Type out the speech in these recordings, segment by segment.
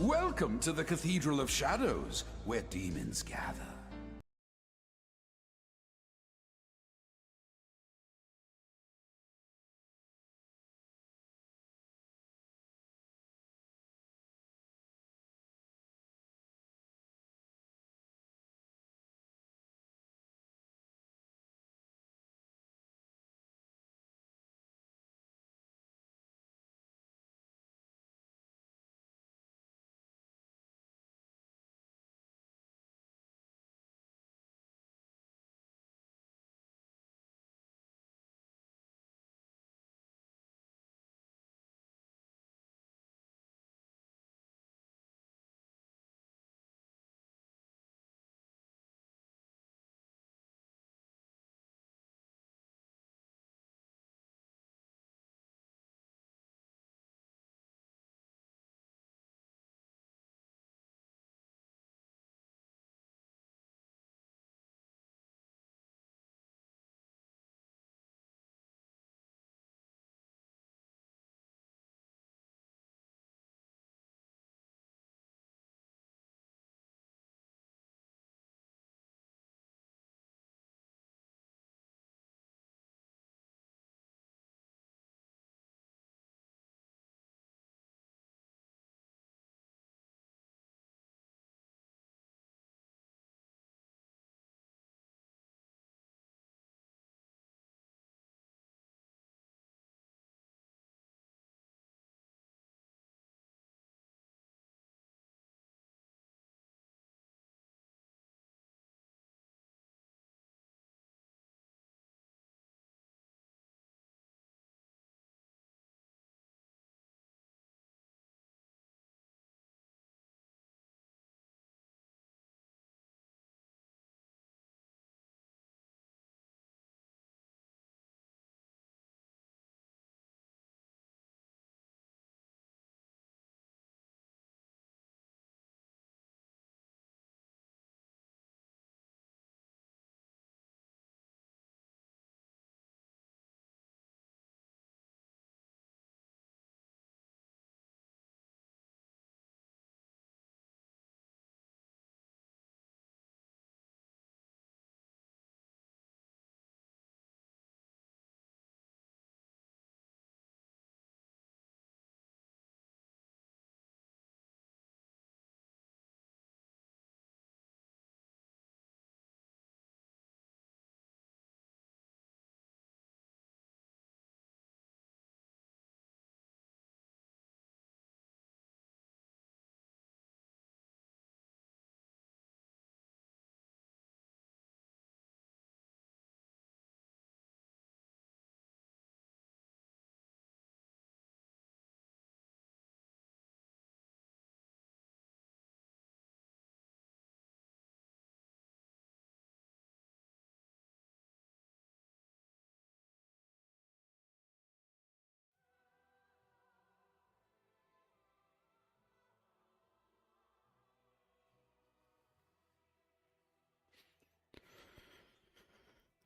Welcome to the Cathedral of Shadows, where demons gather.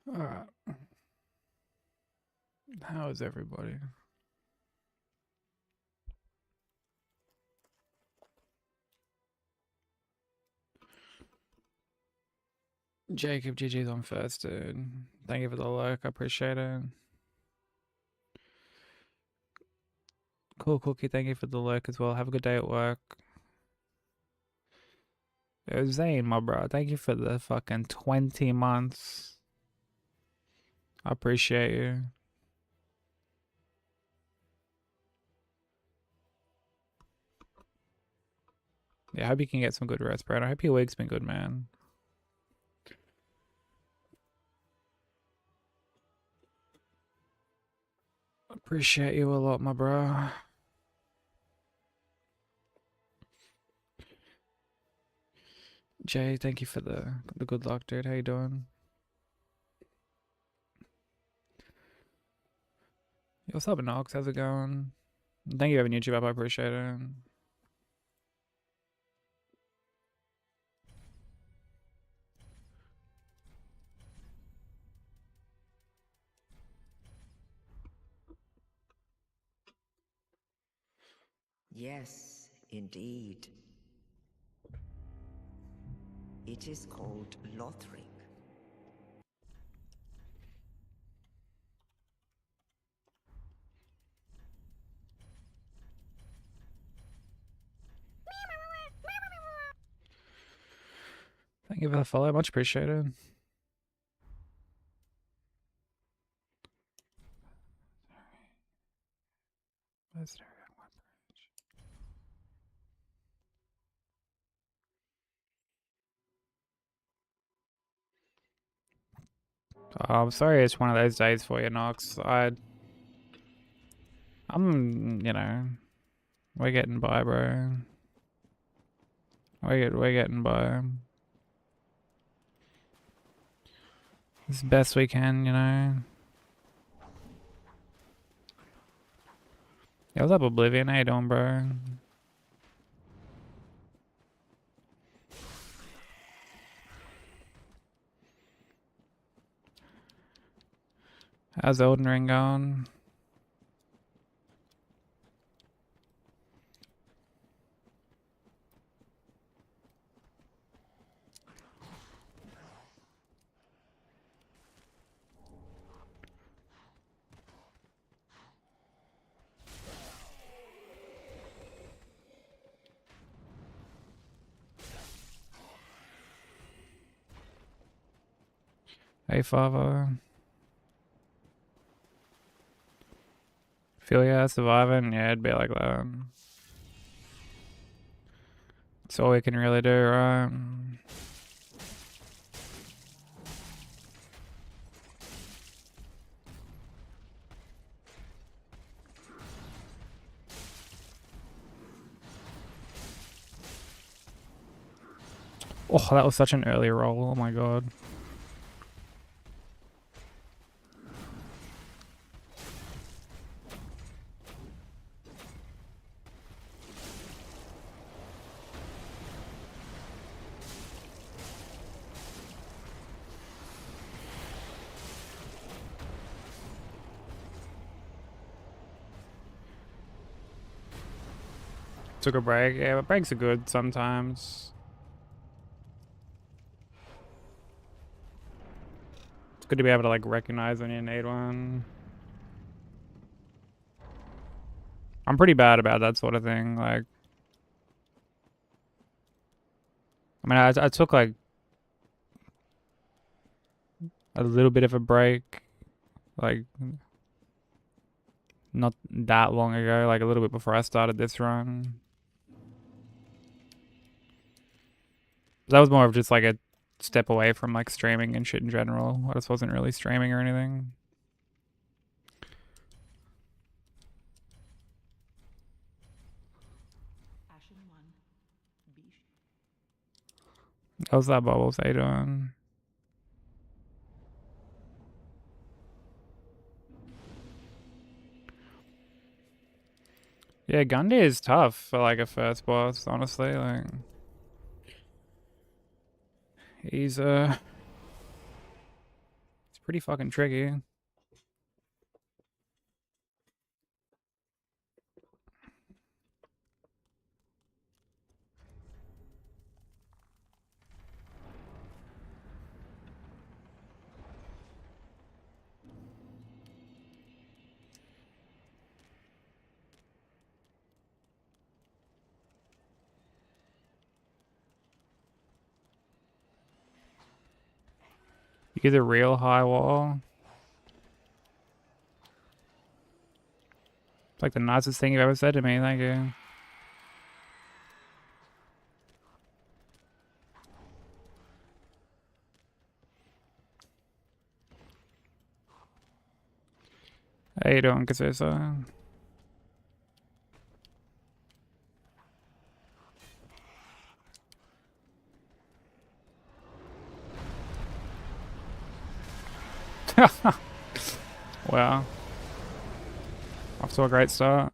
Alright. How is everybody? Jacob, GG's on first, dude. Thank you for the lurk. I appreciate it. Cool Cookie, thank you for the lurk as well. Have a good day at work. Yo, Zane, my bro, thank you for the fucking 20 months. I appreciate you. Yeah, I hope you can get some good rest, bro. I hope your week's been good, man. Appreciate you a lot, my bro. Jay, thank you for the good luck, dude. How you doing? Yo, what's up, Nox? How's it going? Thank you for having YouTube up. I appreciate it. Yes, Indeed. It is called Lothric. Thank you for the follow. Much appreciated. Oh, I'm sorry it's one of those days for you, Nox. I'm, you know, we're getting by, bro. We're getting by. As best we can, you know. Yeah, what's up, Oblivion? How you doing, bro? How's Elden Ring going? Hey, Father. Feel ya surviving? Yeah, it'd be like that. That's all we can really do, right? Oh, that was such an early roll. Oh my god. Took a break. Yeah, but breaks are good sometimes. It's good to be able to like recognize when you need one. I'm pretty bad about that sort of thing. Like, I mean, I took like a little bit of a break, like not that long ago, like a little bit before I started this run. That was more of just like a step away from like streaming and shit in general. I just wasn't really streaming or anything. How's that, Bubbles? How you doing? Yeah, Gundy is tough for like a first boss, honestly. Like, he's it's pretty fucking tricky. You get a real high wall. It's like the nicest thing you've ever said to me. Thank you. How you doing, Kazusa? Wow. Off to a great start.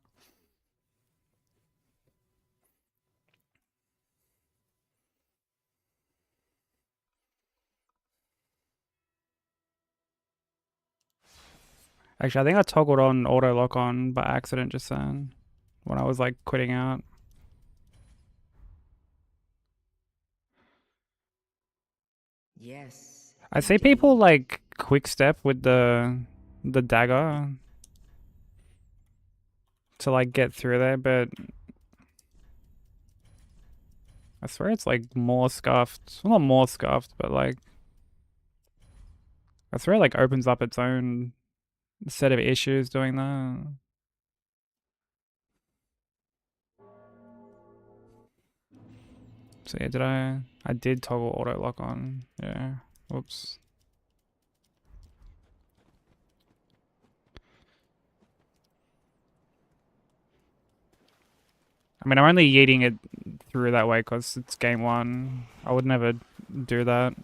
Actually, I think I toggled on auto lock on by accident just then when I was like quitting out. Yes. I see people like quick step with the dagger to like get through there, but I swear it's like more scuffed. Well, not more scuffed, but like I swear it like opens up its own set of issues doing that. So yeah, did I did toggle auto lock on. Yeah. Whoops. I mean, I'm only yeeting it through that way because it's game one. I would never do that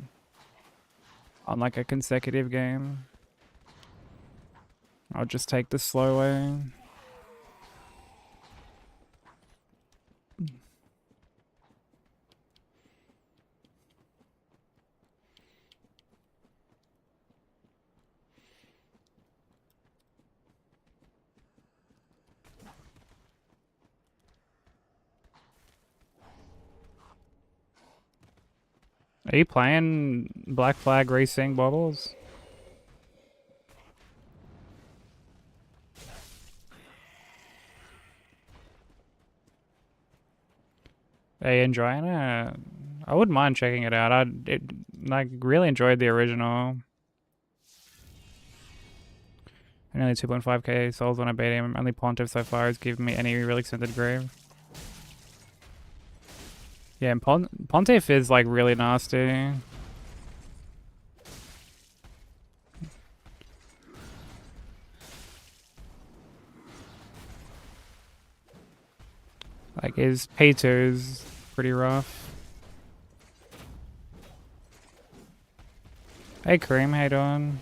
on like a consecutive game. I'll just take the slow way. Are you playing Black Flag Racing Bubbles? Are you enjoying it? I wouldn't mind checking it out. Like really enjoyed the original. I nearly 2.5k souls when I beat him. Only Pontiff so far has given me any real extended grave. Yeah, and Pontiff is like really nasty. Like his P2 is pretty rough. Hey Cream, how you doing?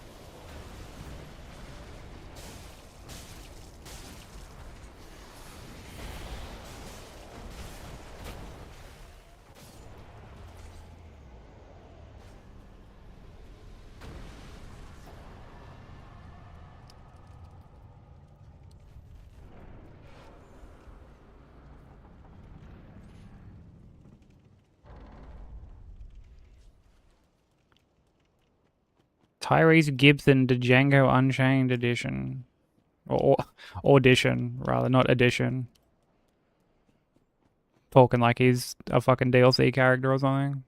Tyrese Gibson Django Unchained Edition. Or audition, rather, not edition. Talking like he's a fucking DLC character or something.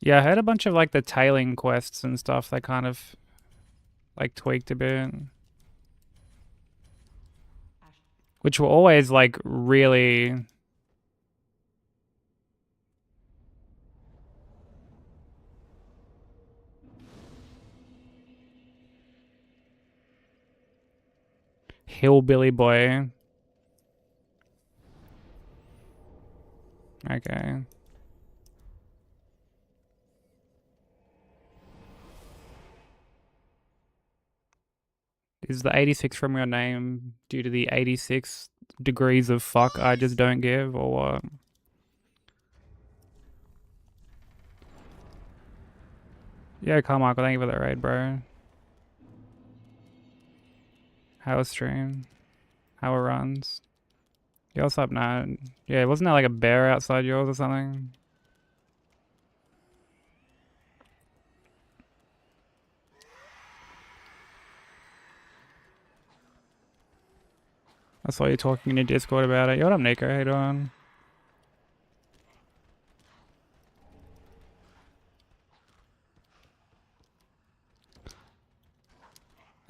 Yeah, I heard a bunch of like the tailing quests and stuff they kind of like tweaked a bit. Which were always like really hillbilly boy. Okay. Is the 86 from your name due to the 86 degrees of fuck I just don't give, or what? Yeah, Carmichael, thank you for that raid, bro. How was stream? How it runs? Yeah, what's up, Nat? Yeah, wasn't there like a bear outside yours or something? I saw you talking in your Discord about it. Yo, what up, Nico? How you doing?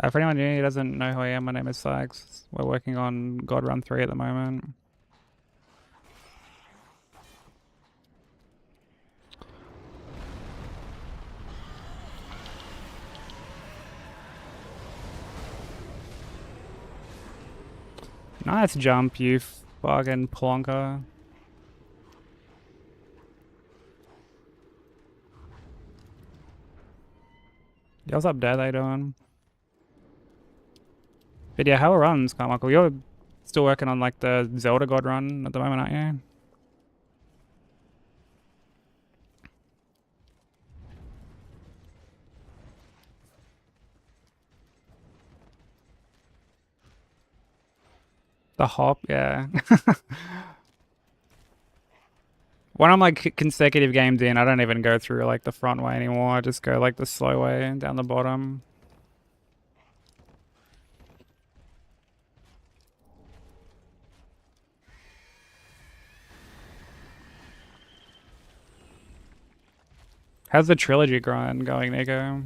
For anyone new who doesn't know who I am, my name is Sykes. We're working on God Run 3 at the moment. Nice jump, you fucking plonker. Yo, what's up, Dad? How you doing? But yeah, how it runs, Carmichael. You're still working on like the Zelda God Run at the moment, aren't you? The hop, yeah. When I'm like consecutive games in, I don't even go through like the front way anymore. I just go like the slow way down the bottom. How's the trilogy grind going, Nico?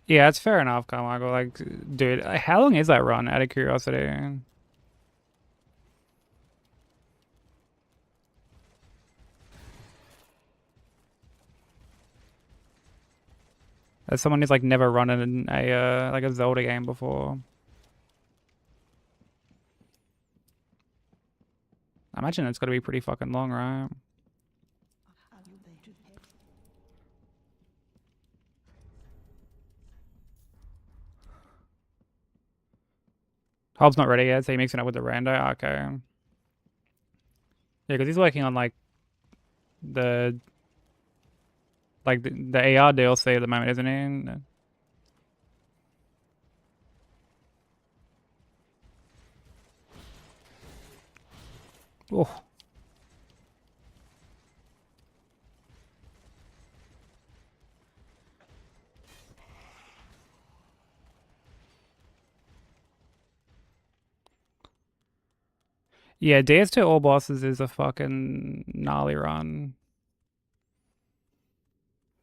Yeah, it's fair enough, Carmichael. Like, dude, how long is that run, out of curiosity? As someone who's like never run in a like a Zelda game before. I imagine it's gotta be pretty fucking long, right? Hobbs not ready yet, so he mixing it up with the rando. Okay. Yeah, because he's working on the the AR DLC at the moment, isn't he? Oh. Yeah, DS2 all bosses is a fucking gnarly run.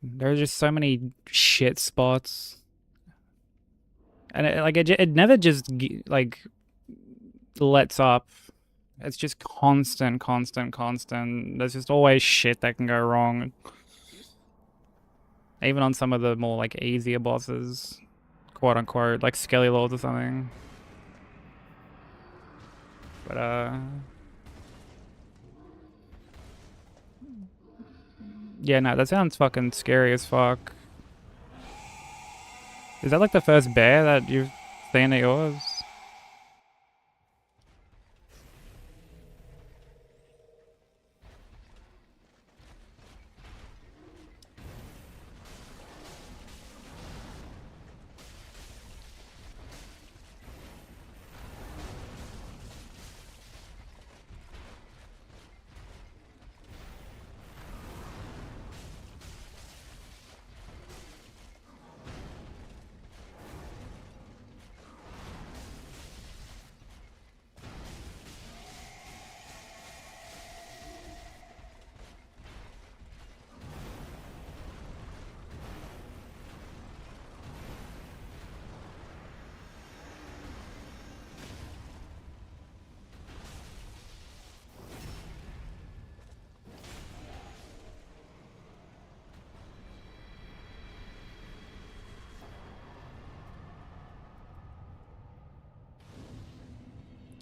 There's just so many shit spots, and it never just like lets up. It's just constant, constant, constant. There's just always shit that can go wrong. Even on some of the more like easier bosses, quote unquote, like Skelly Lords or something. But yeah, no, that sounds fucking scary as fuck. Is that like the first bear that you've seen at yours?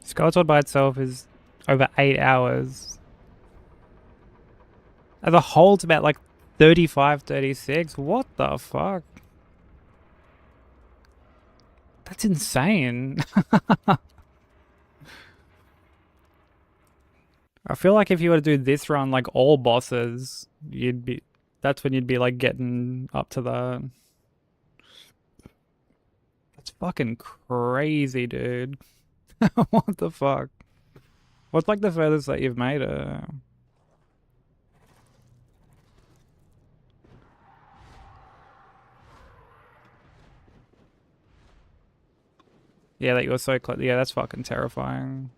Skeletor by itself is over 8 hours. As a whole, it's about like 35, 36. What the fuck? That's insane. I feel like if you were to do this run like all bosses, that's when you'd be like getting up to the. That's fucking crazy, dude. What the fuck? What's like the furthest that you've made it? Yeah, that you were so close. Yeah, that's fucking terrifying.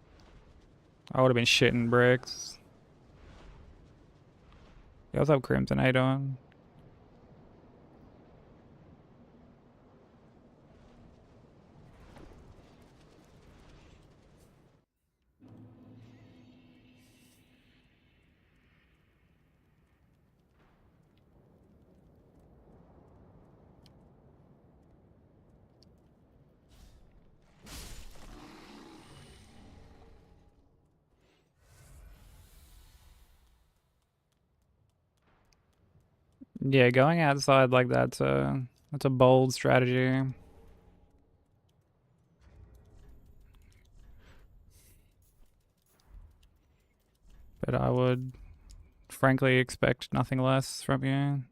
I would have been shitting bricks. Yeah, what's up, Crimson? How you doing? Yeah, going outside like that's a bold strategy. But I would frankly expect nothing less from you.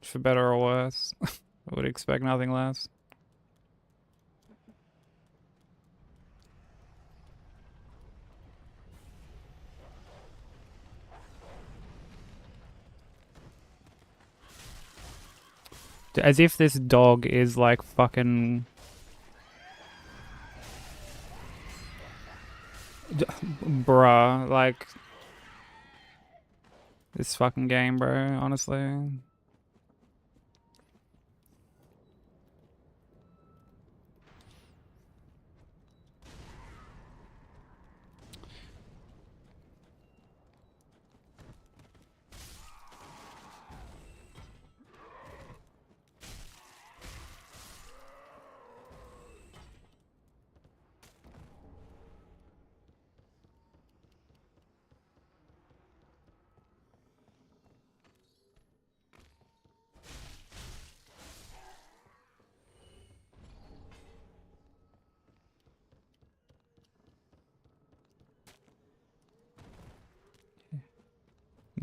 For better or worse. I would expect nothing less. As if this dog is like fucking... Bruh, like... This fucking game, bro, honestly.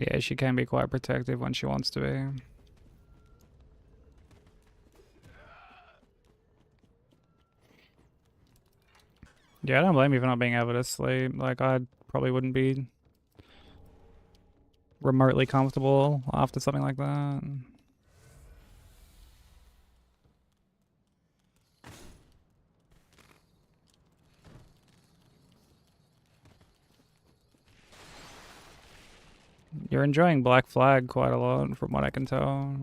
Yeah, she can be quite protective when she wants to be. Yeah, I don't blame you for not being able to sleep. Like, I probably wouldn't be remotely comfortable after something like that. You're enjoying Black Flag quite a lot, from what I can tell.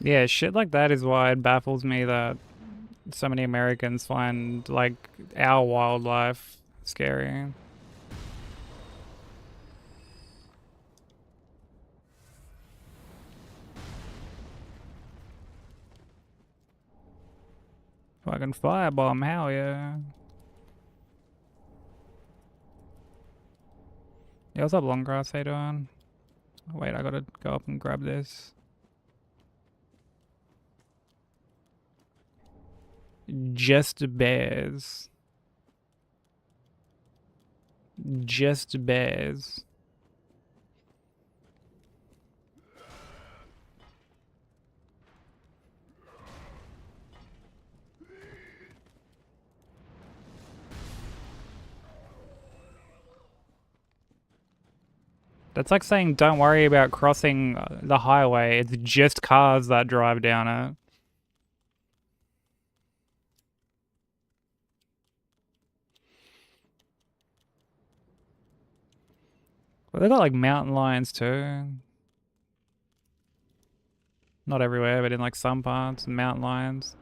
Yeah, shit like that is why it baffles me that so many Americans find, like, our wildlife scary. Fucking firebomb, hell yeah. Yeah, what's up, Longgrass? How you doing? Wait, I gotta go up and grab this. Just bears. Just bears. That's like saying don't worry about crossing the highway. It's just cars that drive down it. Well, they got like mountain lions too. Not everywhere, but in like some parts, mountain lions.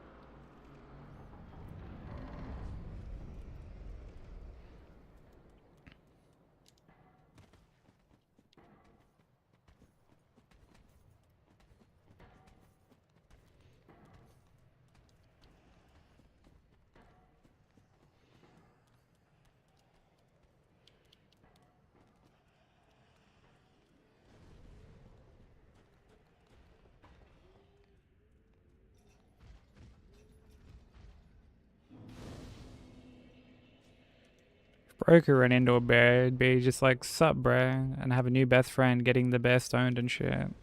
Broker run into a bear, it'd be just like, sup, bro, and have a new best friend getting the bear stoned and shit.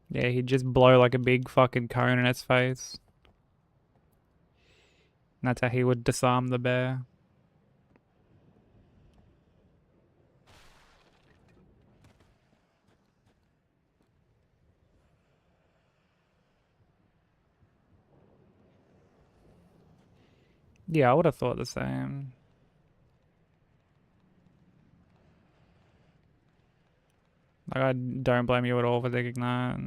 Yeah, he'd just blow like a big fucking cone in its face. And that's how he would disarm the bear. Yeah, I would have thought the same. Like, I don't blame you at all for thinking that.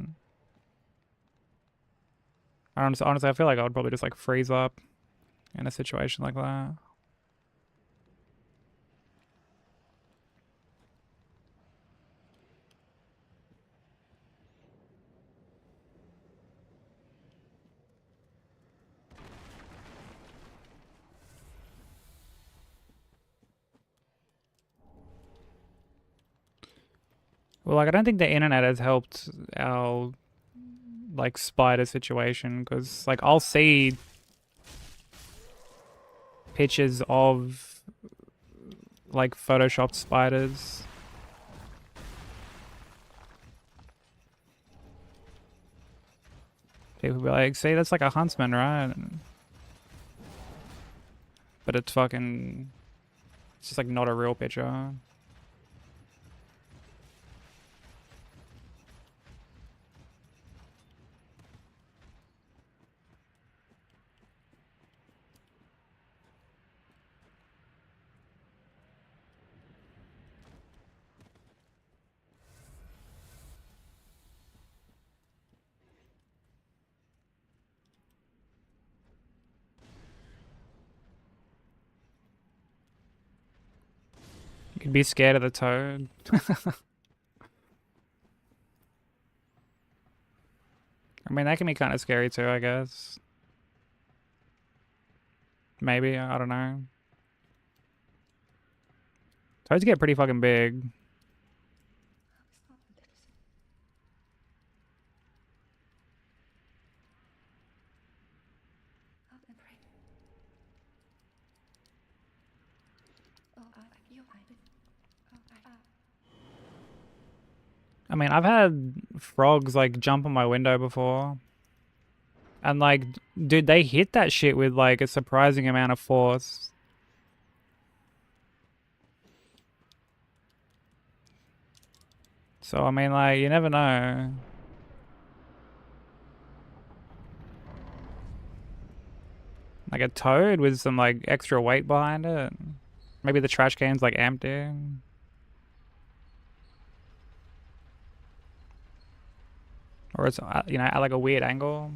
Honestly, I feel like I would probably just like freeze up in a situation like that. Well, like, I don't think the internet has helped our like spider situation, because like I'll see pictures of like photoshopped spiders. People be like, see, that's like a huntsman, right? But it's just like not a real picture. You could be scared of the toad. I mean, that can be kind of scary too, I guess. Maybe, I don't know. Toads get pretty fucking big. I mean, I've had frogs like jump on my window before. And like, dude, they hit that shit with like a surprising amount of force. So, I mean, like, you never know. Like a toad with some like extra weight behind it. Maybe the trash can's like empty. Or it's, you know, at like a weird angle.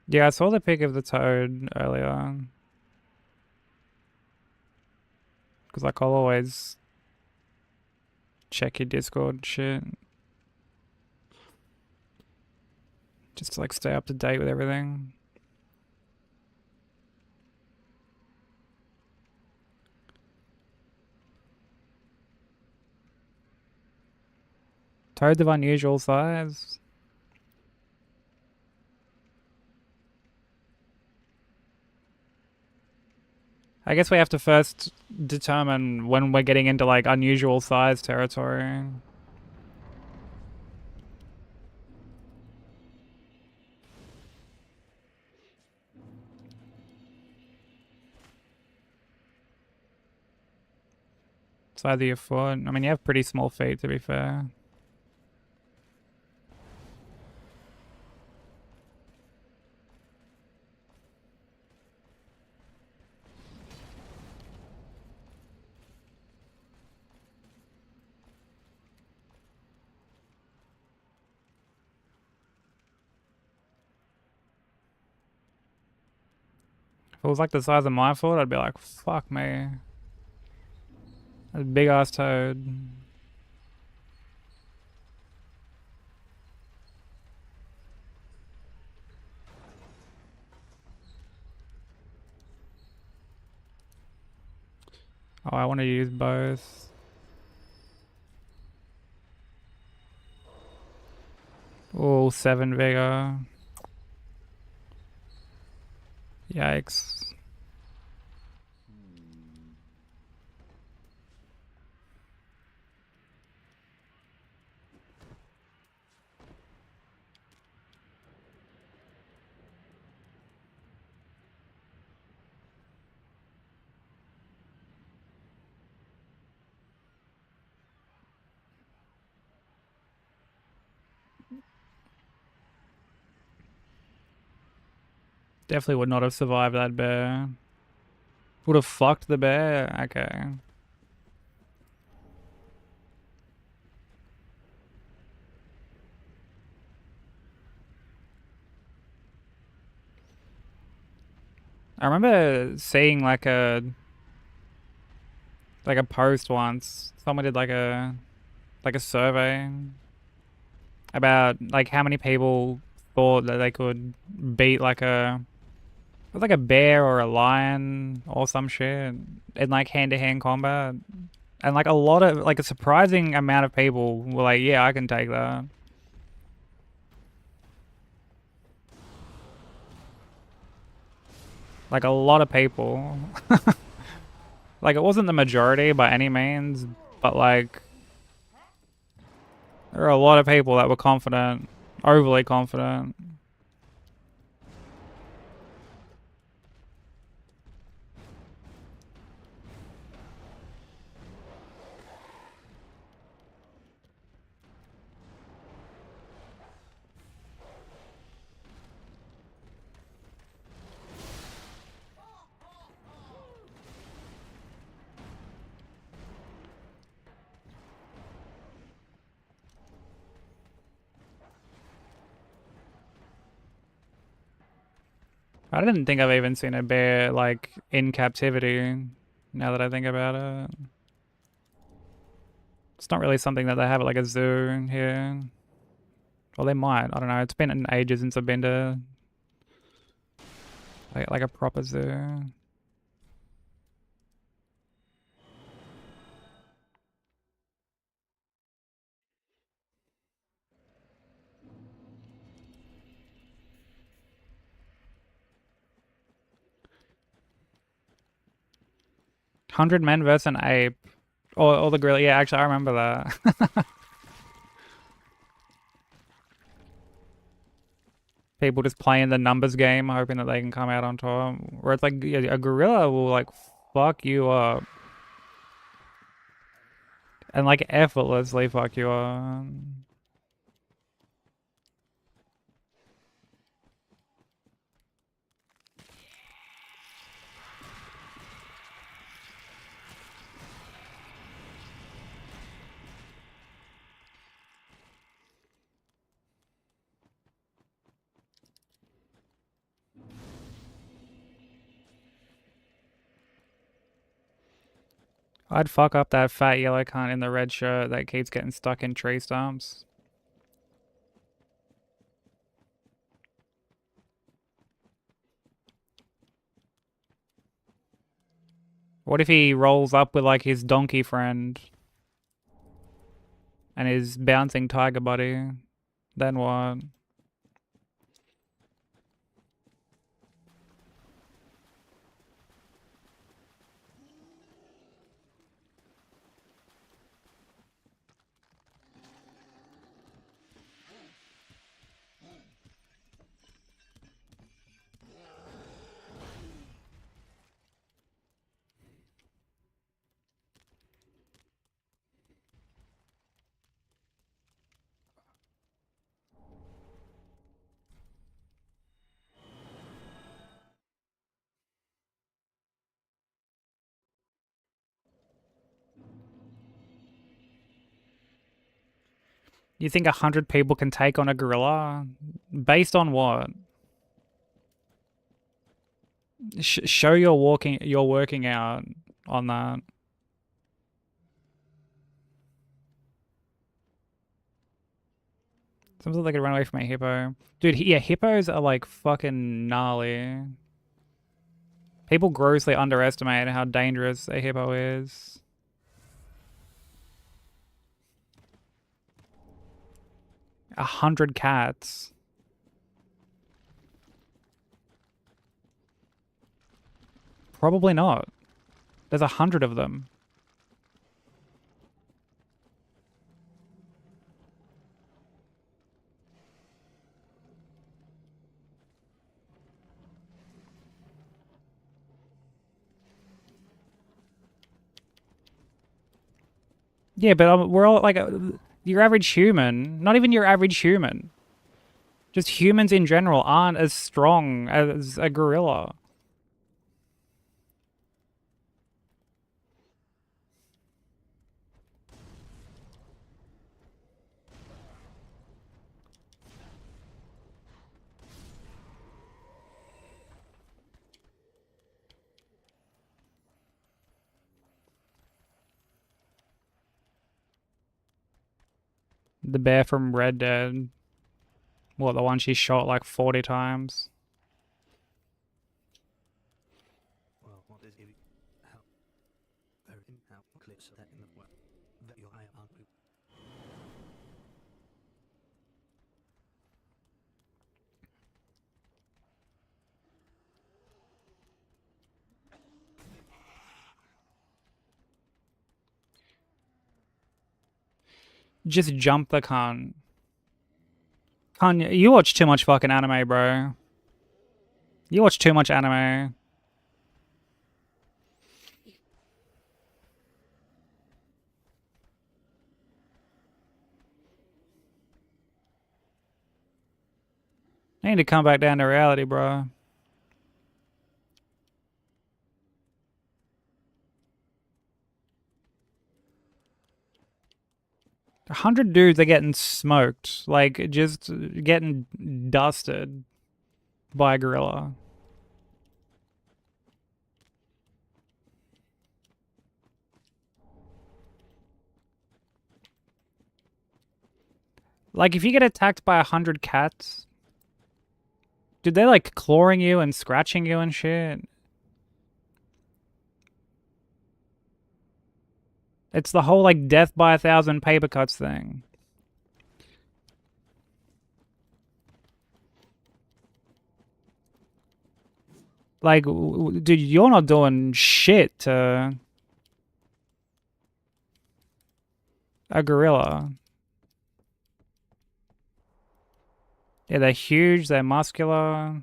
Yeah, I saw the pic of the toad earlier. Because like I'll always check your Discord shit. Just to like stay up to date with everything. Toads of unusual size. I guess we have to first determine when we're getting into like unusual size territory. Size of your foot. I mean, you have pretty small feet, to be fair. If it was like the size of my foot, I'd be like, fuck me. That's a big ass toad. Oh, I want to use both. Oh, 7 vigor. Yikes. Definitely would not have survived that bear. Would have fucked the bear? Okay. I remember seeing like a post once. Someone did like a survey about like how many people thought that they could beat like a bear or a lion or some shit in like hand-to-hand combat. And like a lot of like a surprising amount of people were like, yeah, I can take that. Like a lot of people. Like it wasn't the majority by any means, but like there were a lot of people that were confident, overly confident. I didn't think I've even seen a bear like in captivity, now that I think about it. It's not really something that they have at like a zoo here. Well, they might. I don't know. It's been ages since I've been to like a proper zoo. $100 men versus an ape. Or the gorilla. Yeah, actually, I remember that. People just playing the numbers game, hoping that they can come out on top. Where it's like a gorilla will like fuck you up. And like effortlessly fuck you up. I'd fuck up that fat yellow cunt in the red shirt that keeps getting stuck in tree stumps. What if he rolls up with like his donkey friend and his bouncing tiger buddy? Then what? You think 100 people can take on a gorilla? Based on what? Show your working out on that. Seems like they could run away from a hippo. Dude, yeah, hippos are like fucking gnarly. People grossly underestimate how dangerous a hippo is. 100 cats. Probably not. There's 100 of them. Yeah, but we're all like your average human. Not even your average human. Just humans in general aren't as strong as a gorilla. The bear from Red Dead. What, the one she shot like 40 times? Well, what is it? How? Very how clicks that in the way that your eye aren't moving. Just jump the cunt. You watch too much fucking anime, bro. You watch too much anime. I need to come back down to reality, bro. A 100 dudes are getting smoked. Like, just getting dusted by a gorilla. Like, if you get attacked by 100 cats, dude, they like clawing you and scratching you and shit. It's the whole like death by 1,000 paper cuts thing. Like, dude, you're not doing shit to a gorilla. Yeah, they're huge, they're muscular.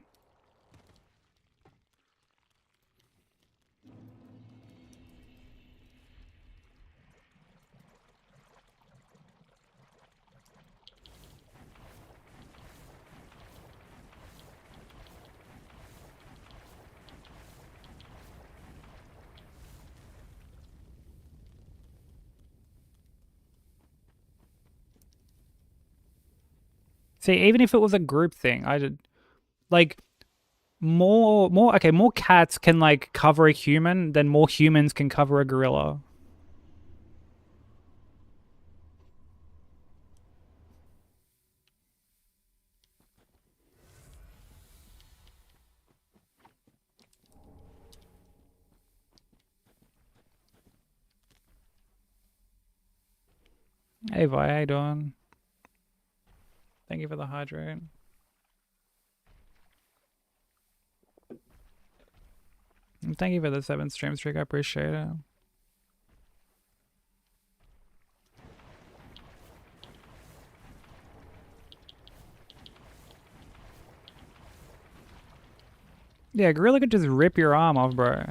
See, even if it was a group thing, I did like more cats can like cover a human than more humans can cover a gorilla. Hey Vi, how you doing? Thank you for the hydrate. And thank you for the 7 stream streak, I appreciate it. Yeah, gorilla could just rip your arm off, bro.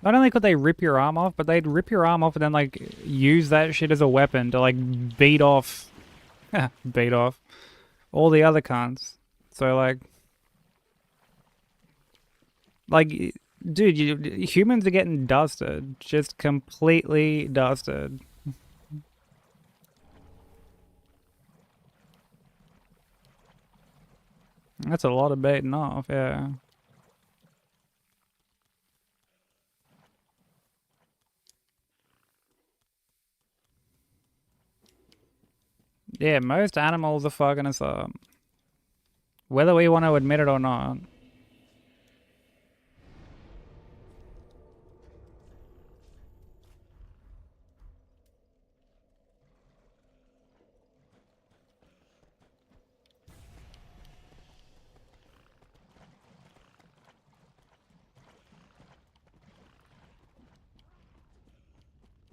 Not only could they rip your arm off, but they'd rip your arm off and then like use that shit as a weapon to like beat off beat off all the other cunts. So like dude, humans are getting dusted, just completely dusted. That's a lot of baiting off, yeah. Yeah, most animals are fucking us up. Whether we want to admit it or not.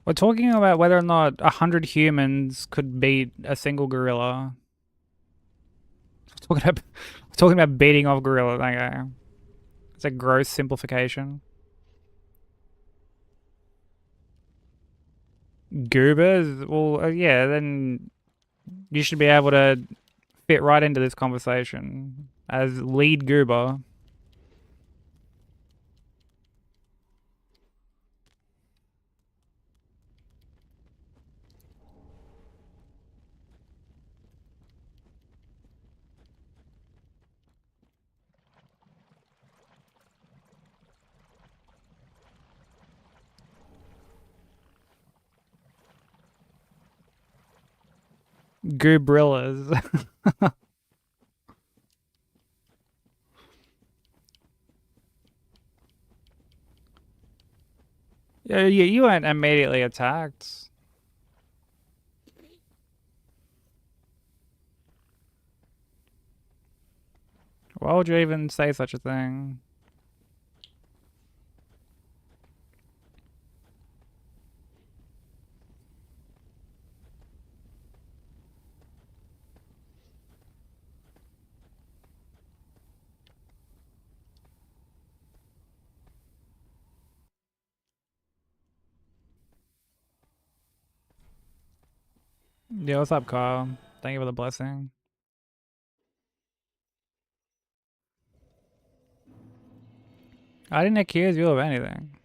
We're talking about whether or not 100 humans could beat a single gorilla. We're talking about beating off gorillas. Okay. It's a gross simplification. Goobers? Well, yeah, then you should be able to fit right into this conversation as lead goober. Goobrillas. Yeah, you weren't immediately attacked. Why would you even say such a thing? Yeah, what's up, Kyle? Thank you for the blessing. I didn't accuse you of anything.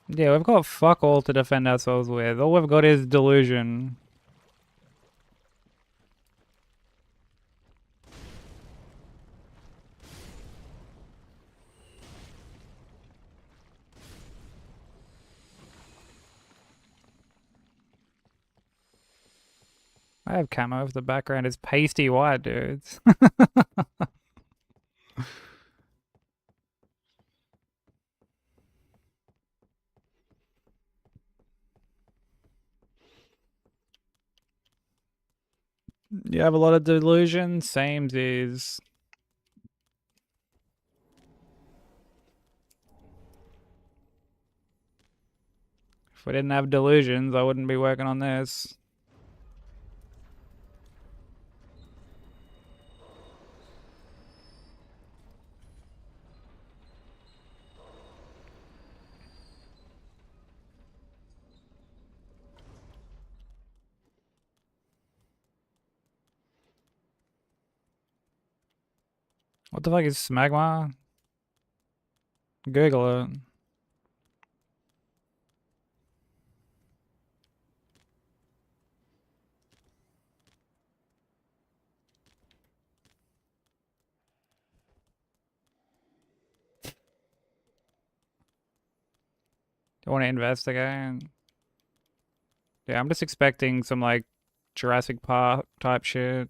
Yeah, we've got fuck all to defend ourselves with. All we've got is delusion. I have camo if the background is pasty white, dudes. You have a lot of delusion? Samesies. If we didn't have delusions, I wouldn't be working on this. What the fuck is smegma? Google it. You want to investigate? Yeah, I'm just expecting some like Jurassic Park type shit.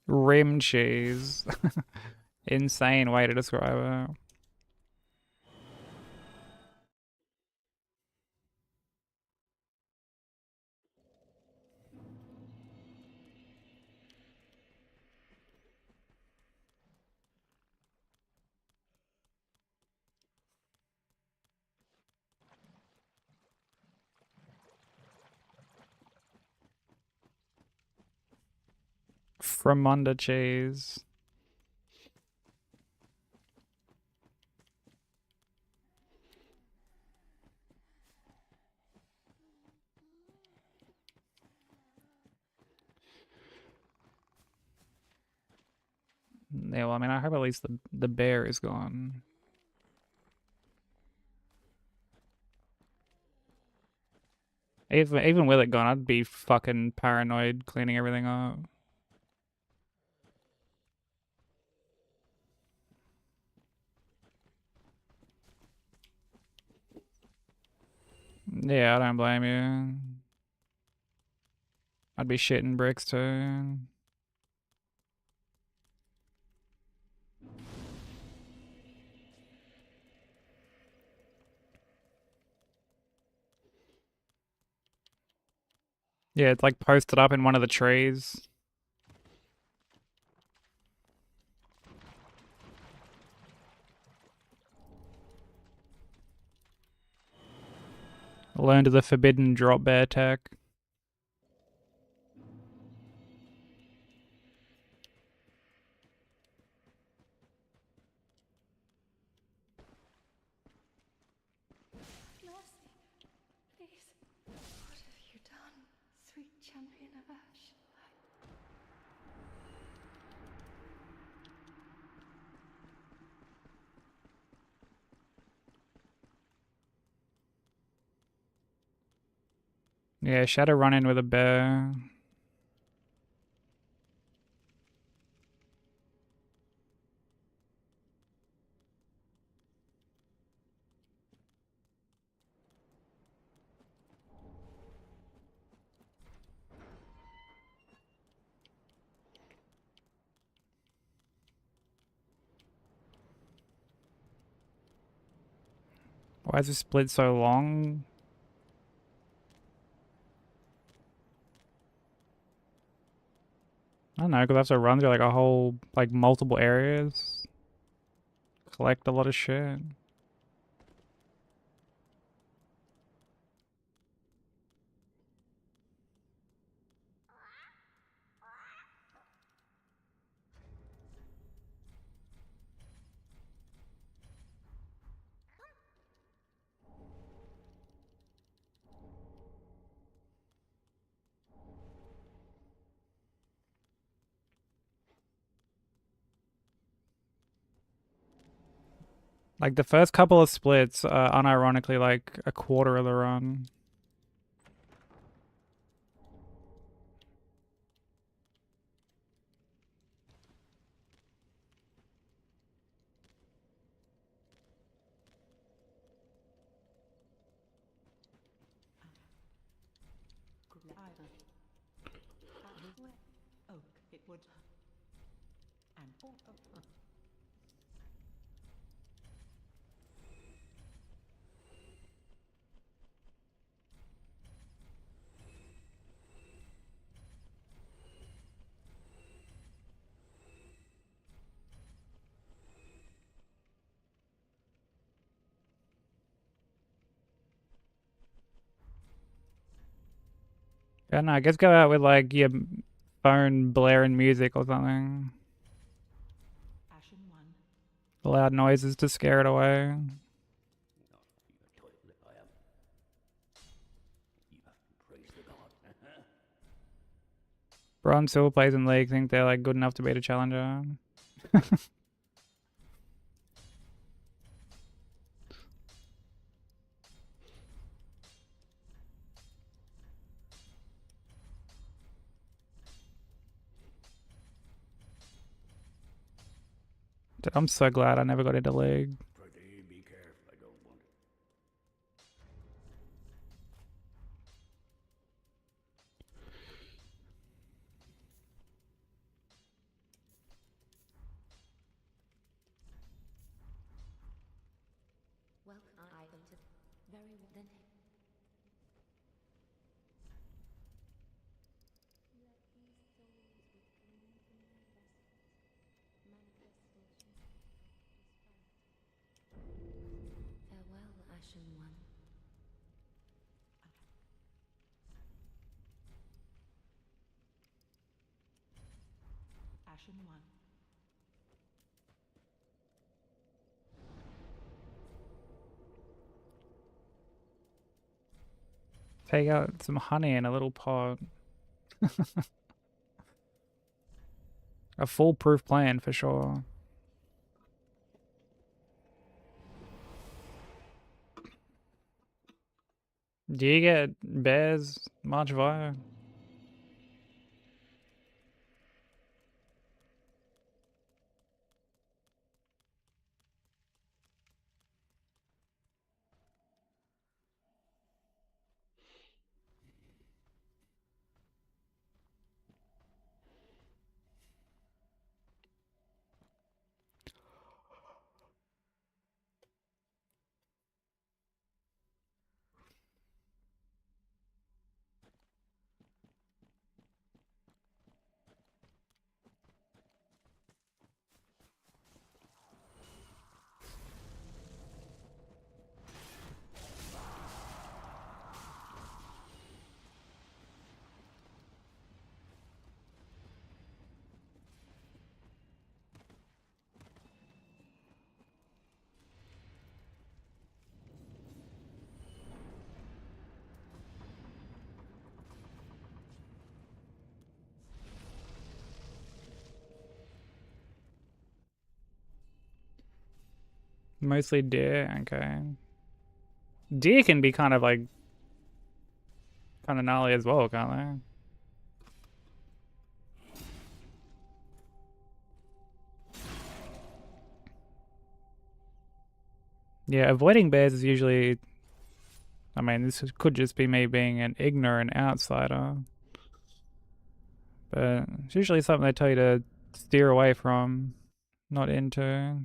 Rim cheese. Insane way to describe it. From under cheese. Yeah, well, I mean, I hope at least the bear is gone. Even with it gone, I'd be fucking paranoid cleaning everything up. Yeah, I don't blame you. I'd be shitting bricks too. Yeah, it's like posted up in one of the trees. Learned the forbidden drop bear tech. Sweet champion of Ash. Yeah, Shadow run in with a bear. Why is this split so long? I don't know, because I have to run through like a whole, like multiple areas. Collect a lot of shit. Like the first couple of splits are unironically like a quarter of the run. Oak, it would. And Yeah, no, I guess go out with like your phone blaring music or something. Ashen one. Loud noises to scare it away. Bronze still plays in League, think they're like good enough to beat a challenger. Dude, I'm so glad I never got into League. Be careful, I don't want it. Welcome item to very well then. Let these souls with gleaming vessels manifestations of prosperity. Farewell, Ashen One. Ashen one. Take out some honey in a little pot. A foolproof plan for sure. Do you get bears much via? Mostly deer. Okay. Deer can be kind of like kind of gnarly as well, can't they? Yeah, avoiding bears is usually. I mean, this could just be me being an ignorant outsider, but it's usually something they tell you to steer away from, not into.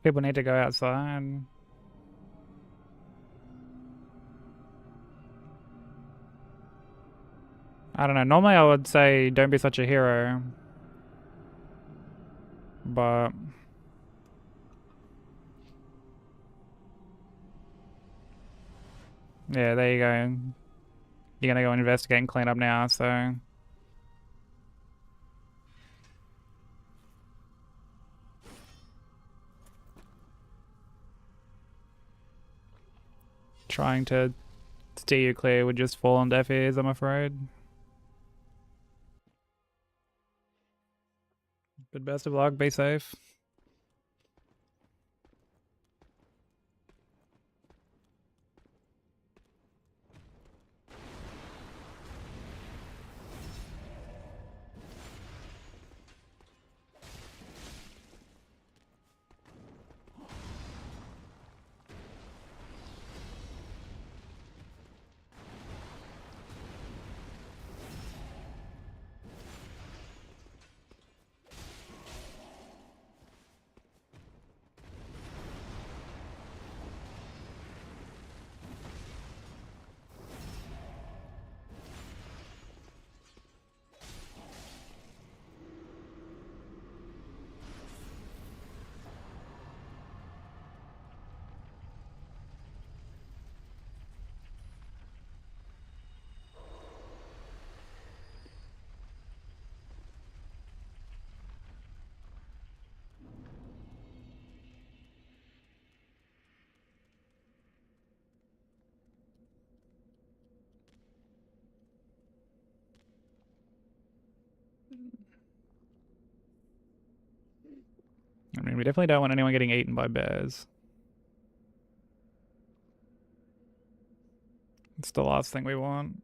People need to go outside. I don't know. Normally I would say don't be such a hero. But yeah, there you go. You're gonna go investigate and clean up now, so trying to steer you clear would just fall on deaf ears, I'm afraid. But best of luck, be safe. I mean, we definitely don't want anyone getting eaten by bears. It's the last thing we want.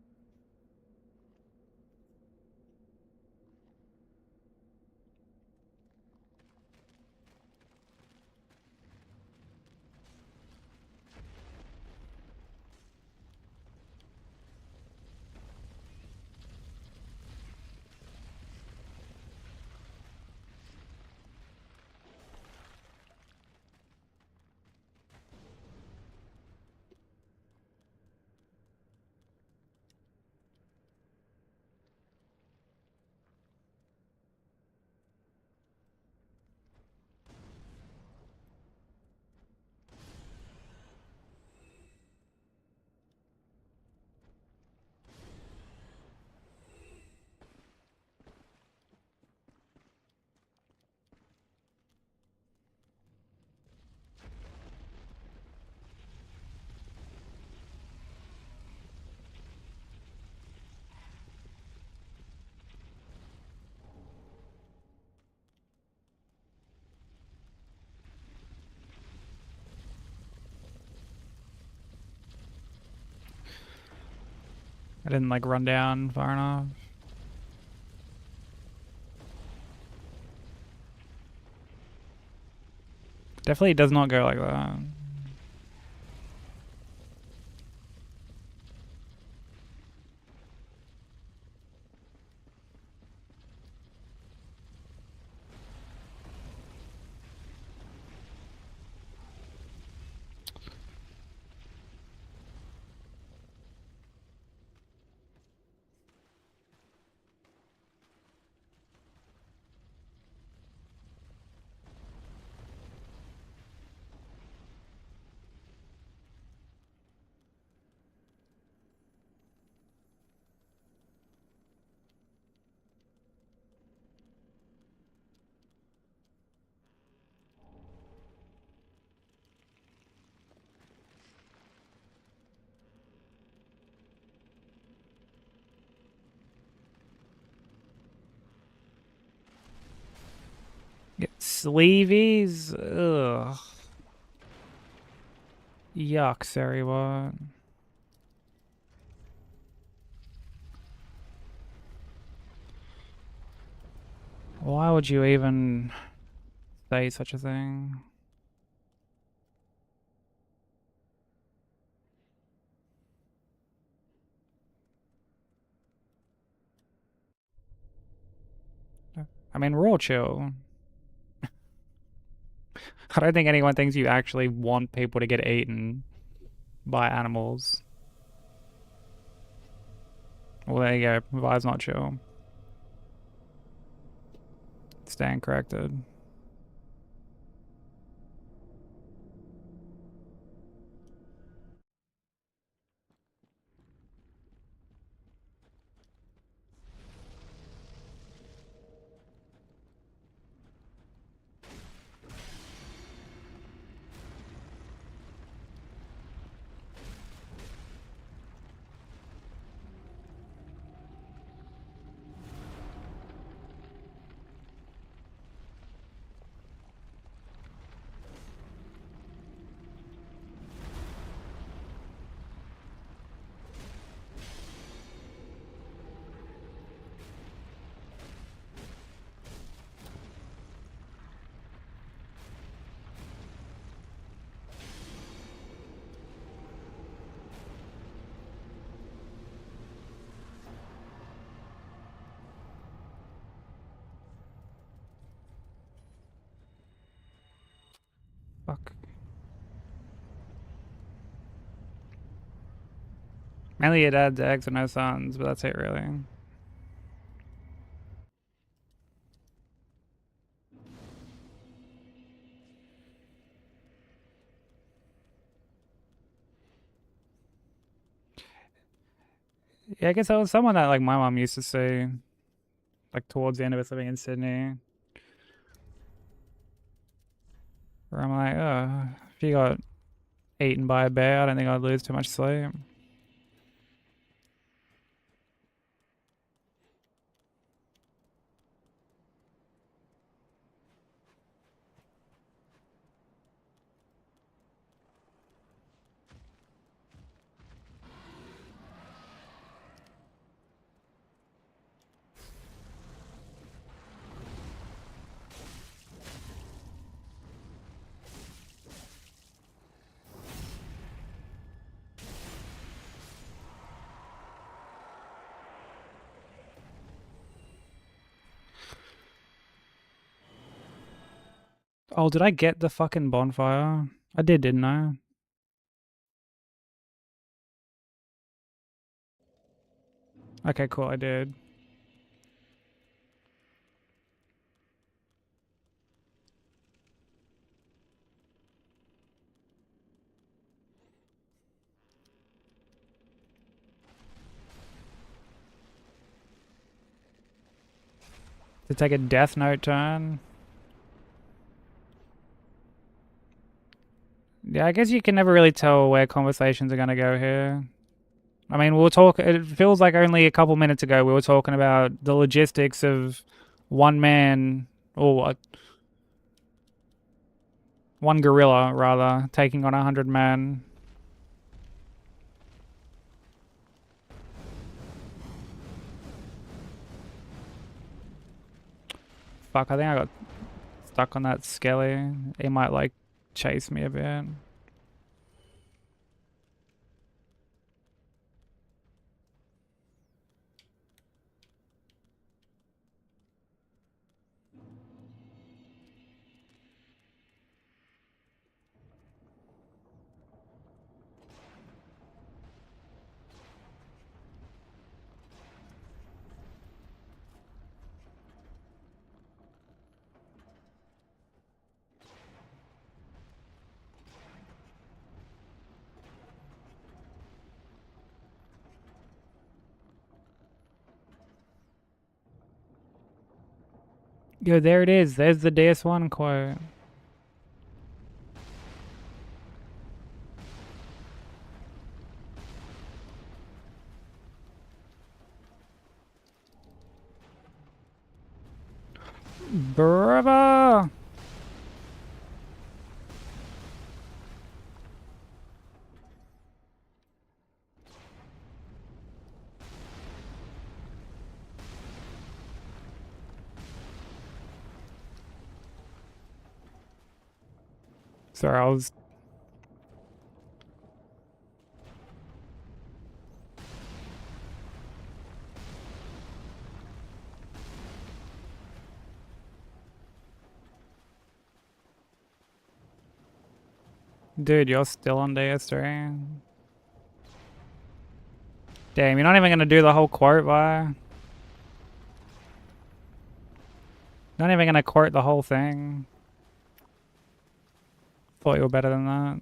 I didn't like run down far enough. Definitely does not go like that. Get sleeveys? Ugh. Yuck, sorry, what? Why would you even say such a thing? I mean, we're all chill. I don't think anyone thinks you actually want people to get eaten by animals. Well, there you go. Vi's not chill. Stand corrected. Fuck. Mainly it adds eggs and no sons, but that's it really. Yeah, I guess that was someone that like my mom used to see, like towards the end of us living in Sydney. Where I'm like, oh, if you got eaten by a bear, I don't think I'd lose too much sleep. Oh, did I get the fucking bonfire? I did, didn't I? Okay, cool, I did. To take a death note turn. Yeah, I guess you can never really tell where conversations are gonna go here. I mean, we'll talk. It feels like only a couple minutes ago we were talking about the logistics of one man, or what? One gorilla, rather, taking on 100 men. Fuck, I think I got stuck on that skelly. He might like chase me a bit. Yo, there it is. There's the DS1 quote. Bravo! Sorry, I was... Dude, you're still on DS3. Damn, you're not even gonna do the whole quote, Vi. Not even gonna quote the whole thing. Thought you were better than that.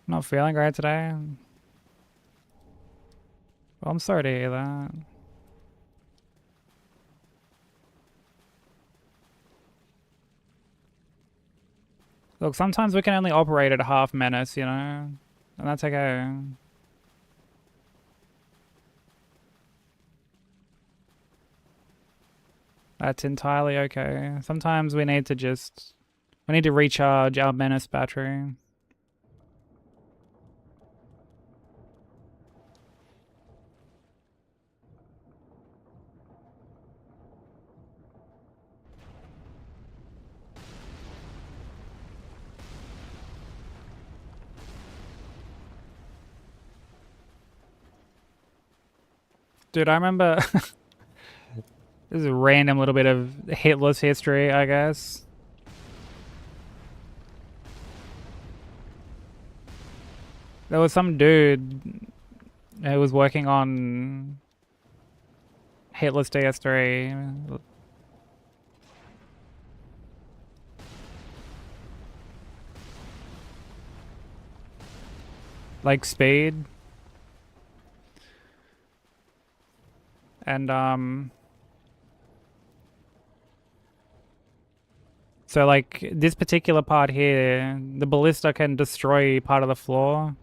Not feeling great today. Well, I'm sorry to hear that. Look, sometimes we can only operate at a half menace, you know? And that's okay. That's entirely okay. Sometimes we need to just... We need to recharge our menace battery. Dude, I remember... This is a random little bit of Hitler's history, I guess. There was some dude who was working on Hitler's DS3. Like Speed. And so like this particular part here, the ballista can destroy part of the floor.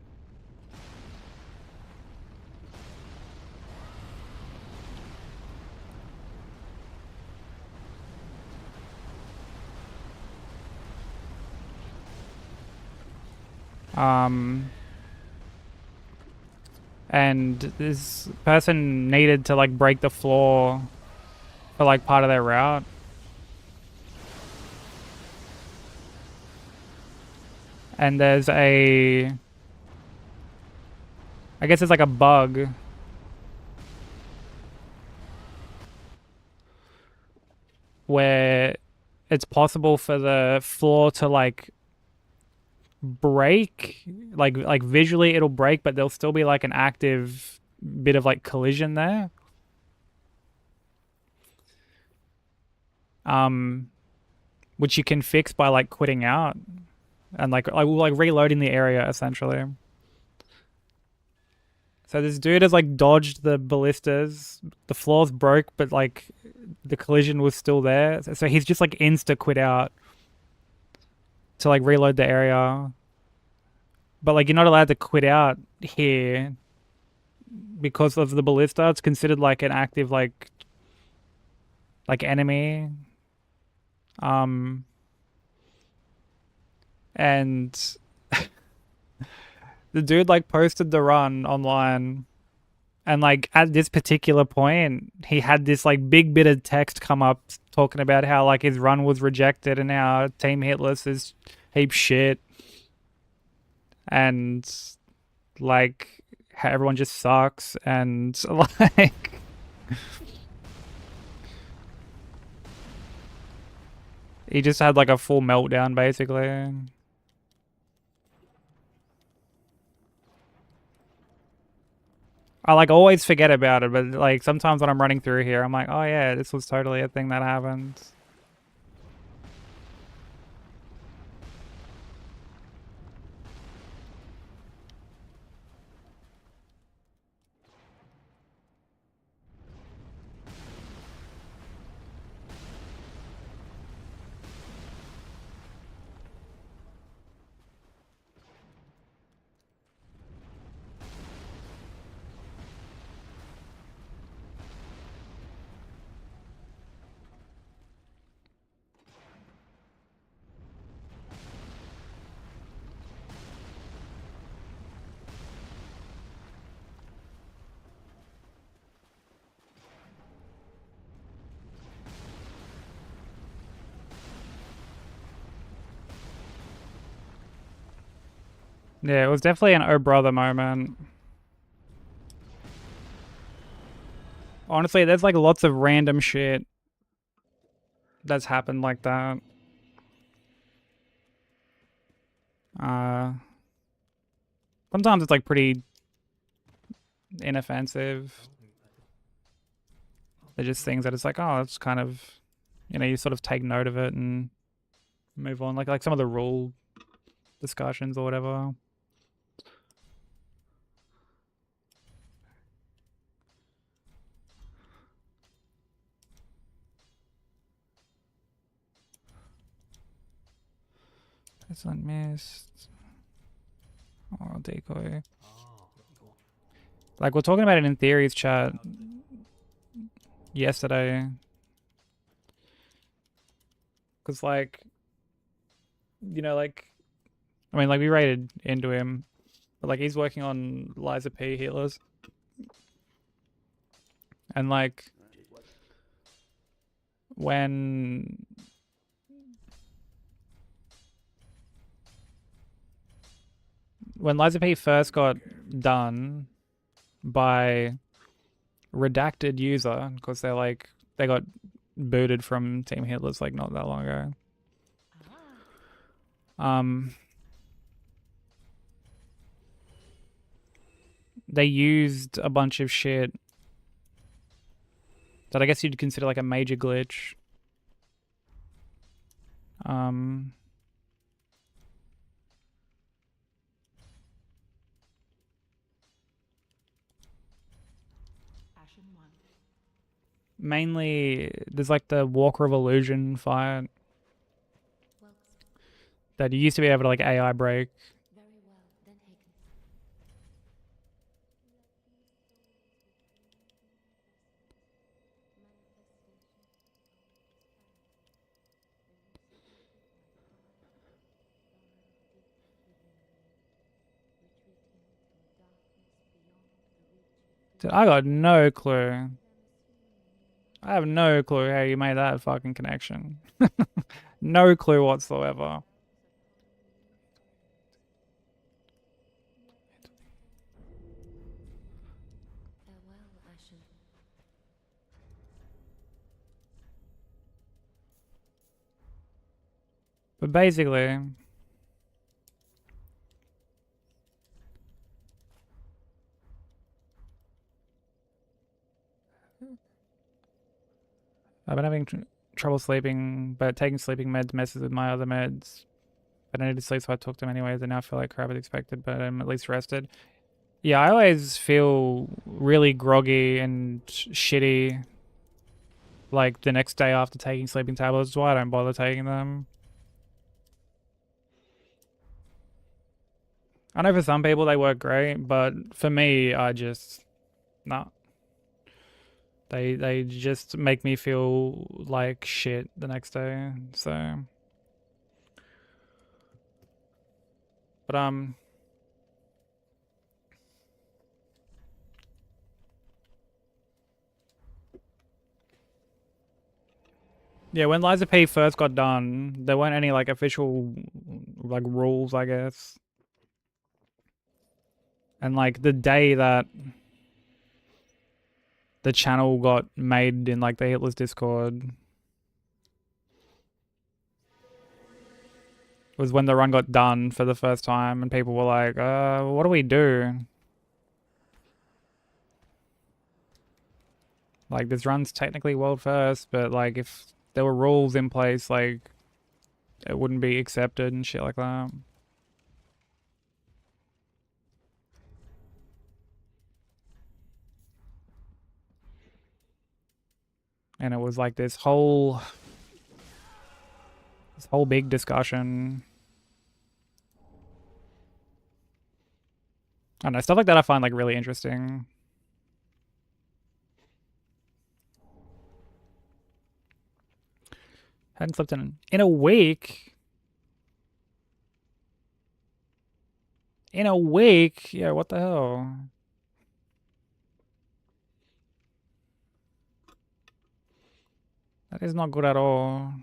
And this person needed to like break the floor for like part of their route. And there's a... I guess it's like a bug. Where it's possible for the floor to like break, like visually it'll break, but there'll still be like an active bit of like collision there. Which you can fix by like quitting out and like reloading the area essentially. So this dude has like dodged the ballistas. The floor's broke, but like the collision was still there. So he's just like insta quit out to like reload the area. But like you're not allowed to quit out here because of the ballista. It's considered like an active like enemy. And the dude like posted the run online, and like at this particular point he had this like big bit of text come up talking about how like his run was rejected and how Team Hitless is heap shit, and like how everyone just sucks, and like he just had like a full meltdown basically. I like always forget about it, but like sometimes when I'm running through here, I'm like, oh yeah, this was totally a thing that happened. Yeah, it was definitely an oh brother moment. Honestly, there's like lots of random shit that's happened like that. Sometimes it's like pretty inoffensive. They're just things that it's like, oh, it's kind of, you know, you sort of take note of it and move on. Like some of the rule discussions or whatever. Excellent missed. Oh, decoy. Oh, cool. Like we're talking about it in theories chat yesterday. Cause like, you know, like, I mean, like we raided into him, but like he's working on Liza P healers. And like, when Liza P first got done by redacted user, because they're like, they got booted from Team Hitless like not that long ago. They used a bunch of shit that I guess you'd consider like a major glitch. Ashen 1. Mainly, there's like the Walker of Illusion fight Well, that you used to be able to like AI break. very well. Then Hagen. Dude, I got no clue. I have no clue how you made that fucking connection. No clue whatsoever. Farewell, Ashen. But basically, I've been having trouble sleeping, but taking sleeping meds messes with my other meds. But I need to sleep, so I took them anyways, and now I feel like crap as expected, but I'm at least rested. Yeah, I always feel really groggy and shitty, like the next day after taking sleeping tablets. That's why I don't bother taking them. I know for some people they work great, but for me, I just, nah. They just make me feel like shit the next day. So, but yeah, when Liza P first got done, there weren't any like official like rules, I guess. And like the day that the channel got made in like the Hitler's Discord was when the run got done for the first time, and people were like, what do we do? Like, this run's technically world first, but like if there were rules in place, like it wouldn't be accepted and shit like that. And it was like this whole big discussion. I don't know, stuff like that I find like really interesting. Hadn't slept in a week. In a week? Yeah, what the hell? That is not good at all.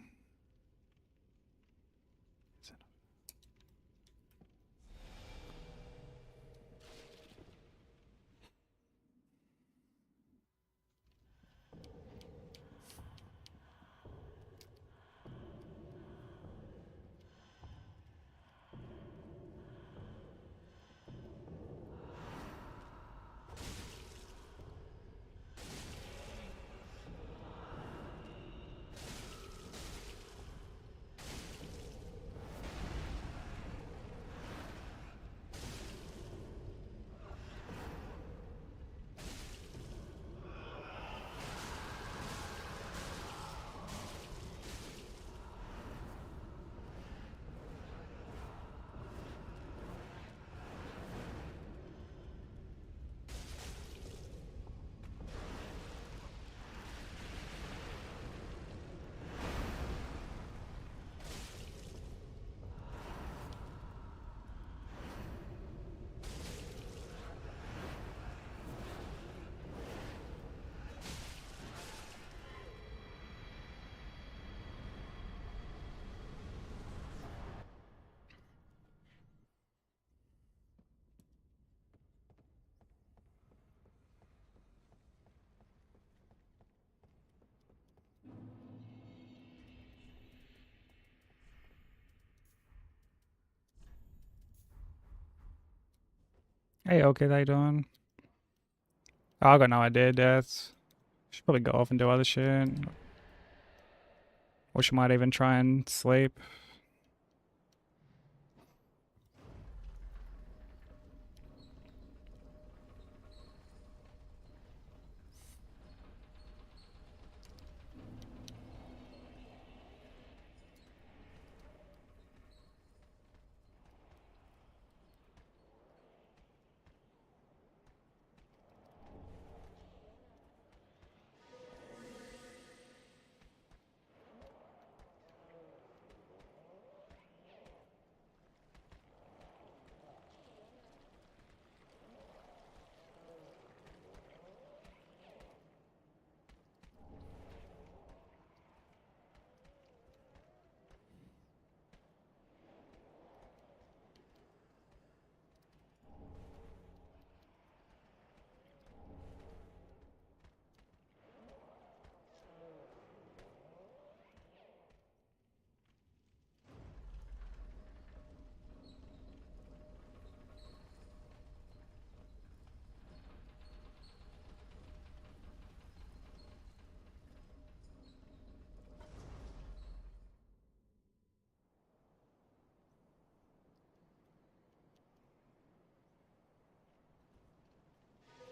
Hey, okay, how you doing? Oh, I got no idea, Death. Should probably go off and do other shit. Or she might even try and sleep.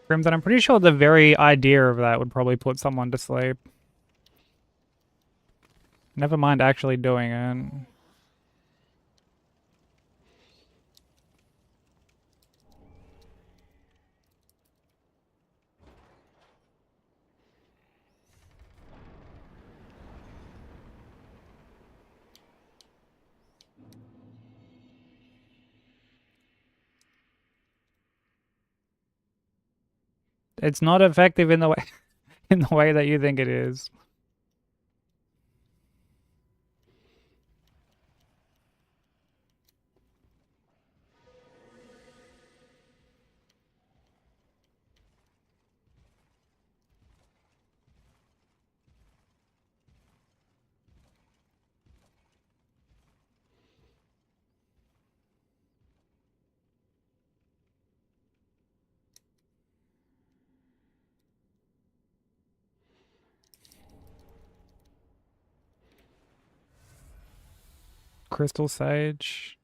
Crimson, I'm pretty sure the very idea of that would probably put someone to sleep. Never mind actually doing it. It's not effective in the way in the way that you think it is. Crystal Sage.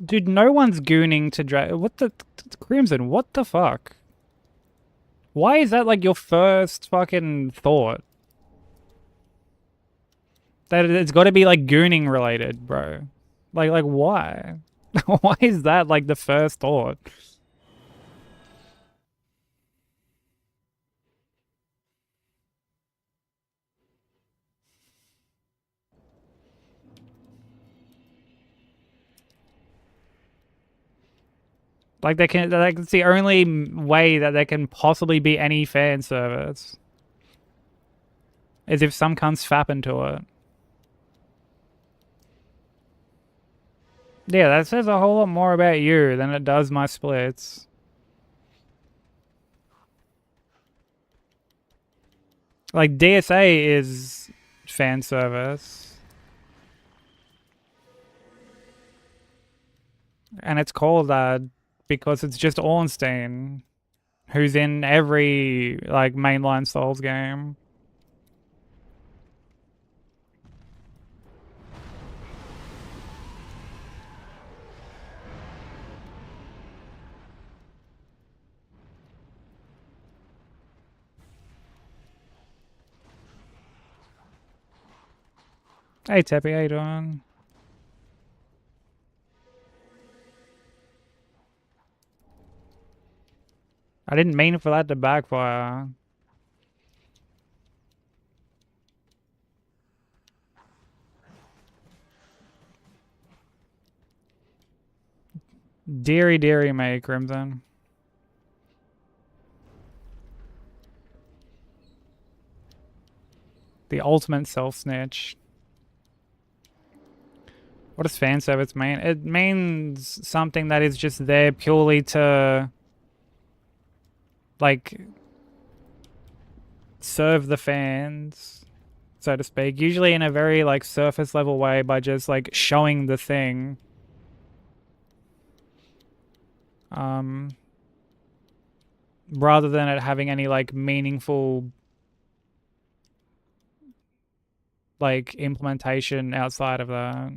Dude, no one's gooning to drag. What the Crimson? What the fuck? Why is that like your first fucking thought? That it's got to be like gooning related, bro. Like why? Why is that like the first thought? Like it's the only way that there can possibly be any fan service is if some cunts fap into it. Yeah, that says a whole lot more about you than it does my splits. Like DSA is fan service. And it's called that because it's just Ornstein, who's in every like mainline Souls game. Hey Teppy, how you doing? I didn't mean for that to backfire. Deary May, Crimson. The ultimate self-snitch. What does fan service mean? It means something that is just there purely to like serve the fans, so to speak, usually in a very like surface level way by just like showing the thing. Rather than it having any like meaningful like implementation outside of that.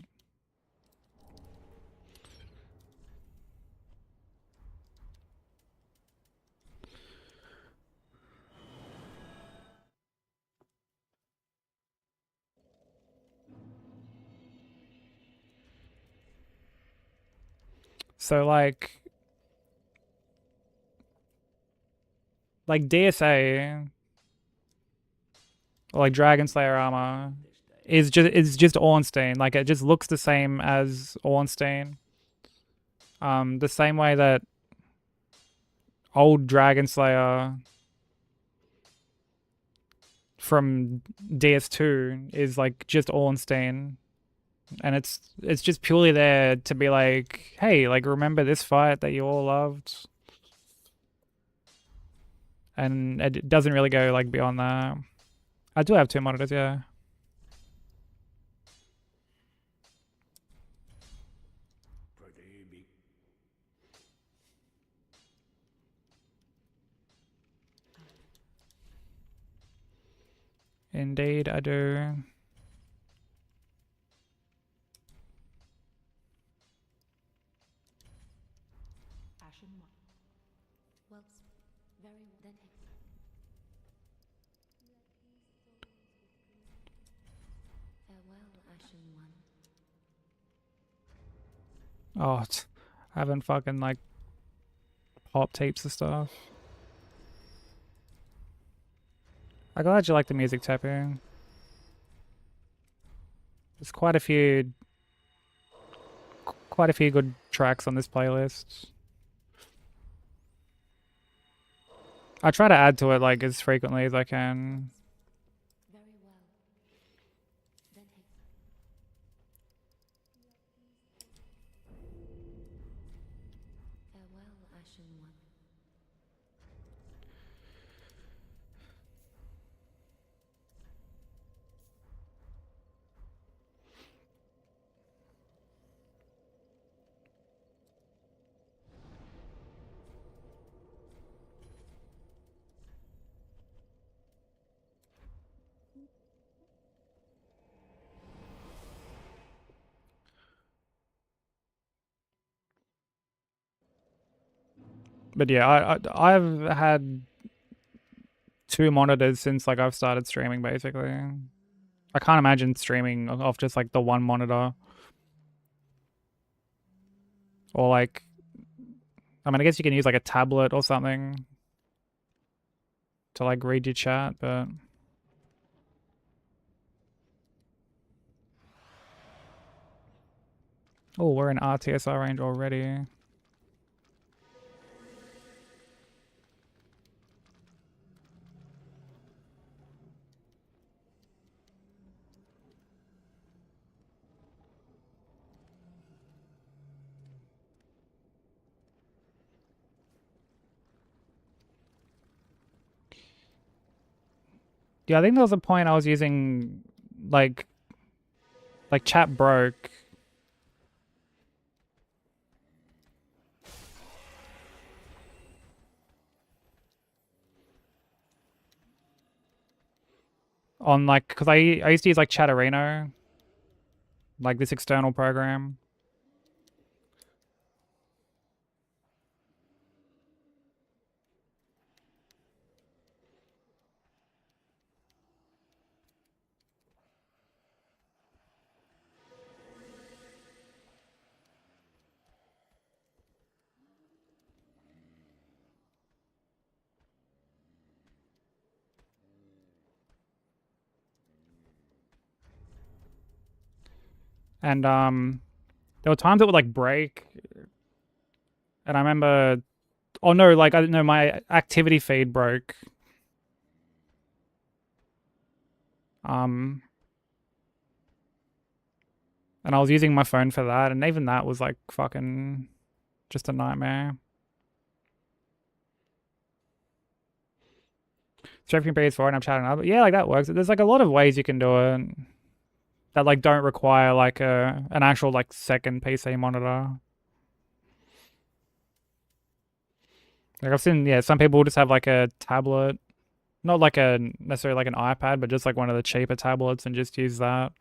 So like DSA or like Dragon Slayer armor is just Ornstein. Like it just looks the same as Ornstein. The same way that old Dragon Slayer from DS2 is like just Ornstein. And it's just purely there to be like, hey, like remember this fight that you all loved? and it doesn't really go like beyond that. I do have 2 monitors, yeah. Indeed, I do. Ashen 1. Well, very well. Then take. Farewell, Ashen One. Oh, I haven't fucking like popped heaps of stuff. I'm glad you like the music tapping. There's quite a few good tracks on this playlist. I try to add to it like as frequently as I can. Very well. Then take. Farewell, Ashen One. But yeah, I've had 2 monitors since like I've started streaming basically. I can't imagine streaming off just like the one monitor. Or like, I mean, I guess you can use like a tablet or something to like read your chat, but oh, we're in RTSR range already. Yeah, I think there was a point I was using like chat broke. On like, cause I used to use like Chatterino, like this external program. And there were times it would like break, and I remember, oh no, like I don't know, my activity feed broke. Um, and I was using my phone for that, and even that was like fucking just a nightmare. Streaming PS4 and I'm chatting up, but yeah, like that works. There's like a lot of ways you can do it that like don't require like an actual like second PC monitor. Like I've seen, yeah, some people just have like a tablet, not like a necessarily like an iPad, but just like one of the cheaper tablets and just use that.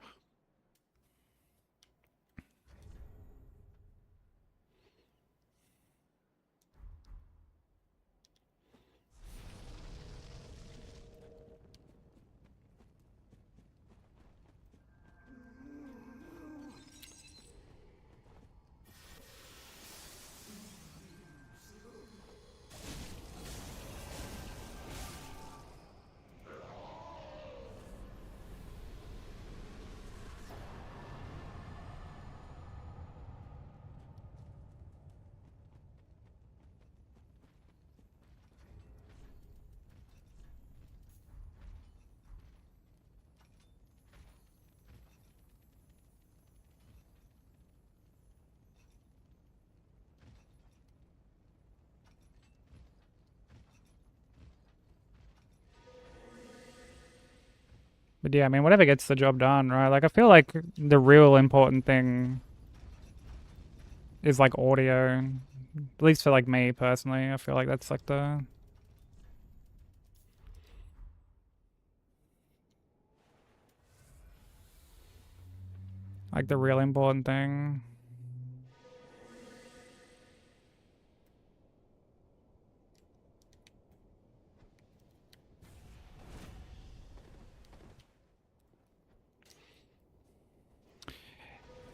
But yeah, I mean, whatever gets the job done, right? Like, I feel like the real important thing is like audio. At least for like me personally, I feel like that's like the real important thing.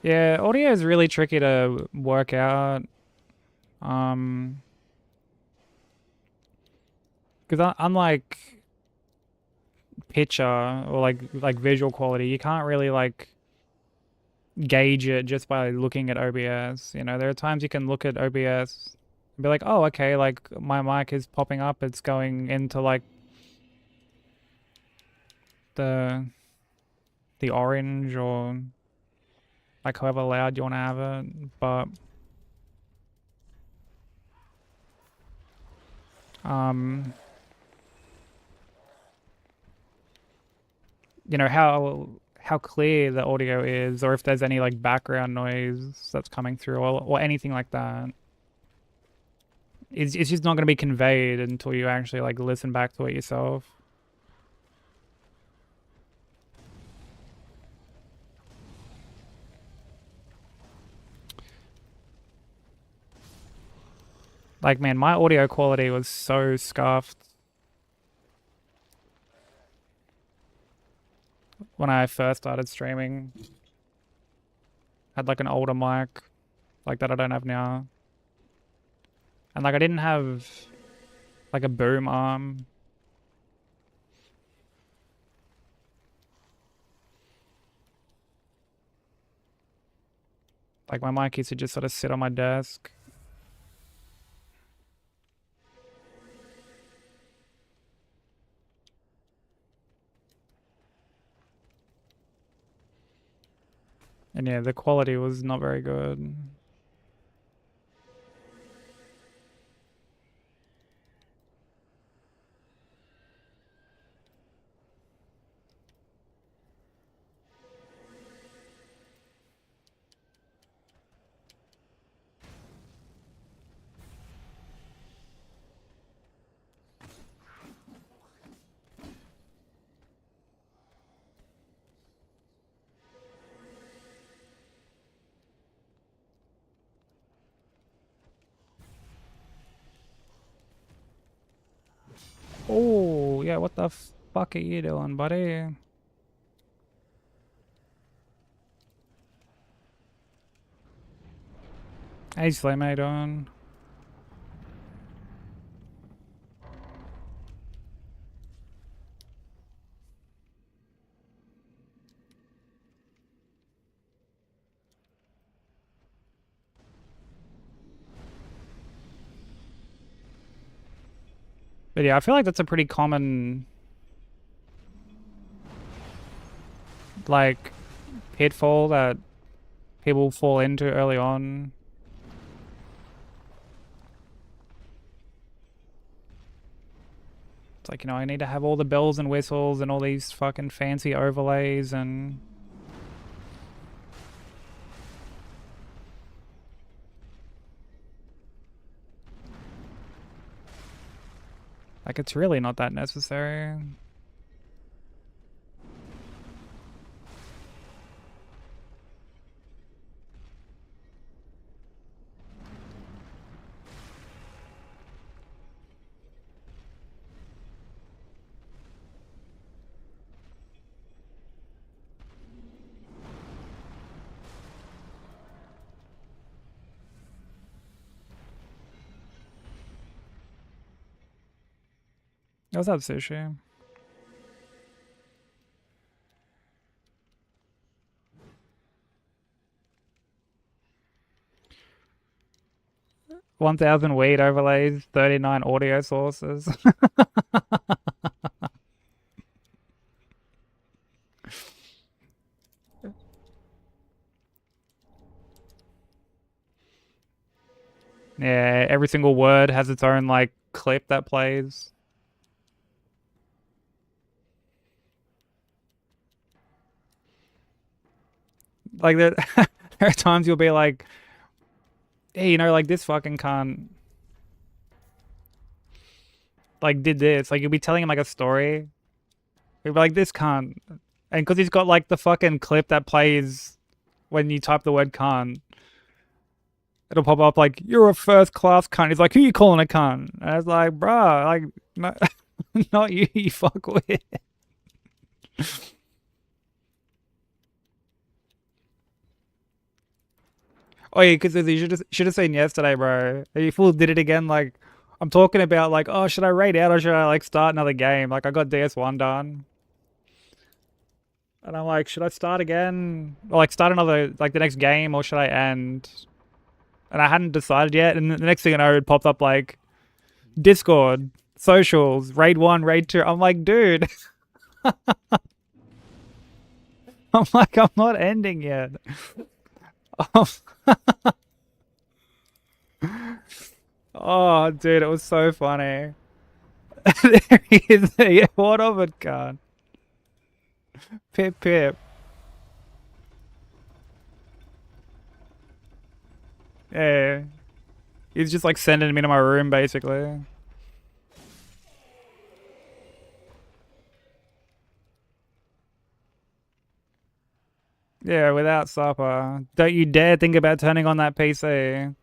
Yeah, audio is really tricky to work out. Because unlike picture or like visual quality, you can't really like gauge it just by looking at OBS. You know, there are times you can look at OBS and be like, oh, okay, like my mic is popping up, it's going into like the orange or like however loud you want to have it, but you know how clear the audio is, or if there's any like background noise that's coming through, or anything like that. It's just not going to be conveyed until you actually like listen back to it yourself. Like, man, my audio quality was so scuffed when I first started streaming. Had like an older mic, like that I don't have now. And like I didn't have like a boom arm. Like my mic used to just sort of sit on my desk. And yeah, the quality was not very good. Oh, yeah, what the fuck are you doing, buddy? Hey, Slim, how you doing? But yeah, I feel like that's a pretty common like pitfall that people fall into early on. It's like, you know, I need to have all the bells and whistles and all these fucking fancy overlays and like it's really not that necessary. What's up, Sushi? $1,000 weed overlays, 39 audio sources. Yeah, every single word has its own like clip that plays. Like there, there are times you'll be like, hey, you know, like this fucking cunt like did this. Like you'll be telling him like a story. You'll be like, this cunt. And because he's got like the fucking clip that plays when you type the word cunt, it'll pop up like, you're a first class cunt. He's like, who you calling a cunt? And I was like, bruh, like, no, not you, you fuck with. Oh yeah, because you should have seen yesterday, bro. You fool did it again. Like, I'm talking about like, oh, should I raid out or should I like start another game? Like, I got DS1 done, and I'm like, should I start again or like start another like the next game or should I end? And I hadn't decided yet. And the next thing I know, it popped up like Discord, socials, raid 1, raid 2. I'm like, dude. I'm like, I'm not ending yet. Oh, dude, it was so funny. There he is. Yeah, what of it, God? Pip, pip. Yeah. He's just like sending me to my room, basically. Yeah, without supper. Don't you dare think about turning on that PC.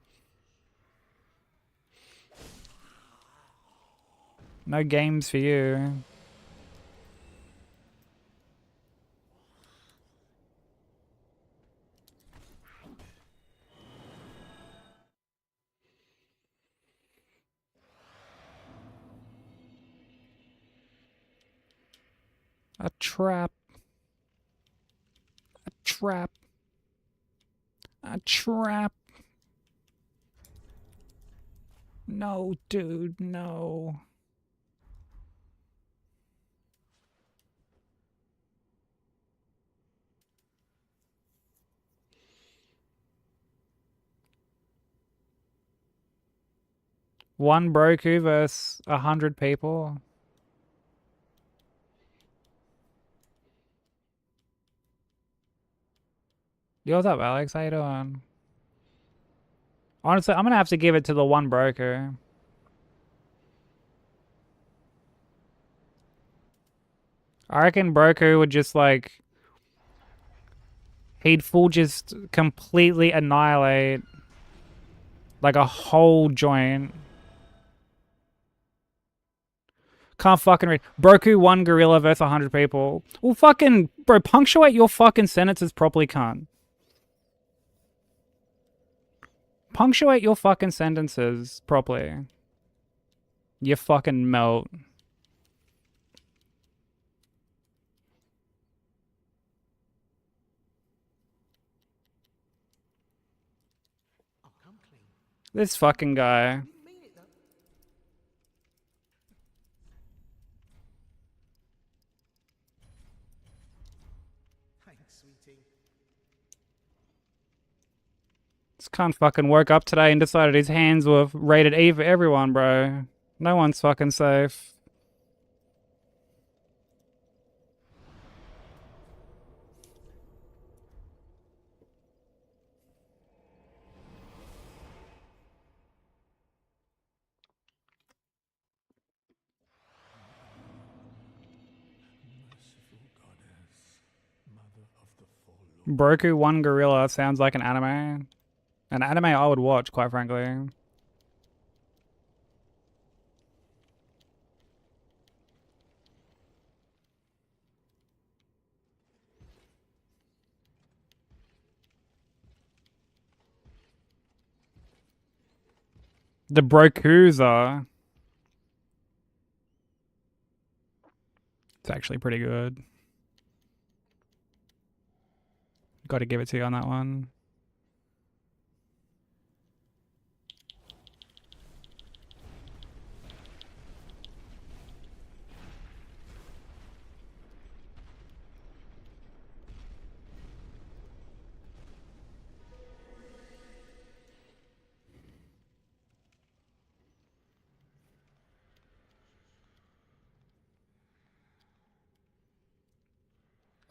No games for you. A trap. A trap. A trap. No, dude, no. One Broku versus 100 people. Yo, what's up, Alex? How you doing? Honestly, I'm gonna have to give it to the one broker. I reckon Broku would just like he'd full just completely annihilate like a whole joint. Can't fucking read. Broku one gorilla versus 100 people. Well, fucking bro, punctuate your fucking sentences properly, cunt. Punctuate your fucking sentences properly. You fucking melt. Oh, come clean. This fucking guy. You mean it though? Thanks, sweetie. This cunt fucking woke up today and decided his hands were rated E for everyone, bro. No one's fucking safe. Broku one gorilla sounds like an anime. An anime I would watch, quite frankly. The Brokuza. It's actually pretty good. Got to give it to you on that one.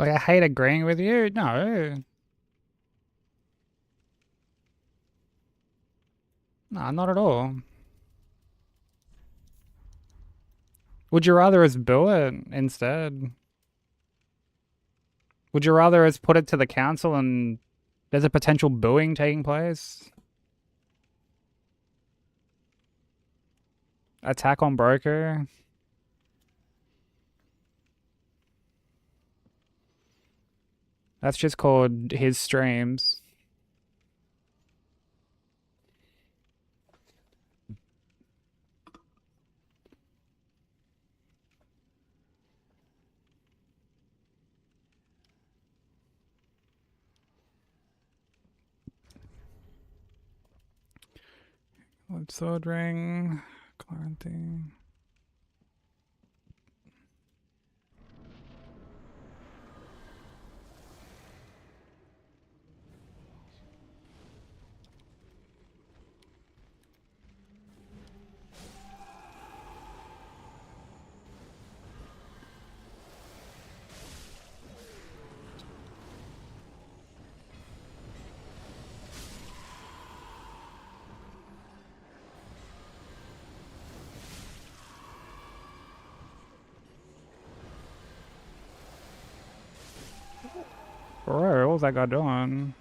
Like, I hate agreeing with you. No. Nah, not at all. Would you rather us boo it instead? Would you rather us put it to the council and there's a potential booing taking place? Attack on broker? That's just called his streams. Sword ring, quarantine. Bro, what was that guy doing?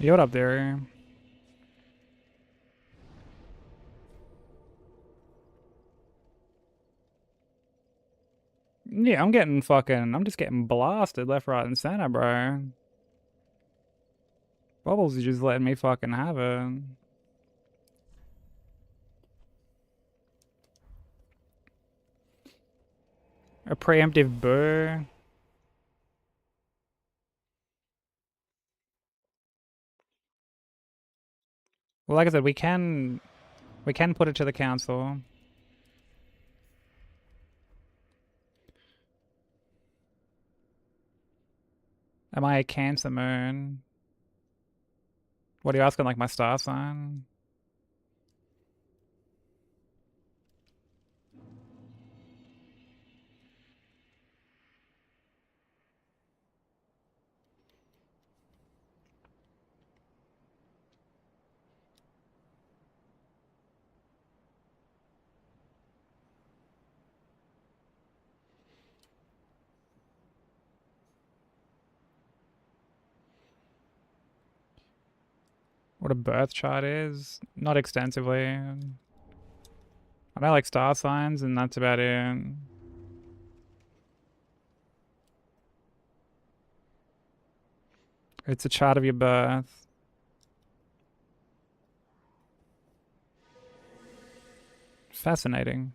Yo, what up there? Yeah, I'm just getting blasted left, right, and center, bro. Bubbles is just letting me fucking have it. A preemptive burr. Well, like I said, we can put it to the council. Am I a Cancer moon? What are you asking, like my star sign? What a birth chart is? Not extensively. I know like star signs and that's about it. It's a chart of your birth. Fascinating.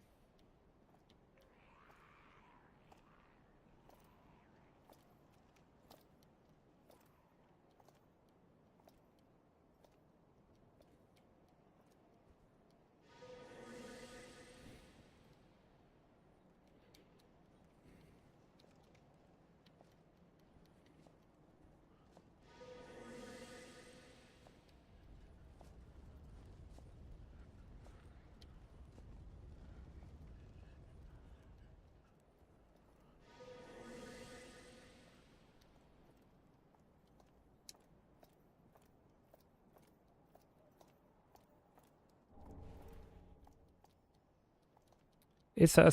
It's an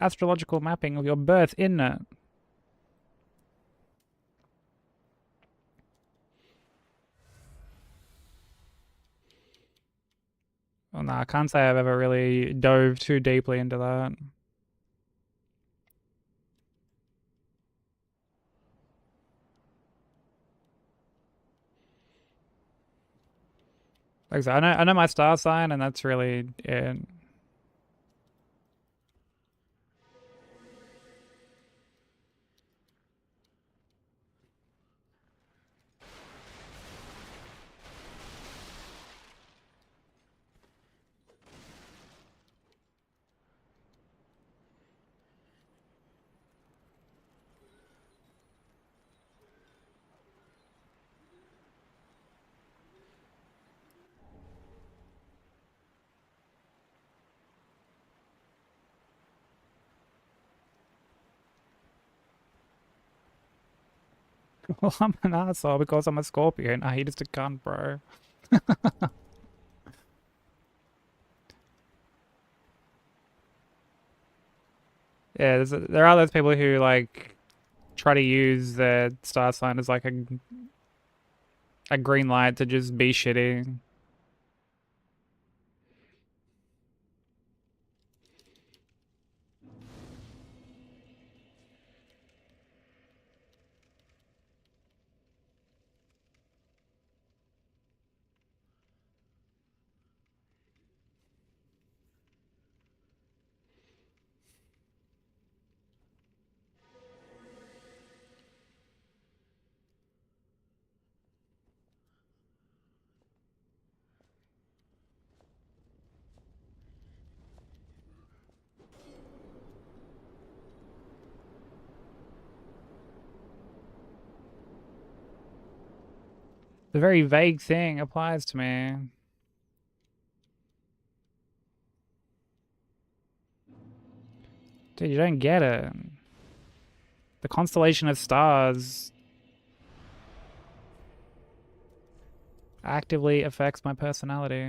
astrological mapping of your birth, isn't it? Well, nah, I can't say I've ever really dove too deeply into that. Like I said, I know my star sign, and that's really it. Well, I'm an asshole because I'm a Scorpion. I hate just a cunt, bro. Yeah, there are those people who like try to use their star sign as like a green light to just be shitty. The very vague thing applies to me. Dude, you don't get it. The constellation of stars actively affects my personality.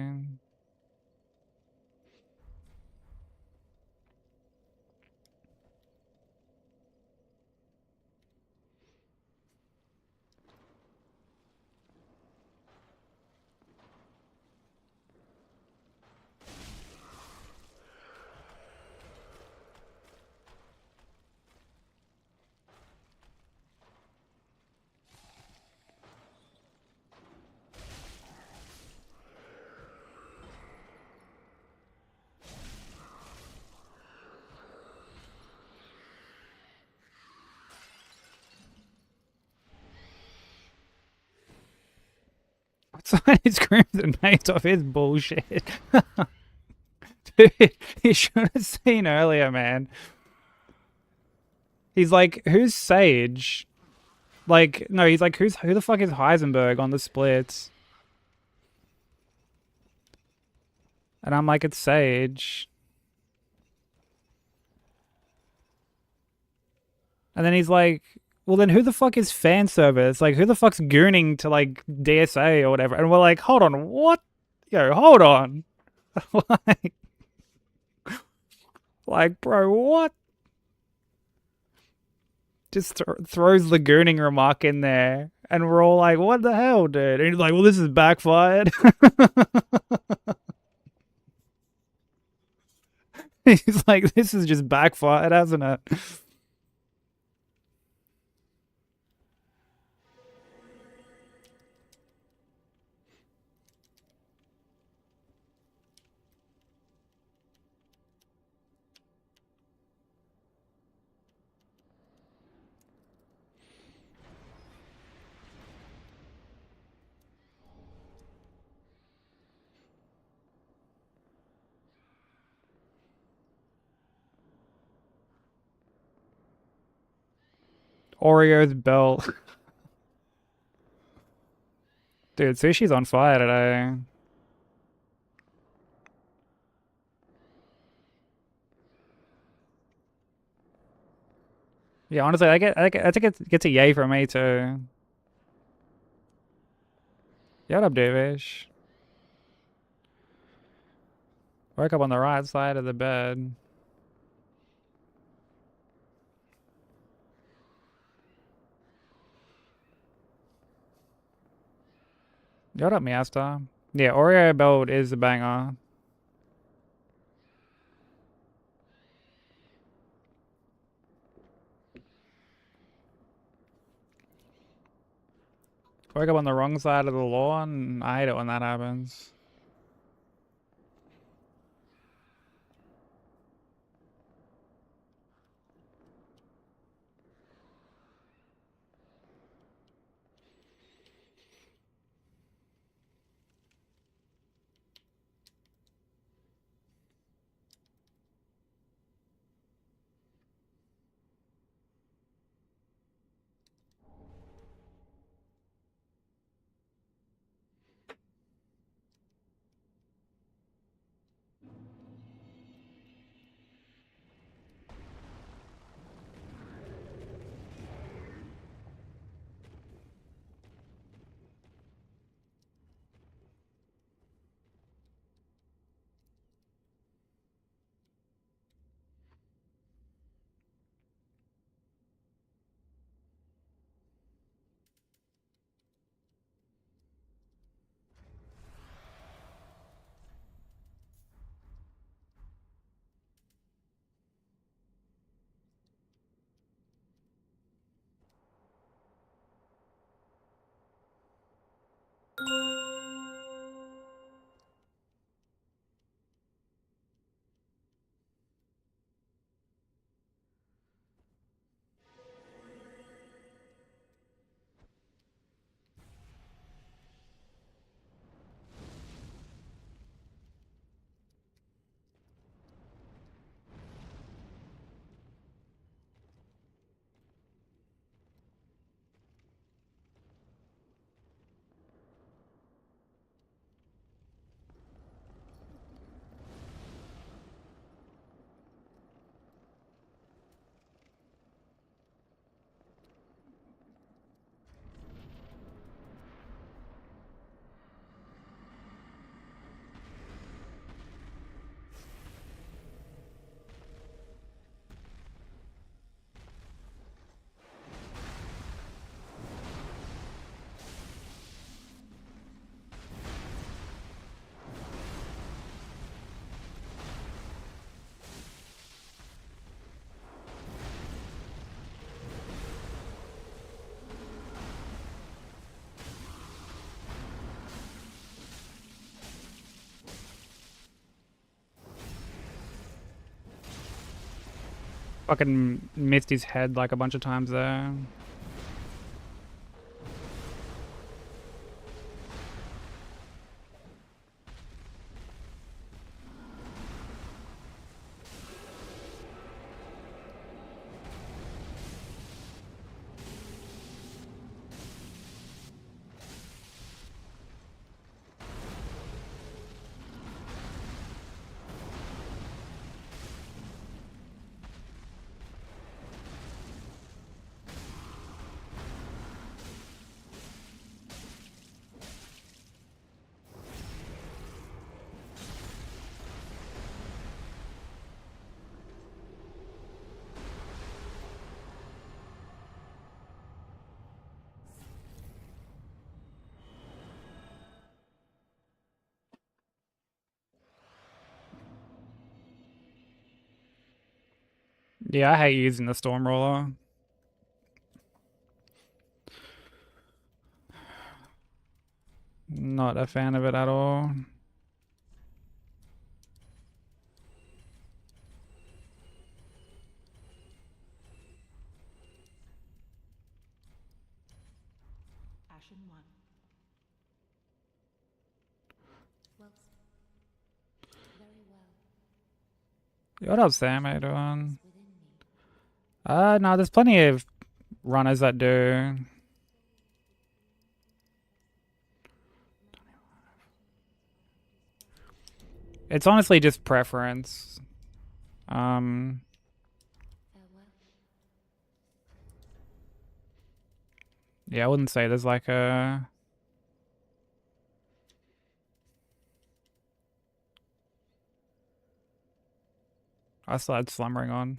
Somebody screams and makes off his bullshit. Dude, you should have seen earlier, man. He's like, who's Sage? Like, no, he's like, who the fuck is Heisenberg on the splits? And I'm like, it's Sage. And then he's like, well, then who the fuck is fan service? Like, who the fuck's gooning to like DSA or whatever? And we're like, hold on, what? Yo, hold on. like, bro, what? Just throws the gooning remark in there. And we're all like, what the hell, dude? And he's like, well, this is backfired. He's like, this is just backfired, hasn't it? Oreo's belt. Dude, sushi's on fire today. Yeah, honestly, I think it gets a yay from me too. Yeah, what up, Davish? Woke up on the right side of the bed. Yeah, what up, Miasta? Yeah, Oreo belt is a banger. Woke up on the wrong side of the lawn. I hate it when that happens. Fucking missed his head like a bunch of times there. Yeah, I hate using the Stormroller. Not a fan of it at all. Ashen 1. Well, very well. What up, Sam? How you doing? Within me. No, there's plenty of runners that do. It's honestly just preference. Farewell. Yeah, I wouldn't say there's like a... I still had slumbering on.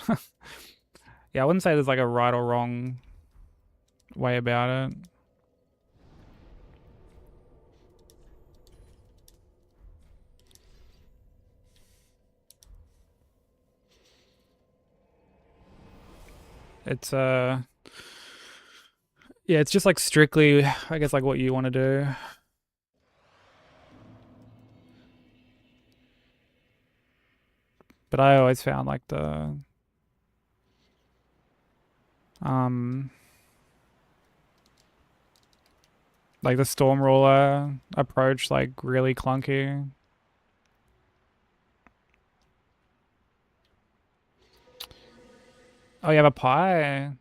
Yeah, I wouldn't say there's like a right or wrong way about it. It's yeah, it's just like strictly, I guess, like what you want to do. But I always found like the like the Stormroller approach like really clunky. Oh, you have a pie?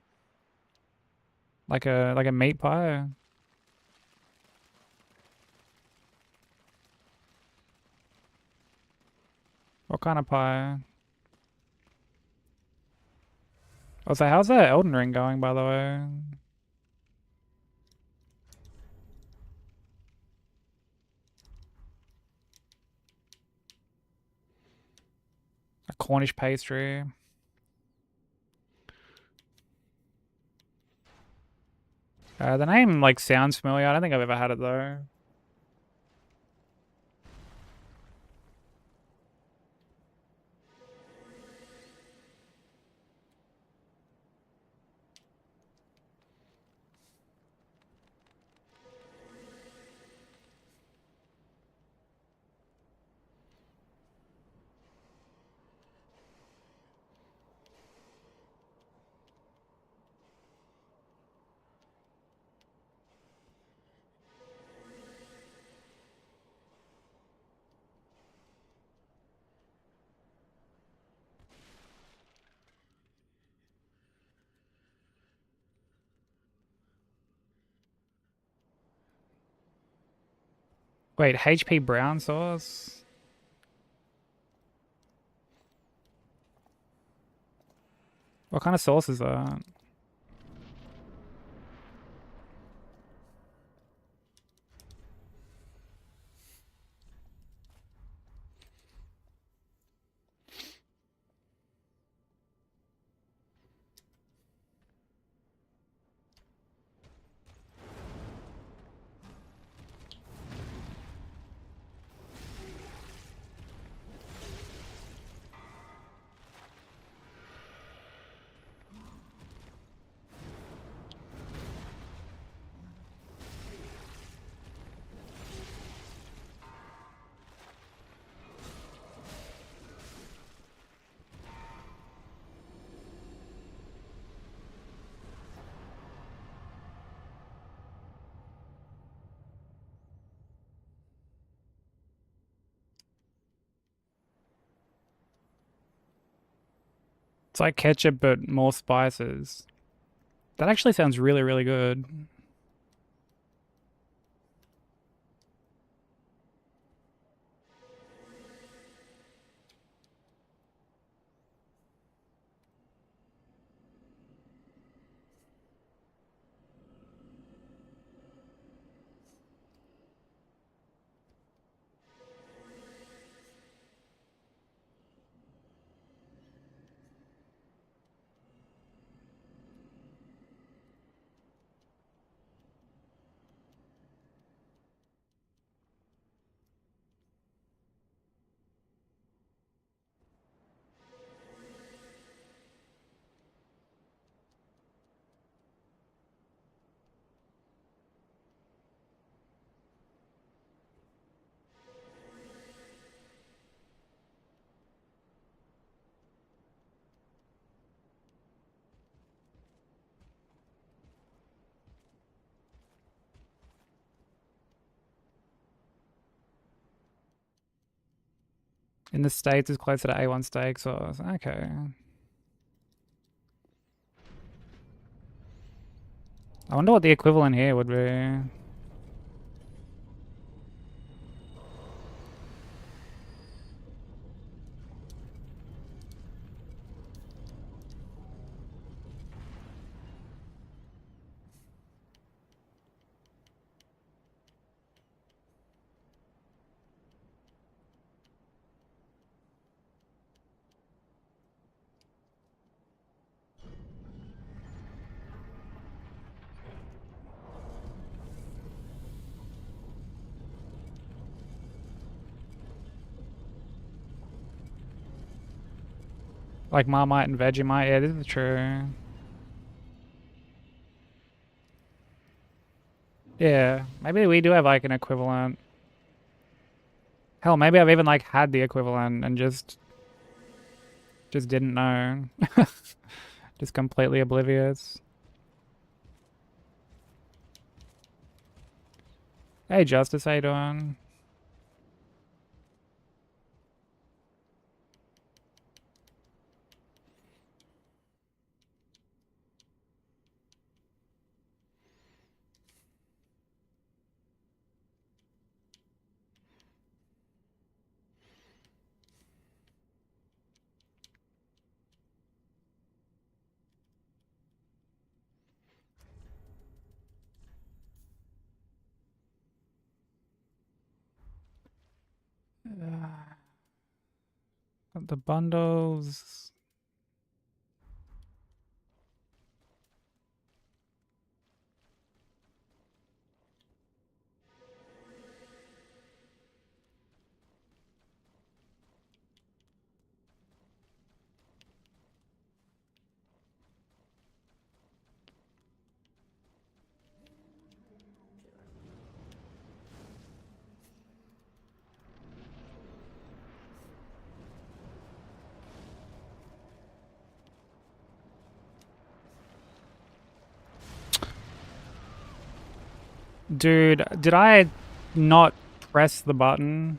Like a meat pie? What kind of pie? Oh, so how's that Elden Ring going, by the way? A Cornish pastry. The name like sounds familiar. I don't think I've ever had it though. Wait, HP brown sauce? What kind of sauce is that? It's like ketchup but more spices. That actually sounds really, really good. In the States, it's closer to A1 steaks or... Okay. I wonder what the equivalent here would be. Like Marmite and Vegemite, yeah, this is true. Yeah, maybe we do have like an equivalent. Hell, maybe I've even like had the equivalent and just didn't know. Just completely oblivious. Hey Justice, how you doing? Got the bundles. Dude, did I not press the button?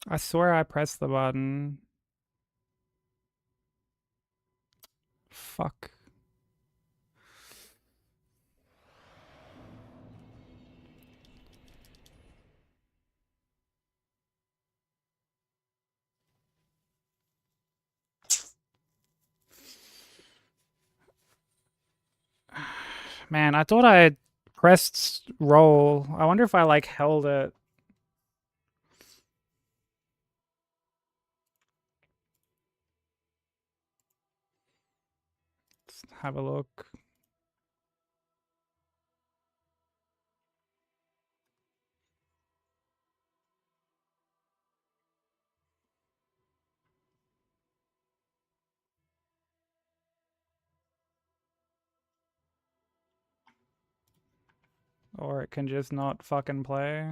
I swear I pressed the button. Fuck. Man, I thought I pressed roll. I wonder if I like held it. Let's have a look. Or it can just not fucking play.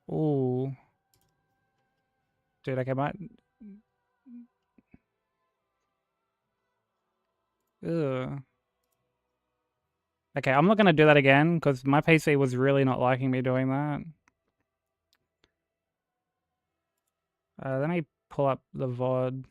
Ooh. Dude, okay, might... Ugh. Okay, I'm not gonna do that again because my PC was really not liking me doing that. Let me pull up the VOD.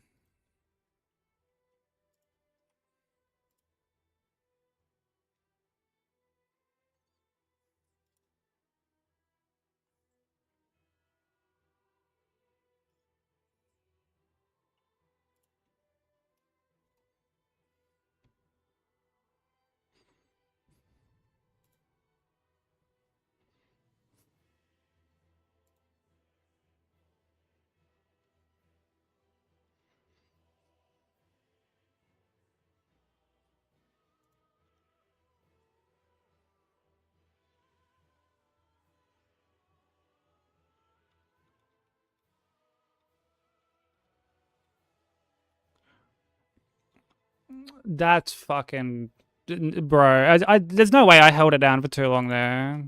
That's fucking bro. There's no way I held it down for too long there.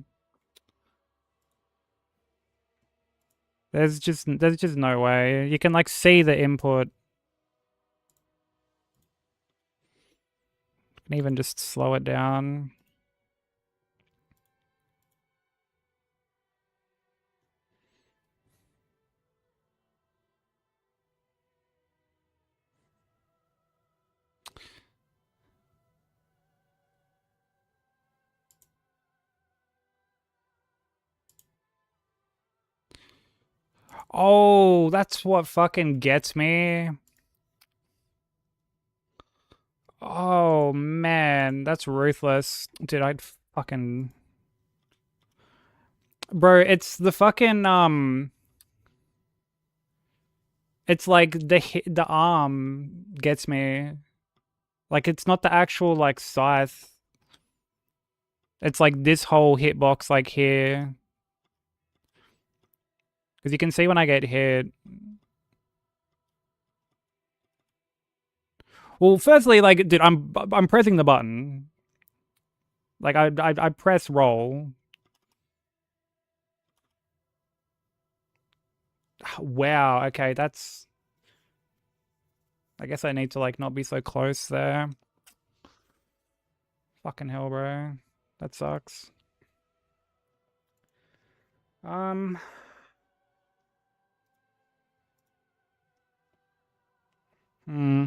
There's just no way. You can like see the input. You can even just slow it down. Oh, that's what fucking gets me. Oh man, that's ruthless. Dude, I'd fucking bro, it's the fucking it's like the arm gets me. Like it's not the actual like scythe. It's like this whole hitbox like here. Cuz you can see when I get hit. Well, firstly like dude, I'm pressing the button. Like I press roll. Wow, okay, that's I guess I need to like not be so close there. Fucking hell, bro. That sucks. Um hmm.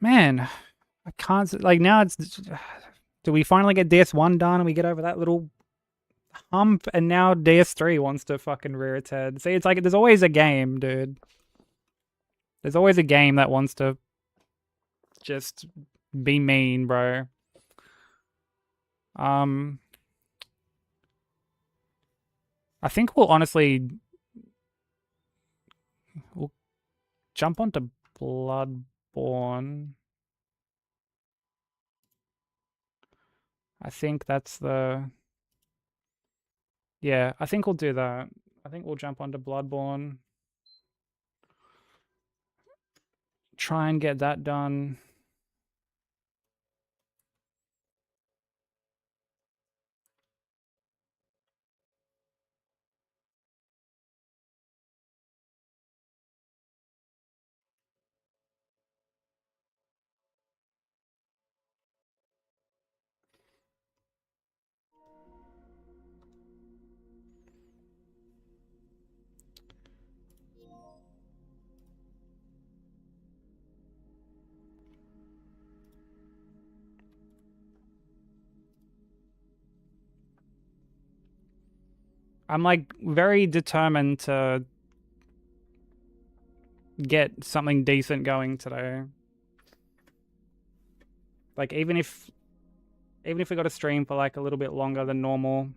Man, I can't like now it's do we finally get DS1 done and we get over that little hump and now DS3 wants to fucking rear its head. See, it's like there's always a game, dude. There's always a game that wants to just be mean, bro. I think we'll honestly we'll jump onto Bloodborne. I think that's the yeah, I think we'll do that. I think we'll jump onto Bloodborne. Try and get that done. I'm like very determined to get something decent going today. Like even if we got to stream for like a little bit longer than normal,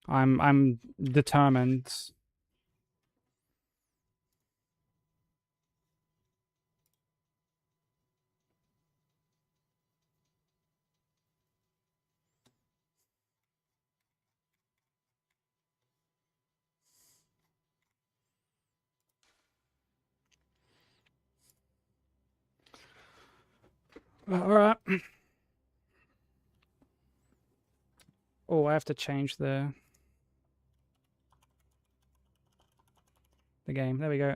I'm determined. All right. Oh, I have to change the game. There we go.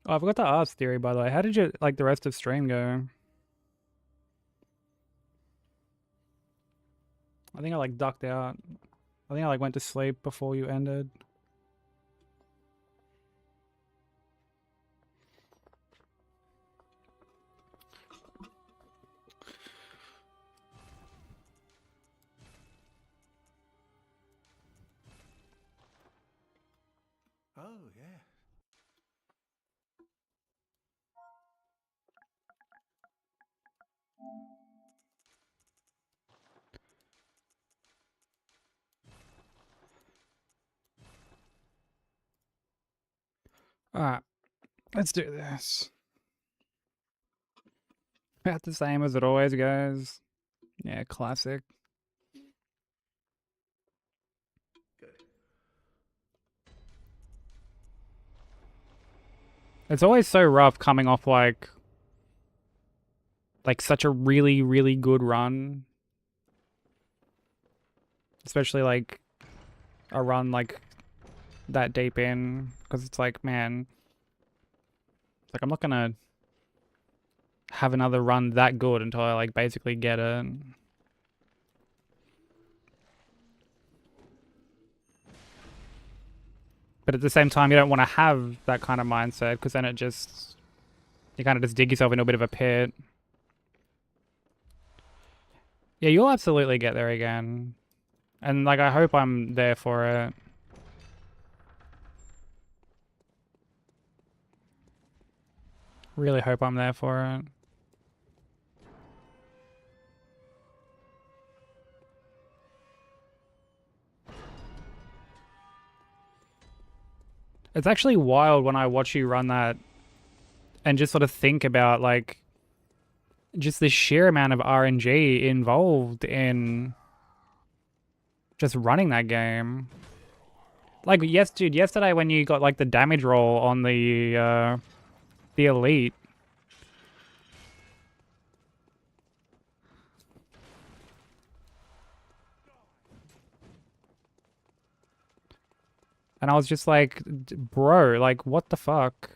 Oh, I forgot to ask Theory, by the way. How did you like the rest of stream go? I think I like ducked out. I think I like went to sleep before you ended. Oh, yeah. Alright, let's do this. About the same as it always goes. Yeah, classic. Good. It's always so rough coming off like such a really, really good run. Especially like a run like that deep in. Because it's like, man, it's like I'm not gonna have another run that good until I like basically get it. But at the same time, you don't want to have that kind of mindset because then you kind of just dig yourself into a bit of a pit. Yeah, you'll absolutely get there again. And like, I hope I'm there for it. Really hope I'm there for it. It's actually wild when I watch you run that and just sort of think about like just the sheer amount of RNG involved in just running that game. Like, yes, dude, yesterday when you got like the damage roll on the elite. And I was just like, bro, like, what the fuck?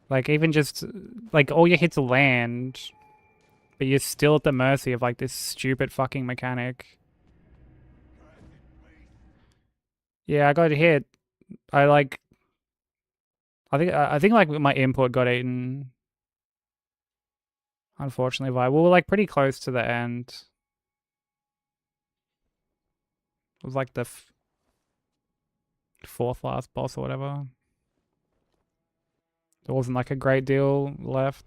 Like, even just, like, all your hits land, but you're still at the mercy of, like, this stupid fucking mechanic. Yeah, I got hit. I think, like, my input got eaten. Unfortunately, we were, like, pretty close to the end. It was, like, the fourth last boss or whatever. There wasn't, like, a great deal left.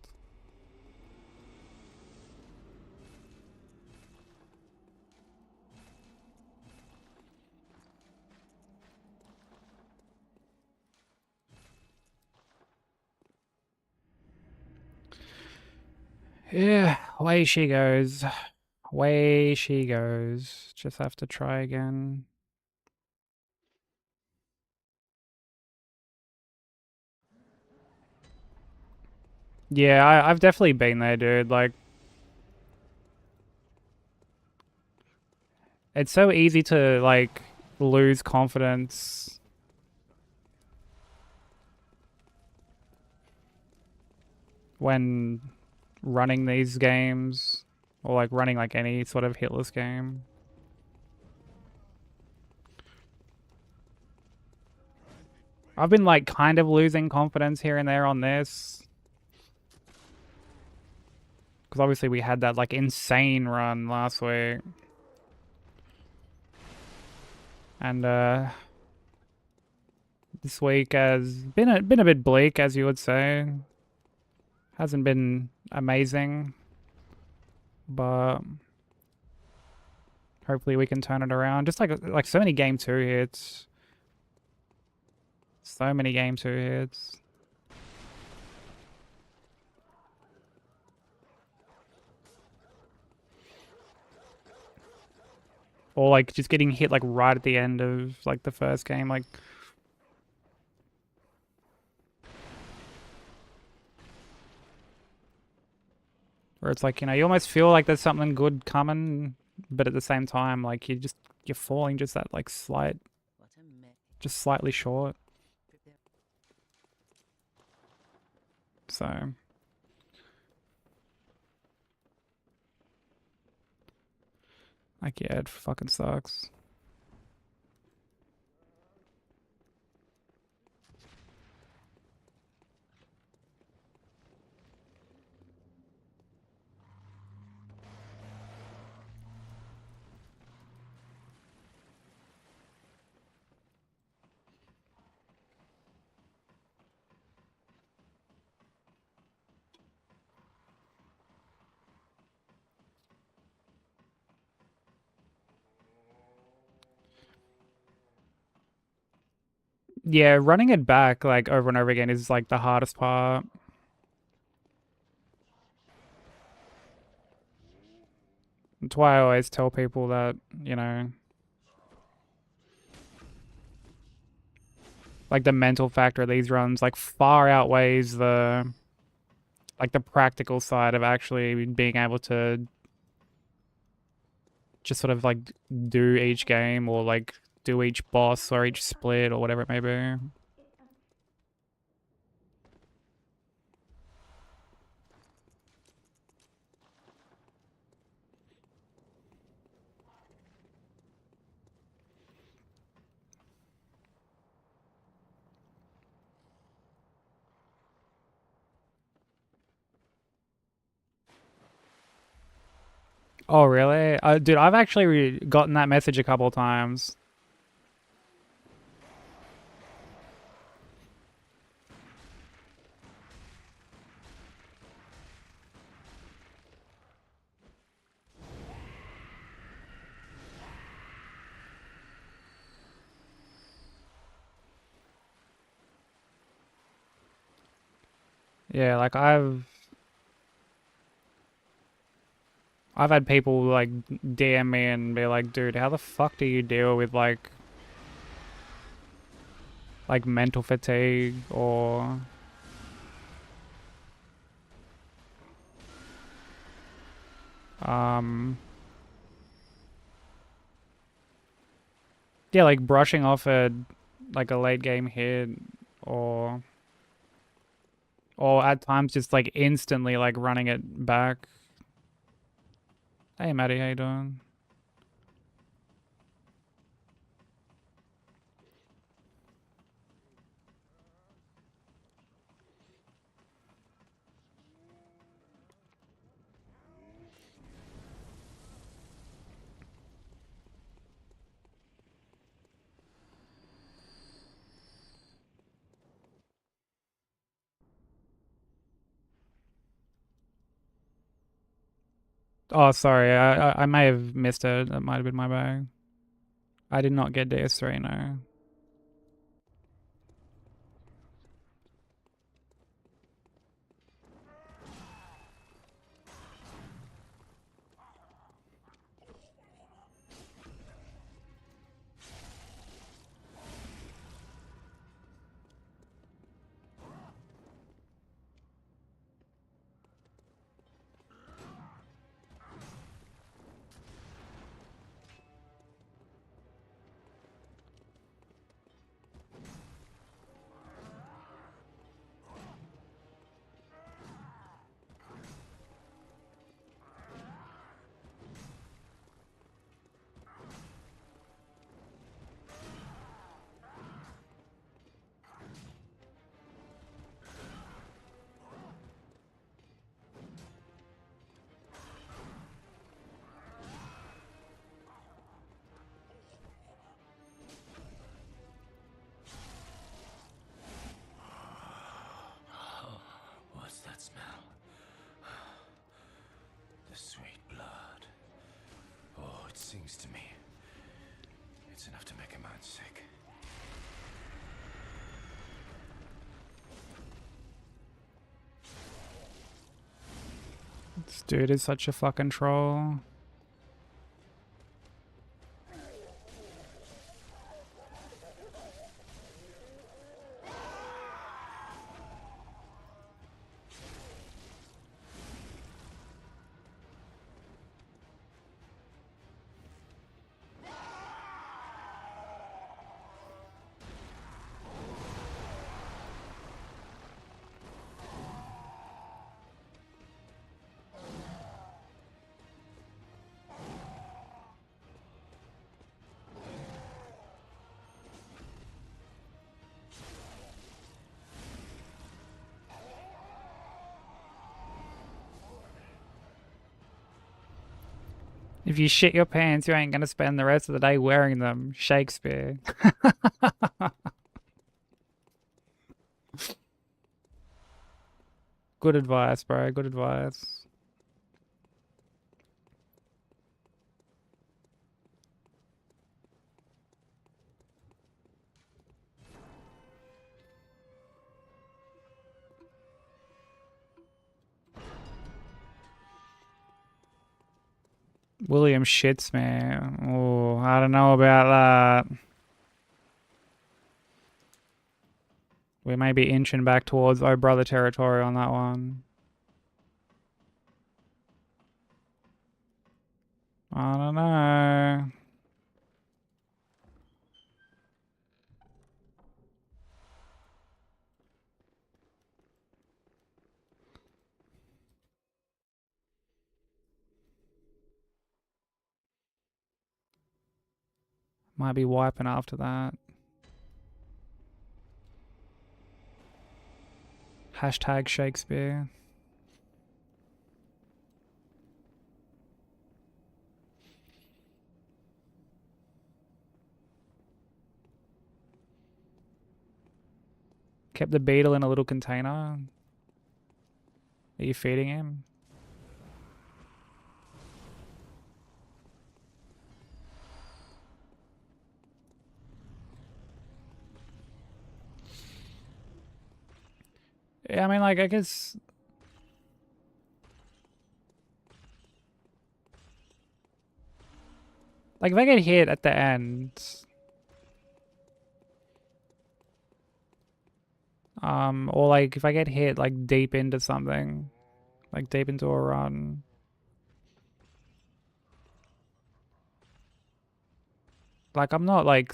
Yeah, away she goes. Away she goes. Just have to try again. Yeah, I've definitely been there, dude. Like, it's so easy to, like, lose confidence. When running these games. Or, like, running, like, any sort of hitless game. I've been, like, kind of losing confidence here and there on this. Because obviously we had that, like, insane run last week. And, this week has been a bit bleak, as you would say. Hasn't been amazing. But hopefully we can turn it around. Just like so many game 2 hits. So many game 2 hits. Or like just getting hit like right at the end of like the first game, like Where it's like, you know, you almost feel like there's something good coming, but at the same time, like you're falling just that like just slightly short. So like yeah, it fucking sucks. Yeah, running it back like over and over again is like the hardest part. That's why I always tell people that, you know, like the mental factor of these runs like far outweighs the like the practical side of actually being able to just sort of like do each game or like do each boss or each split or whatever it may be. Oh, really? Dude, I've actually gotten that message a couple times. Yeah, like I've had people like DM me and be like, dude, how the fuck do you deal with like mental fatigue or um yeah, like brushing off a like a late game hit or at times just like instantly like running it back. Hey Maddie, how you doing? Oh, sorry, I may have missed it. That might have been my bag. I did not get DS3, no. What's that smell? The sweet blood. Oh, it sings to me. It's enough to make a man sick. This dude is such a fucking troll. If you shit your pants, you ain't gonna spend the rest of the day wearing them. Shakespeare. Good advice, bro. Good advice. William shits me. Oh, I don't know about that. We may be inching back towards Oh Brother territory on that one. I don't know. Might be wiping after that. Hashtag Shakespeare. Kept the beetle in a little container. Are you feeding him? Yeah, I mean, like, I guess... Like, if I get hit at the end... or like, if I get hit, like, deep into something. Like, deep into a run. Like, I'm not, like,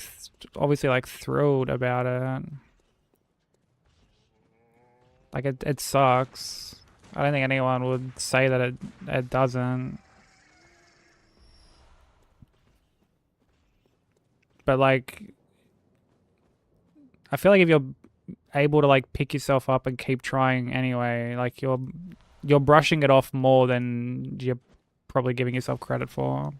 obviously, like, thrilled about it. Like, it sucks. I don't think anyone would say that it doesn't. But, like, I feel like if you're able to, like, pick yourself up and keep trying anyway, like, you're brushing it off more than you're probably giving yourself credit for.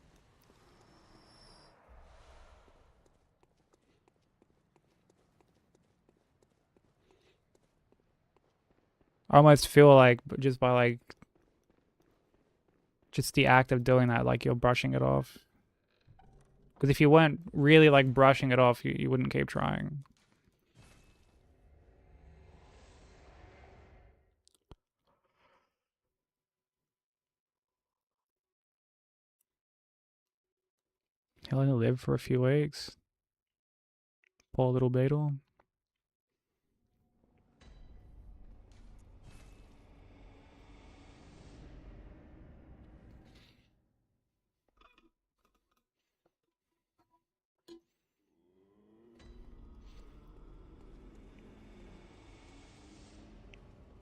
I almost feel like just by, like, just the act of doing that, like, you're brushing it off. Because if you weren't really, like, brushing it off, you wouldn't keep trying. He'll only live for a few weeks. Poor little beetle.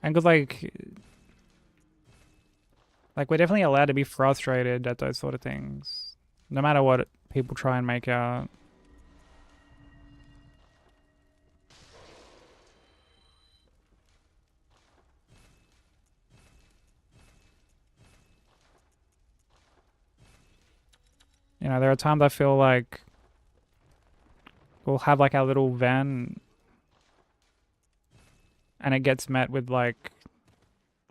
And because, like, we're definitely allowed to be frustrated at those sort of things. No matter what people try and make out. You know, there are times I feel like we'll have, like, our little van and it gets met with, like,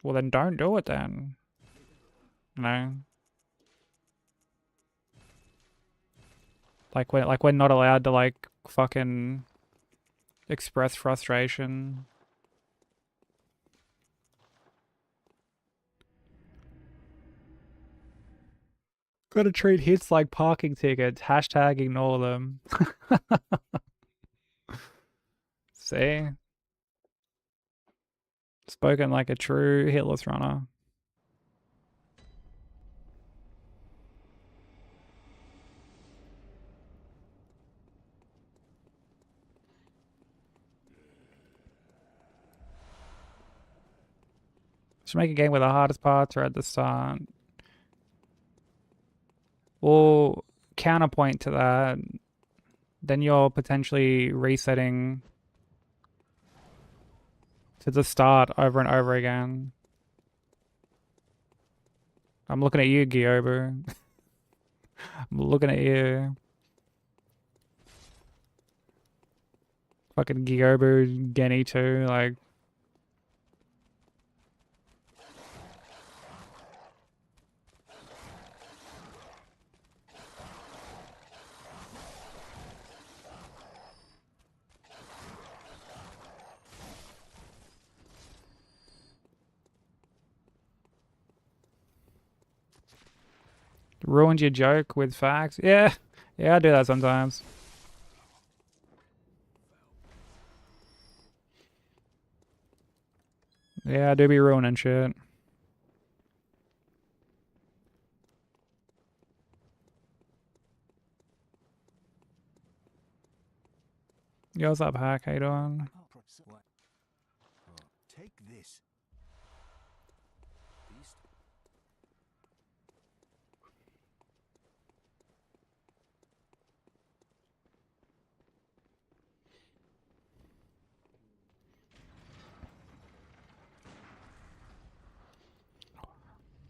well, then don't do it then. You know? Like, we're not allowed to, like, fucking express frustration. Gotta treat hits like parking tickets. Hashtag ignore them. See? Spoken like a true hitless runner. Should make a game where the hardest parts are at the start. Or counterpoint to that, then you're potentially resetting to the start over and over again. I'm looking at you, Gyobu. I'm looking at you. Fucking Gyobu Geni too, like. Ruined your joke with facts? Yeah. Yeah, I do that sometimes. Yeah, I do be ruining shit. Yo, what's up, Hack? How you doing? What? Oh, take this. Beast.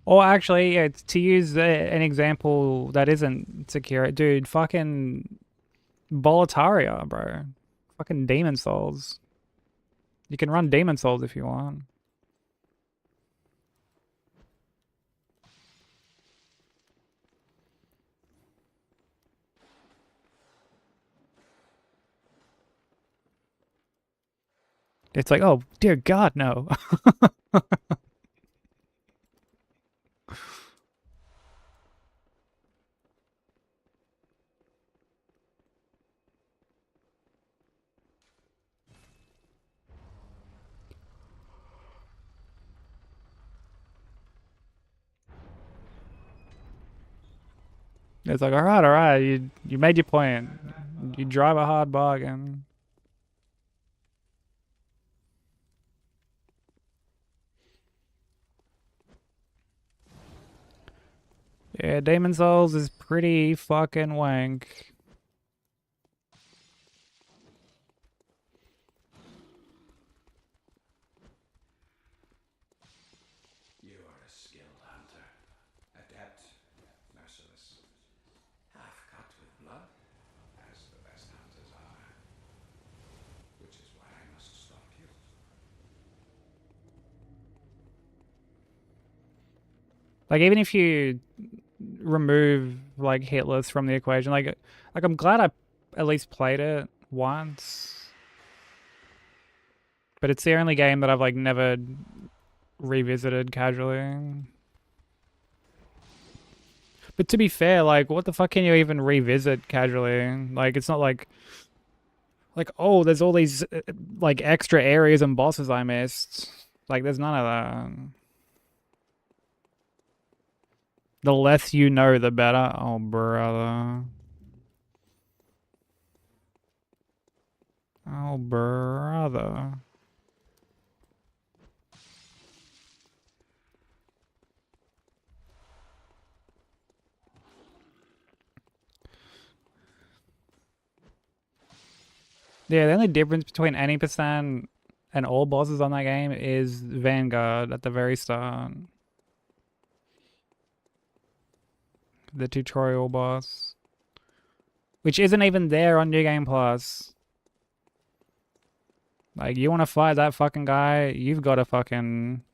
Or actually, yeah, to use an example that isn't Sekiro, dude, fucking Boletaria, bro. Fucking Demon Souls. You can run Demon Souls if you want. It's like, oh, dear God, no. It's like, all right, you made your point. You drive a hard bargain. Yeah, Demon Souls is pretty fucking wank. You are a skilled hunter, adept, merciless, half cut with blood, as the best hunters are. Which is why I must stop you. Like, even if you remove like hitless from the equation, like I'm glad I at least played it once. But it's the only game that I've like never revisited casually. But to be fair, like, what the fuck can you even revisit casually? Like, it's not like, oh, there's all these like extra areas and bosses I missed. Like, there's none of that. The less you know, the better. Oh, brother. Oh, brother. Yeah, the only difference between any percent and all bosses on that game is Vanguard at the very start. The tutorial boss. Which isn't even there on New Game Plus. Like, you want to fight that fucking guy, you've got to fucking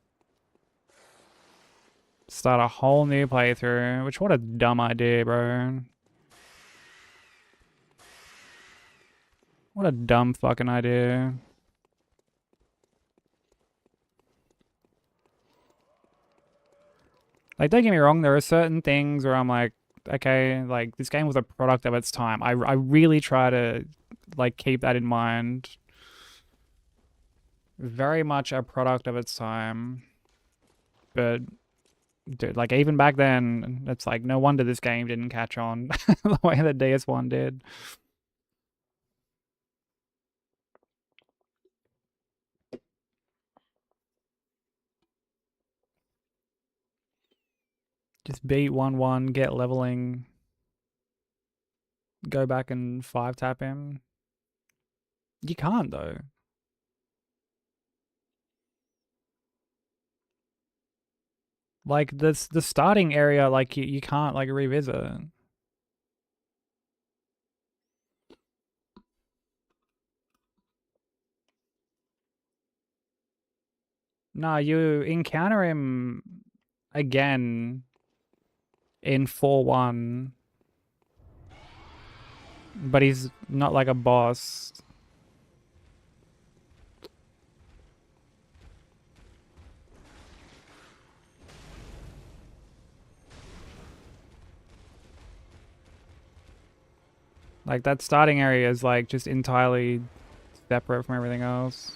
start a whole new playthrough. Which, what a dumb idea, bro. What a dumb fucking idea. Like, don't get me wrong, there are certain things where I'm like, okay, like, this game was a product of its time. I really try to, like, keep that in mind. Very much a product of its time. But, dude, like, even back then, it's like, no wonder this game didn't catch on the way that DS1 did. Just beat 1-1, get leveling, go back and 5-tap him. You can't, though. Like, the starting area, like, you can't, like, revisit. No, you encounter him again in 4-1, but he's not like a boss. Like that starting area is like just entirely separate from everything else.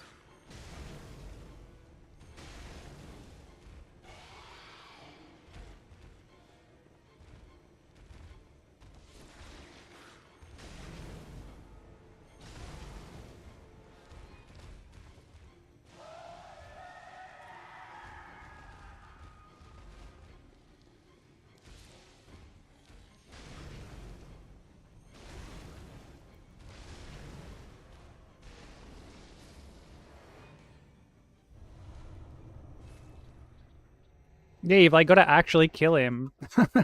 Yeah, you've like got to actually kill him,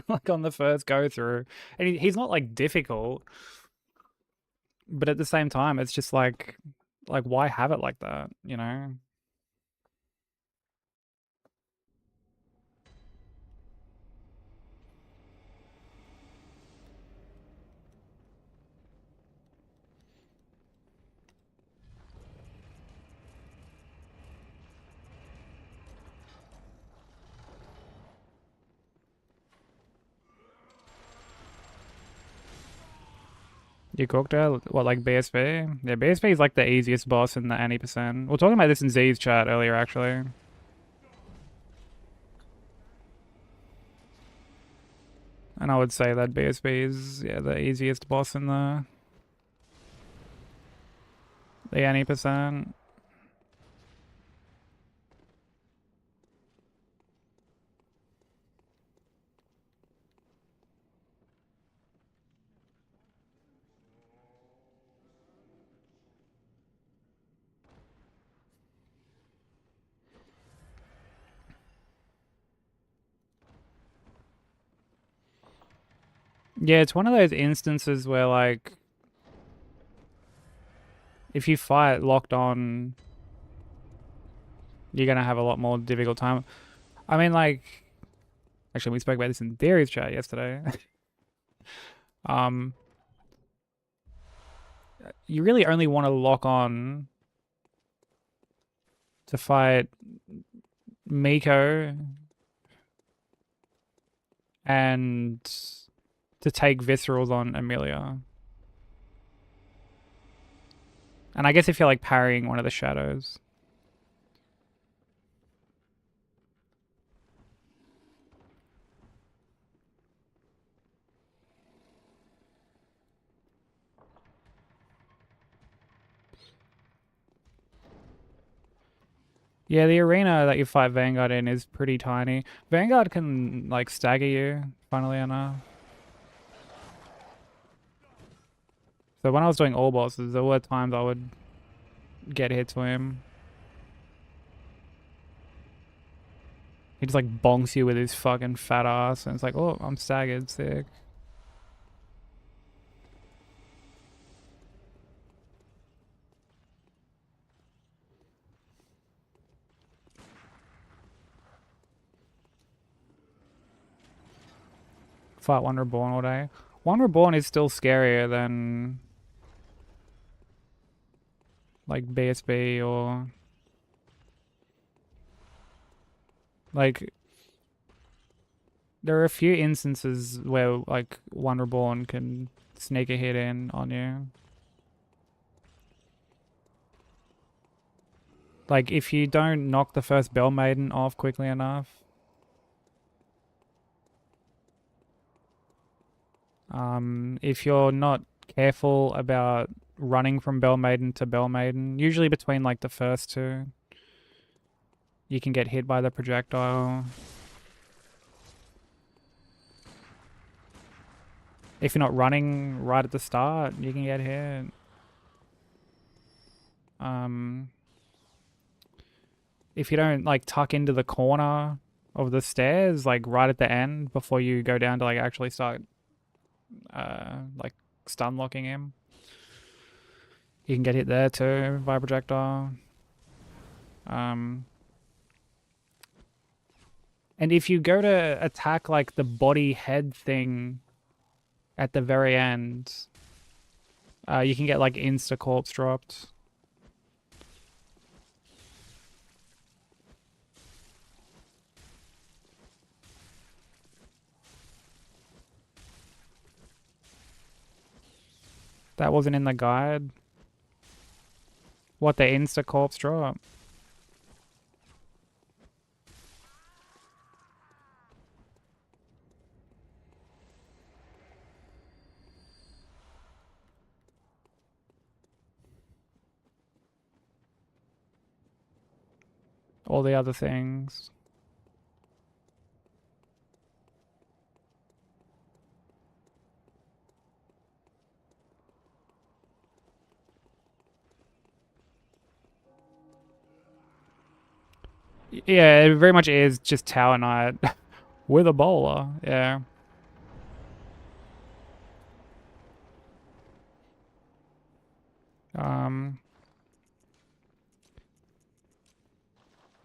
like on the first go through, and he's not like difficult, but at the same time, it's just like why have it like that, you know? You cooked her? What, like BSB? Yeah, BSB is like the easiest boss in the any percent. We were talking about this in Z's chat earlier, actually. And I would say that BSB is, yeah, the easiest boss in the any percent. Yeah, it's one of those instances where, like, if you fight locked on, you're gonna have a lot more difficult time. I mean, like, actually, we spoke about this in Theory's chat yesterday. um, you really only want to lock on to fight Miko and to take viscerals on Amelia. And I guess if you're like parrying one of the shadows. Yeah, the arena that you fight Vanguard in is pretty tiny. Vanguard can like stagger you, funnily enough. So when I was doing all bosses, there were times I would get hit to him. He just like bonks you with his fucking fat ass, and it's like, oh, I'm staggered, sick. Fight One Reborn all day. One Reborn is still scarier than like BSB or like there are a few instances where like One Reborn can sneak a hit in on you. Like if you don't knock the first Bell Maiden off quickly enough. If you're not careful about running from Bell Maiden to Bell Maiden, usually between like the first two, you can get hit by the projectile. If you're not running right at the start, you can get hit. If you don't like tuck into the corner of the stairs, like right at the end before you go down to like actually start like stun locking him, you can get hit there too by projectile. And if you go to attack like the body head thing at the very end, you can get like insta corpse dropped. That wasn't in the guide. What, the insta corpse drop? All the other things. Yeah, it very much is just Tower Knight with a bowler. Yeah.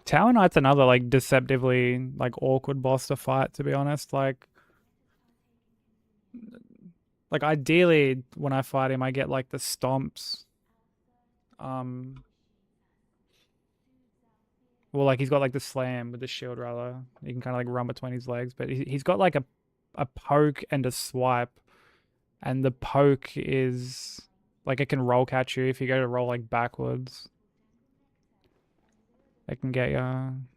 Tower Knight's another like deceptively like awkward boss to fight, to be honest. Like ideally when I fight him I get like the stomps. Well, like he's got like the slam with the shield rather. You can kind of like run between his legs, but he's got like a poke and a swipe, and the poke is like it can roll catch you if you go to roll like backwards. It can get you. And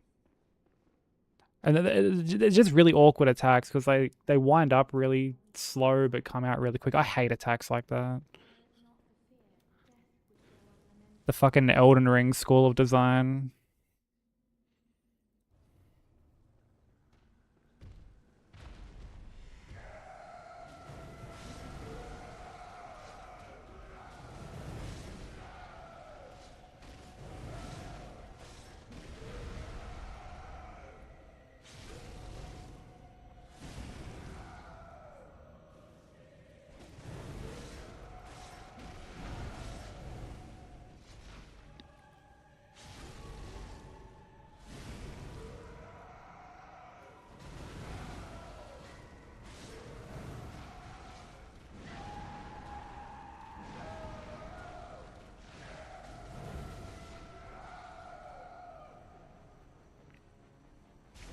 it's just really awkward attacks because they wind up really slow but come out really quick. I hate attacks like that. The fucking Elden Ring school of design.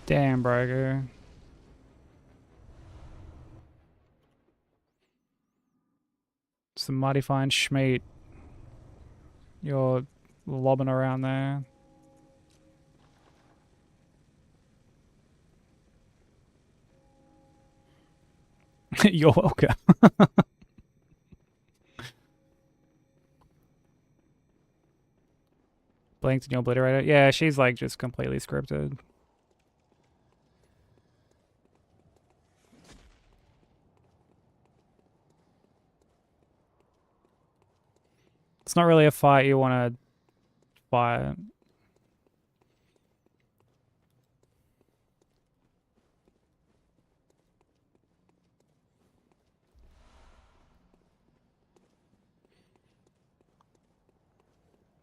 Damn, Broger. Some mighty fine schmeat. You're lobbing around there. You're welcome. Blinked and you obliterated. Yeah, she's like just completely scripted. It's not really a fight you want to fight.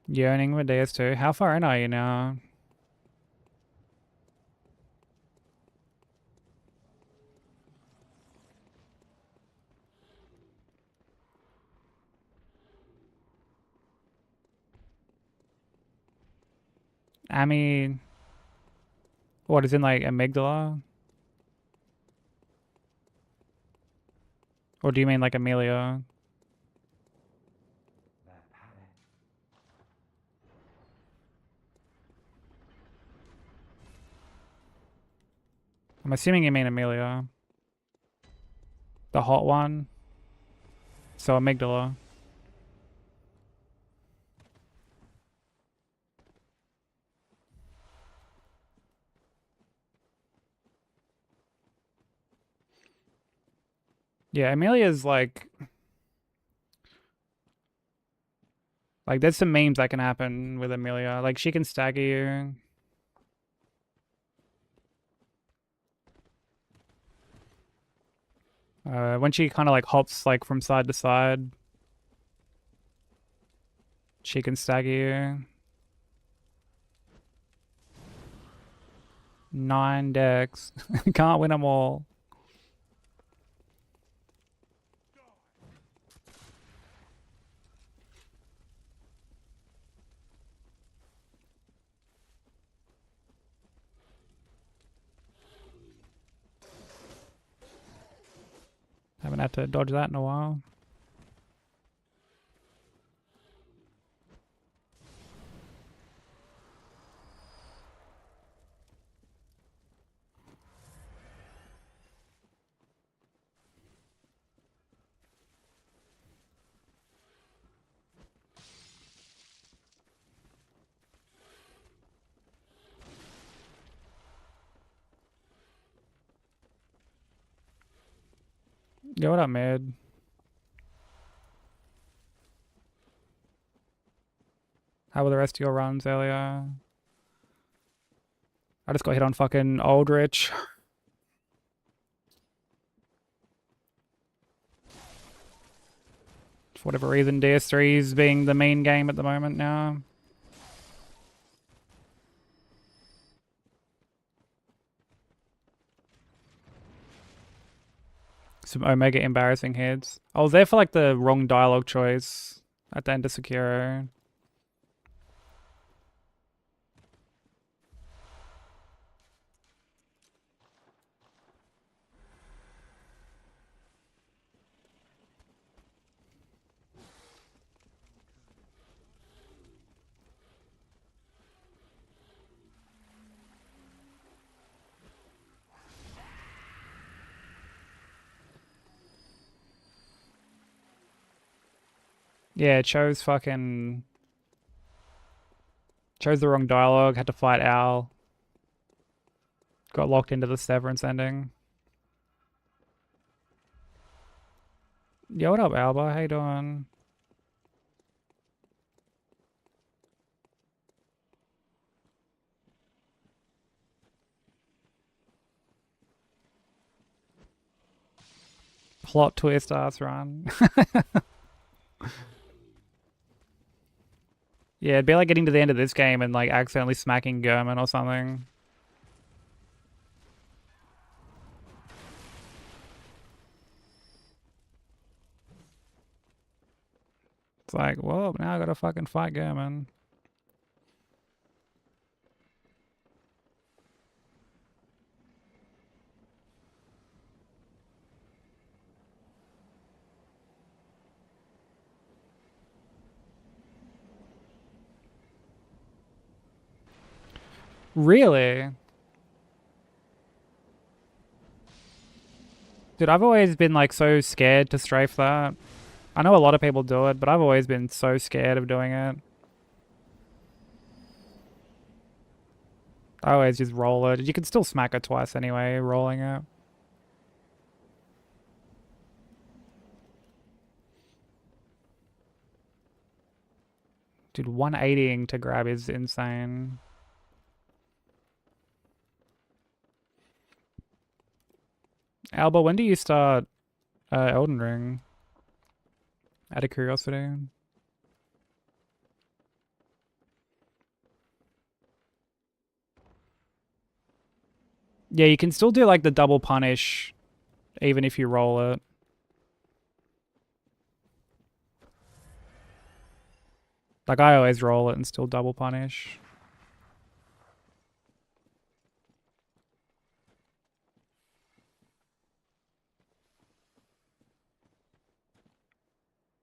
Yearning with DS2. How far in are you now? Amy. What is in like amygdala? Or do you mean like Amelia? I'm assuming you mean Amelia. The hot one. So amygdala. Yeah, Amelia's like there's some memes that can happen with Amelia. Like she can stagger you. When she kind of like hops like from side to side, she can stagger you. 9 decks. Can't win them all. Haven't had to dodge that in a while. Yo, what up, mid? How were the rest of your runs earlier? I just got hit on fucking Aldrich. For whatever reason, DS3 is being the main game at the moment now. Some Omega embarrassing hits. I was there for like the wrong dialogue choice at the end of Sekiro. Yeah, chose the wrong dialogue, had to fight Al. Got locked into the Severance ending. Yo, what up, Alba? How you doing? Plot twist ass run. Yeah, it'd be like getting to the end of this game and like accidentally smacking German or something. It's like, whoa, now I gotta fucking fight German. Really? Dude, I've always been like so scared to strafe that. I know a lot of people do it, but I've always been so scared of doing it. I always just roll it. You can still smack it twice anyway, rolling it. Dude, 180ing to grab is insane. Alba, when do you start Elden Ring? Out of curiosity. Yeah, you can still do like the double punish even if you roll it. Like I always roll it and still double punish.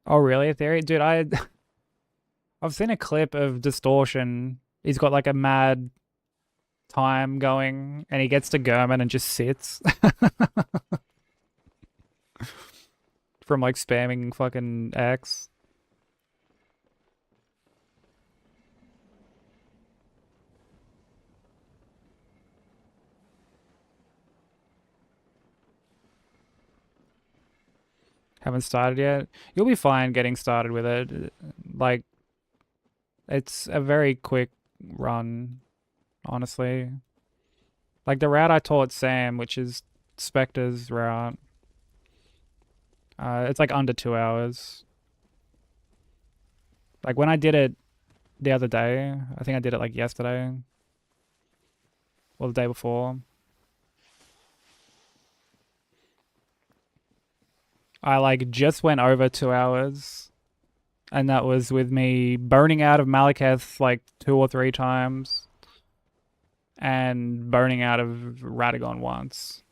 Oh really, Theory? Dude, I've seen a clip of Distortion. He's got like a mad time going and he gets to German and just sits. From like spamming fucking X. Haven't started yet. You'll be fine getting started with it. Like, it's a very quick run, honestly. Like the route I taught Sam, which is Spectre's route, it's like under 2 hours. Like when I did it the other day, I think I did it like yesterday. Well, the day before. I like just went over 2 hours, and that was with me burning out of Malekith like 2 or 3 times, and burning out of Radagon once.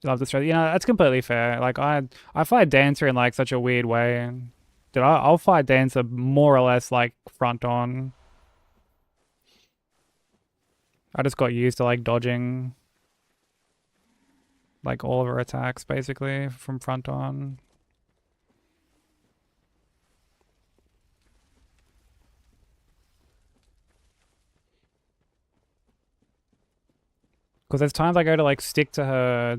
Love the stress. You know, that's completely fair. Like I fight Dancer in like such a weird way. Dude, I'll fight Dancer more or less like front on. I just got used to like dodging like all of her attacks basically from front on. Because there's times I go to like stick to her,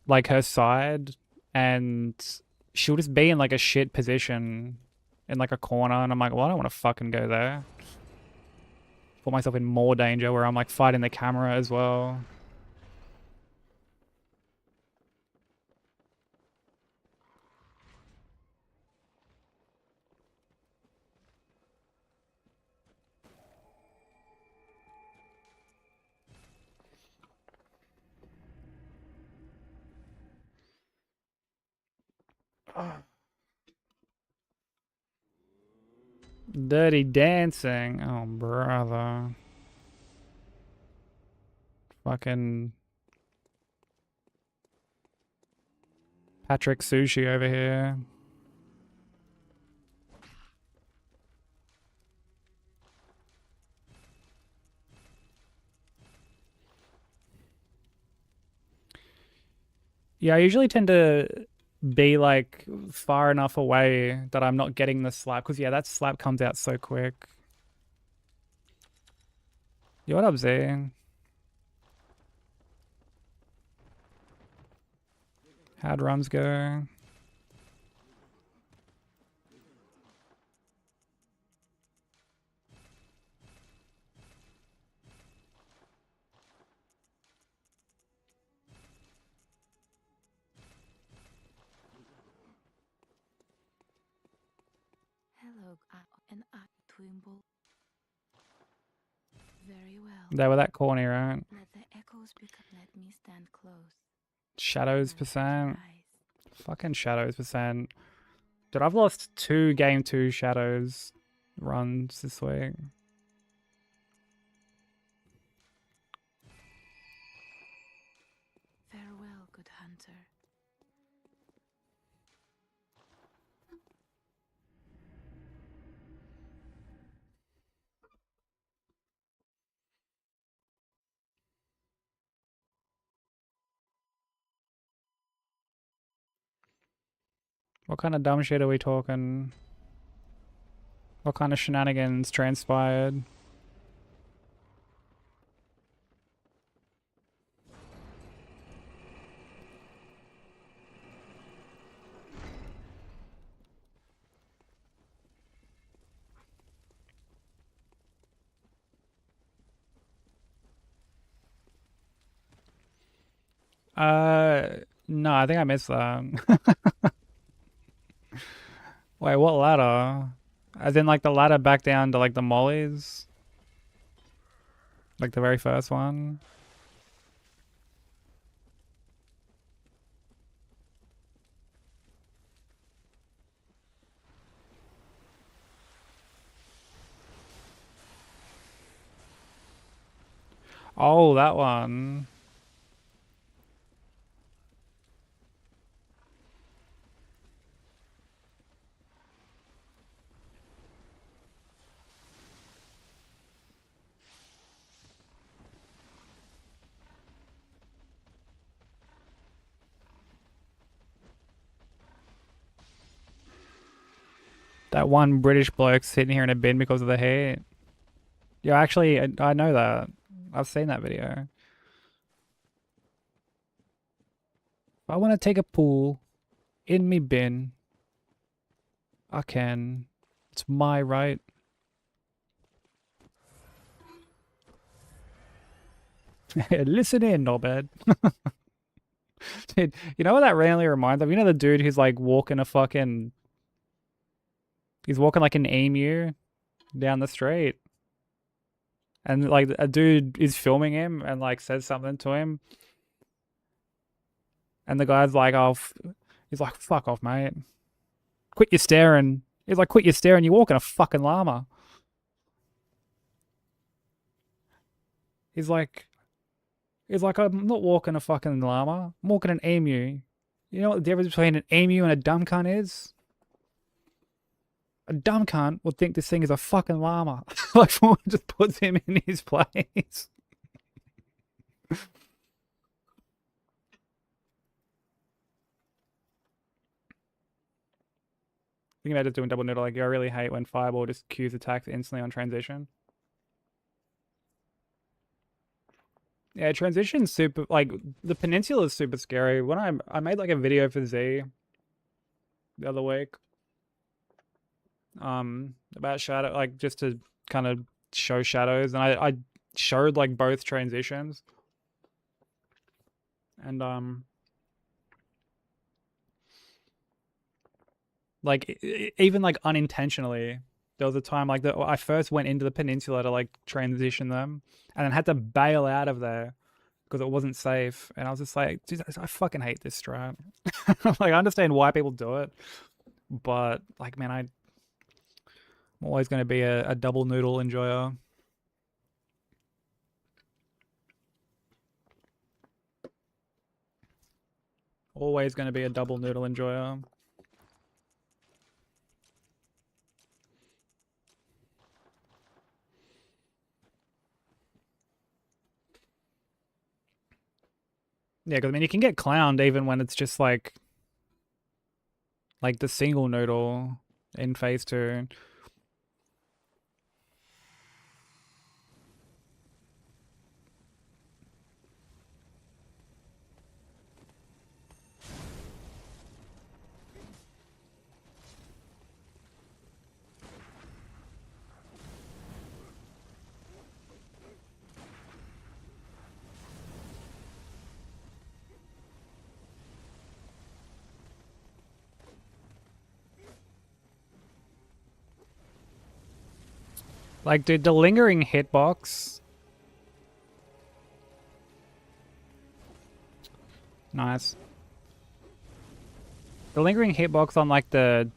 like her side, and she'll just be in like a shit position in like a corner, and I'm like, well, I don't want to fucking go there. Put myself in more danger where I'm like fighting the camera as well. Dirty Dancing. Oh, brother. Fucking Patrick Sushi over here. Yeah, I usually tend to be like far enough away that I'm not getting the slap. Because, yeah, that slap comes out so quick. Yo, what up, Z? How'd runs go? Hello, and I, Twimble. Very well. They were that corny, right? Let the echoes become. Let me stand close. Shadows And percent. eyes. Fucking Shadows percent. Dude, I've lost 2 game 2 Shadows runs this week. Farewell, good hunter. What kind of dumb shit are we talking? What kind of shenanigans transpired? No, I think I missed that. Wait, what ladder? As in like the ladder back down to like the mollies? Like the very first one? Oh, that one. That one British bloke sitting here in a bin because of the heat. Yeah, actually, I know that. I've seen that video. If I want to take a pool in me bin, I can. It's my right. Listen in, Norbert. Dude, you know what that randomly reminds of? You know the dude who's like walking a fucking... He's walking like an emu down the street. And like a dude is filming him and like says something to him. And the guy's like, oh, he's like, fuck off, mate. Quit your staring. He's like, quit your staring. You're walking a fucking llama. He's like, I'm not walking a fucking llama. I'm walking an emu. You know what the difference between an emu and a dumb cunt is? A dumb cunt would think this thing is a fucking llama. Like, someone just puts him in his place. Thinking about just doing double noodle, like, I really hate when Fireball just queues attacks instantly on transition. Yeah, transition's super, like, the peninsula is super scary. When I made, like, a video for Z the other week, about shadow, like, just to kind of show shadows, and I showed, like, both transitions. And, like, even, like, unintentionally, there was a time, like, that I first went into the peninsula to, like, transition them, and then had to bail out of there because it wasn't safe. And I was just like, dude, I fucking hate this strat. Like, I understand why people do it, but, like, man, I'm always going to be a double noodle enjoyer. Always going to be a double noodle enjoyer. Yeah, because I mean, you can get clowned even when it's just like the single noodle in phase 2. Like, dude, the lingering hitbox. Nice. The lingering hitbox on, like, the...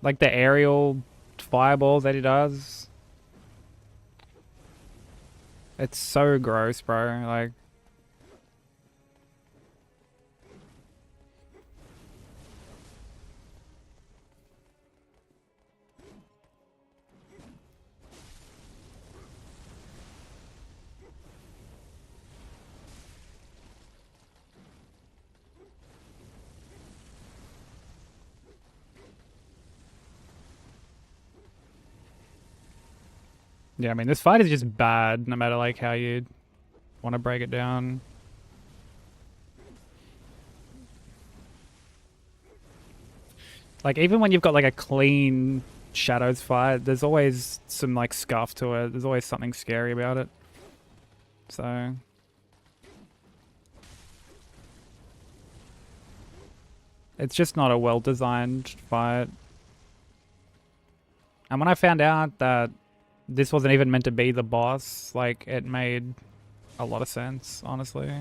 like, the aerial fireballs that he does. It's so gross, bro. Like... Yeah, I mean, this fight is just bad, no matter, like, how you want to break it down. Like, even when you've got, like, a clean Shadows fight, there's always some, like, scuff to it. There's always something scary about it. So... it's just not a well-designed fight. And when I found out that this wasn't even meant to be the boss, like, it made a lot of sense, honestly.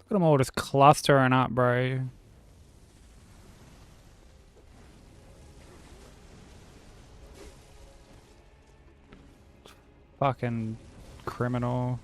Look at them all just clustering up, bro. Fucking criminal.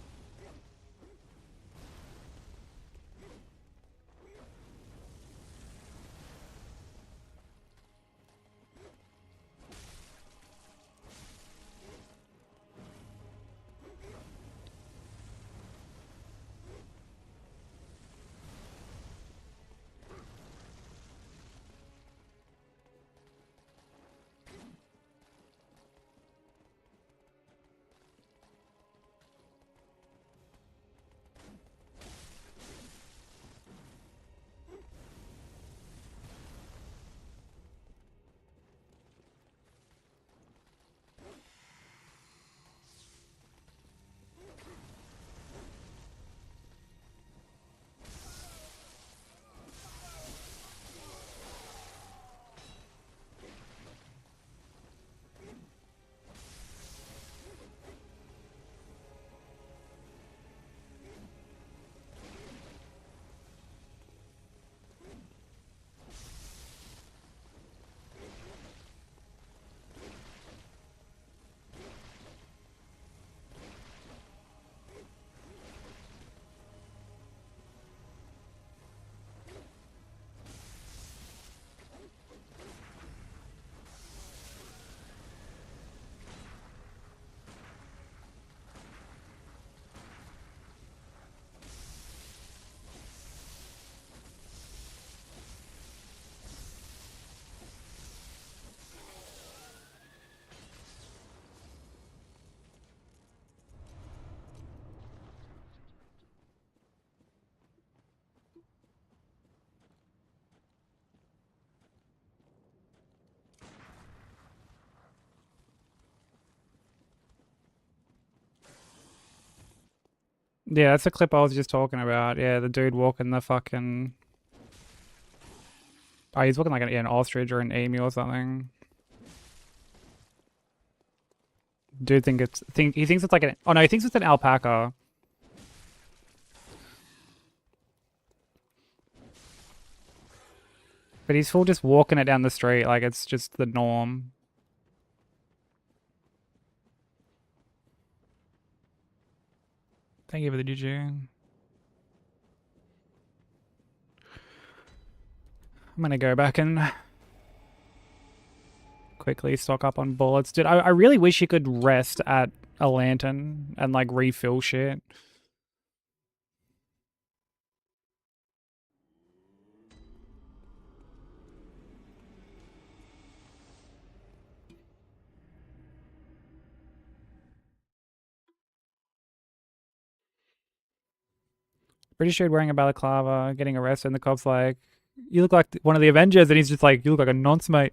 Yeah, that's the clip I was just talking about. Yeah, the dude walking the fucking... Oh, he's walking like an ostrich or an emu or something. Dude he thinks it's like an... Oh no, he thinks it's an alpaca. But he's full just walking it down the street like it's just the norm. Thank you for the GG. I'm gonna go back and quickly stock up on bullets. Dude, I really wish you could rest at a lantern and like refill shit. British dude wearing a balaclava, getting arrested, and the cop's like, you look like one of the Avengers, and he's just like, you look like a nonce, mate.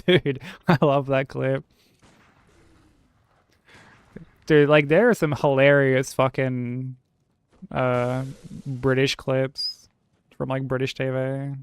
Dude, I love that clip. Dude, like, there are some hilarious fucking British clips from, like, British TV.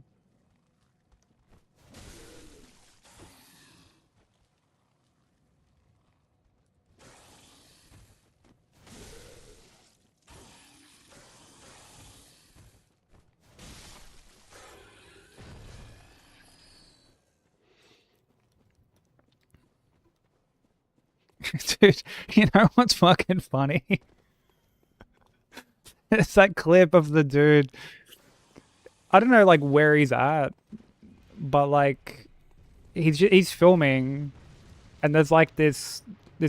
Dude, you know what's fucking funny? It's that clip of the dude. I don't know, like, where he's at, but, like, he's filming, and there's, like, this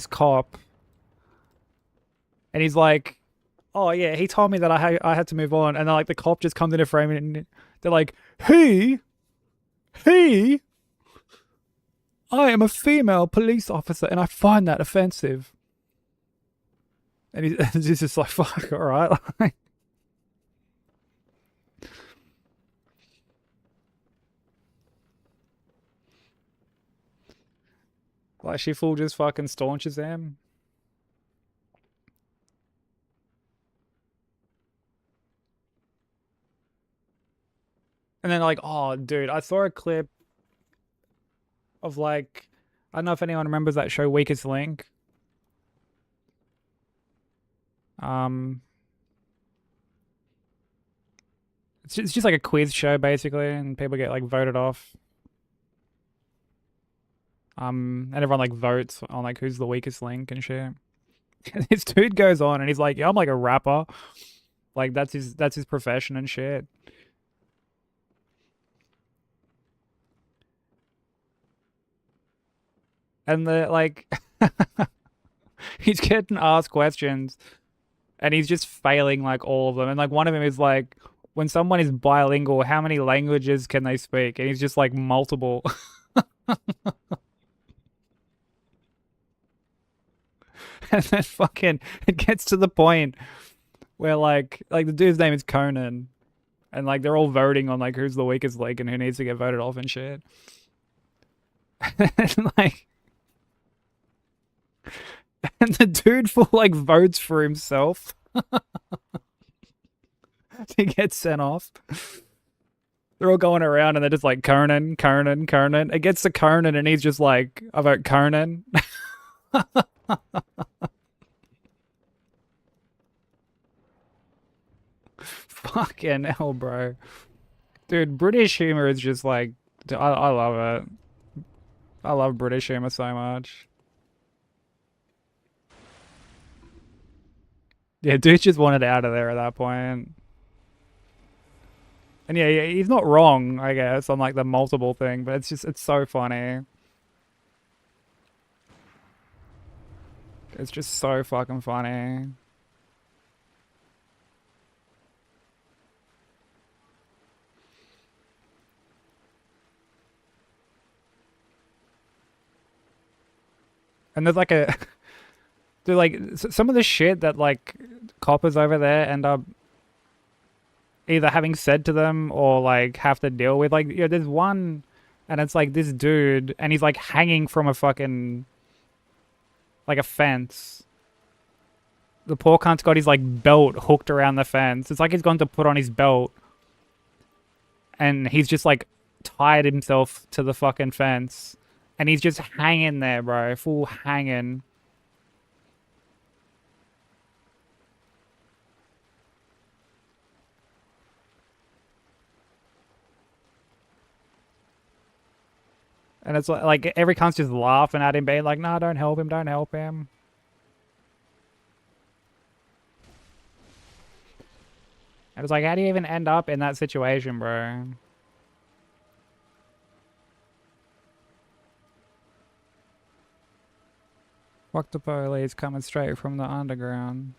cop, and he's like, oh, yeah, he told me that I had to move on, and then, like, the cop just comes in a frame, and they're like, he, I am a female police officer, and I find that offensive. And he's just like, fuck, all right. Like, she full just fucking staunches him. And then, like, oh, dude, I saw a clip of, like, I don't know if anyone remembers that show Weakest Link. It's just like a quiz show, basically, and people get, like, voted off. And everyone, like, votes on, like, who's the weakest link and shit. And this dude goes on, and he's like, yeah, I'm, like, a rapper. Like, that's his profession and shit. And the, like, he's getting asked questions, and he's just failing, like, all of them. And, like, one of them is, like, when someone is bilingual, how many languages can they speak? And he's just, like, multiple. And then fucking, it gets to the point where, like the dude's name is Conan, and, like, they're all voting on, like, who's the weakest link and who needs to get voted off and shit. And, like, and the dude full, like, votes for himself to get sent off. They're all going around and they're just like, Conan. It gets to Conan and he's just like, I vote Conan. Fucking hell, bro. Dude, British humor is just like, I love it. I love British humor so much. Yeah, dude just wanted out of there at that point. And yeah, he's not wrong, I guess, on, like, the multiple thing, but it's so funny. It's just so fucking funny. And there's, like, a... Dude, like, some of the shit that, like, coppers over there end up either having said to them or, like, have to deal with. Like, yeah, there's one, and it's, like, this dude, and he's, like, hanging from a fucking, like, a fence. The poor cunt's got his, like, belt hooked around the fence. It's like he's gone to put on his belt. And he's just, like, tied himself to the fucking fence. And he's just hanging there, bro. Full hanging. And it's like every cunt's just laughing at him, being like, "No, don't help him, don't help him." And it's like, how do you even end up in that situation, bro? Fuck the police coming straight from the underground.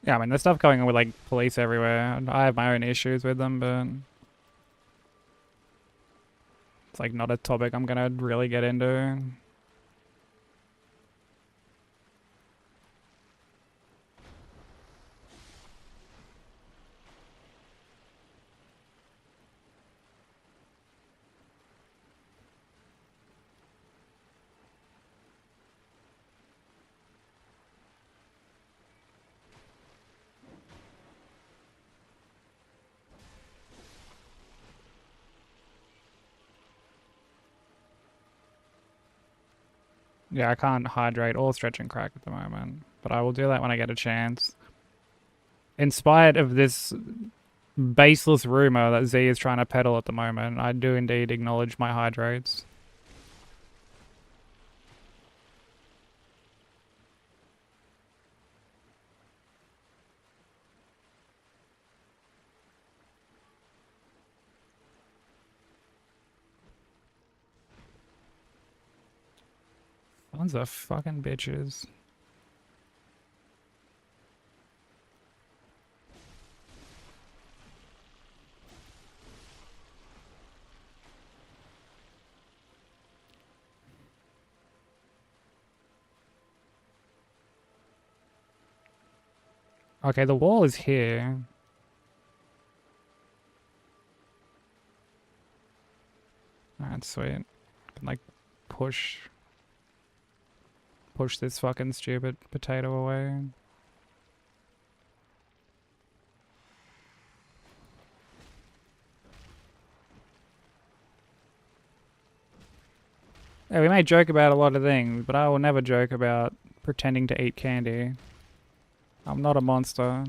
Yeah, I mean, there's stuff going on with, like, police everywhere. I have my own issues with them, but it's, like, not a topic I'm gonna really get into. Yeah, I can't hydrate or stretch and crack at the moment, but I will do that when I get a chance. In spite of this baseless rumor that Z is trying to peddle at the moment, I do indeed acknowledge my hydrates. Sons of fucking bitches. Okay, the wall is here. That's sweet. Can, like, push this fucking stupid potato away. Yeah, we may joke about a lot of things, but I will never joke about pretending to eat candy. I'm not a monster.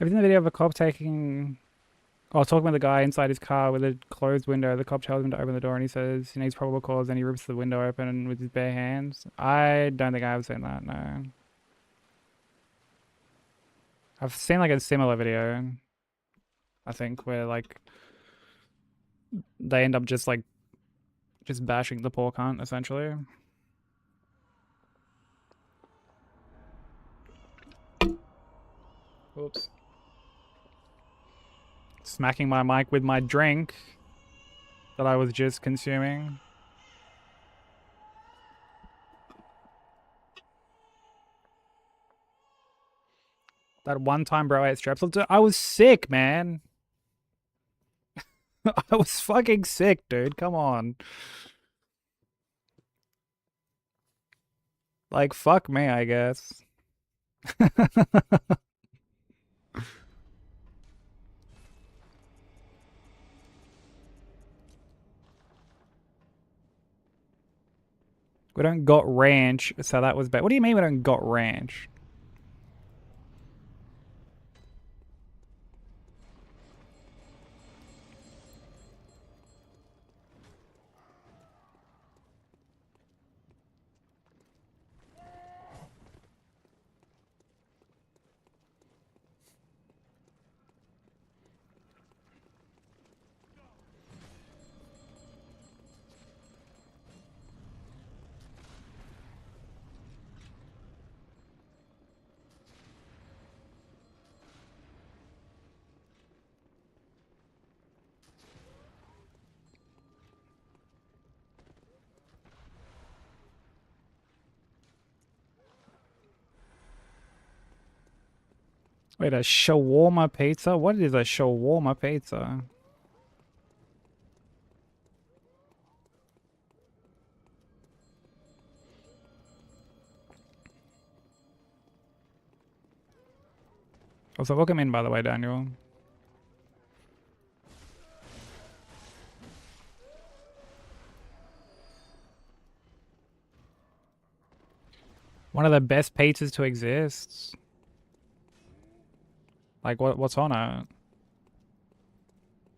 Have you seen the video of a cop taking... Oh, talking with the guy inside his car with a closed window. The cop tells him to open the door and he says he needs probable cause and he rips the window open with his bare hands. I don't think I've seen that, no. I've seen, like, a similar video, I think, where, like, they end up just, like, just bashing the poor cunt, essentially. Oops. Smacking my mic with my drink that I was just consuming. That one time bro ate Strepsil. I was sick, man. I was fucking sick, dude. Come on. Like, fuck me, I guess. We don't got ranch, so that was bad. What do you mean we don't got ranch? Wait, a shawarma pizza? What is a shawarma pizza? Also, welcome in, by the way, Daniel. One of the best pizzas to exist. Like, what's on it?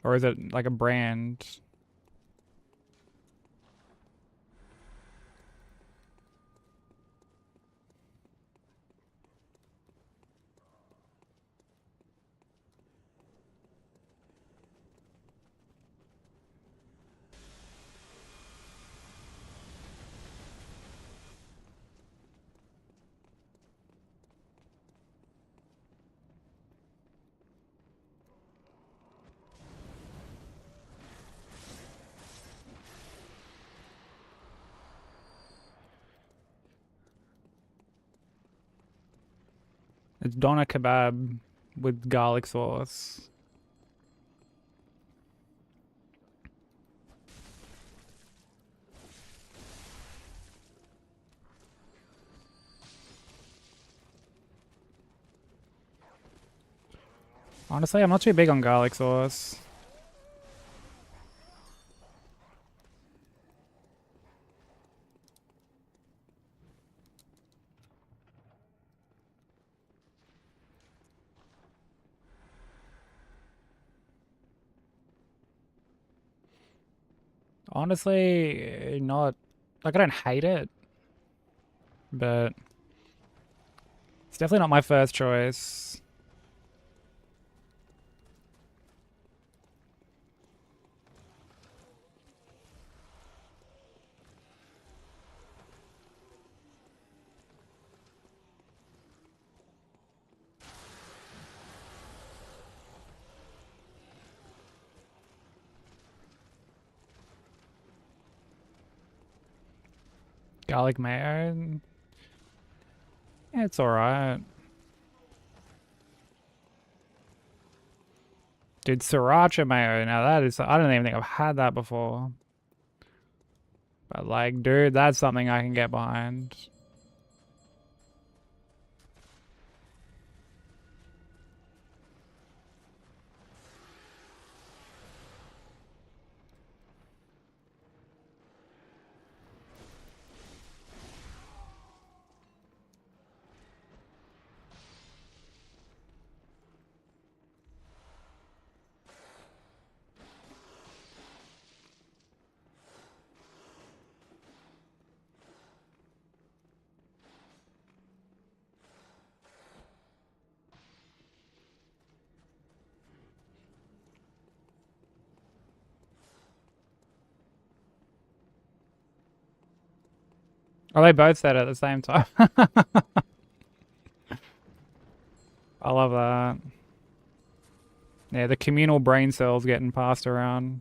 Or is it like a brand? It's doner kebab with garlic sauce. Honestly, I'm not too big on garlic sauce. Honestly, not like I don't hate it, but it's definitely not my first choice. Garlic mayo, yeah, it's alright. Dude, sriracha mayo, now that is, I don't even think I've had that before. But like, dude, that's something I can get behind. Oh, they both said it at the same time. I love that. Yeah, the communal brain cells getting passed around.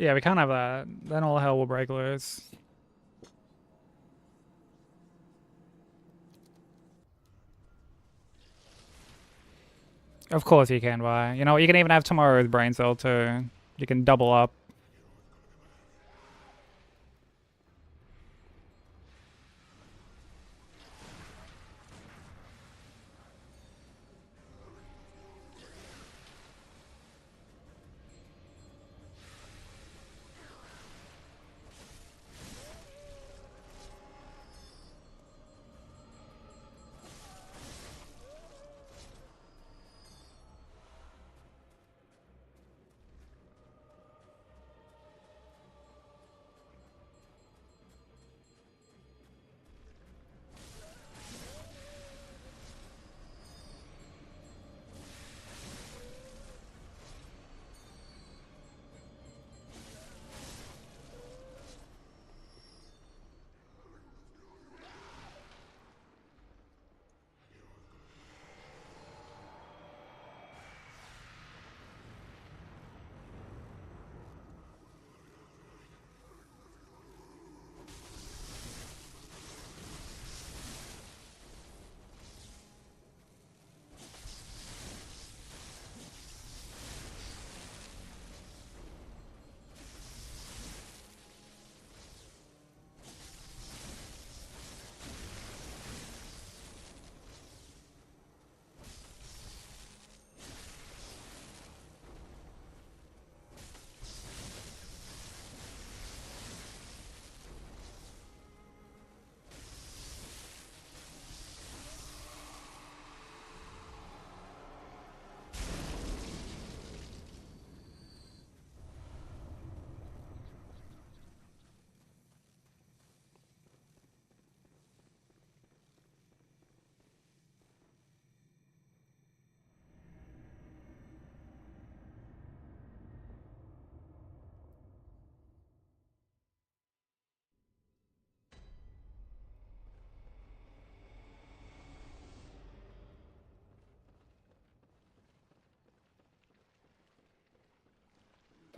Yeah, we can't have that. Then all hell will break loose. Of course you can, Vi. You know, you can even have tomorrow's brain cell too. You can double up.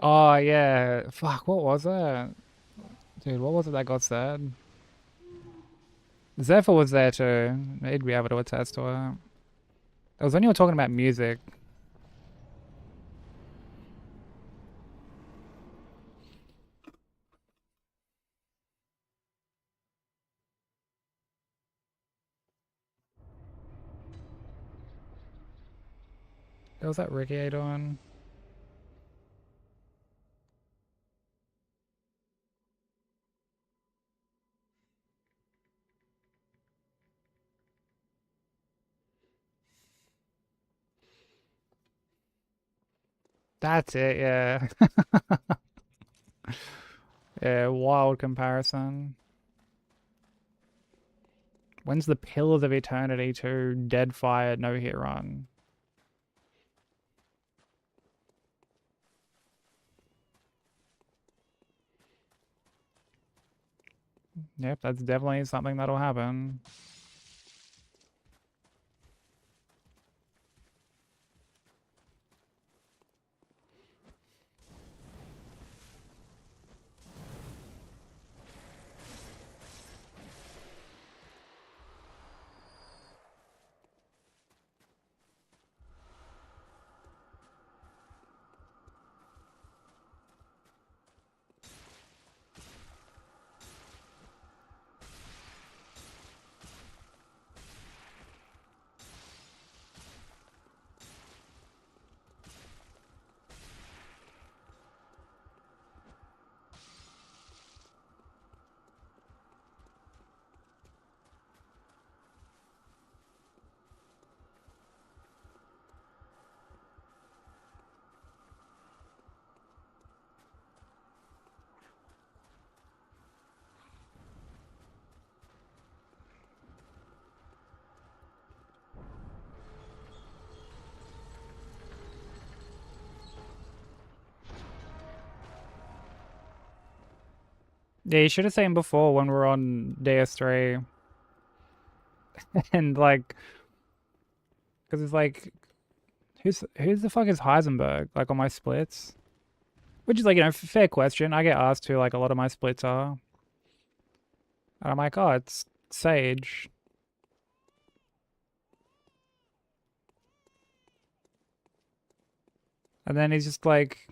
Oh yeah. Fuck, what was that? Dude, what was it that got said? Zephyr was there too. He'd be able to attest to it. It was when you were talking about music. What was that Ricky doing? That's it, yeah. Yeah, wild comparison. When's the Pillars of Eternity 2 Dead Fire No Hit Run? Yep, that's definitely something that'll happen. Yeah, you should have seen before when we were on DS3. And like, because it's like, who's the fuck is Heisenberg? Like on my splits. Which is like, you know, fair question. I get asked who like a lot of my splits are. And I'm like, oh, it's Sage. And then he's just like,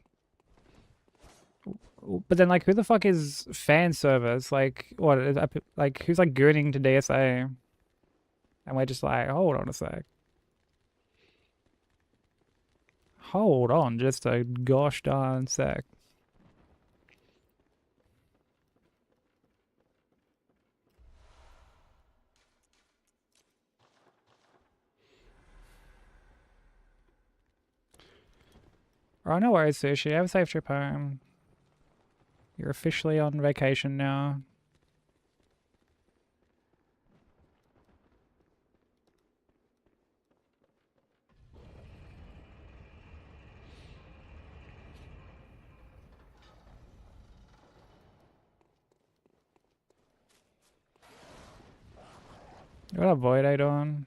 but then like, who the fuck is fan service? Like, what? Like, who's like gooning to DSA? And we're just like, hold on a sec. Hold on just a gosh darn sec. Oh, no worries, Sushi. Have a safe trip home. You're officially on vacation now. What up, Void? How you doing?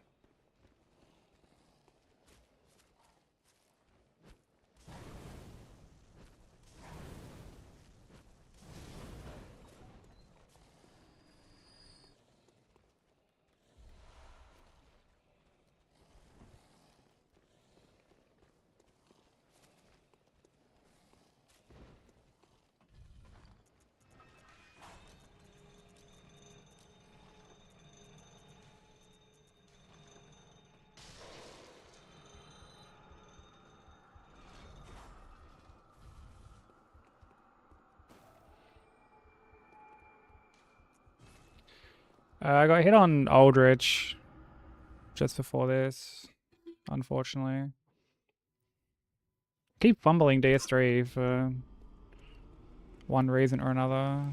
I got hit on Aldrich just before this, unfortunately. Keep fumbling DS3 for one reason or another.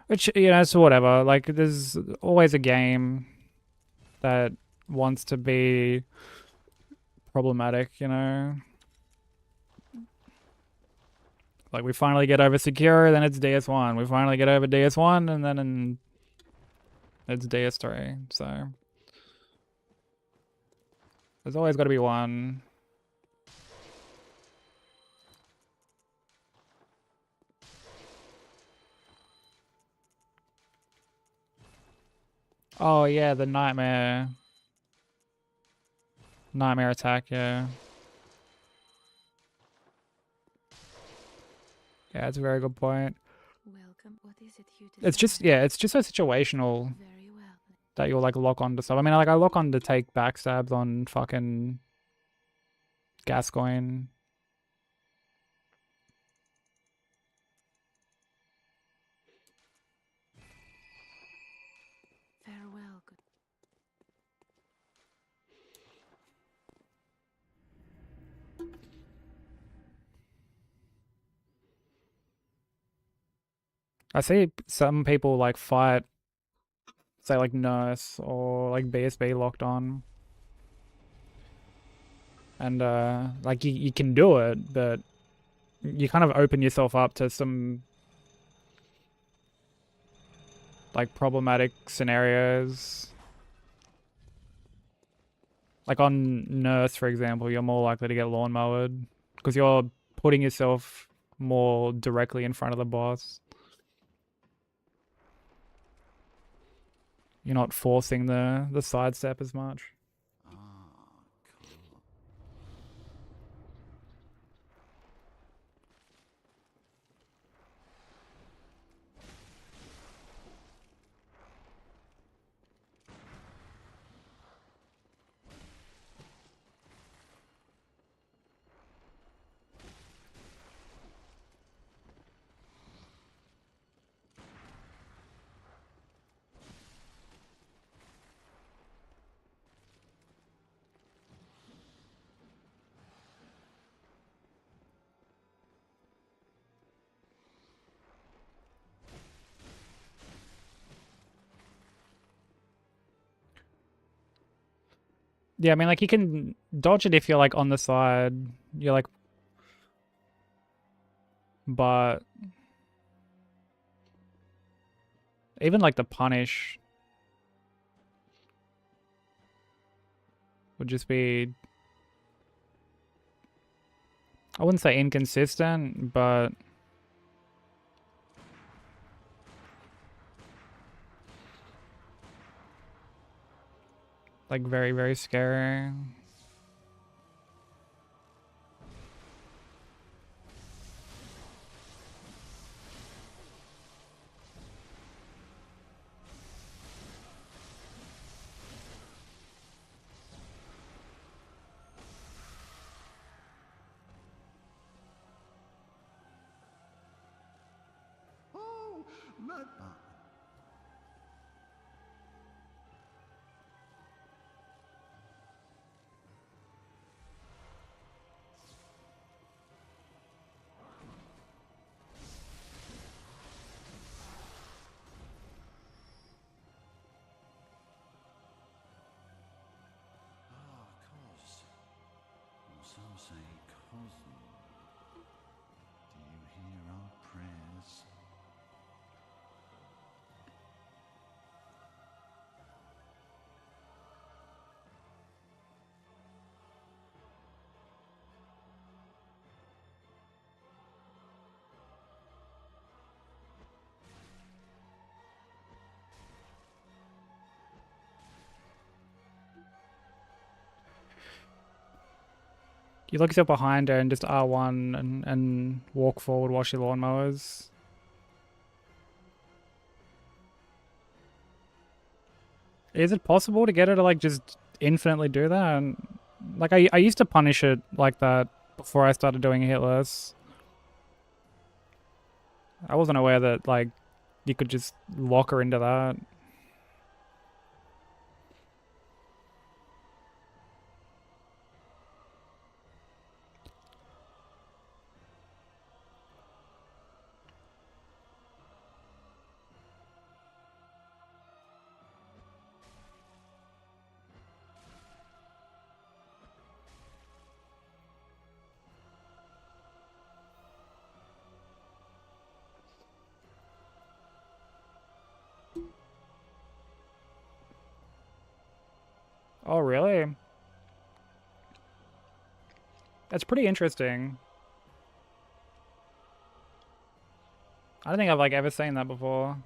Which, you know, so whatever. Like, there's always a game that wants to be problematic, you know? Like, we finally get over Sekiro, then it's DS1. We finally get over DS1, and then it's DS3. So, there's always got to be one. Oh, yeah, the nightmare attack, yeah. Yeah, that's a very good point. Welcome. What is it you It's just, desire? yeah, it's just so situational Very well. that you'll like lock onto stuff. I mean, like I lock on to take backstabs on fucking Gascoigne. Farewell, good. I see some people like fight, say like Nurse or like BSB locked on. And like you can do it, but you kind of open yourself up to some like problematic scenarios. Like on Nurse, for example, you're more likely to get lawnmowered because you're putting yourself more directly in front of the boss. You're not forcing the sidestep as much. Yeah, I mean, like, you can dodge it if you're, like, on the side. You're, like... But... Even, like, the punish... would just be, I wouldn't say inconsistent, but like very, very scary. Oh, Bloodborne. Ah, Cos. Or some say Cosmo. Do you hear our prayers? You look yourself behind her and just R1 and walk forward while she lawnmowers. Is it possible to get her to like just infinitely do that? And like I used to punish it like that before I started doing hitless. I wasn't aware that like you could just lock her into that. Oh, really? That's pretty interesting. I don't think I've like ever seen that before.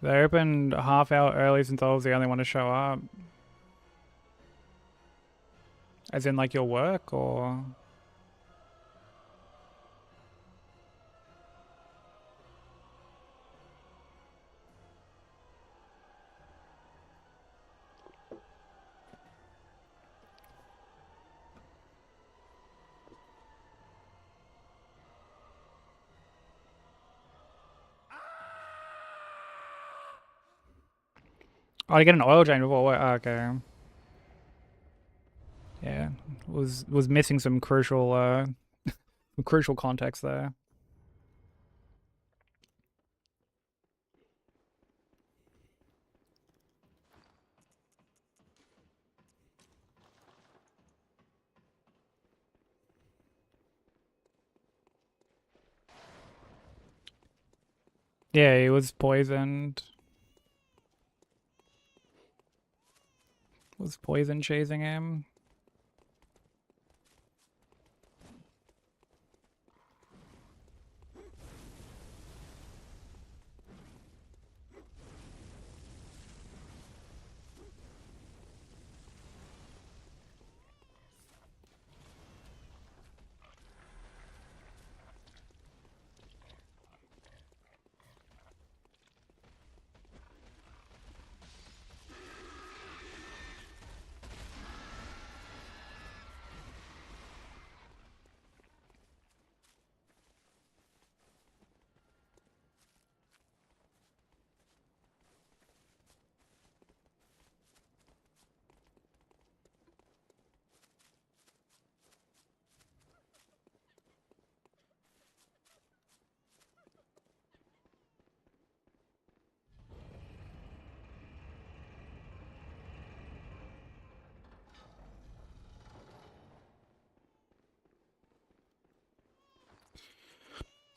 They opened a half hour early since I was the only one to show up. As in like your work or... Oh, to get an oil change before work. Oh, okay. Yeah, was missing some crucial crucial context there. Yeah, he was poisoned. Was poison chasing him?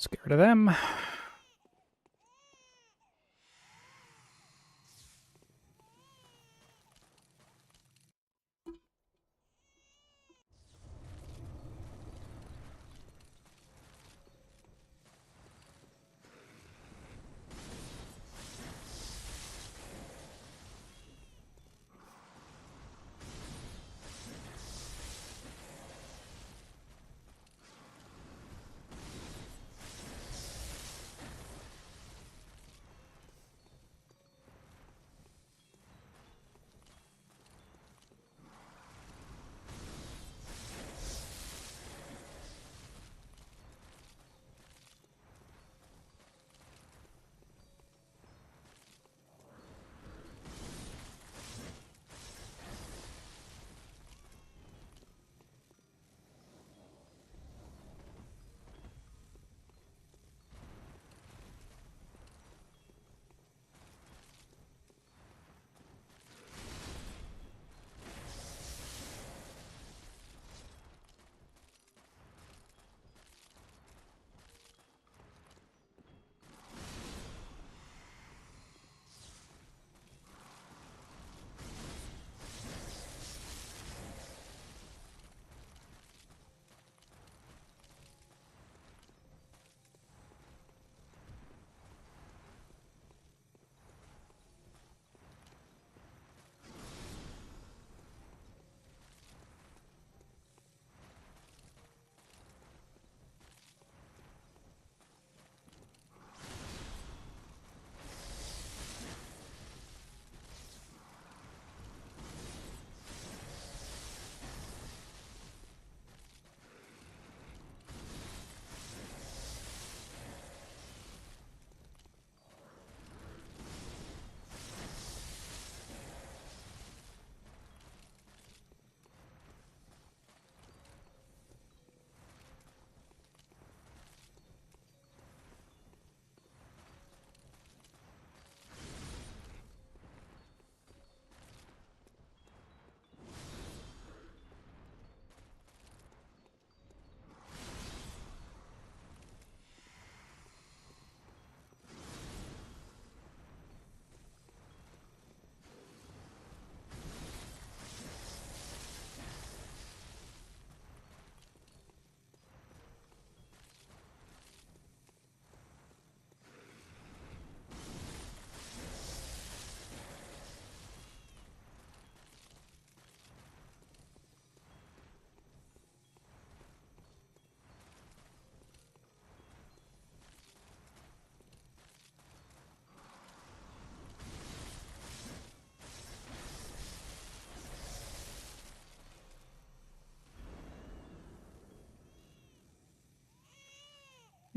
Let's get rid of them.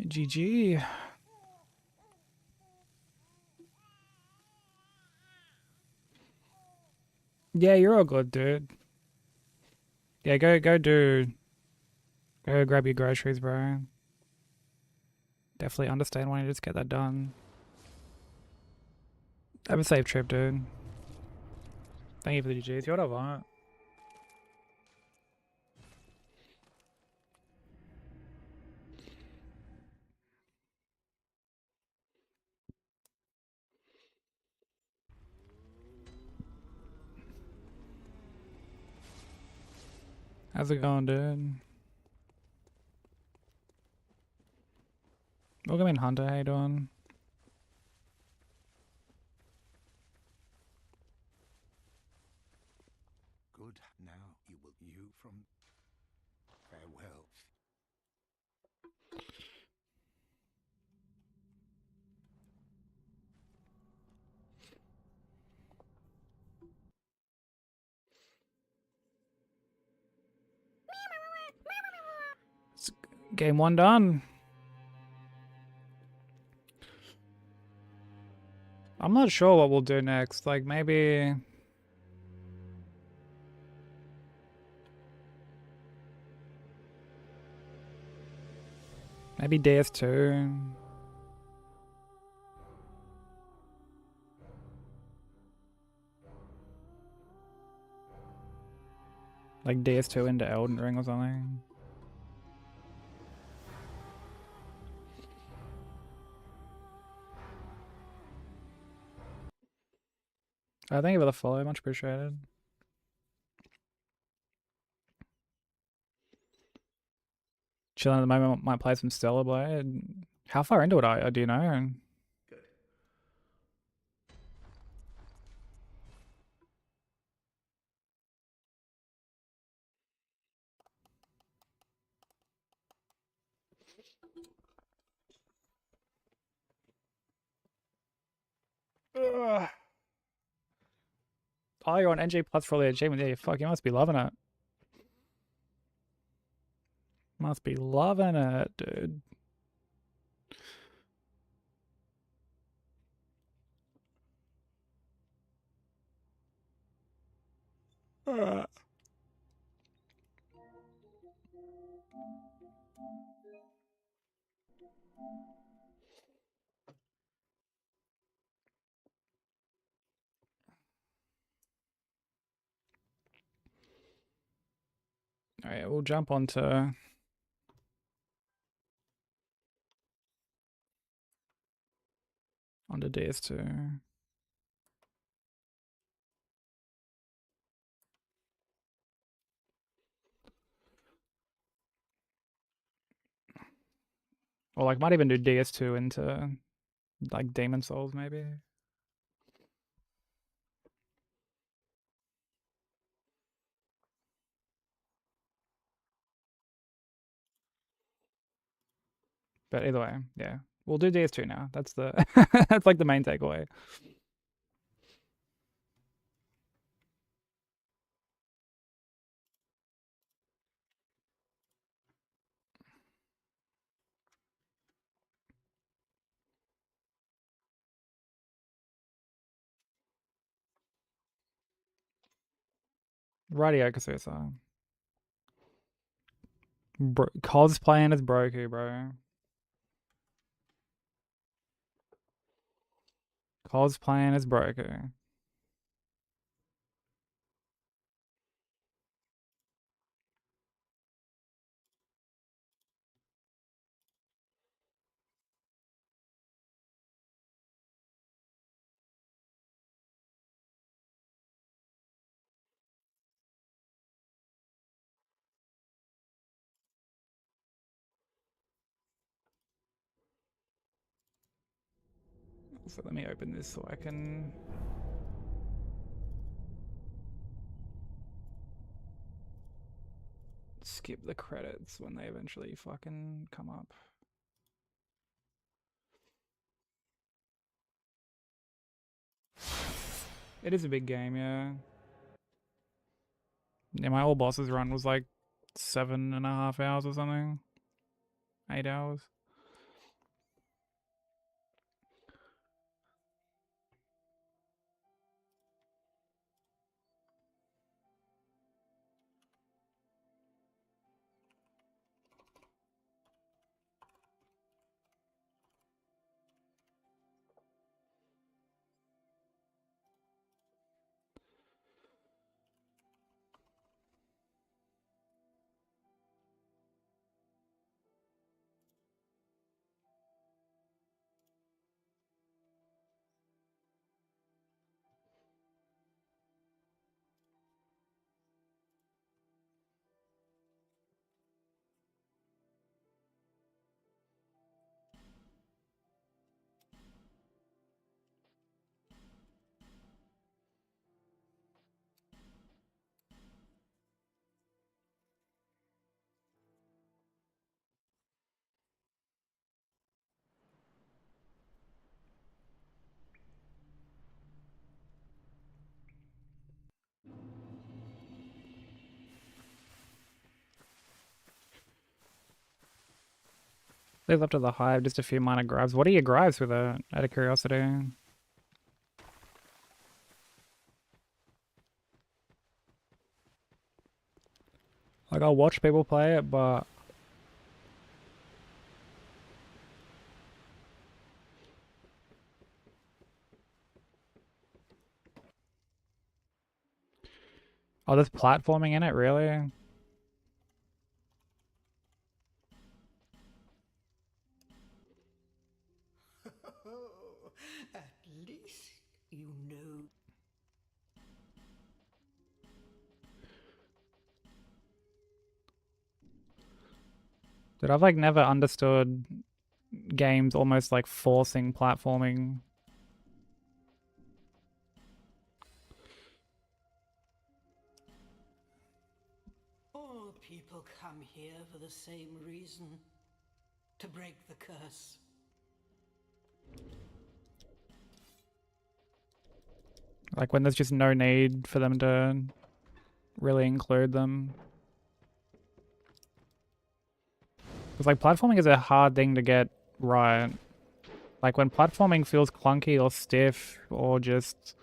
GG. Yeah, you're all good, dude. Yeah, go grab your groceries, bro. Definitely understand wanting to just get that done. Have a safe trip, dude. Thank you for the GGs. What I want. How's it going, dude? Welcome in, Hunter. How you doing? Good. Now you from farewell. Game 1 done. I'm not sure what we'll do next. Like, maybe... Maybe DS2. Like DS2 into Elden Ring or something. Thank you for the follow, much appreciated. Chilling at the moment, might play some Stellar Blade. How far into it are you? Do you know? Good. Ugh. Oh, you're on NG Plus for all the achievements. Yeah, fuck, you must be loving it. Must be loving it, dude. Alright, we'll jump onto DS2. Or like might even do DS2 into like Demon Souls maybe. But either way, yeah. We'll do DS2 now. That's the that's like the main takeaway. Radio Kasusa. Cosplaying as Broku, bro. Cosplaying as Broku. So let me open this so I can skip the credits when they eventually fucking come up. It is a big game, yeah. Yeah, my old boss's run was like 7.5 hours or something. 8 hours. Live up to the hype, just a few minor grabs. What are your grabs with it, out of curiosity? Like, I'll watch people play it, but... Oh, there's platforming in it, really? At least you know. Dude, I've like never understood games almost like forcing platforming. All people come here for the same reason. To break the curse. Like when there's just no need for them to really include them. Because like platforming is a hard thing to get right. Like when platforming feels clunky or stiff or just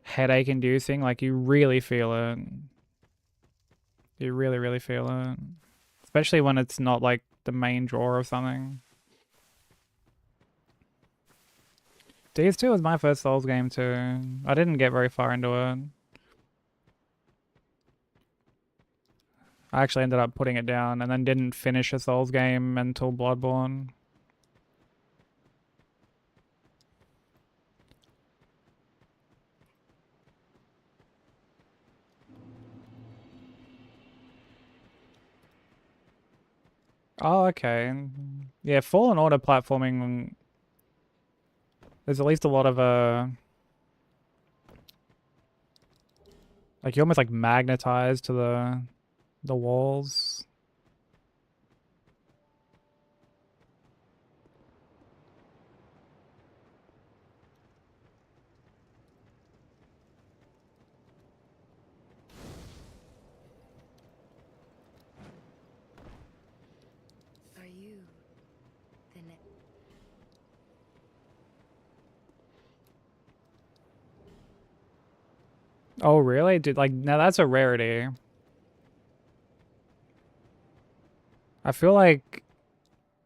headache inducing, like you really feel it. You really, really feel it. Especially when it's not like the main draw of something. DS2 was my first Souls game too. I didn't get very far into it. I actually ended up putting it down and then didn't finish a Souls game until Bloodborne. Oh, okay. Yeah, Fallen Order platforming, there's at least a lot of like you're almost like magnetized to the walls. Are you the ne- Oh, really? Dude, like now that's a rarity. I feel like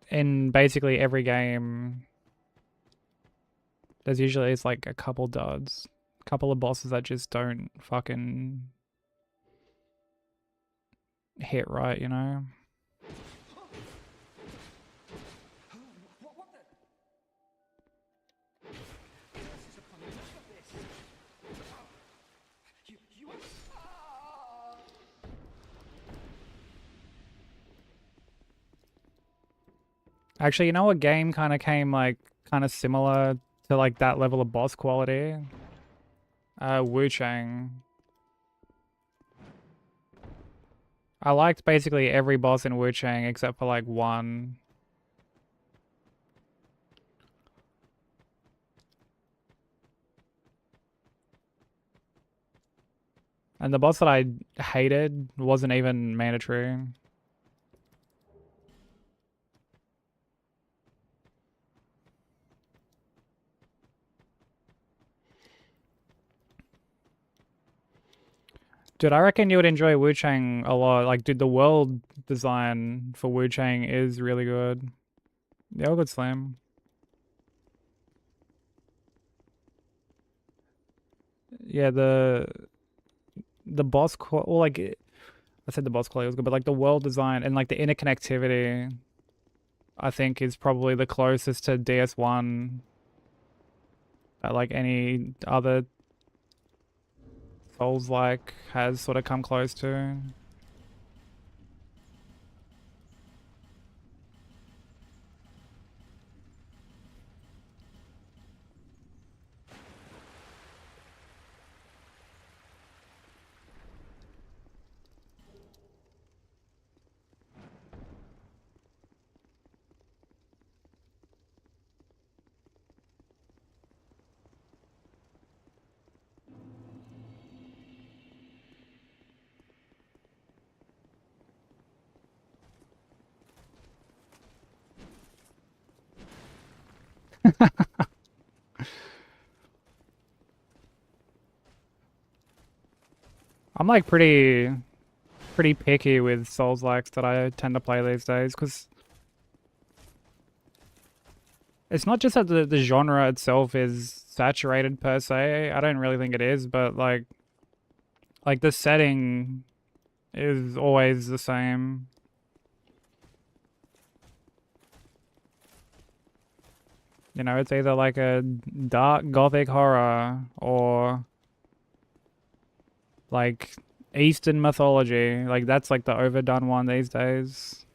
in basically every game there's usually it's like a couple duds. A couple of bosses that just don't fucking hit right, you know? Actually, you know what game kind of came like kind of similar to like that level of boss quality? Wu Chang. I liked basically every boss in Wu Chang except for like one. And the boss that I hated wasn't even mandatory. Dude, I reckon you would enjoy Wu Chang a lot. Like, dude, the world design for Wu Chang is really good. Yeah, all good slam. Yeah, the boss well, like I said the boss quality was good, but like the world design and like the interconnectivity I think is probably the closest to DS1 that like any other Souls like has sort of come close to. I'm like pretty picky with Souls likes that I tend to play these days because it's not just that the genre itself is saturated per se. I don't really think it is, but like the setting is always the same. You know, it's either like a dark gothic horror or like Eastern mythology. Like that's like the overdone one these days.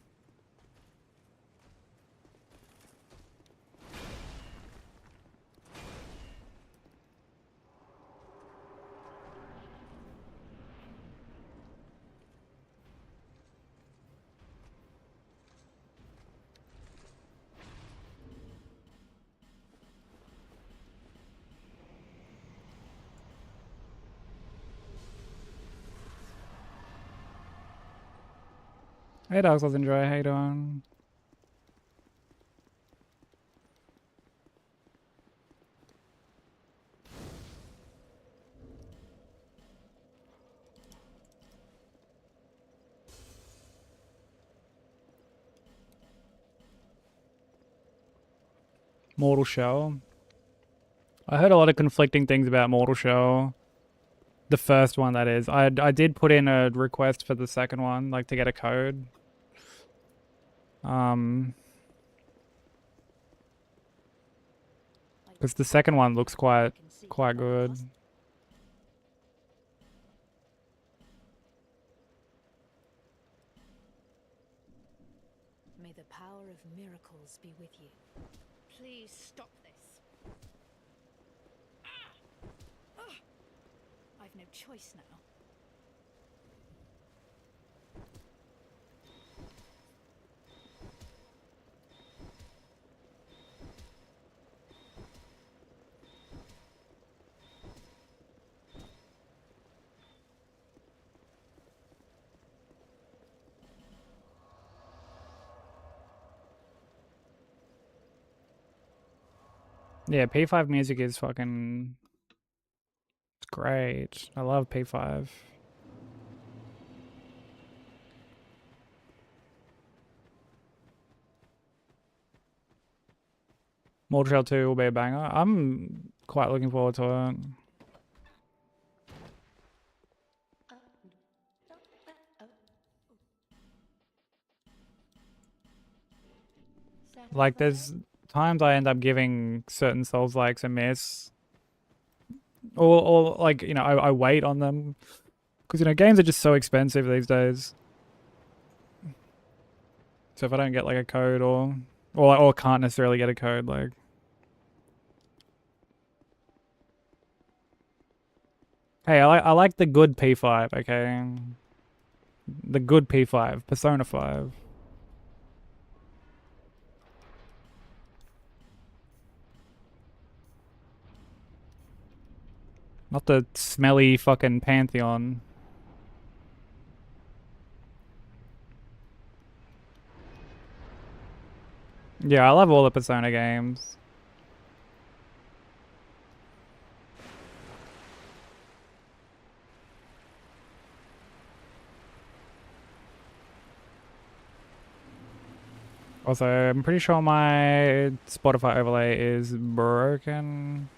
Hey, Dark Souls Enjoy. How you doing? Mortal Shell. I heard a lot of conflicting things about Mortal Shell. The first one, that is. I did put in a request for the second one, like to get a code. Because the second one looks quite good. May the power of miracles be with you. Please stop this. I've no choice now. Yeah, P5 music is fucking... It's great. I love P5. Mortal Shell 2 will be a banger. I'm quite looking forward to it. Like, there's times I end up giving certain Souls-likes a miss. Or like, you know, I wait on them. Because, you know, games are just so expensive these days. So if I don't get, like, a code or can't necessarily get a code, like... Hey, I like the good P5, okay? The good P5. Persona 5. Not the smelly fucking Pantheon. Yeah, I love all the Persona games. Also, I'm pretty sure my Spotify overlay is broken.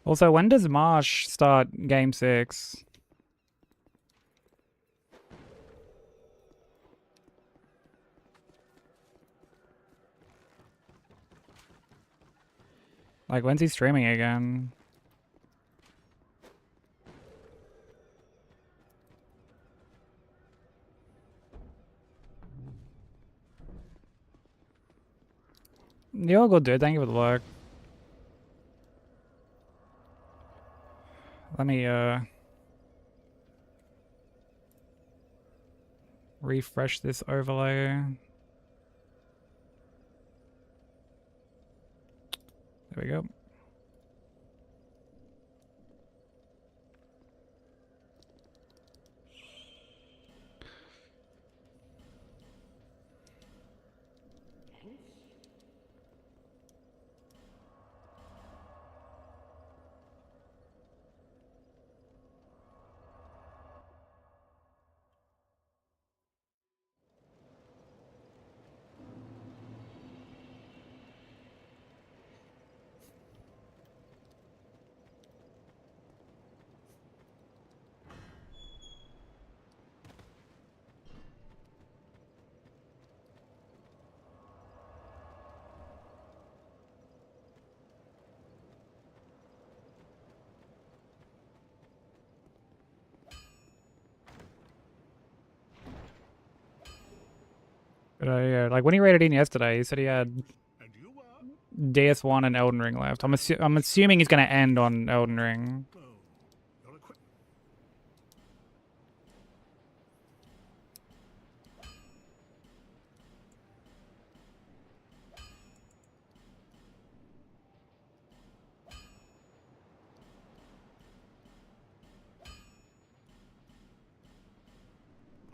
Also, when does Marsh start Game 6? Like, when's he streaming again? You're all good, dude. Thank you for the look. Let me, refresh this overlay. There we go. But yeah, like when he rated in yesterday, he said he had And you are? DS1 and Elden Ring left. I'm assuming he's gonna end on Elden Ring. Oh, you're equipped.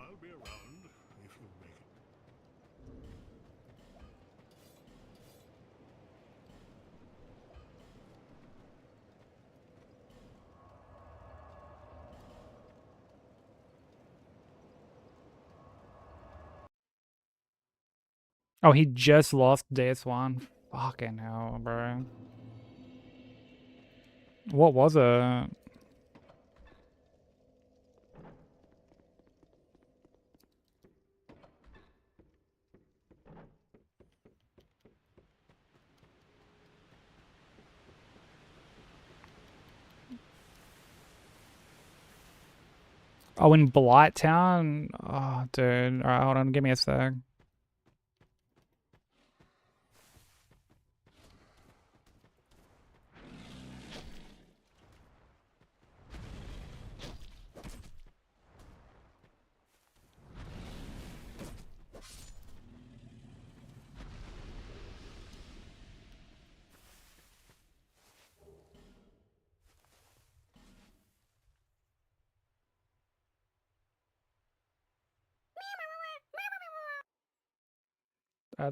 I'll be around if you make it. Oh, he just lost DS1. Fucking hell, bro. What was it? Oh, in Blighttown? Oh, dude. Alright, hold on. Give me a sec.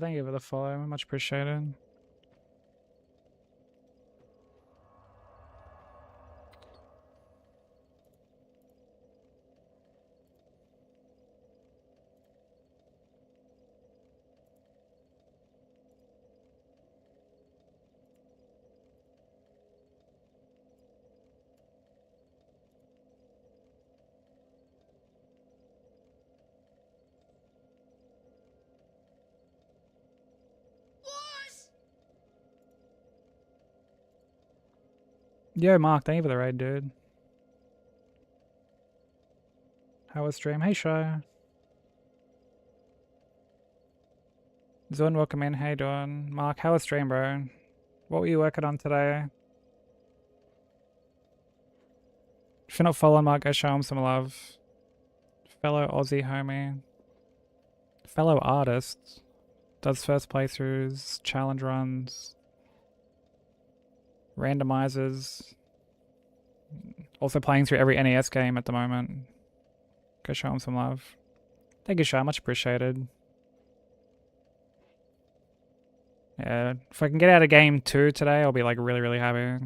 Thank you for the follow. Much appreciated. Yo, Mark, thank you for the raid, dude. How was stream? Hey, Shy. Zone, welcome in. How you doing? Mark, how was stream, bro? What were you working on today? If you're not following Mark, go show him some love. Fellow Aussie homie. Fellow artist. Does first playthroughs, challenge runs, randomizers. Also playing through every NES game at the moment. Go show him some love. Thank you, Shy. Much appreciated. Yeah, if I can get out of game 2 today, I'll be like really, really happy.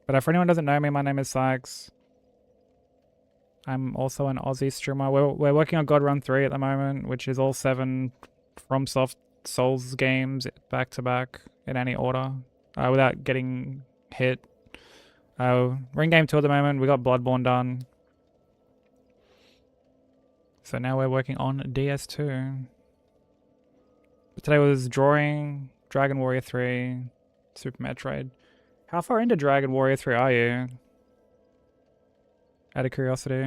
But for anyone who doesn't know me, my name is Sykes. I'm also an Aussie streamer. We're working on God Run 3 at the moment, which is all 7 FromSoft Souls games back to back in any order without getting hit. We're in game 2 at the moment. We got Bloodborne done. So now we're working on DS2. But today was drawing, Dragon Warrior 3, Super Metroid. How far into Dragon Warrior 3 are you? Out of curiosity.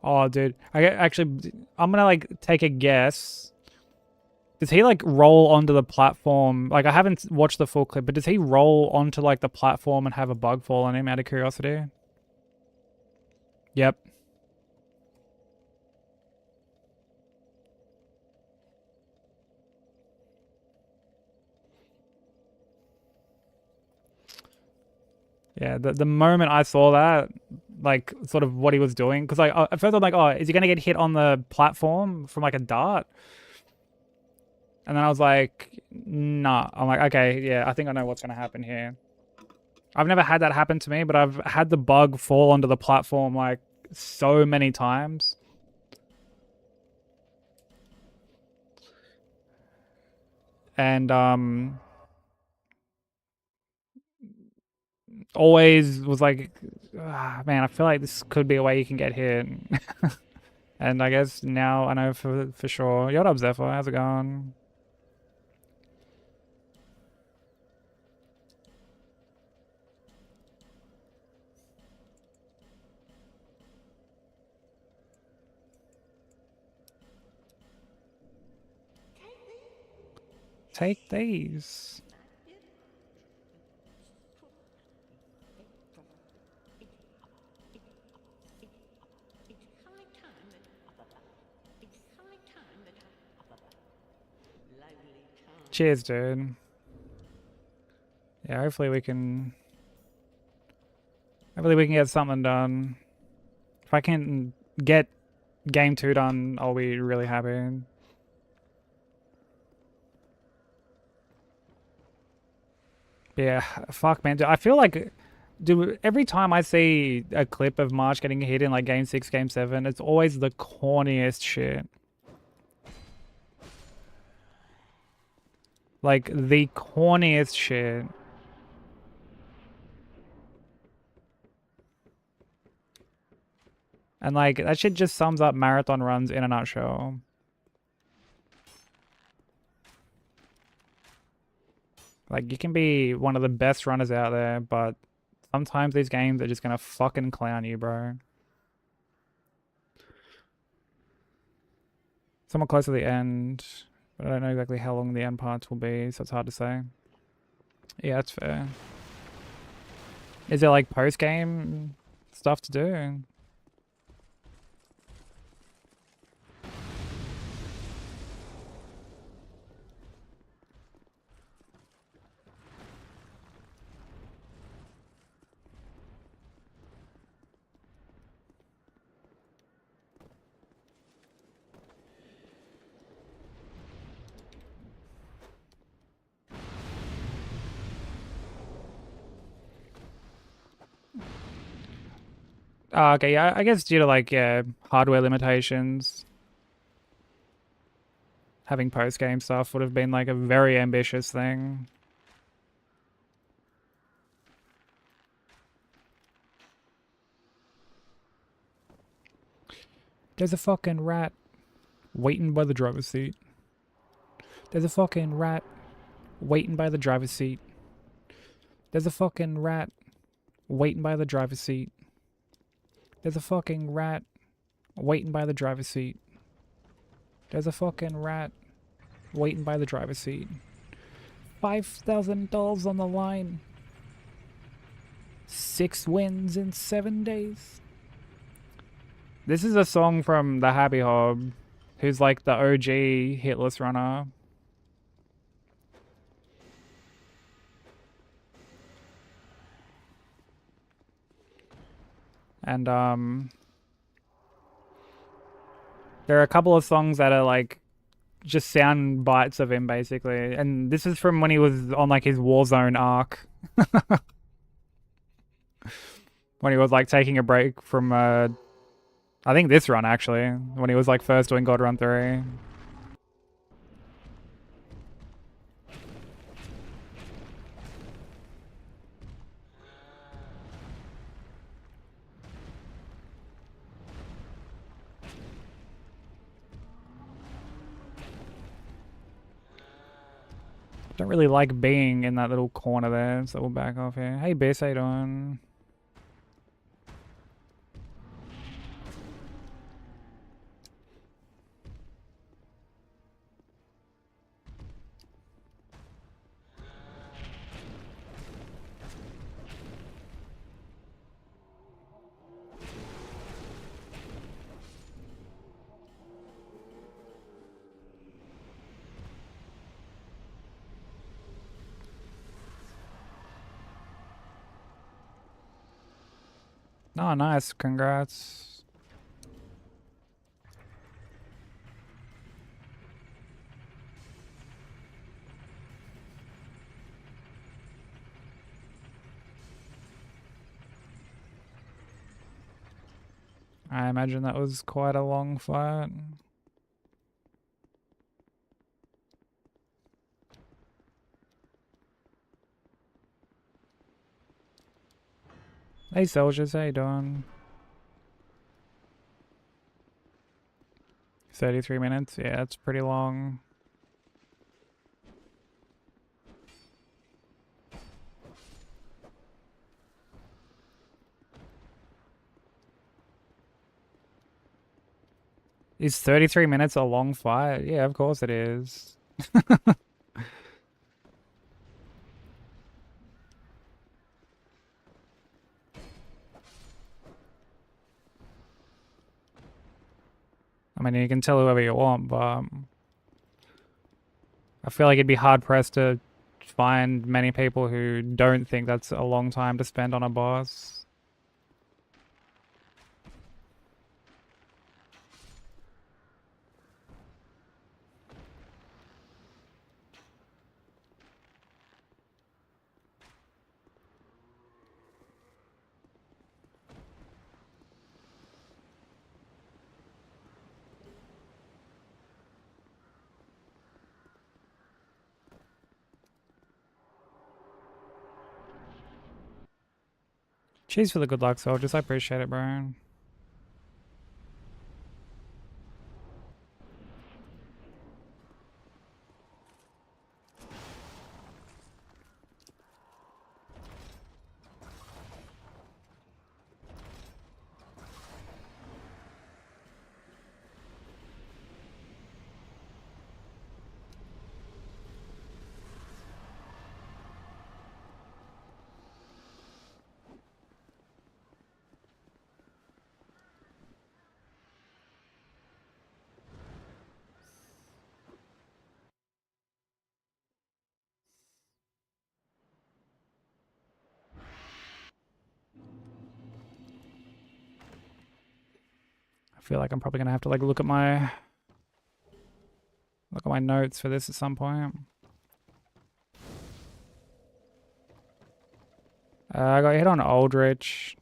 Oh, dude. I'm gonna like take a guess. Does he like roll onto the platform? Like I haven't watched the full clip, but does he roll onto like the platform and have a bug fall on him out of curiosity? Yep. Yeah, the moment I saw that, like sort of what he was doing, because like at first I'm like, oh, is he gonna get hit on the platform from like a dart? And then I was like, nah. I'm like, okay, yeah, I think I know what's gonna happen here. I've never had that happen to me, but I've had the bug fall onto the platform like so many times. And always was like, man, I feel like this could be a way you can get hit. And I guess now I know for sure. Yo, what up, Zephyr? How's it going? Take these. Cheers, dude. Yeah, hopefully we can get something done. If I can get game 2 done, I'll be really happy. Yeah, fuck, man. I feel like, dude, every time I see a clip of March getting hit in like game 6, game 7, it's always the corniest shit. Like, the corniest shit. And like, that shit just sums up marathon runs in a nutshell. Like, you can be one of the best runners out there, but sometimes these games are just gonna fucking clown you, bro. Somewhat close to the end, but I don't know exactly how long the end parts will be, so it's hard to say. Yeah, that's fair. Is there like post-game stuff to do? Oh, okay, yeah, I guess due to like, yeah, hardware limitations, having post-game stuff would have been like a very ambitious thing. There's a fucking rat waiting by the driver's seat. There's a fucking rat waiting by the driver's seat. There's a fucking rat waiting by the driver's seat. There's a fucking rat waiting by the driver's seat. There's a fucking rat waiting by the driver's seat. $5,000 on the line. 6 wins in 7 days. This is a song from the Happy Hob, who's like the OG hitless runner. And there are a couple of songs that are like just sound bites of him basically. And this is from when he was on like his Warzone arc. When he was like taking a break from I think this run actually, when he was like first doing God Run 3. Don't really like being in that little corner there, so we'll back off here. Hey, Biss, how you doing? Oh, nice. Congrats. I imagine that was quite a long fight. Hey, soldiers, how you doing? 33 minutes? Yeah, that's pretty long. Is 33 minutes a long fight? Yeah, of course it is. mean, you can tell whoever you want, but I feel like it'd be hard pressed to find many people who don't think that's a long time to spend on a boss. Cheers for the good luck, soldiers. I appreciate it, bro. I feel like I'm probably gonna have to like look at my notes for this at some point. I got hit on Aldrich,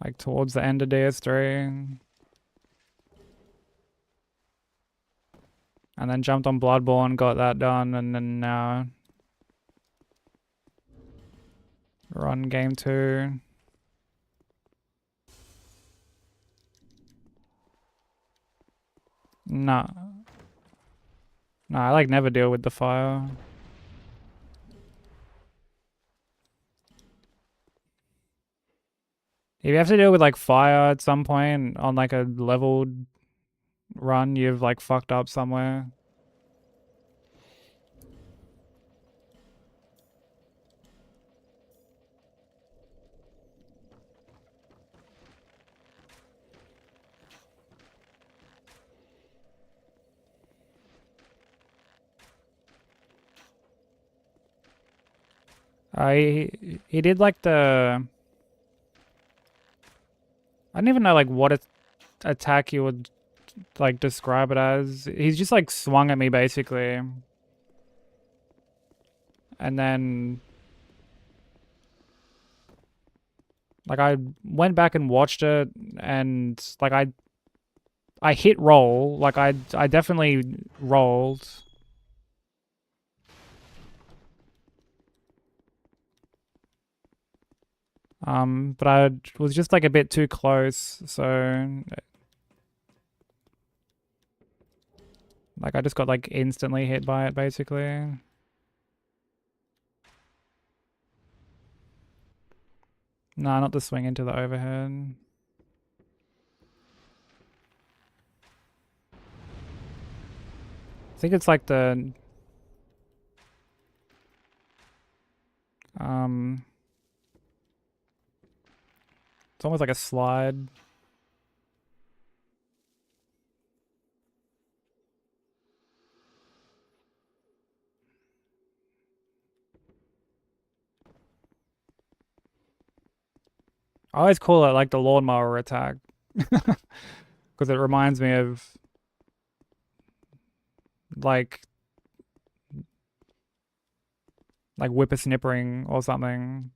like towards the end of DS3, and then jumped on Bloodborne, got that done, and then run game 2. No. No, I like never deal with the fire. If you have to deal with like fire at some point on like a leveled run, you've like fucked up somewhere. He did like the... I don't even know like what attack you would like describe it as. He's just like swung at me basically. And then like I went back and watched it, and like I hit roll, like I definitely rolled. But I was just like a bit too close, so like I just got like instantly hit by it basically. No, not the swing into the overhead. I think it's like the it's almost like a slide. I always call it like the lawnmower attack because it reminds me of like whippersnippering or something.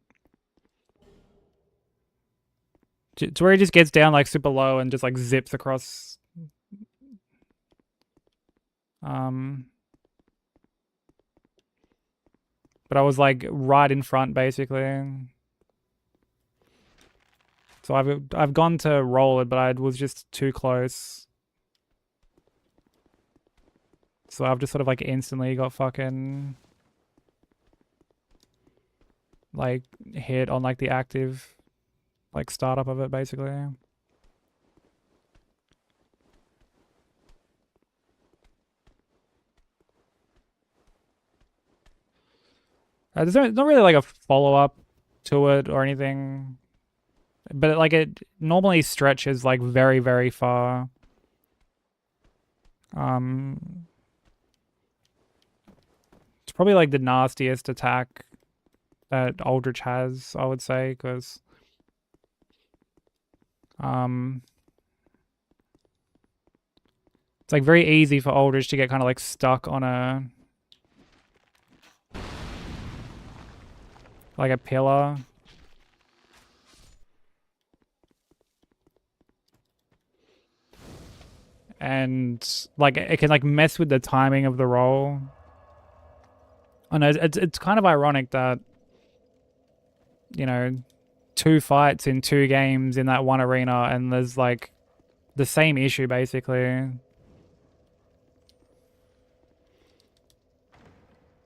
To where he just gets down like super low and just like zips across. But I was like right in front basically. So I've gone to roll it, but I was just too close. So I've just sort of like instantly got fucking like hit on like the active like startup of it basically. There's not really like a follow up to it or anything. But like it normally stretches like very, very far. It's probably like the nastiest attack that Aldrich has, I would say, because it's like very easy for Aldrich to get kind of like stuck on a pillar. And like it can like mess with the timing of the roll. I know it's kind of ironic that, you know, 2 fights in 2 games in that one arena and there's like the same issue basically.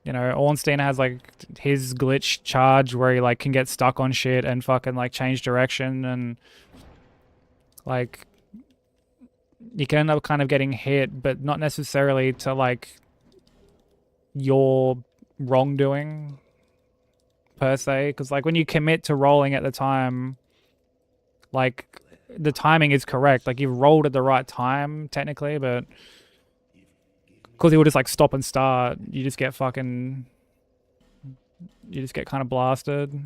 You know, Ornstein has like his glitch charge where he like can get stuck on shit and fucking like change direction, and like you can end up kind of getting hit, but not necessarily to like your wrongdoing per se, because like when you commit to rolling at the time, like the timing is correct, like you've rolled at the right time technically, but because he will just like stop and start, you just get kind of blasted.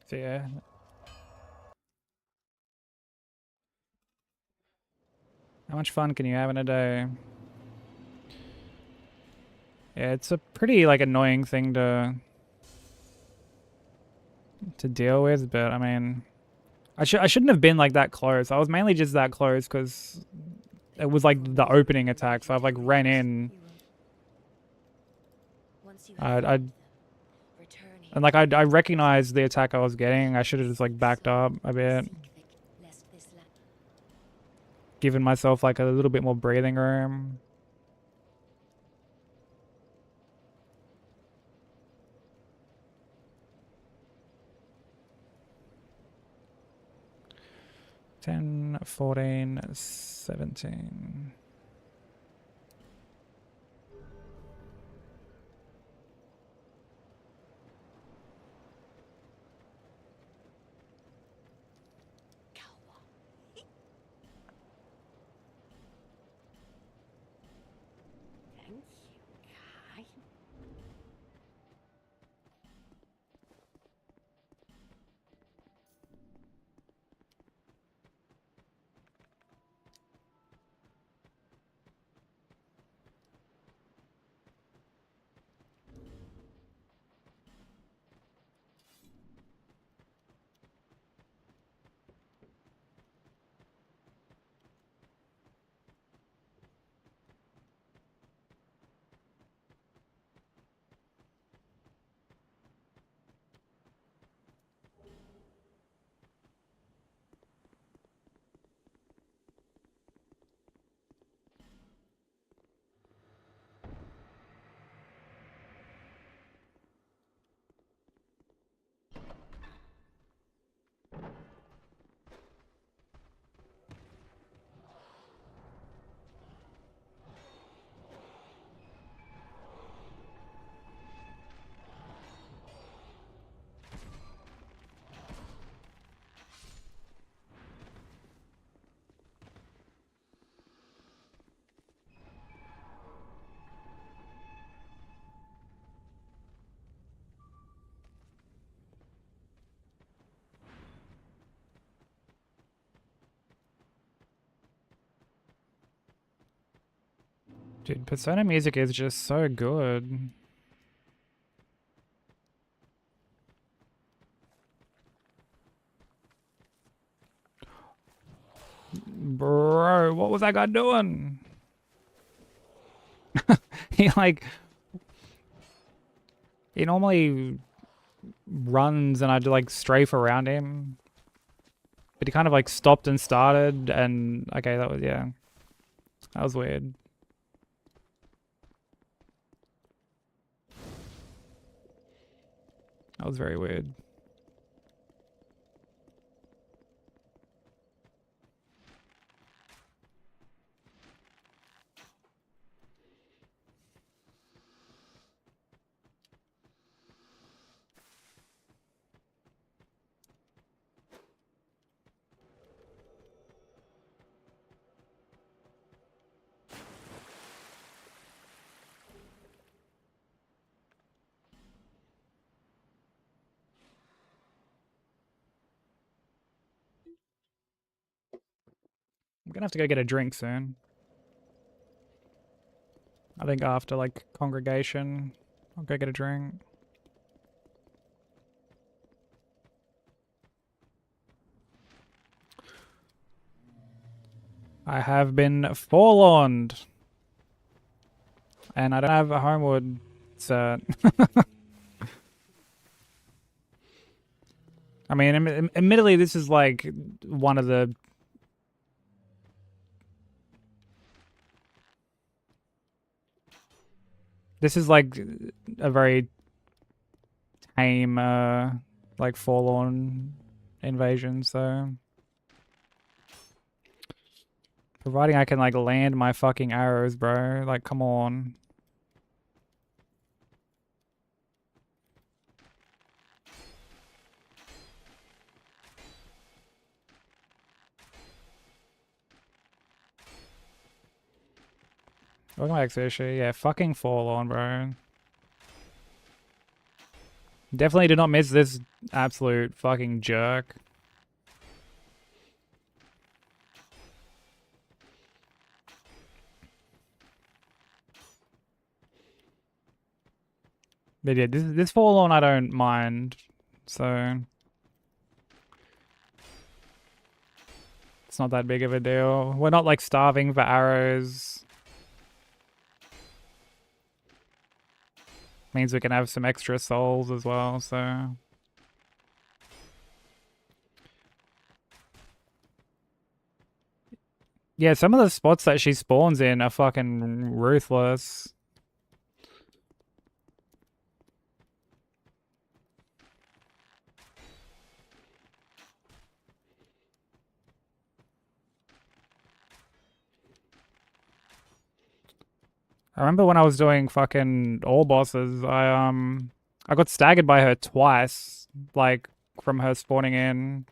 So yeah. How much fun can you have in a day? Yeah, it's a pretty like annoying thing to deal with, but I mean, I shouldn't have been like that close. I was mainly just that close because it was like the opening attack, so I've like ran in. I and like I recognized the attack I was getting. I should have just like backed up a bit, given myself like a little bit more breathing room. $10, $14, $17. Dude, Persona music is just so good. Bro, what was that guy doing? He normally runs and I'd like strafe around him. But he kind of like stopped and started, and okay, that was, yeah. That was weird. That was very weird. I'm gonna have to go get a drink soon. I think after like congregation, I'll go get a drink. I have been forewarned. And I don't have a Homewood cert. I mean, admittedly, this is like one of the... This is like a very tame, like forlorn invasion, so... Providing I can like land my fucking arrows, bro. Like, come on. Welcome back, Sushi. Yeah, fucking forlorn, bro. Definitely did not miss this absolute fucking jerk. But yeah, this forlorn I don't mind, so it's not that big of a deal. We're not like starving for arrows. Means we can have some extra souls as well, so... Yeah, some of the spots that she spawns in are fucking ruthless. I remember when I was doing fucking all bosses, I got staggered by her twice, like from her spawning in.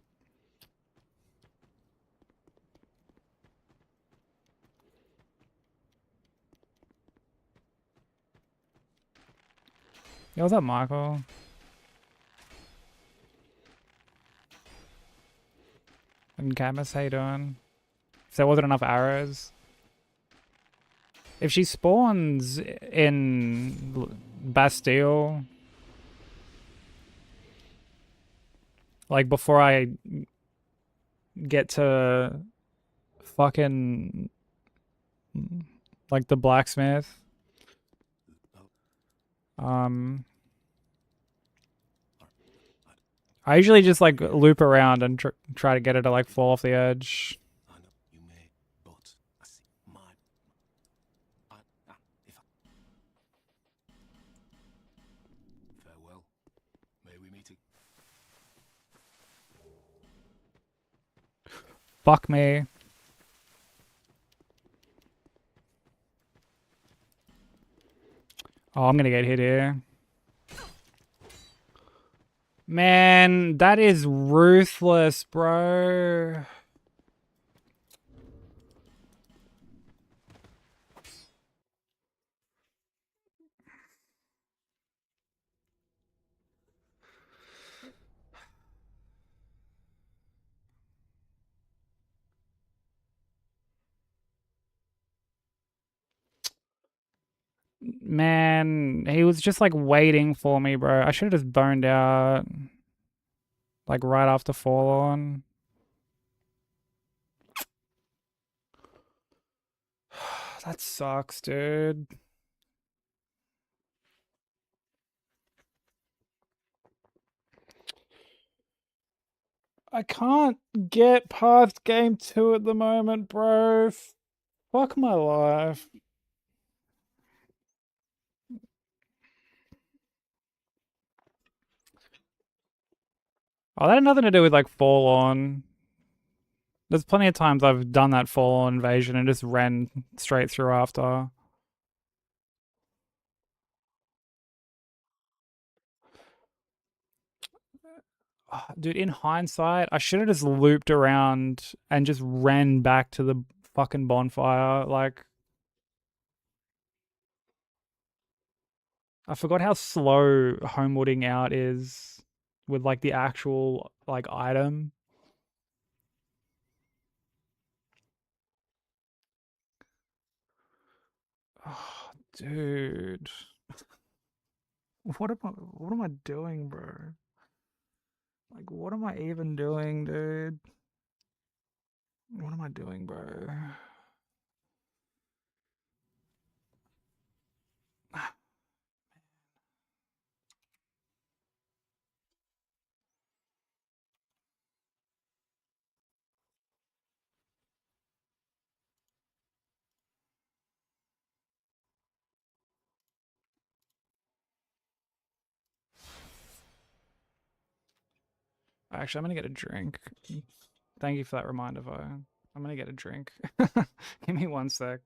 Yeah, what's up, Michael? And Camus, how you doing? If there wasn't enough arrows. If she spawns in Bastille, like before I get to fucking like the blacksmith, I usually just like loop around and try to get her to like fall off the edge. I know you may, but I see my... if I... Farewell. May we meet again. Fuck me. Oh, I'm gonna get hit here. Man, that is ruthless, bro. Man, he was just like waiting for me, bro. I should have just boned out. Like right after Fallen. That sucks, dude. I can't get past game 2 at the moment, bro. Fuck my life. Oh, that had nothing to do with like Fall On. There's plenty of times I've done that Fall On invasion and just ran straight through after. Oh, dude, in hindsight, I should have just looped around and just ran back to the fucking bonfire. Like, I forgot how slow homewooding out is with like the actual like item. Oh, dude. What am I doing, bro? Like, what am I even doing, dude? What am I doing, bro? Actually, I'm gonna get a drink. Thank you for that reminder, Vi. I'm gonna get a drink. Give me 1 sec.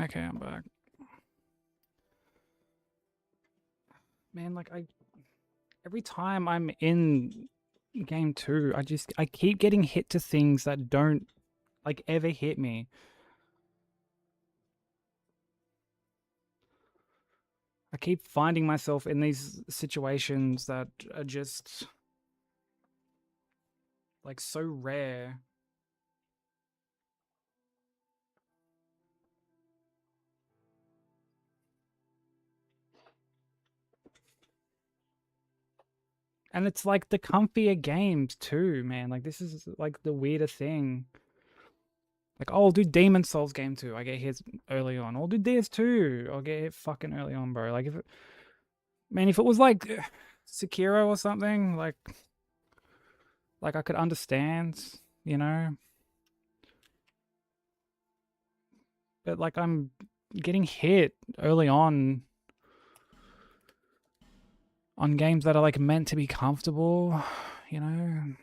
Okay, I'm back. Man, like every time I'm in game 2, I keep getting hit to things that don't like ever hit me. I keep finding myself in these situations that are just like so rare. And it's like the comfier games too, man. Like this is like the weirder thing. Like, oh, I'll do Demon Souls game 2. I get hit early on. I'll do DS2. I'll get hit fucking early on, bro. Like if it was like Sekiro or something, like I could understand, you know. But like I'm getting hit early on games that are like meant to be comfortable, you know.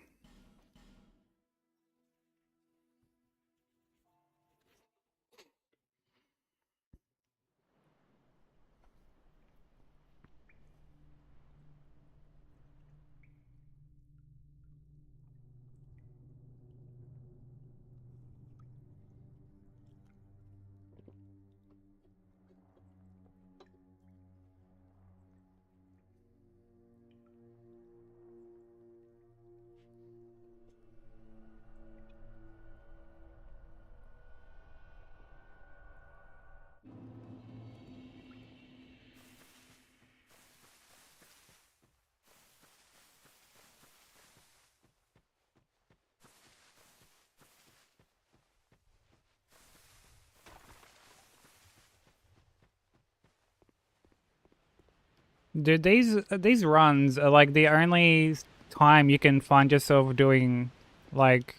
Dude, these runs are like the only time you can find yourself doing like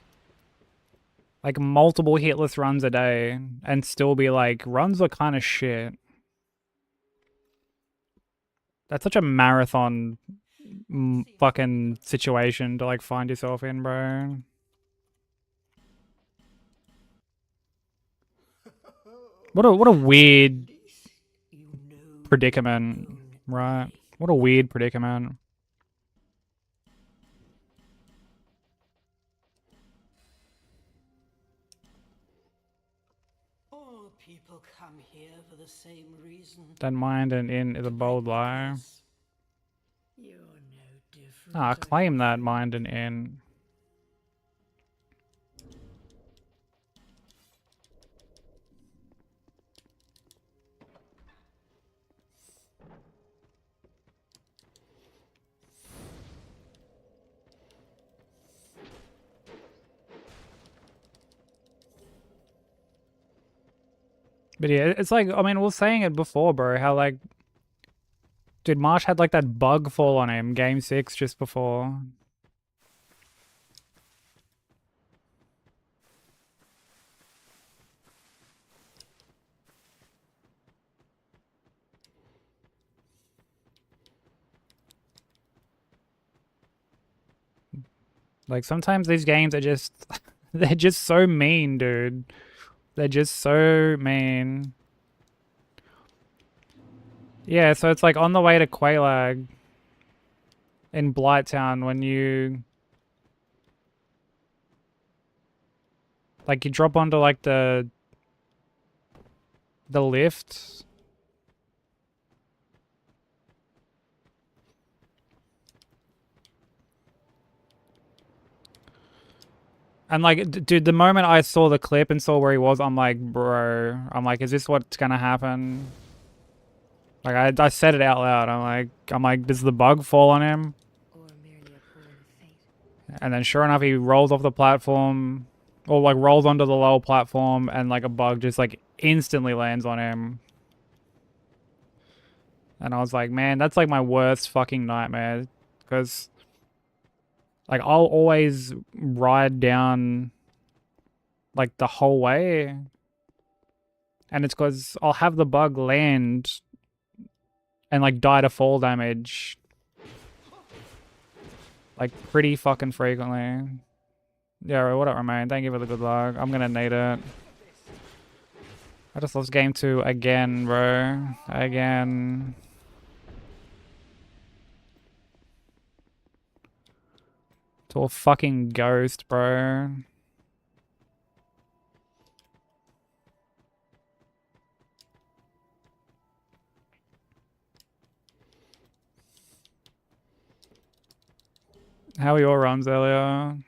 multiple hitless runs a day and still be like, runs are kind of shit. That's such a marathon fucking situation to like find yourself in, bro. What a weird predicament, right? What a weird predicament. All people come here for the same reason. That mind and in is a bold lie. You're no different. Ah, claim that mind and in. But yeah, it's like, I mean, we were saying it before, bro, how like, dude, Marsh had like that bug fall on him, game 6 just before. Like, sometimes these games are just, they're just so mean, dude. They're just so mean. Yeah, so it's like on the way to Quelaag in Blighttown when you like you drop onto like the lift. And like dude, the moment I saw the clip and saw where he was, I'm like, bro, I'm like, is this what's gonna happen? Like I said it out loud. I'm like, does the bug fall on him? Or merely a pool of fate. And then sure enough, he rolls off the platform, or like rolls onto the lower platform, and like a bug just like instantly lands on him. And I was like, man, that's like my worst fucking nightmare, because like I'll always ride down like the whole way, and it's because I'll have the bug land and like die to fall damage like pretty fucking frequently. Yeah, what up, Romain? Thank you for the good luck. I'm gonna need it. I just lost game 2 again, bro. Again. To a fucking ghost, bro. How were your runs earlier?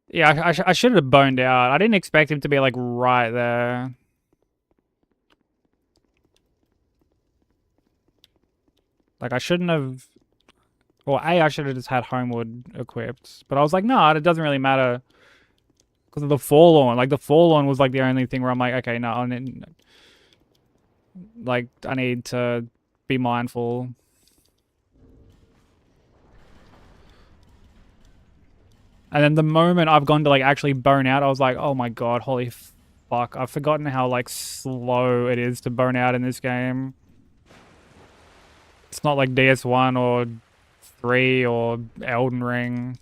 Yeah, I should have boned out. I didn't expect him to be like right there. Like I shouldn't have. Well, I should have just had Homewood equipped. But I was like, no, it doesn't really matter. Because of the Forlorn. Like the Forlorn was like the only thing where I'm like, okay, no, I need to be mindful. And then the moment I've gone to like actually bone out, I was like, oh my god, holy fuck. I've forgotten how like slow it is to bone out in this game. It's not like DS1 or 3 or Elden Ring.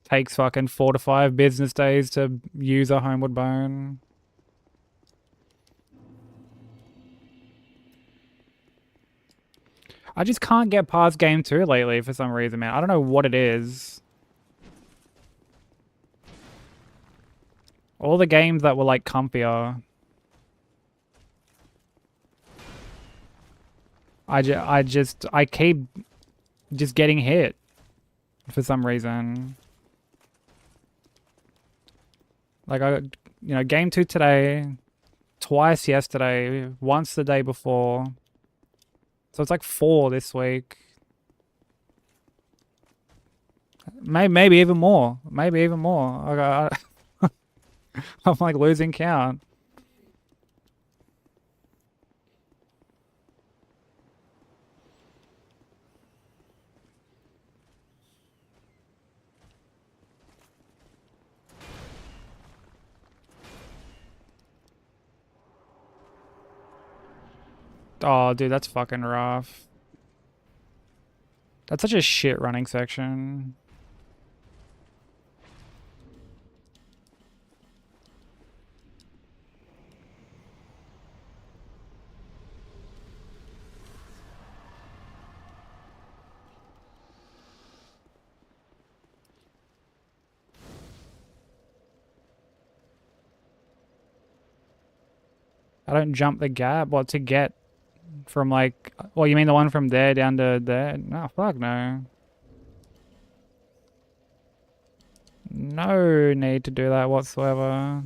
Takes fucking 4 to 5 business days to use a Homeward Bone. I just can't get past game 2 lately for some reason, man. I don't know what it is. All the games that were like comfier. I keep just getting hit for some reason. Like game 2 today, twice yesterday, once the day before. So it's like 4 this week. Maybe even more. Maybe even more. I'm like losing count. Oh, dude, that's fucking rough. That's such a shit running section. I don't jump the gap. What, to get from like... Well, you mean the one from there down to there? No, fuck no. No need to do that whatsoever.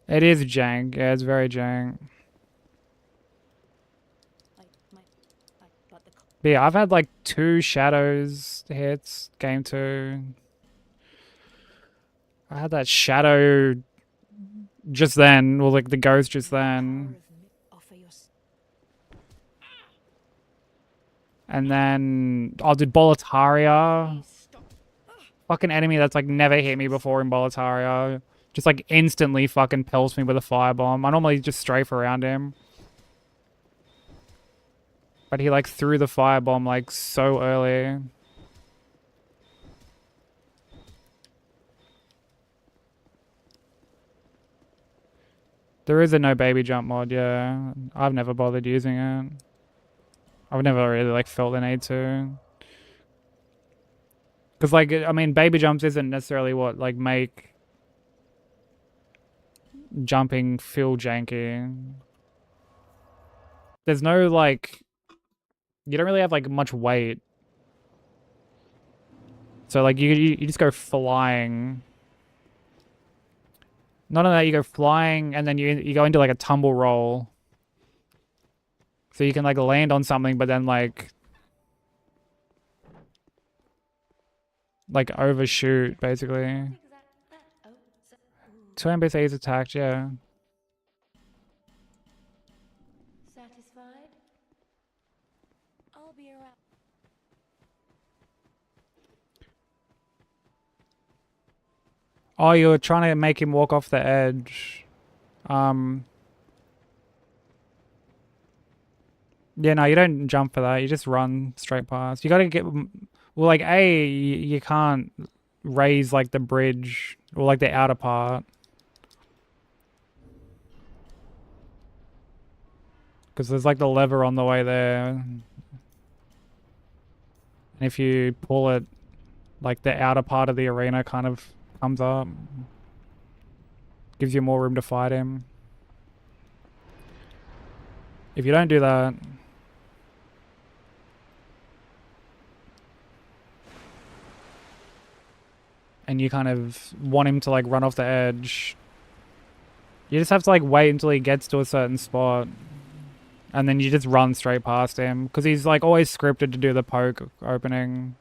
It is jank. Yeah, it's very jank. But the But yeah, I've had like 2 shadows hits game 2. I had that shadow just then, or like the ghost just then. offer your And then I did Boletaria. please stop. Fucking enemy that's like never hit me before in Boletaria. Just like instantly fucking pelts me with a firebomb. I normally just strafe around him. But he like threw the firebomb like so early. There is a no baby jump mod, yeah. I've never bothered using it. I've never really like felt the need to. Because like, I mean, baby jumps isn't necessarily what like make jumping feel janky. There's no like, you don't really have like much weight. So like you just go flying. None of that, you go flying and then you go into like a tumble roll. So you can like land on something but then like overshoot basically. Oh, 2 NPCs attacked, yeah. satisfied? I'll be around. Oh, you're trying to make him walk off the edge. Yeah, no, you don't jump for that. You just run straight past. You gotta get... Well, like, you can't raise, like, the bridge or, like, the outer part. Because there's, like, the lever on the way there. And if you pull it, like, the outer part of the arena kind of comes up. Gives you more room to fight him. If you don't do that... and you kind of want him to like run off the edge, you just have to like wait until he gets to a certain spot and then you just run straight past him because he's like always scripted to do the poke opening.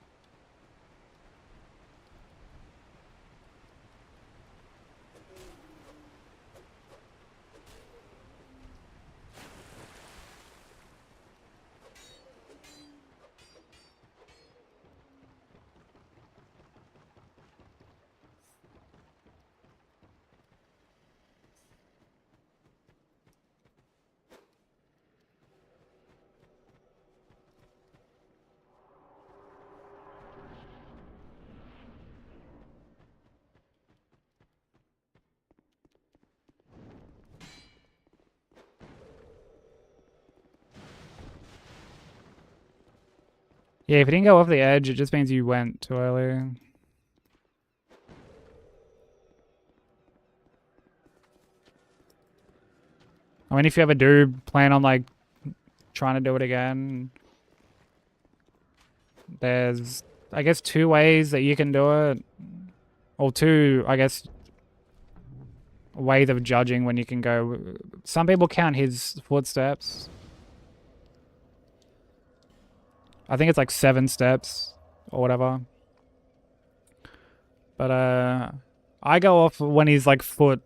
Yeah, if you didn't go off the edge, it just means you went too early. I mean, if you ever do plan on like trying to do it again, there's I guess 2 ways that you can do it. Or 2, I guess, ways of judging when you can go. Some people count his footsteps. I think it's like 7 steps or whatever. But I go off when his like foot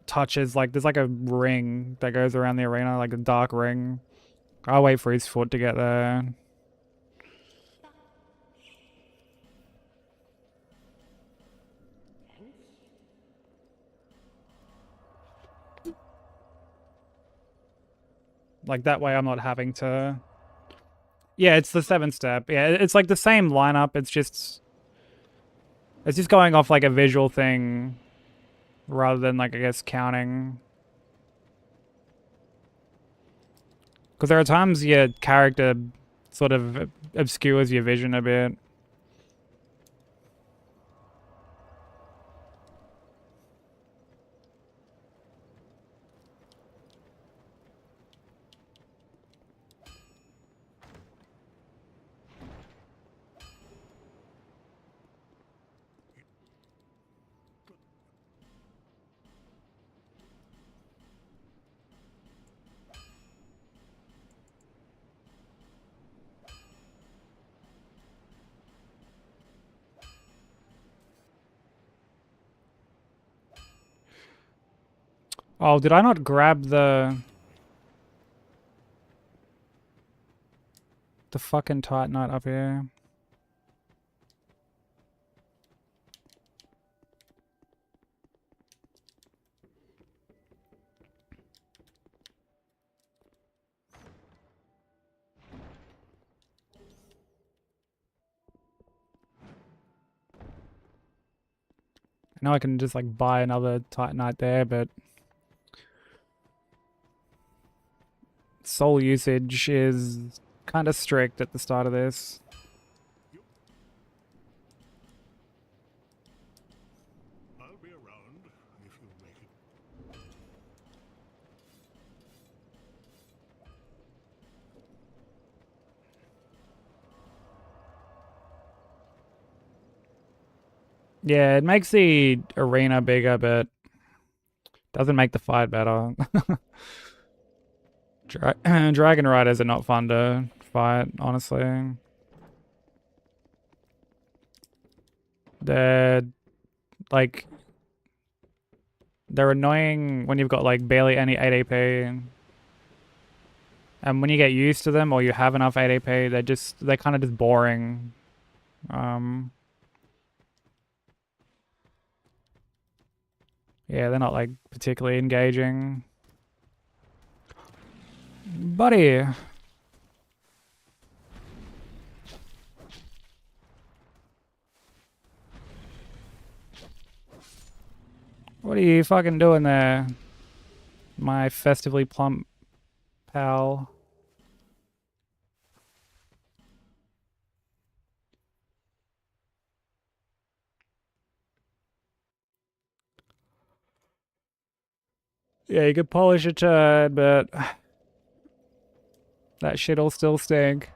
touches, like there's like a ring that goes around the arena, like a dark ring. I'll wait for his foot to get there. Like that way I'm not having to... Yeah, it's the 7 step. Yeah, it's like the same lineup. It's just going off like a visual thing rather than like, I guess, counting. Because there are times your character sort of obscures your vision a bit. Oh, did I not grab the fucking Titanite up here? I know I can just like buy another Titanite there, but soul usage is kind of strict at the start of this. I'll be around if you make it. Yeah, it makes the arena bigger, but doesn't make the fight better. Dragon Riders are not fun to fight, honestly. They're like they're annoying when you've got like barely any 8 AP. And when you get used to them or you have enough 8 AP, they're kind of just boring. Yeah, they're not like particularly engaging. Buddy. What are you fucking doing there? My festively plump pal. Yeah, you could polish a turd, but that shit'll still stink.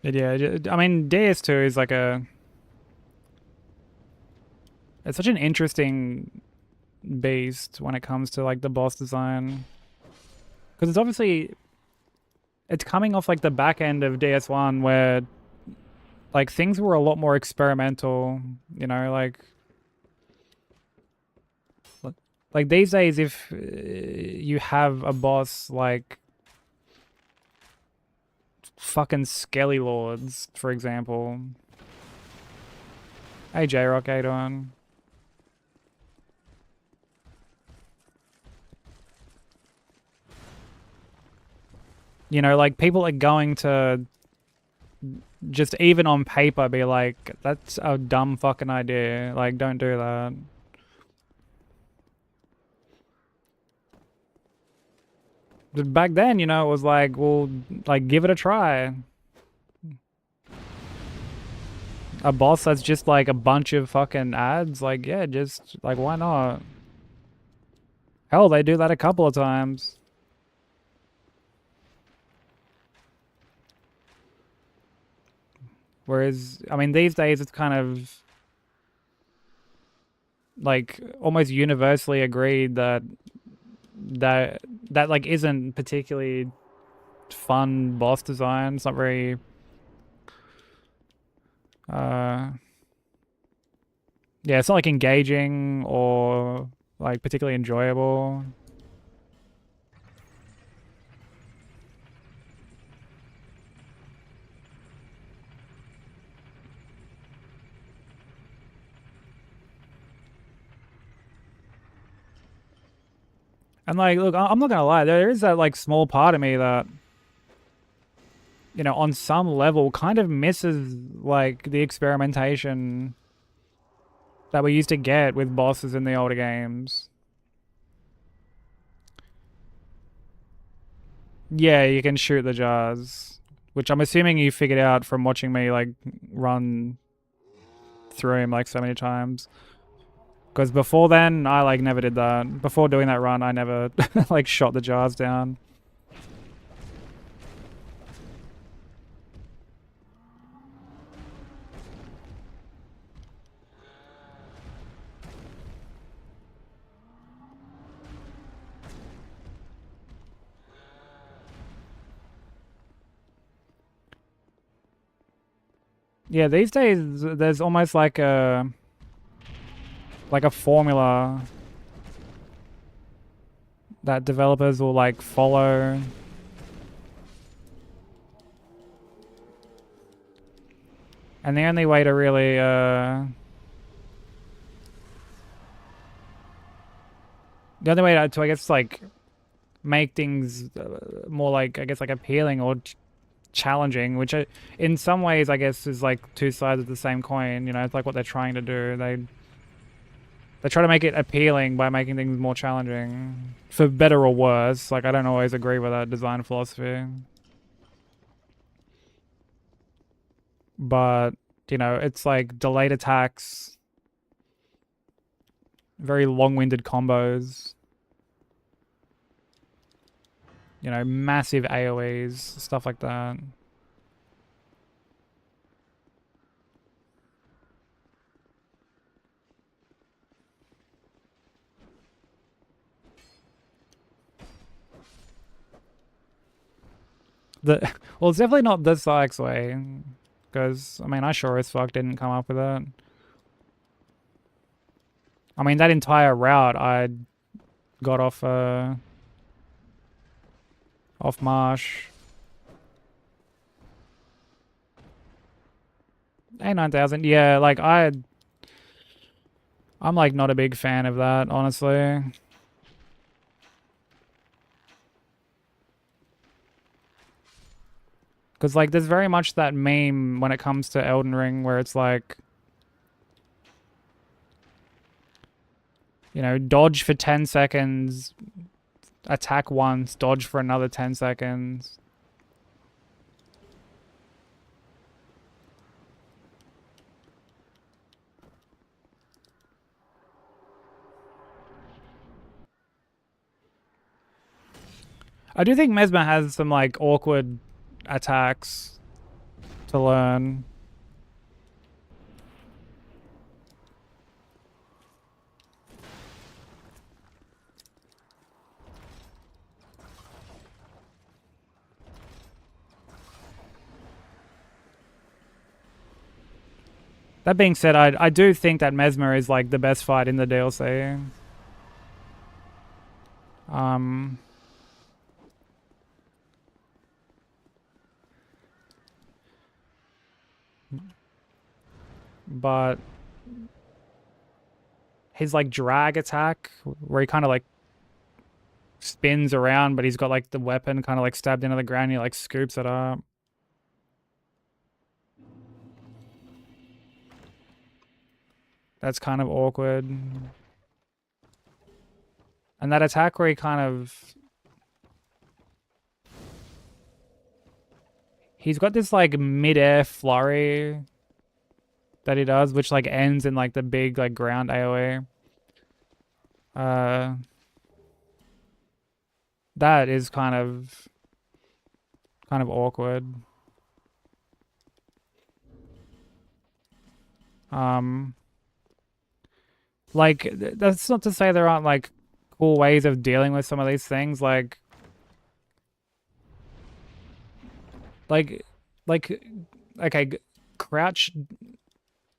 But yeah, I mean, DS2 is like it's such an interesting beast when it comes to like the boss design. Because it's obviously, it's coming off like the back end of DS1 where like things were a lot more experimental, you know, like these days if you have a boss like fucking Skelly Lords, for example. Hey J-Rock, how you doing? You know, like people are going to just even on paper be like, that's a dumb fucking idea. Like, don't do that. But back then, you know, it was like, well, like, give it a try. A boss that's just like a bunch of fucking ads, like, yeah, just, like, why not? Hell, they do that a couple of times. Whereas, I mean, these days it's kind of like almost universally agreed that like isn't particularly fun boss design. It's not very yeah, it's not like engaging or like particularly enjoyable. And like, look, I'm not gonna lie, there is that like small part of me that, you know, on some level kind of misses like the experimentation that we used to get with bosses in the older games. Yeah, you can shoot the jars, which I'm assuming you figured out from watching me like run through him like so many times. Because before then, I like never did that. Before doing that run, I never like shot the jars down. Yeah, these days there's almost like a formula that developers will like follow. And the only way to really the only way to I guess like make things more like I guess like appealing or challenging, which in some ways I guess is like two sides of the same coin, you know. It's like what they're trying to do. They try to make it appealing by making things more challenging, for better or worse. Like I don't always agree with that design philosophy, but you know, it's like delayed attacks, very long-winded combos, you know, massive AoEs, stuff like that. Well, it's definitely not the Sykes way, because I mean, I sure as fuck didn't come up with it. I mean, that entire route I got off Marsh. A9000, yeah, like I'm like not a big fan of that, honestly. Because like there's very much that meme when it comes to Elden Ring where it's like, you know, dodge for 10 seconds, attack once, dodge for another 10 seconds. I do think Mesmer has some like awkward attacks to learn. That being said, I do think that Mesmer is like the best fight in the DLC. But his like drag attack, where he kind of like spins around, but he's got like the weapon kind of like stabbed into the ground, and he like scoops it up. That's kind of awkward. And that attack where he kind of... He's got this like mid-air flurry that he does, which like ends in like the big like ground AoE. That is kind of awkward. Like that's not to say there aren't like cool ways of dealing with some of these things, like okay, crouch,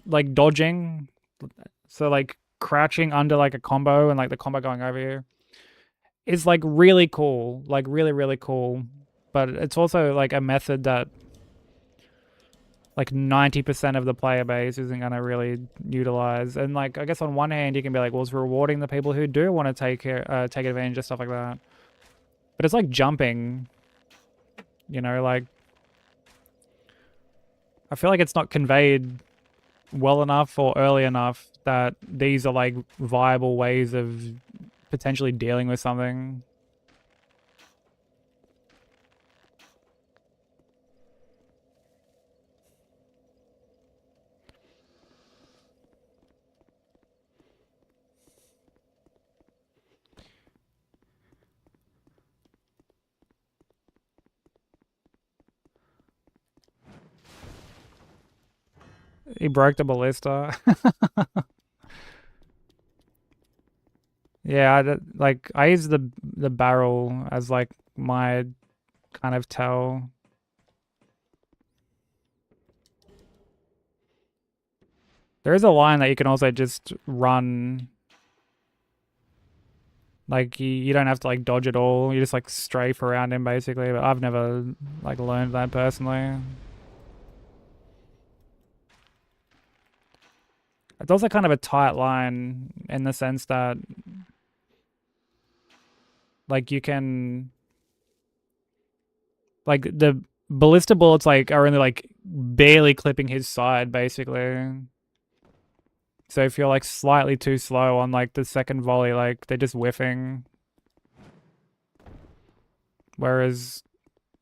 like dodging, so like crouching under like a combo and like the combo going over you is like really cool, like really cool, but it's also like a method that like 90% of the player base isn't going to really utilize. And like I guess on one hand you can be like, well, it's rewarding the people who do want to take advantage of stuff like that, but it's like jumping, you know, like I feel like it's not conveyed well enough or early enough that these are like viable ways of potentially dealing with something. He broke the ballista. Yeah, I use the barrel as like my kind of tell. There is a line that you can also just run. Like you don't have to like dodge at all. You just like strafe around him basically. But I've never like learned that personally. It's also kind of a tight line in the sense that like you can like the ballista bullets like are only like barely clipping his side basically. So if you're like slightly too slow on like the second volley, like they're just whiffing. Whereas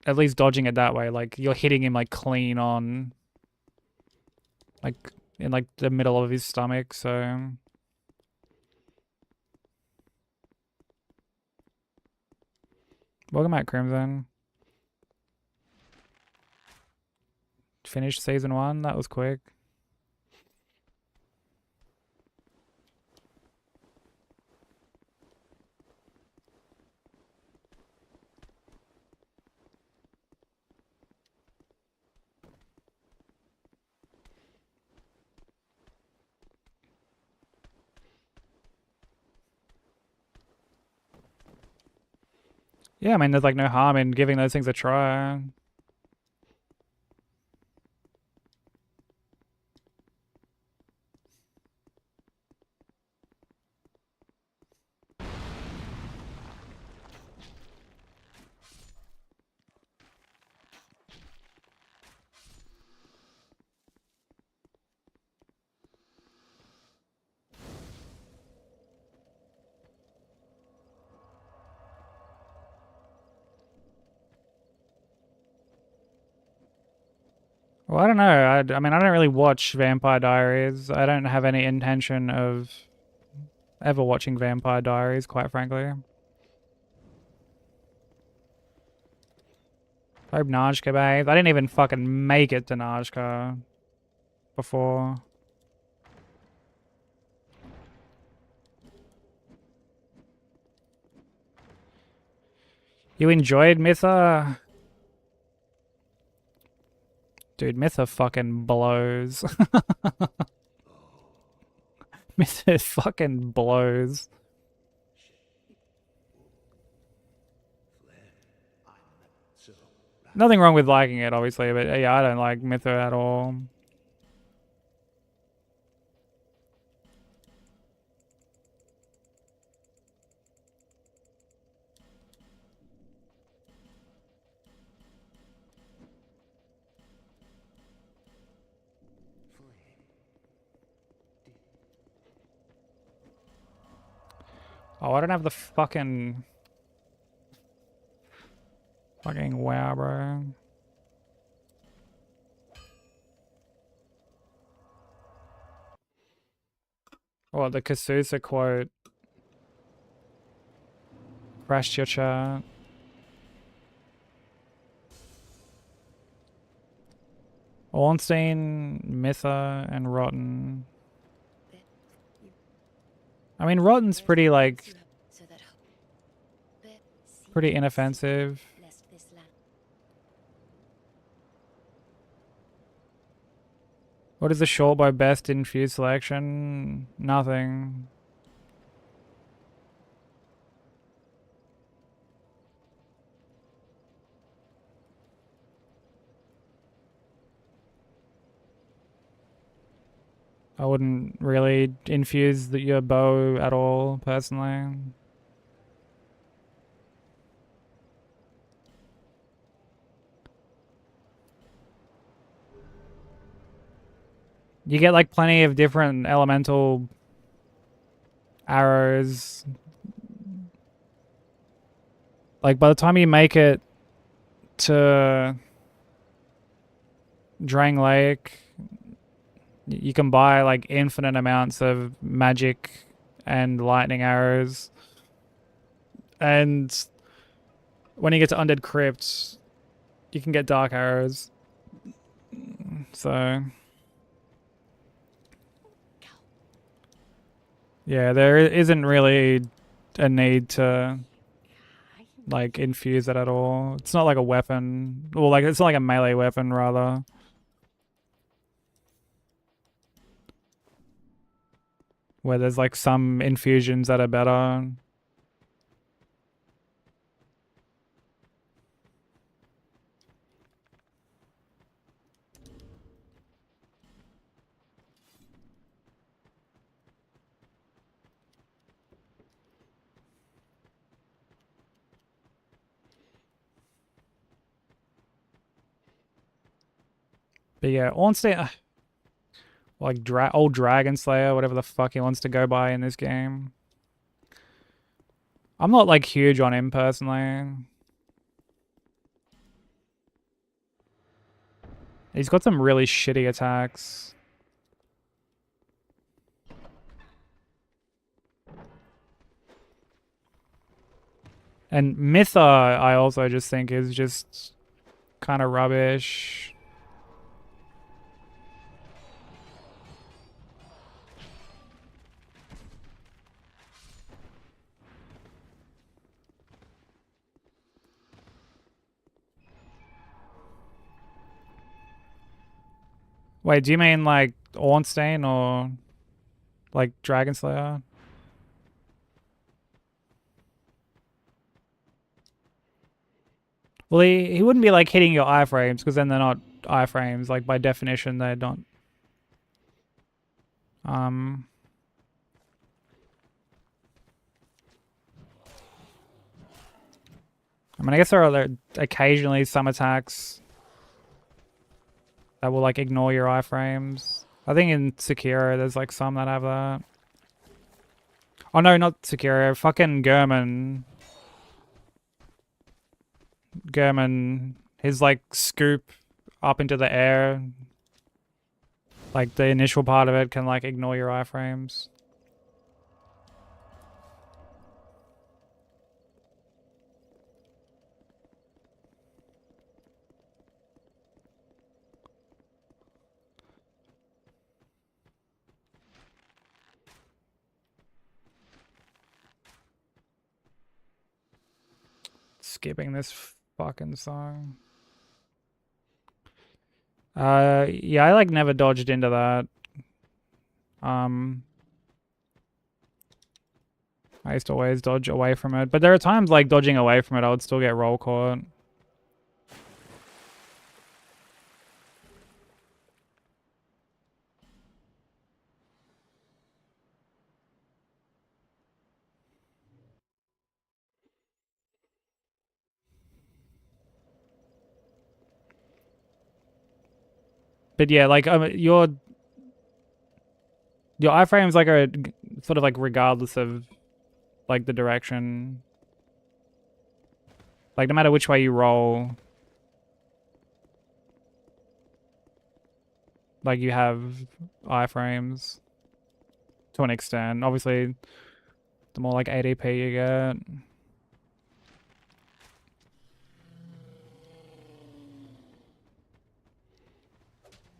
at least dodging it that way, like you're hitting him like clean on like in like the middle of his stomach, so welcome back, Crimson. Finished season 1, that was quick. Yeah, I mean, there's like no harm in giving those things a try. Well, I don't know. I mean, I don't really watch Vampire Diaries. I don't have any intention of ever watching Vampire Diaries, quite frankly. Hope Najka bathed. I didn't even fucking make it to Najka before. You enjoyed Mytha? Dude, Mytha fucking blows. Mytha fucking blows. Nothing wrong with liking it, obviously, but yeah, I don't like Mytha at all. Oh, I don't have the fucking wow, bro. Oh, the Kasusa quote. Crashed your chat. Ornstein, Mytha, and Rotten. I mean, Rotten's pretty, like, pretty inoffensive. What is the short bow best in fuse selection? Nothing. I wouldn't really infuse your bow at all, personally. You get like plenty of different elemental arrows. Like by the time you make it to Drang Lake, you can buy like infinite amounts of magic and lightning arrows. And when you get to Undead Crypt, you can get dark arrows. So Yeah, there isn't really a need to like infuse it at all. It's not like a weapon. Well, like it's not like a melee weapon rather. Where there's like some infusions that are better. But yeah, Ornstein, like old Dragon Slayer, whatever the fuck he wants to go by in this game. I'm not like huge on him personally. He's got some really shitty attacks. And Mytha, I also just think is just kind of rubbish. Wait, do you mean like Ornstein or like Dragon Slayer? Well, he wouldn't be like hitting your iframes because then they're not iframes. Like by definition, they're not. I mean, I guess there are occasionally some attacks that will like ignore your iframes. I think in Sekiro there's like some that have that. Oh no, not Sekiro. Fucking Gurman. His like scoop up into the air. Like the initial part of it can like ignore your iframes. Skipping this fucking song. Yeah, I like never dodged into that. I used to always dodge away from it, but there are times like dodging away from it, I would still get roll caught. But yeah, like your iframes like are sort of like regardless of like the direction. Like no matter which way you roll, like you have iframes to an extent. Obviously, the more like ADP you get.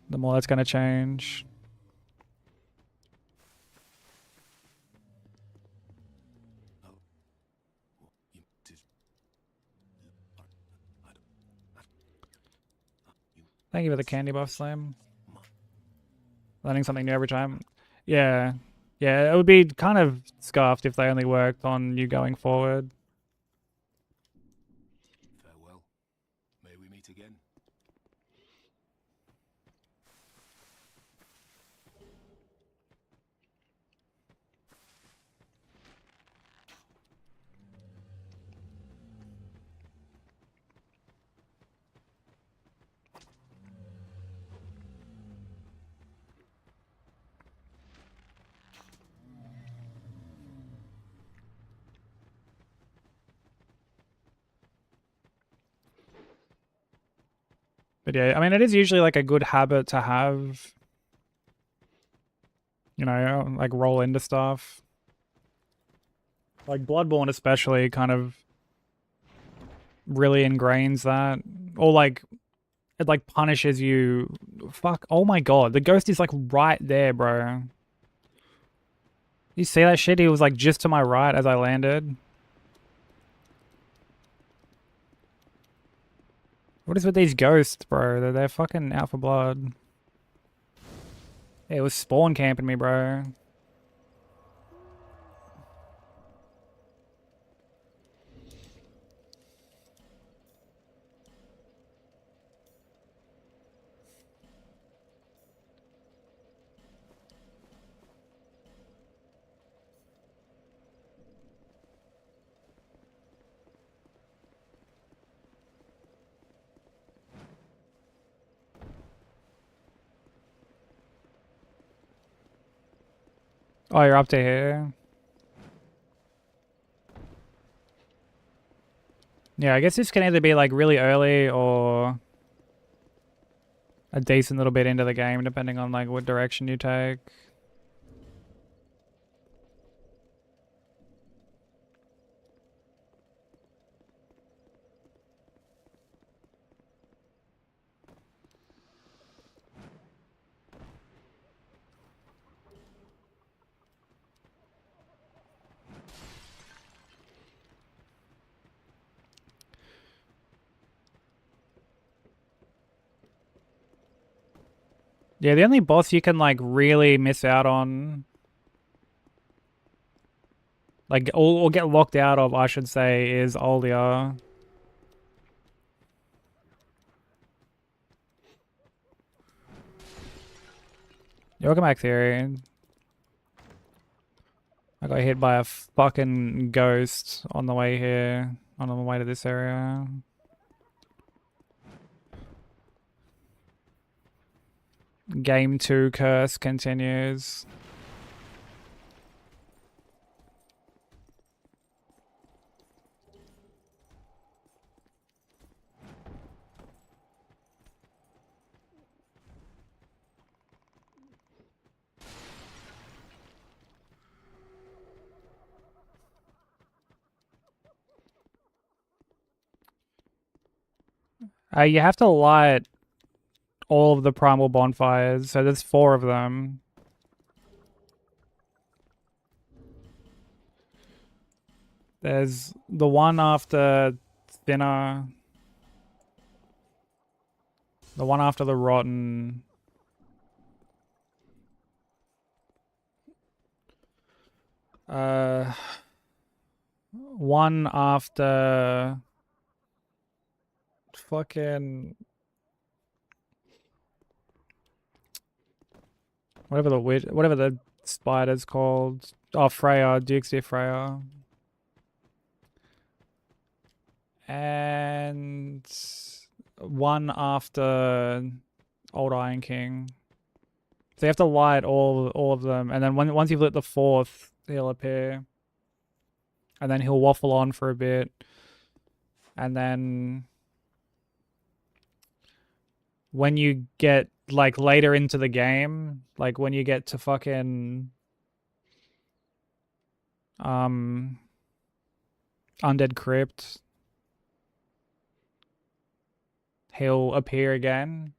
The more that's going to change. Thank you for the candy buff, Slam. Learning something new every time. Yeah. Yeah, it would be kind of scuffed if they only worked on you going forward. Farewell. May we meet again. But yeah, I mean, it is usually like a good habit to have, you know, like roll into stuff. Like Bloodborne especially kind of really ingrains that. Or like, it like punishes you. Fuck, oh my god, the ghost is like right there, bro. You see that shit? He was like just to my right as I landed. What is with these ghosts, bro? They're fucking out for blood. It was spawn camping me, bro. Oh, you're up to here. Yeah, I guess this can either be like really early or a decent little bit into the game, depending on like what direction you take. Yeah, the only boss you can like really miss out on, like, or get locked out of, I should say, is Oldia. Yeah, welcome back, Theory. I got hit by a fucking ghost on the way here, on the way to this area. Game 2 curse continues. You have to light all of the primal bonfires, so there's 4 of them. There's the one after Thinner, the one after the Rotten, one after fucking whatever the spider's called. Oh, Freya, Duke's Dear Freya. And one after Old Iron King. So you have to light all of them, and then once you've lit the 4th, he'll appear. And then he'll waffle on for a bit. And then when you get like later into the game, like when you get to fucking Undead Crypt, he'll appear again.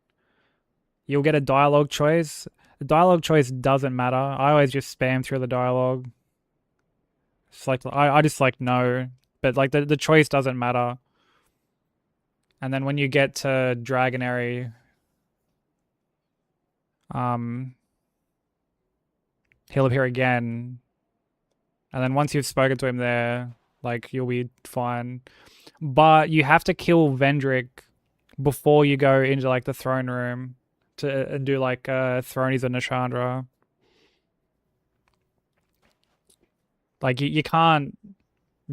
You'll get a dialogue choice. The dialogue choice doesn't matter. I always just spam through the dialogue. It's like I just like no, but like the choice doesn't matter. And then when you get to Dragonary, he'll appear again. And then once you've spoken to him there, like you'll be fine. But you have to kill Vendrick before you go into like the throne room to do like Thronies and Nishandra. Like you can't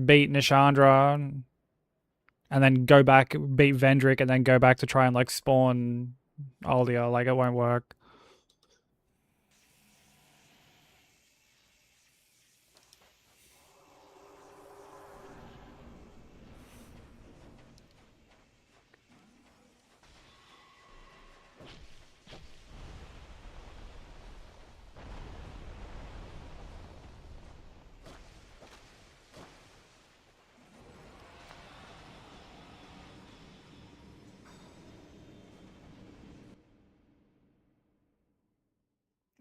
beat Nishandra and then go back, beat Vendrick, and then go back to try and like spawn Aldia. Like it won't work.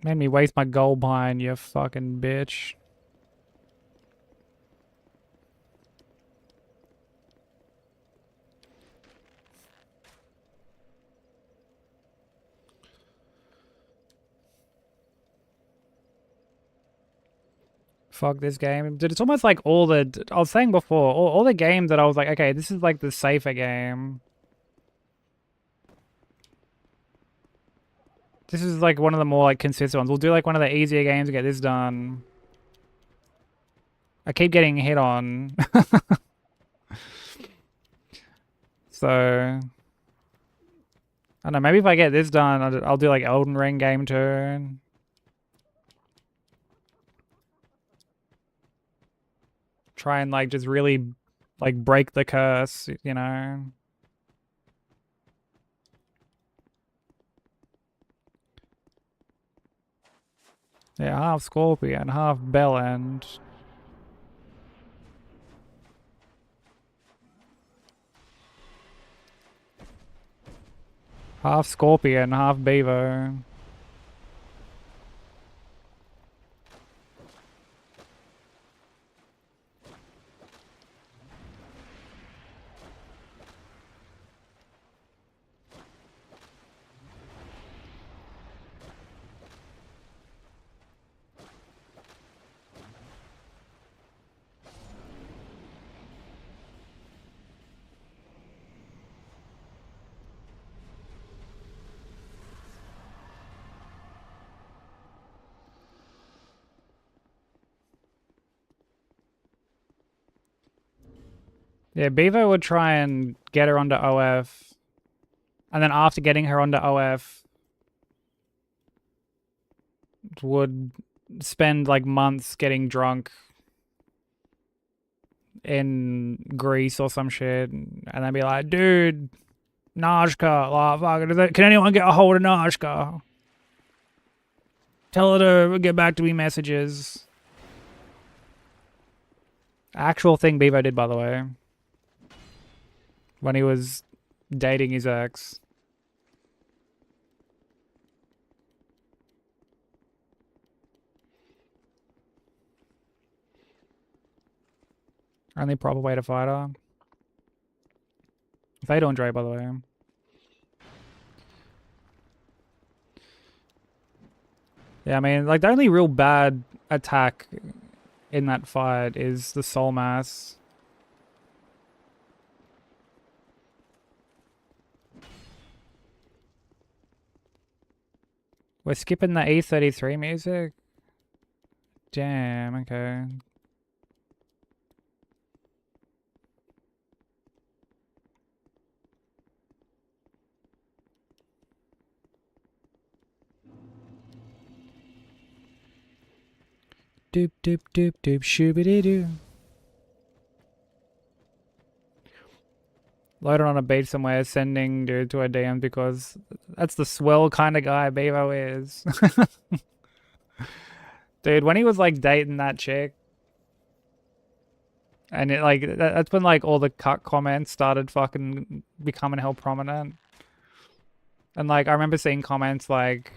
Made me waste my gold pine, you fucking bitch. Fuck this game. Dude, it's almost like all the... I was saying before, all the games that I was like, okay, this is like the safer game. This is like one of the more like consistent ones. We'll do like one of the easier games to get this done. I keep getting hit on. So... I don't know, maybe if I get this done, I'll do like Elden Ring game turn. Try and like just really like break the curse, you know. Yeah, half Scorpion, half Bellend. Half Scorpion, half Beaver. Yeah, Beaver would try and get her onto OF. And then after getting her onto OF, would spend like months getting drunk in Greece or some shit. And then be like, dude, Najka, like, fuck, can anyone get a hold of Najka? Tell her to get back to me messages. Actual thing Beaver did, by the way. When he was dating his ex. Only proper way to fight her. Fade Andre, by the way. Yeah, I mean, like, the only real bad attack in that fight is the Soul Mass. We're skipping the E33 music? Damn, okay. Doop doop doop doop shoobity doo. Loaded on a beach somewhere, sending dude to a DM because that's the swell kind of guy Bevo is. Dude, when he was like dating that chick, and it like that's when like all the cut comments started fucking becoming hell prominent. And like I remember seeing comments like,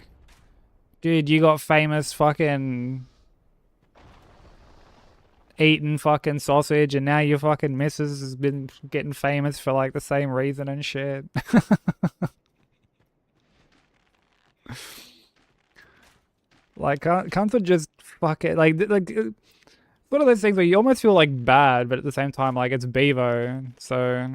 dude, you got famous fucking eating fucking sausage and now your fucking missus has been getting famous for like the same reason and shit. Like can't they just fuck it, like it's one of those things where you almost feel like bad, but at the same time like it's Bevo, so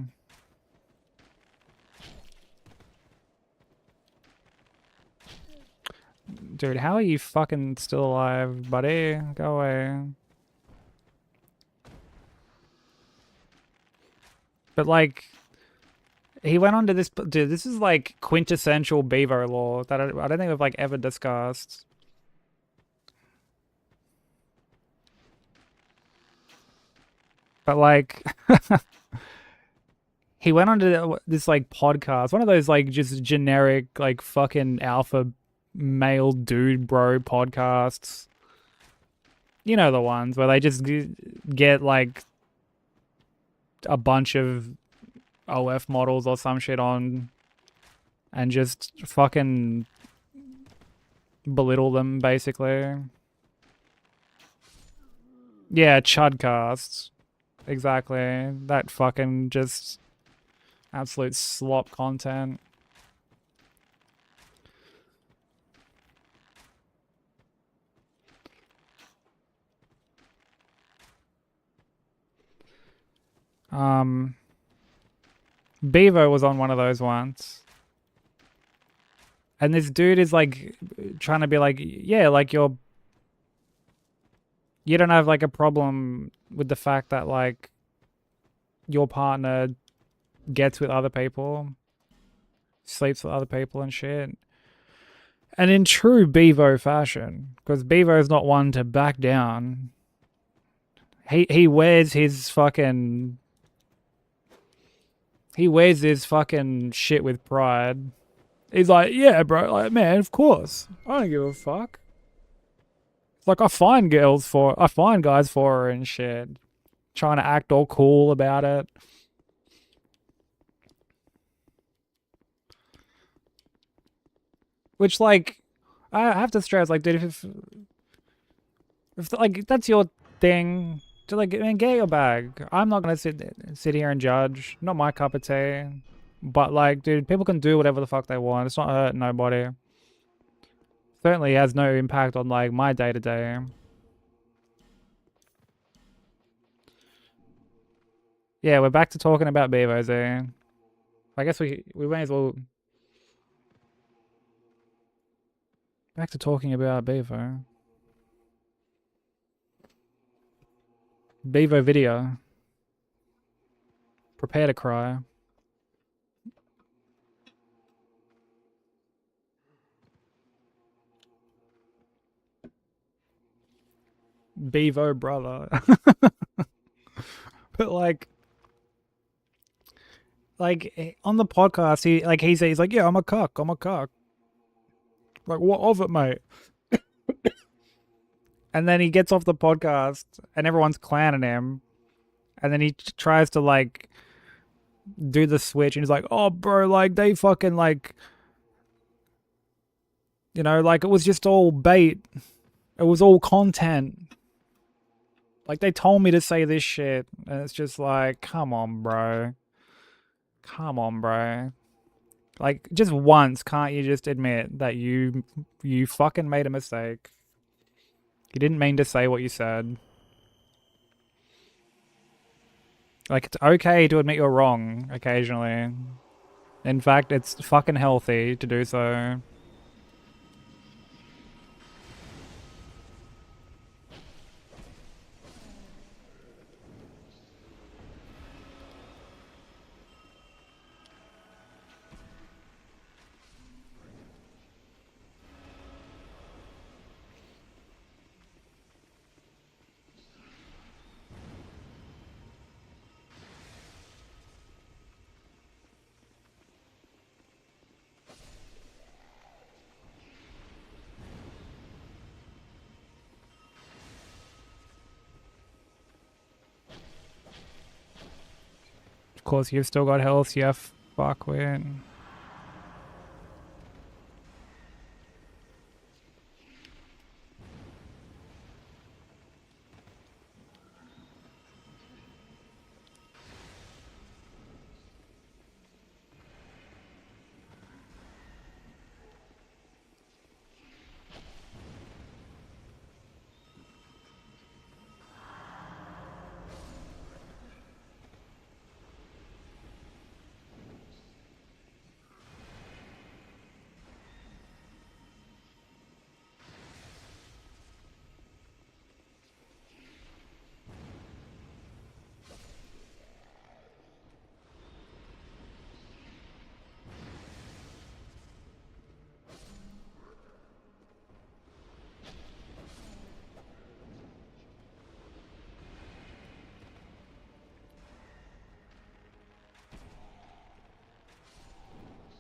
dude, how are you fucking still alive, buddy? Go away. But like, he went on to this, dude, this is like quintessential Bevo lore that I don't think we've like ever discussed. But like, he went on to this like podcast, one of those like just generic like fucking alpha male dude bro podcasts. You know the ones where they just get like a bunch of OF models or some shit on and just fucking belittle them, basically. Yeah, Chudcast. Exactly. That fucking just absolute slop content. Bevo was on one of those once. And this dude is like trying to be like, yeah, like you don't have like a problem with the fact that like your partner gets with other people, sleeps with other people and shit. And in true Bevo fashion, because Bevo is not one to back down. He wears his fucking shit with pride. He's like, yeah, bro, like, man, of course. I don't give a fuck. Like, I find guys for her and shit. Trying to act all cool about it. Which, like, I have to stress, like, dude, if like, that's your thing, to, like, man, get your bag. I'm not gonna sit here and judge. Not my cup of tea. But, like, dude, people can do whatever the fuck they want. It's not hurting nobody. Certainly has no impact on, like, my day-to-day. Yeah, we're back to talking about Bevos, eh? I guess we may as well... Back to talking about Bevo. Bevo video. Prepare to cry. Bevo brother. But like on the podcast, he's like, yeah, I'm a cuck. Like, what of it, mate? And then he gets off the podcast and everyone's clowning him. And then he tries to like do the switch and he's like, oh bro, like they fucking like, you know, like it was just all bait. It was all content. Like they told me to say this shit. And it's just like, come on, bro. Like, just once, can't you just admit that you fucking made a mistake? You didn't mean to say what you said. Like, it's okay to admit you're wrong occasionally. In fact, it's fucking healthy to do so. Of course, you've still got health, yeah, fuck, win.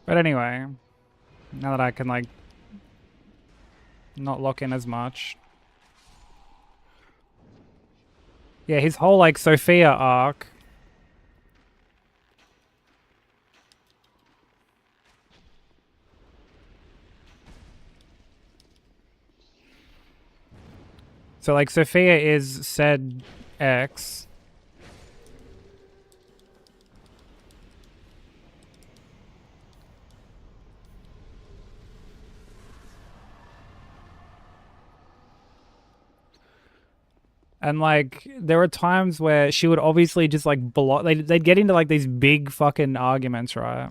But anyway, now that I can, like, not lock in as much. Yeah, his whole, like, Sophia arc. So, like, Sophia is said X. And like there were times where she would obviously just like block. They'd get into like these big fucking arguments, right?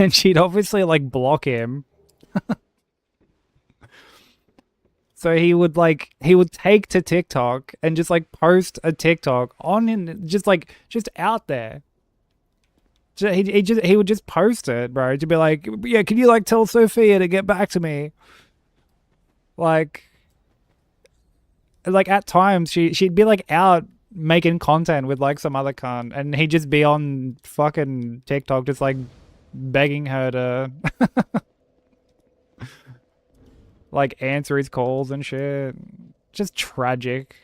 And she'd obviously like block him. So he would take to TikTok and just like post a TikTok on him, just out there. He would just post it, bro. To be like, yeah, can you like tell Sophia to get back to me? Like at times she'd be like out making content with like some other cunt, and he'd just be on fucking TikTok just like begging her to like answer his calls and shit. Just tragic.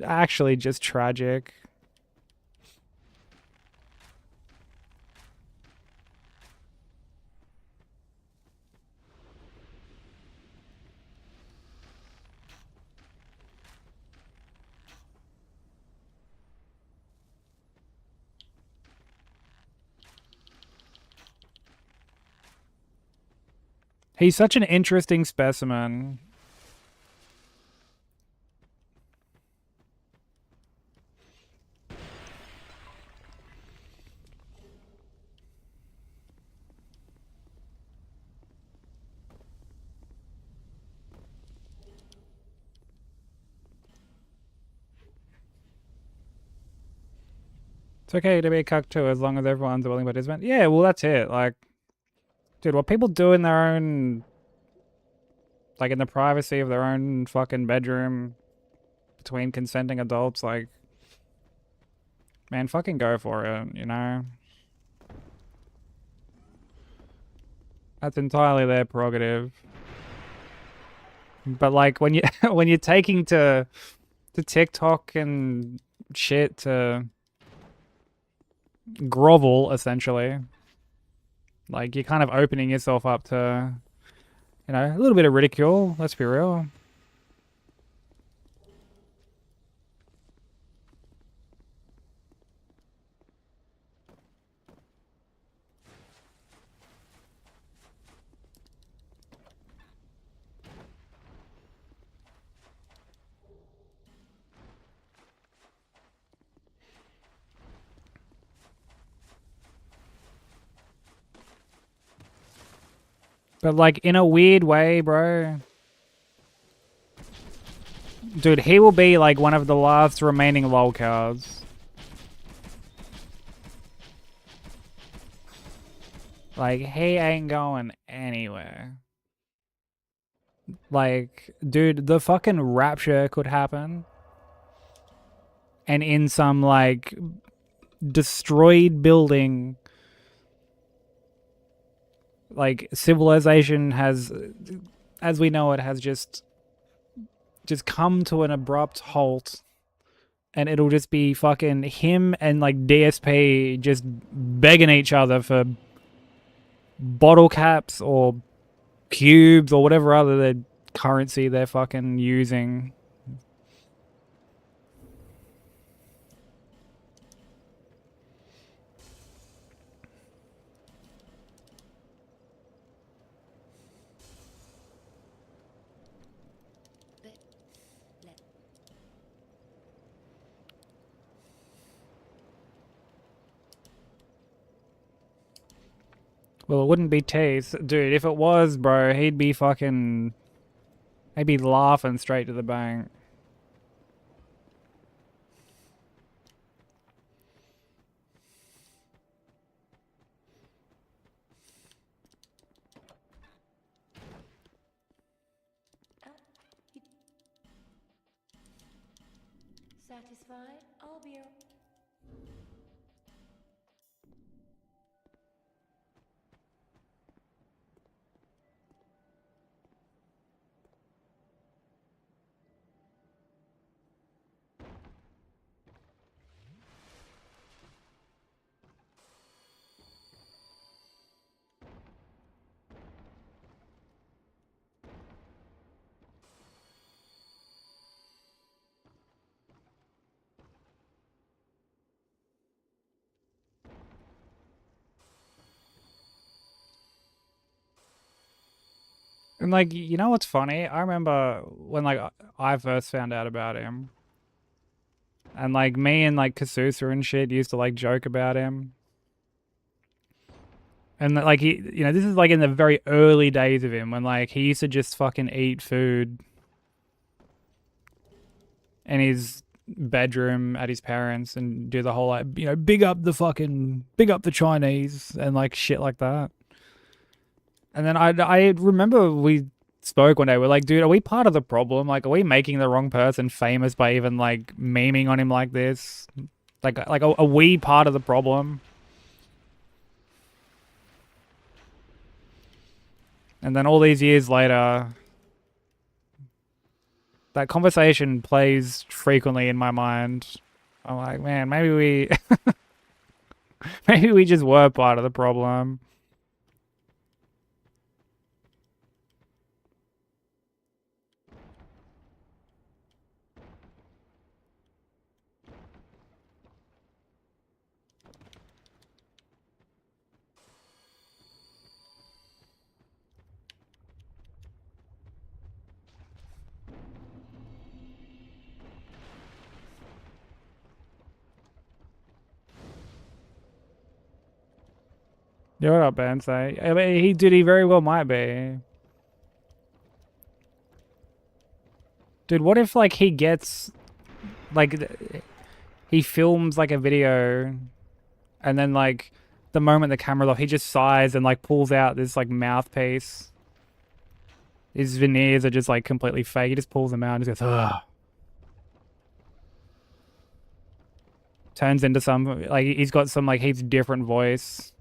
Actually just tragic. He's such an interesting specimen. It's okay to be a cuck too, as long as everyone's a willing participant. Yeah, well, that's it. Like, dude, what people do in their own, like, in the privacy of their own fucking bedroom between consenting adults, like, man, fucking go for it, you know? That's entirely their prerogative. But, like, when you when you're taking to TikTok and shit to grovel, essentially, like, you're kind of opening yourself up to, you know, a little bit of ridicule, let's be real. But, like, in a weird way, bro. Dude, he will be, like, one of the last remaining lol cows. Like, he ain't going anywhere. Like, dude, the fucking rapture could happen. And in some, like, destroyed building, like, civilization has, as we know it, has just come to an abrupt halt, and it'll just be fucking him and like DSP just begging each other for bottle caps or cubes or whatever other currency they're fucking using. Well, it wouldn't be Taste. Dude, if it was, bro, he'd be laughing straight to the bank. Satisfied? I'll be. And like, you know what's funny? I remember when like I first found out about him, and like me and like Kasusa and shit used to like joke about him. And like he, you know, this is like in the very early days of him when like he used to just fucking eat food in his bedroom at his parents and do the whole like, you know, big up the Chinese and like shit like that. And then I remember we spoke one day. We're like, dude, are we part of the problem? Like, are we making the wrong person famous by even like memeing on him like this? Like, are we part of the problem? And then all these years later, that conversation plays frequently in my mind. I'm like, man, maybe we, maybe we just were part of the problem. Yeah, what up, Ben? Say, I mean, he very well might be. Dude, what if like he gets, like, he films like a video, and then like the moment the camera's off, he just sighs and like pulls out this like mouthpiece. His veneers are just like completely fake. He just pulls them out and just goes, ugh. Turns into some, like, he's got some like heaps different voice.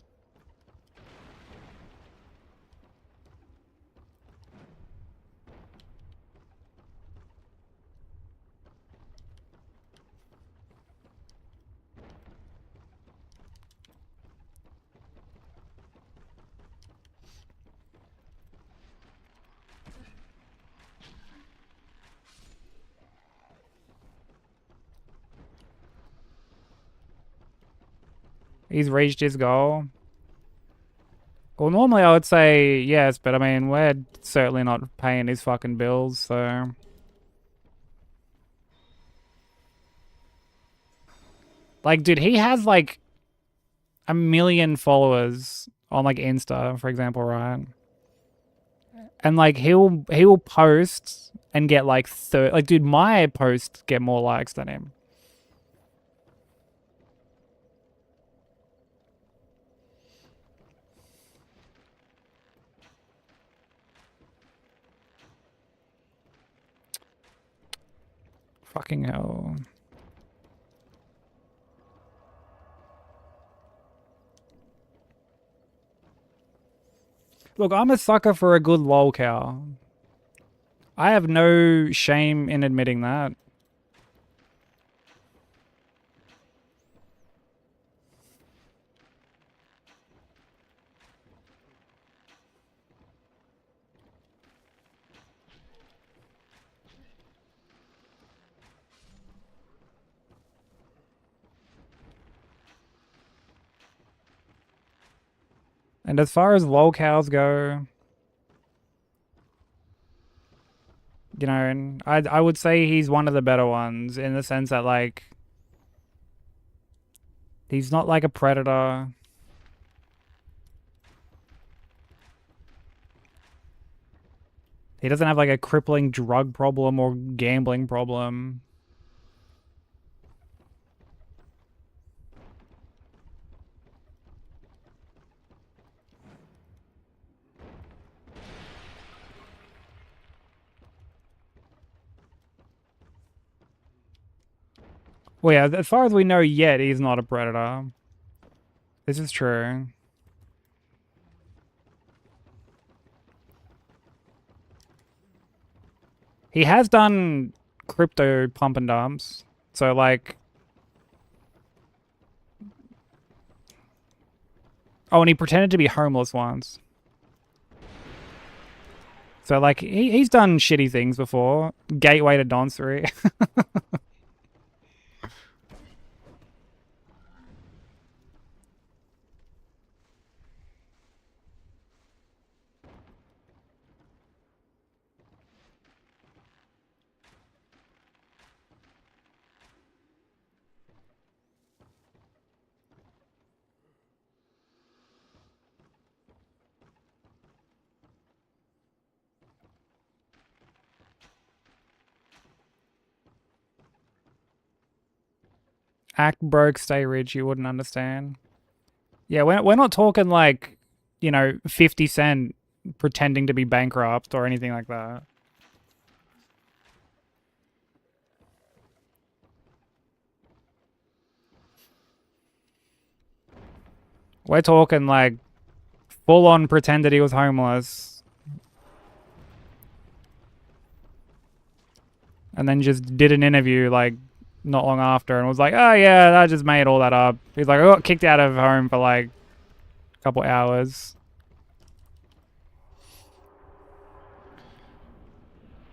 He's reached his goal. Well, normally I would say yes, but I mean, we're certainly not paying his fucking bills, so... Like, dude, he has like 1 million followers on like Insta, for example, right? And like he'll post and get like like, dude, my posts get more likes than him. Fucking hell. Look, I'm a sucker for a good lol cow. I have no shame in admitting that. And as far as lol cows go, you know, and I would say he's one of the better ones in the sense that like he's not like a predator. He doesn't have like a crippling drug problem or gambling problem. Well, yeah, as far as we know yet, he's not a predator. This is true. He has done crypto pump and dumps. So, like... Oh, and he pretended to be homeless once. So, like, he's done shitty things before. Gateway to Donsory. Act broke, stay rich, you wouldn't understand. Yeah, we're not talking like, 50 Cent pretending to be bankrupt or anything like that. We're talking like full on pretend that he was homeless. And then just did an interview like not long after and was like, oh yeah, I just made all that up. He's like, I got kicked out of home for like a couple hours.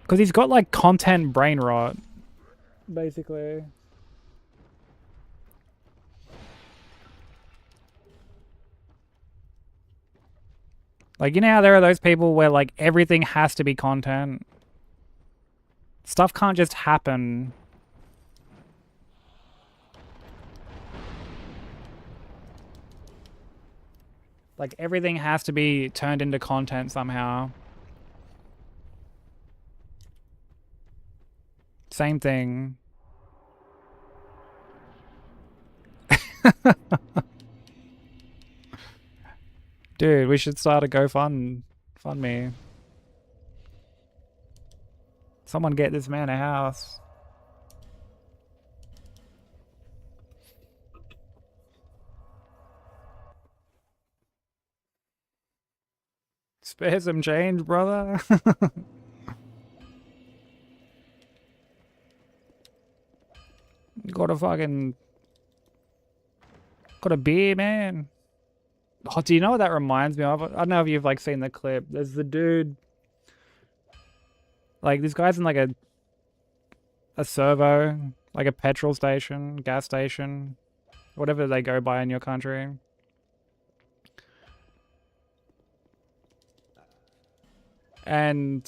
Because he's got like content brain rot, basically. Like, you know how there are those people where like everything has to be content? Stuff can't just happen. Like everything has to be turned into content somehow. Same thing. Dude, we should start a GoFundMe. Someone get this man a house. Spare some change, brother. Got a beer, man. Oh, do you know what that reminds me of? I don't know if you've like seen the clip. There's the dude, like this guy's in like a servo, like a petrol station, gas station, whatever they go by in your country. And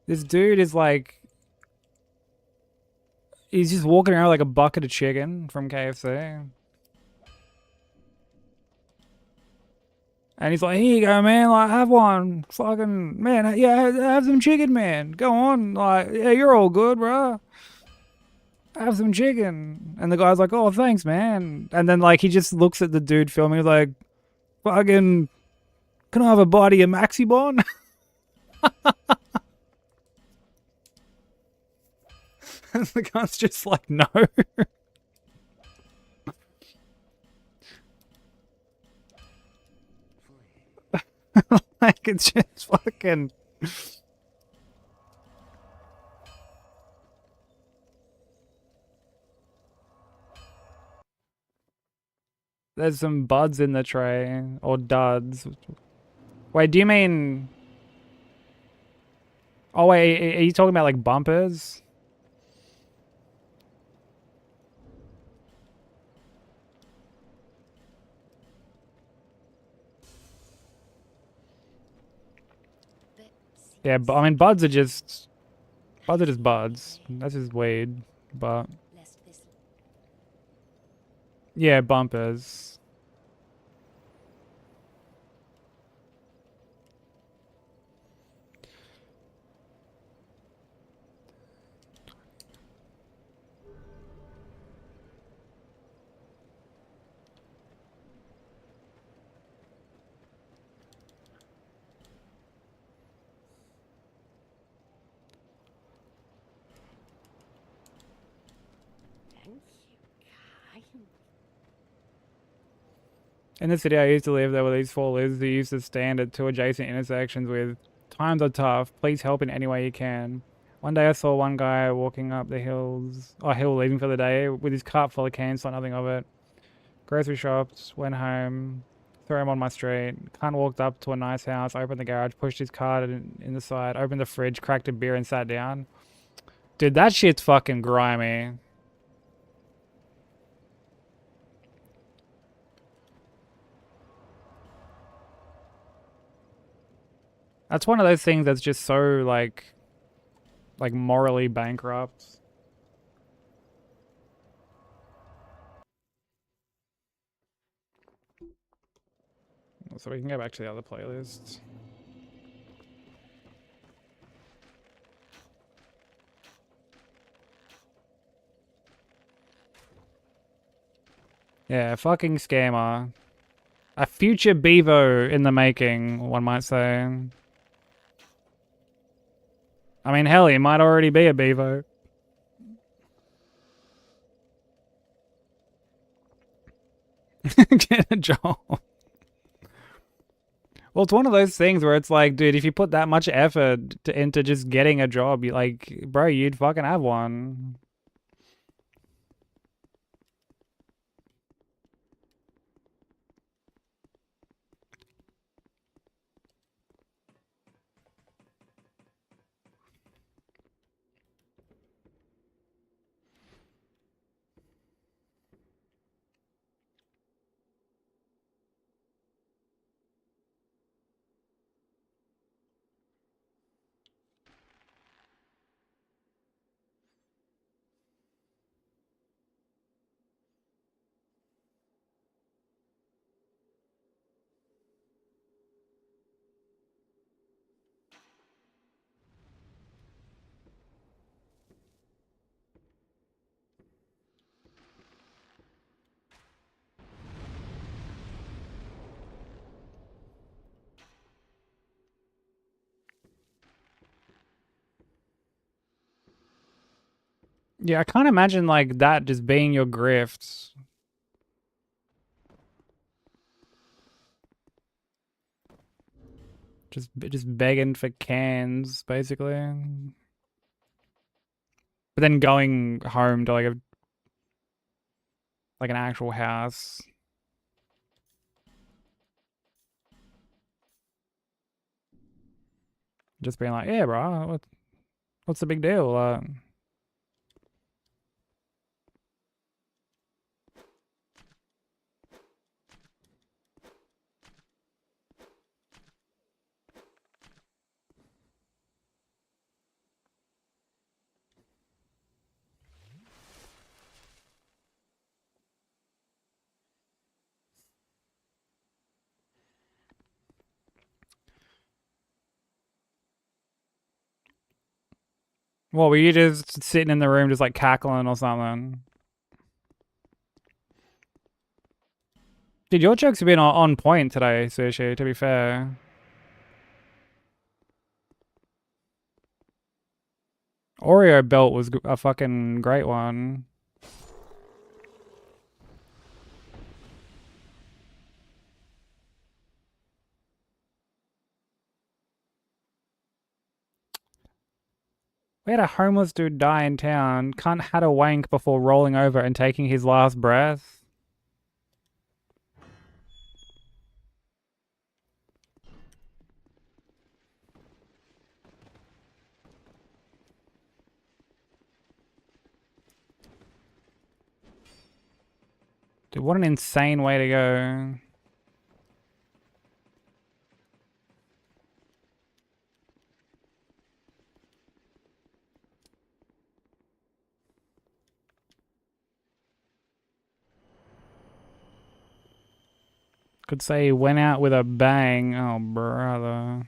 this dude is like, he's just walking around with like a bucket of chicken from KFC. And he's like, here you go, man. Like, have one. Fucking, man, yeah, have some chicken, man. Go on. Like, yeah, you're all good, bro. Have some chicken. And the guy's like, oh, thanks, man. And then, like, he just looks at the dude filming. He's like, fucking, can I have a bite of your Maxi Bon? And the guy's just like, no. Like, it's just fucking... There's some buds in the tray. Or duds. Wait, do you mean... Oh, wait, are you talking about, like, bumpers? Yeah, but I mean, buds are just buds. That's just weed, but yeah, bumpers. In the city I used to live, there were these four lizards who used to stand at two adjacent intersections with, times are tough, please help in any way you can. One day I saw one guy walking up the hill leaving for the day, with his cart full of cans, thought nothing of it. Grocery shops, went home, threw him on my street. Cunt walked up to a nice house, opened the garage, pushed his cart in the side, opened the fridge, cracked a beer and sat down. Dude, that shit's fucking grimy. That's one of those things that's just so, like morally bankrupt. So we can go back to the other playlist. Yeah, fucking scammer. A future Bevo in the making, one might say. I mean, hell, he might already be a Bevo. Get a job. Well, it's one of those things where it's like, dude, if you put that much effort into just getting a job, you like, bro, you'd fucking have one. Yeah, I can't imagine like that just being your grift. Just begging for cans, basically. But then going home to like an actual house. Just being like, yeah, bro, what's the big deal? What, were you just sitting in the room just like cackling or something? Dude, your jokes have been on point today, Sushi, to be fair. Oreo belt was a fucking great one. We had a homeless dude die in town. Cunt had a wank before rolling over and taking his last breath. Dude, what an insane way to go. Could say he went out with a bang. Oh, brother.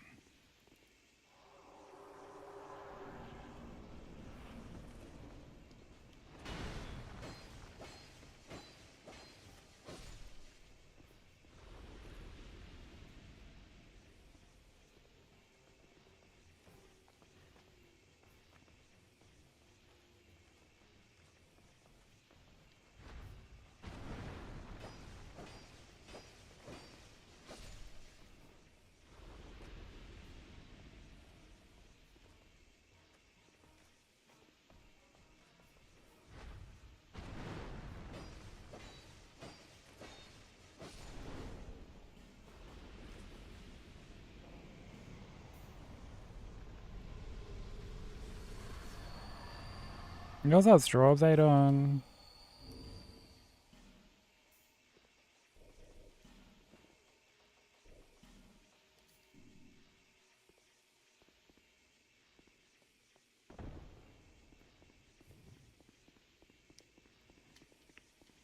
What's up, Strobes? How you doing?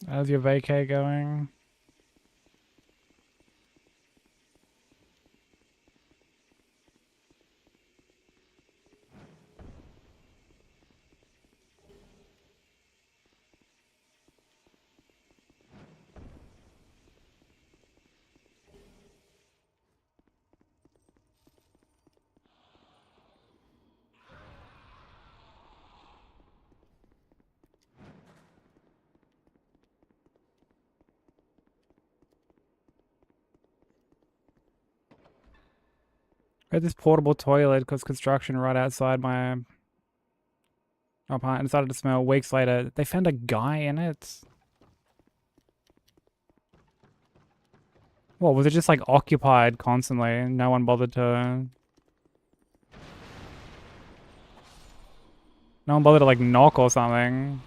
How's your vacay going? I had this portable toilet because construction right outside my apartment. It started to smell. Weeks later, they found a guy in it. What, was it just like occupied constantly? No one bothered to... No one bothered to like knock or something.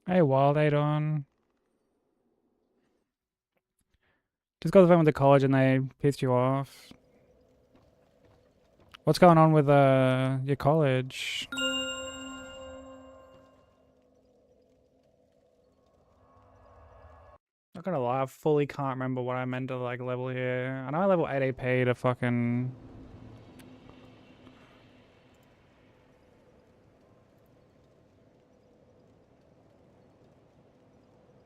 Hey, Wild, how you doing? Just got the phone with the college and they pissed you off. What's going on with your college? Not gonna lie, I fully can't remember what I meant to like level here. I know I level 8 AP to fucking...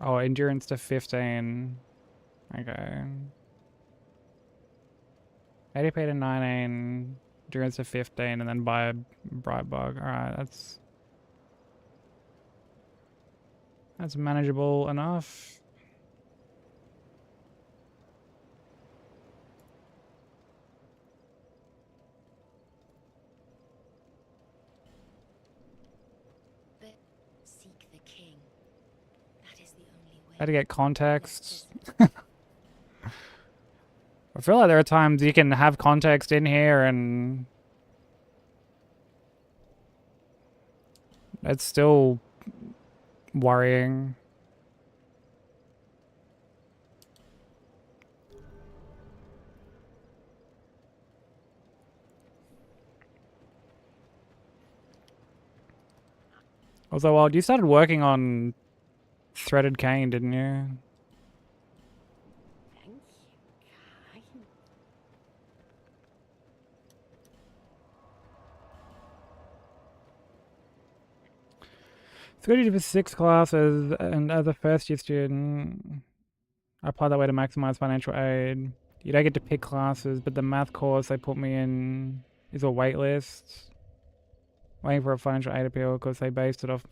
Oh, endurance to 15. Okay. 8 AP to 19, endurance to 15, and then buy a bright bug. Alright, that's manageable enough. But seek the king. That is the only way. How to get context. I feel like there are times you can have context in here and it's still worrying. Also, Wild, you started working on Threaded Cane, didn't you? Thank you, kind. It's good to do for 6 classes, and as a first year student, I apply that way to maximize financial aid. You don't get to pick classes, but the math course they put me in is a waitlist. Waiting for a financial aid appeal because they based it off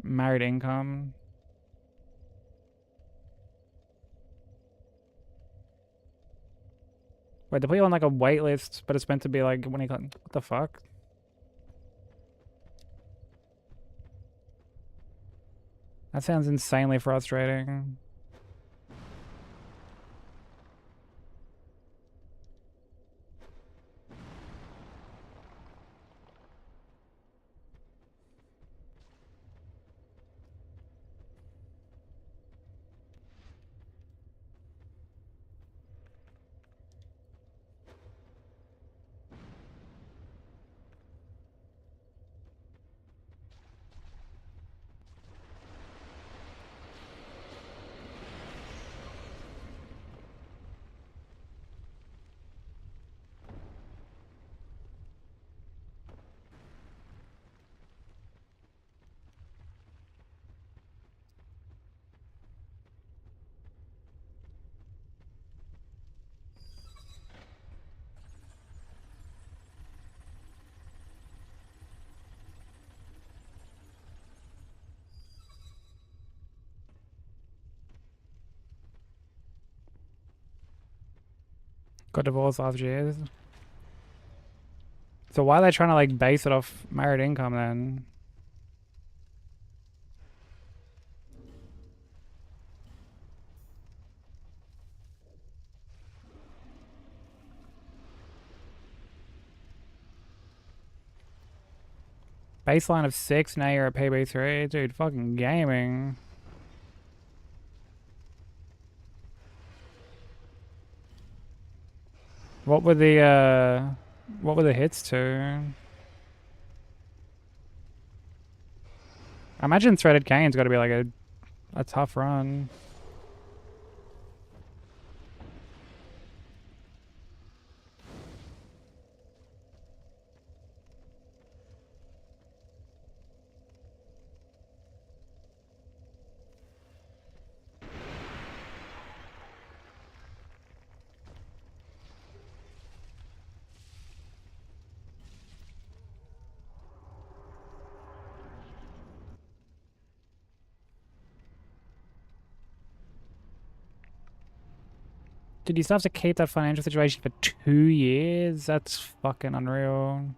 married income. Wait, they put you on like a waitlist, but it's meant to be like when you got... What the fuck? That sounds insanely frustrating. Got divorced last year. So why are they trying to like base it off married income then? Baseline of 6, now you're at PB3. Dude, fucking gaming. What were the hits to? I imagine Threaded Cane's gotta be like a tough run. Did you still have to keep that financial situation for 2 years? That's fucking unreal.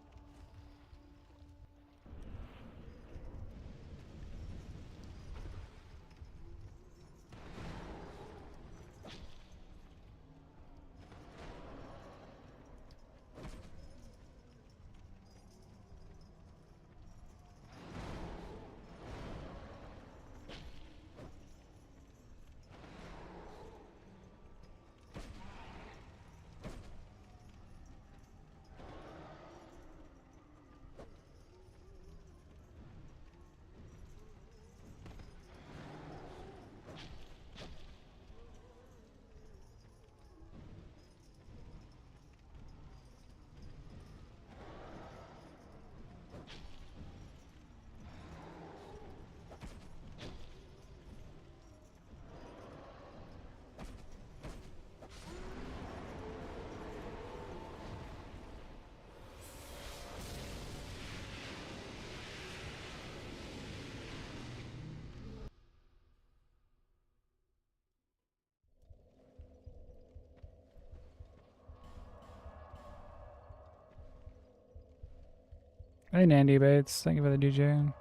Hey Nandy Bates, thank you for the DJ.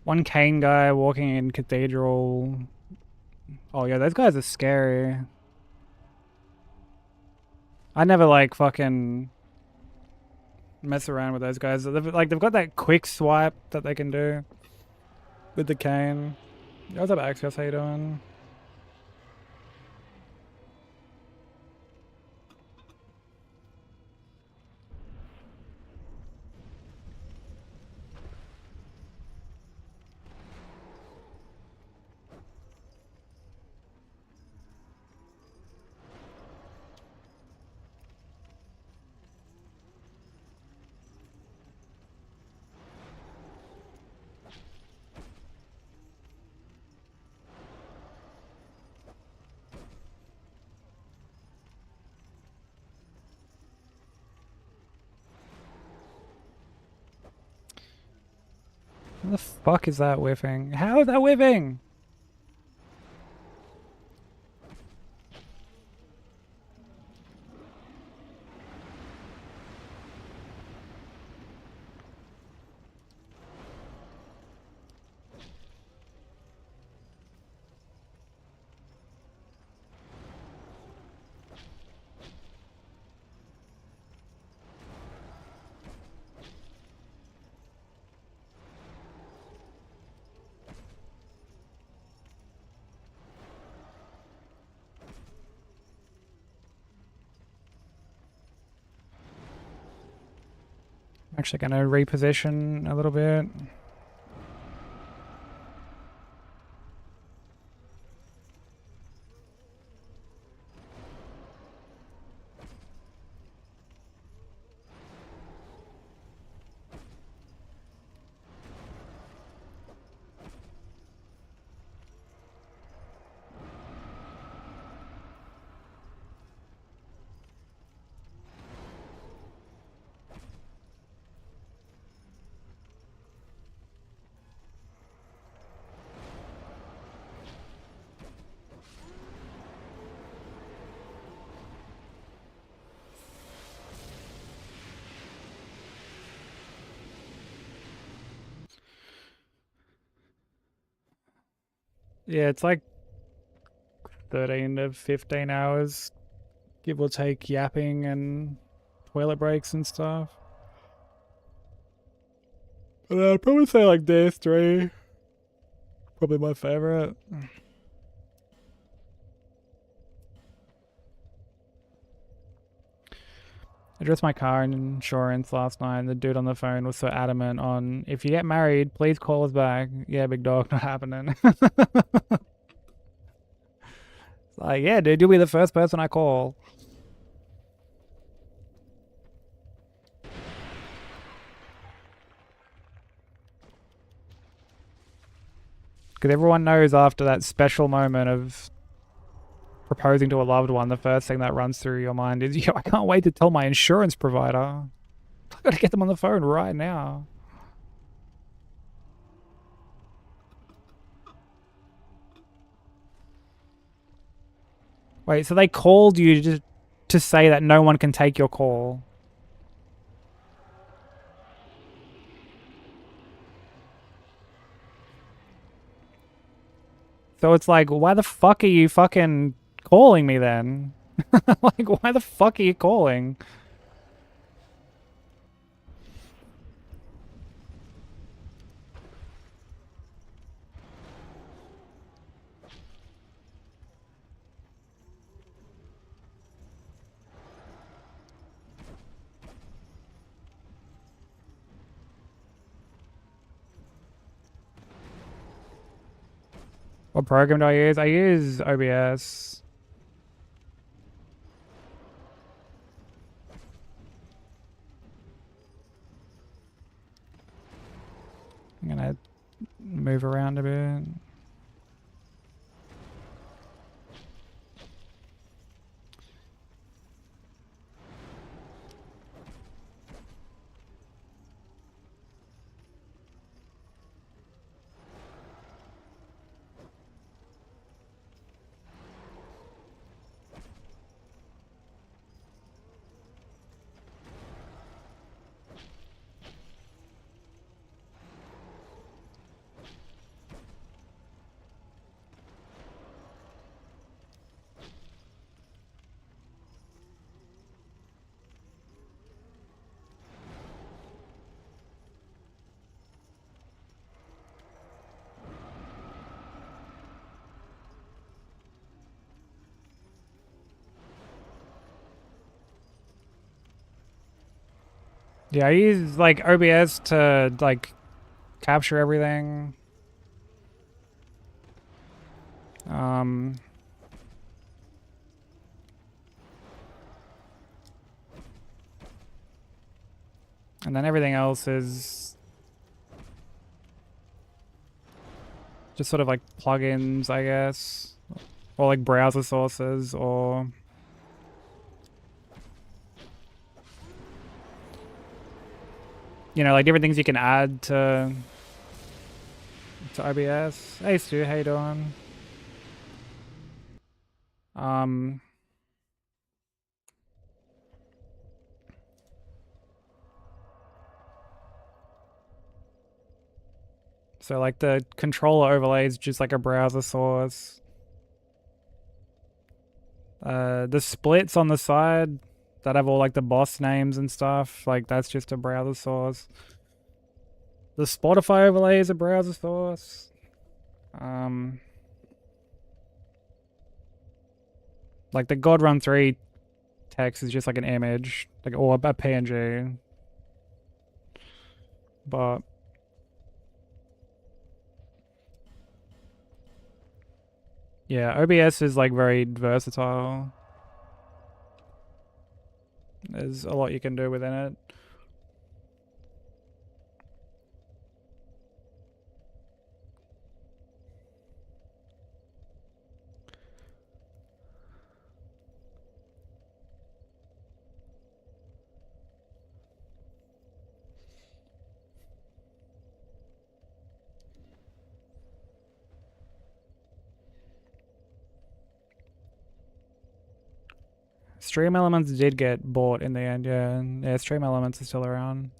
One cane guy walking in cathedral. Oh yeah, those guys are scary. I never like fucking mess around with those guys. They've got that quick swipe that they can do with the cane. Yo, what's up, Axios? How you doing? How the fuck is that whiffing? How is that whiffing? I'm actually gonna reposition a little bit. Yeah, it's like 13 to 15 hours, give or take, yapping and toilet breaks and stuff. But I'd probably say like day 3, probably my favorite. I addressed my car insurance last night, and the dude on the phone was so adamant on, if you get married, please call us back. Yeah, big dog, not happening. It's like, yeah, dude, you'll be the first person I call. Because everyone knows after that special moment of proposing to a loved one, the first thing that runs through your mind is, yo, I can't wait to tell my insurance provider. I gotta get them on the phone right now. Wait, so they called you to say that no one can take your call? So it's like, why the fuck are you fucking calling me then? Like, why the fuck are you calling? What program do I use? I use OBS. I'm gonna move around a bit. Yeah, I use like OBS to like capture everything. And then everything else is just sort of like plugins, I guess, or like browser sources, or you know, like different things you can add to OBS. Hey Stu, how you doing? So like the controller overlay is just like a browser source. The splits on the side that have all like the boss names and stuff, like that's just a browser source. The Spotify overlay is a browser source. Like the God Run 3 text is just like an image, like, or a PNG. But yeah, OBS is like very versatile. There's a lot you can do within it. Stream Elements did get bought in the end, yeah. Yeah, Stream Elements is still around.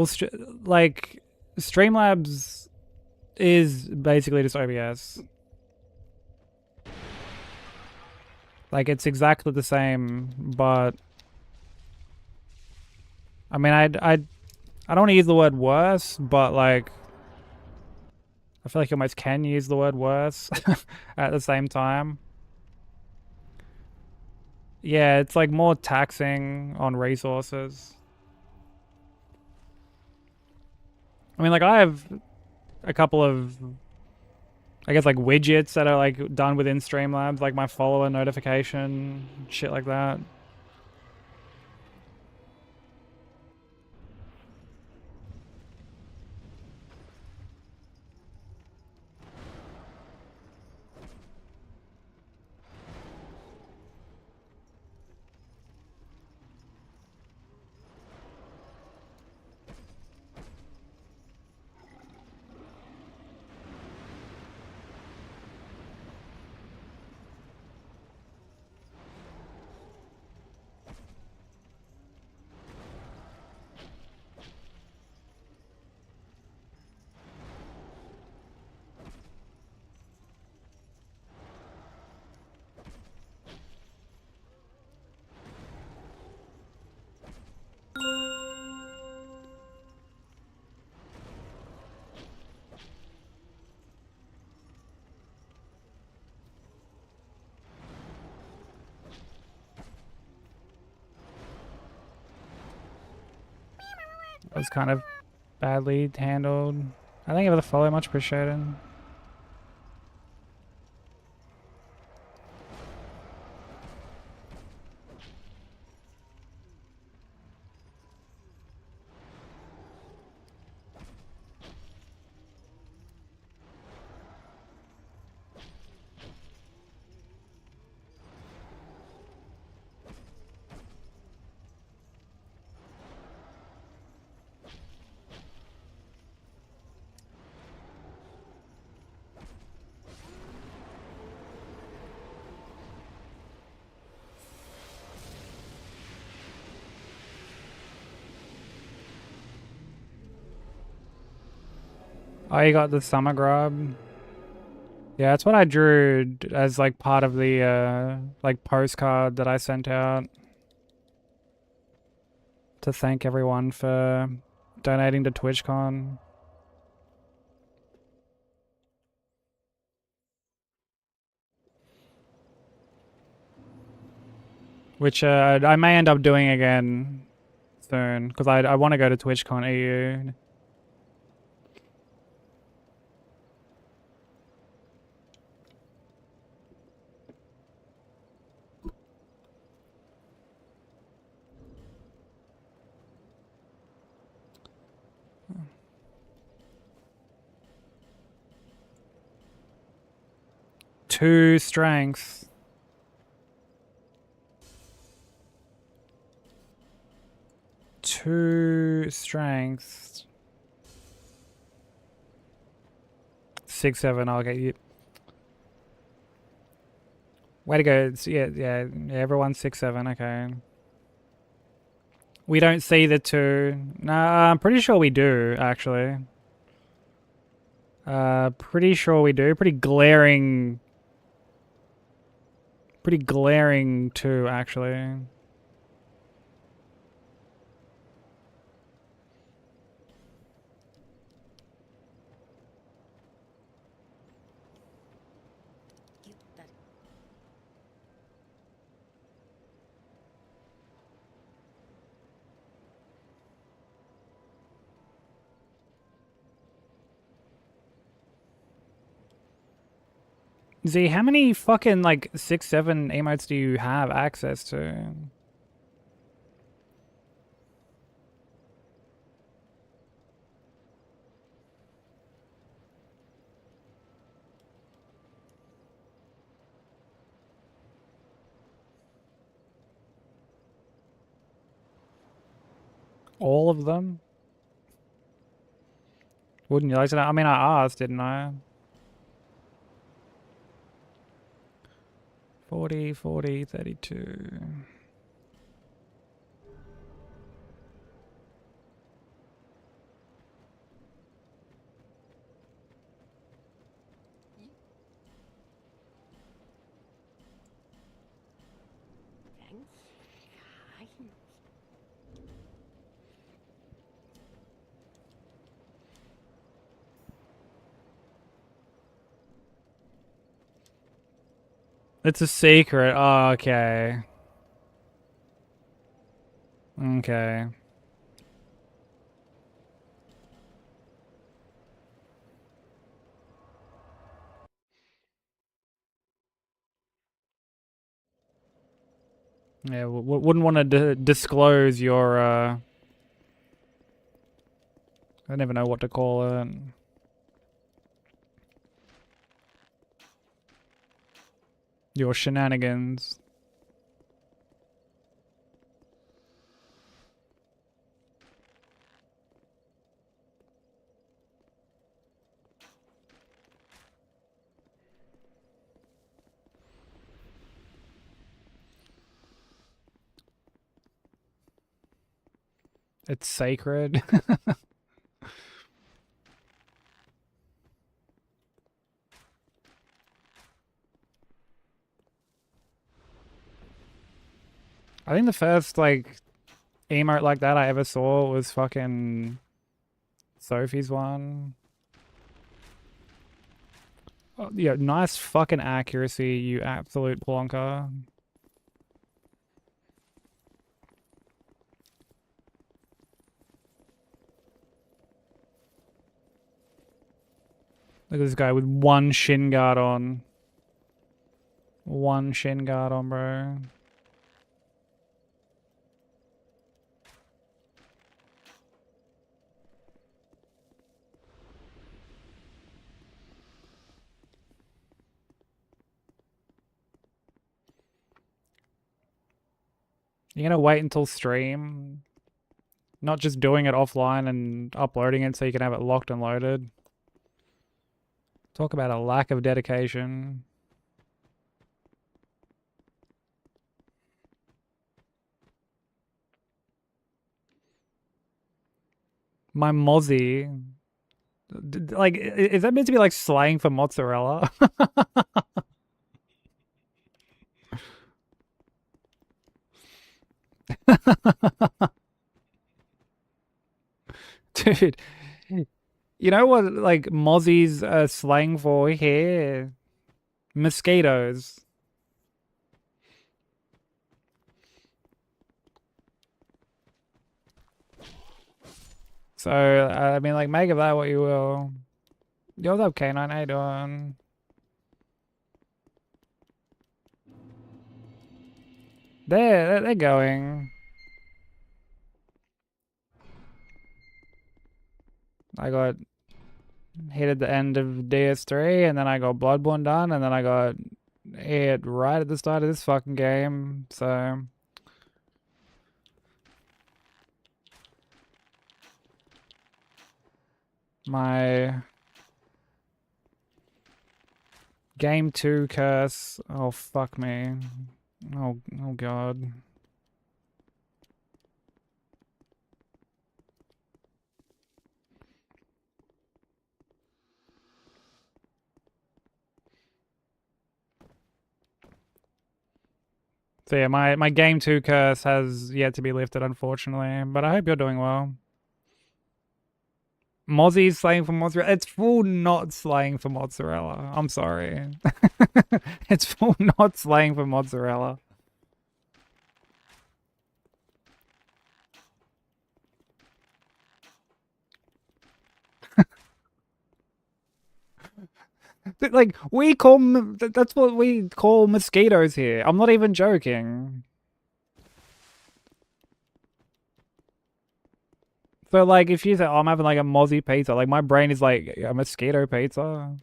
Well, like Streamlabs is basically just OBS. Like it's exactly the same, but I mean, I don't want to use the word worse, but like I feel like you almost can use the word worse at the same time. Yeah, it's like more taxing on resources. I mean, like I have a couple of, I guess, like widgets that are like done within Streamlabs, like my follower notification, shit like that. That was kind of badly handled. I think it was a follow, much appreciated. Oh, you got the summer grub. Yeah, that's what I drew as like part of the like postcard that I sent out to thank everyone for donating to TwitchCon. Which I may end up doing again soon, because I want to go to TwitchCon EU. Two strengths. Two strengths. 6, 7. I'll get you. Way to go. Yeah. Everyone's 6, 7. Okay. We don't see the 2. Nah, I'm pretty sure we do, actually. Pretty sure we do. Pretty glaring 2, actually. Z, how many fucking like 6, 7 emotes do you have access to? All of them? Wouldn't you like to know? I mean, I asked, didn't I? 40, 40, 32. It's a secret. Oh, okay. Okay. Yeah, wouldn't want to disclose your, I don't even know what to call it. Your shenanigans. It's sacred. I think the first, like, emote like that I ever saw was fucking Sophie's one. Oh, yeah, nice fucking accuracy, you absolute plonker. Look at this guy with one shin guard on. One shin guard on, bro. You're gonna wait until stream? Not just doing it offline and uploading it so you can have it locked and loaded? Talk about a lack of dedication. My mozzie. Like, is that meant to be like slang for mozzarella? Dude, you know what, like, mozzies are slang for here? Mosquitoes. So, I mean, like, make of that what you will. Yo, what's up, K9? How you doing? They're going. I got hit at the end of DS3, and then I got Bloodborne done, and then I got hit right at the start of this fucking game, so... My... Game 2 curse. Oh, fuck me. Oh god. So yeah, my game 2 curse has yet to be lifted, unfortunately, but I hope you're doing well. Mozzie's slaying for mozzarella. It's full not slaying for mozzarella. I'm sorry. It's full not slaying for mozzarella. Like, that's what we call mosquitoes here. I'm not even joking. So, like, if you say, oh, I'm having, like, a mozzie pizza, like, my brain is like, a mosquito pizza.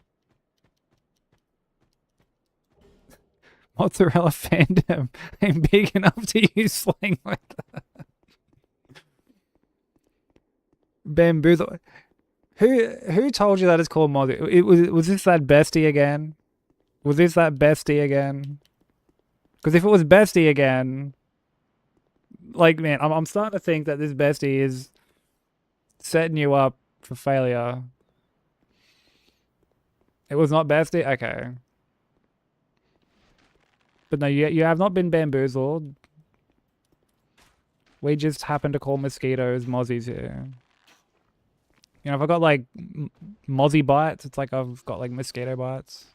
Mozzarella fandom ain't big enough to use slang like that. Bamboozle. Who told you that it's called mozzie? Was this that bestie again? Was this that bestie again? Because if it was bestie again, like, man, I'm starting to think that this bestie is setting you up for failure. It was not bestie? Okay. But no, you have not been bamboozled. We just happen to call mosquitoes mozzies here. You know, if I got, like, mozzie bites, it's like I've got, like, mosquito bites.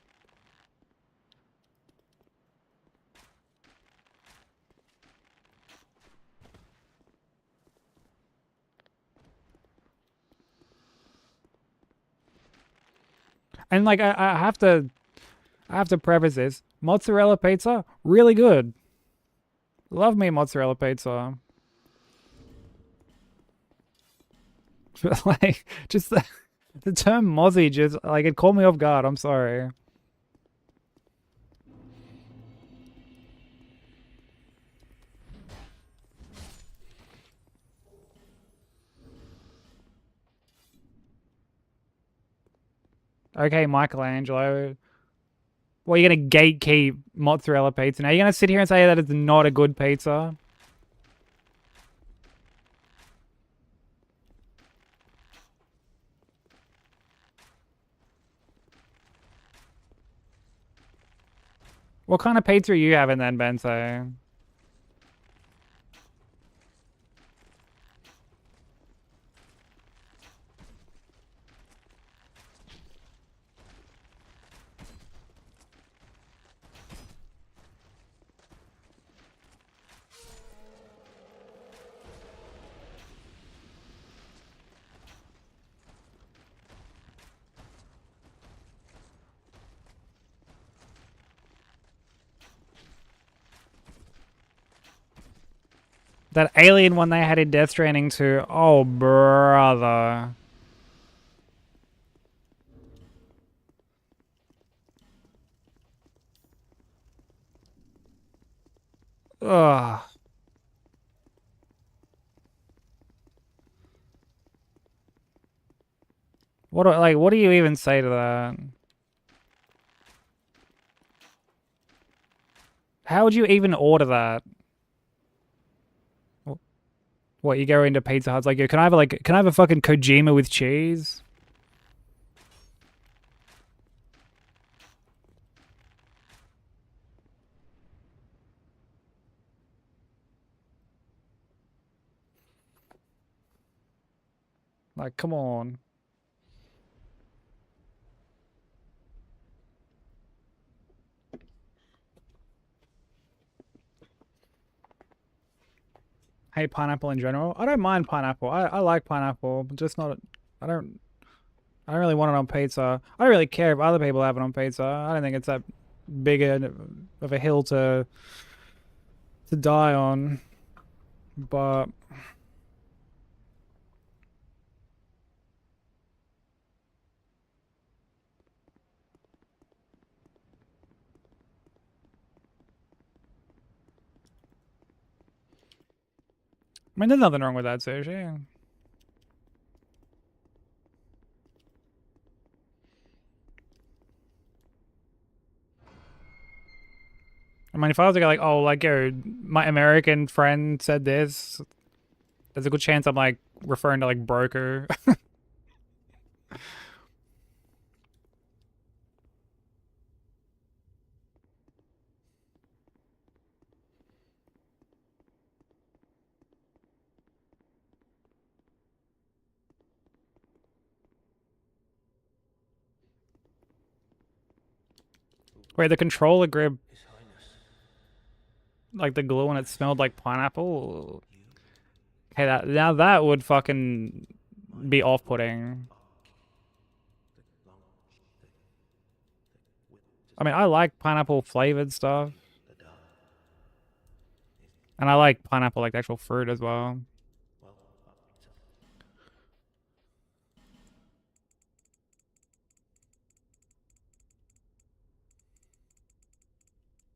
And like I have to preface this. Mozzarella pizza, really good. Love me mozzarella pizza. But like just the term mozzie just like it caught me off guard, I'm sorry. Okay, Michelangelo. Well, you're gonna gatekeep mozzarella pizza. Now you're gonna sit here and say that it's not a good pizza. What kind of pizza are you having then, Benzo? That alien one they had in Death Stranding too. Oh, brother. Ugh. What do you even say to that? How would you even order that? What, you go into Pizza Hut's like, yo, can I have a fucking Kojima with cheese? Like, come on. Hate pineapple in general. I don't mind pineapple. I like pineapple, but just not. I don't really want it on pizza. I don't really care if other people have it on pizza. I don't think it's that big of a hill to die on. But I mean, there's nothing wrong with that sushi. I mean, if I was to go like, oh, like, yo, my American friend said this, there's a good chance I'm like referring to like broker. Wait, the controller grip, His Highness. like the glue and it smelled like pineapple. Okay, now that would fucking be off-putting. I mean, I like pineapple flavored stuff. And I like pineapple like the actual fruit as well.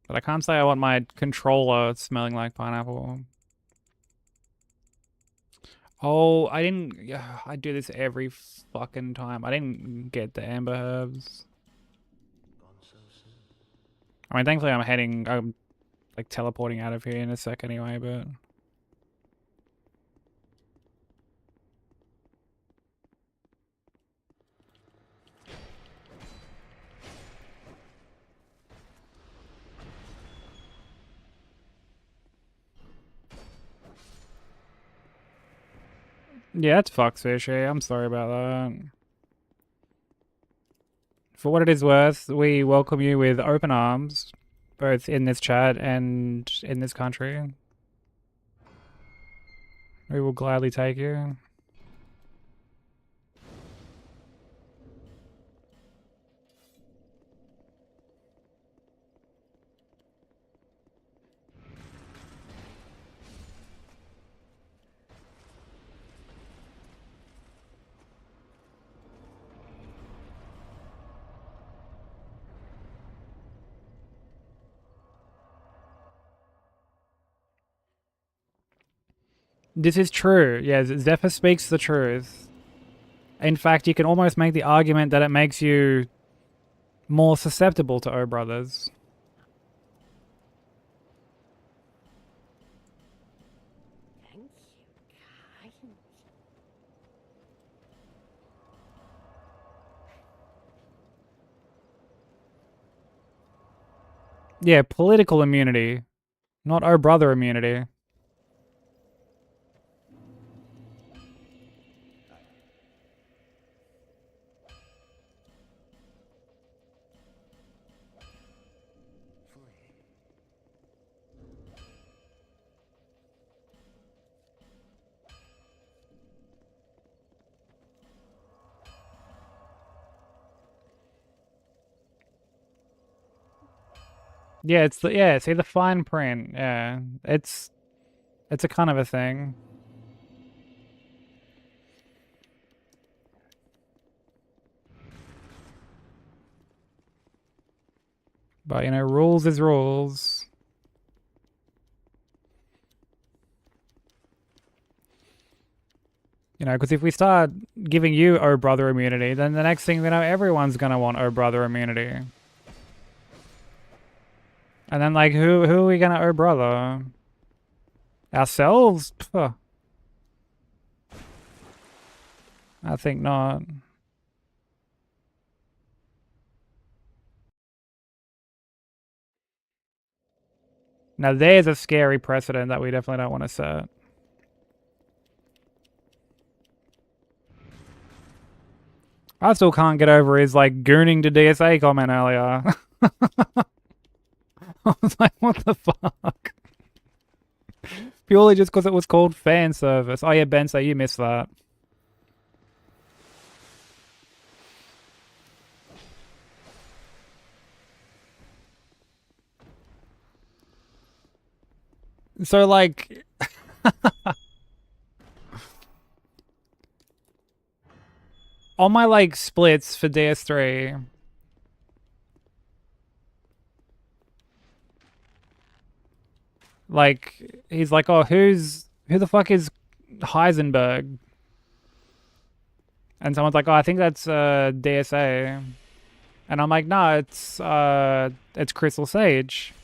But I can't say I want my controller smelling like pineapple. Oh, I didn't... Yeah, I do this every fucking time. I didn't get the amber herbs. I mean, thankfully I'm like teleporting out of here in a sec anyway, but... Yeah, it's fuck's fishy. I'm sorry about that. For what it is worth, we welcome you with open arms, both in this chat and in this country. We will gladly take you. This is true. Yeah, Zephyr speaks the truth. In fact, you can almost make the argument that it makes you more susceptible to O brothers. Thank you, kind. Yeah, political immunity, not O brother immunity. Yeah, it's the see the fine print. Yeah, it's a kind of a thing. But you know, rules is rules. You know, because if we start giving you O brother immunity, then the next thing we know, everyone's gonna want O brother immunity. And then, like, who are we gonna O brother? Ourselves? Pff. I think not. Now, there's a scary precedent that we definitely don't want to set. I still can't get over his, like, gooning to DSA comment earlier. I was like, what the fuck? Purely just because it was called fan service. Oh yeah, Ben, so you missed that. So, like... on my, like, splits for DS3... like, he's like, oh, who the fuck is Heisenberg? And someone's like, oh, I think that's DSA. And I'm like, no, it's Crystal Sage.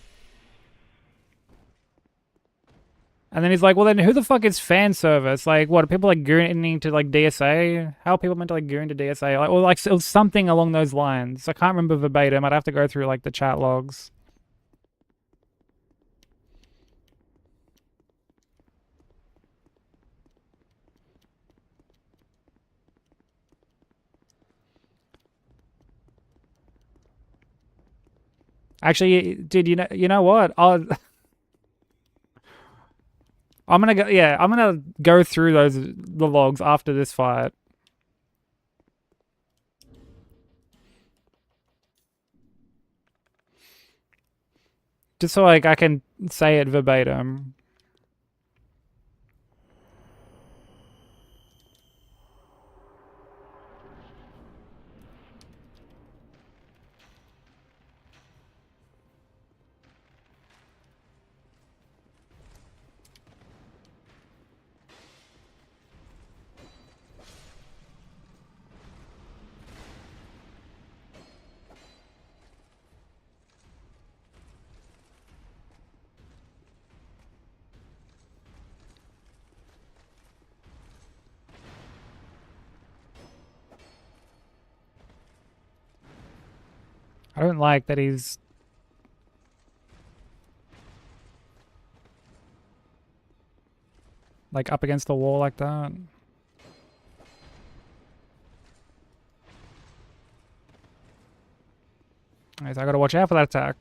And then he's like, well, then who the fuck is fan service? Like, what, are people, like, gooning to, like, DSA? How are people meant to, like, goon to DSA? Like, or, like, it was something along those lines. I can't remember verbatim. I'd have to go through, like, the chat logs. Actually, dude, you know what? I'm gonna go. Yeah, I'm gonna go through the logs after this fight. Just so, like, I can say it verbatim. I don't like that he's... like, up against the wall like that. Alright, so I gotta watch out for that attack.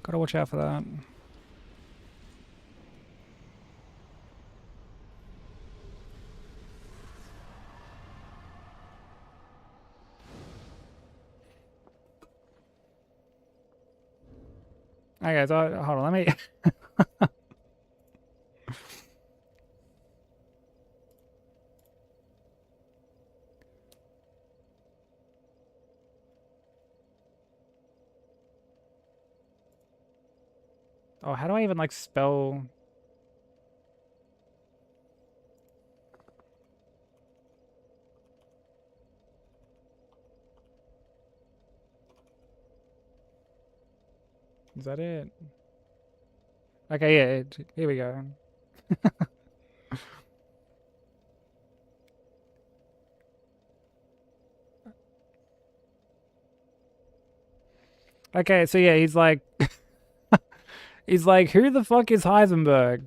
Gotta watch out for that. Okay, so hold on, let me... oh, how do I even, like, spell... Is that it? Okay, yeah, here we go. Okay, so yeah, he's like, who the fuck is Heisenberg?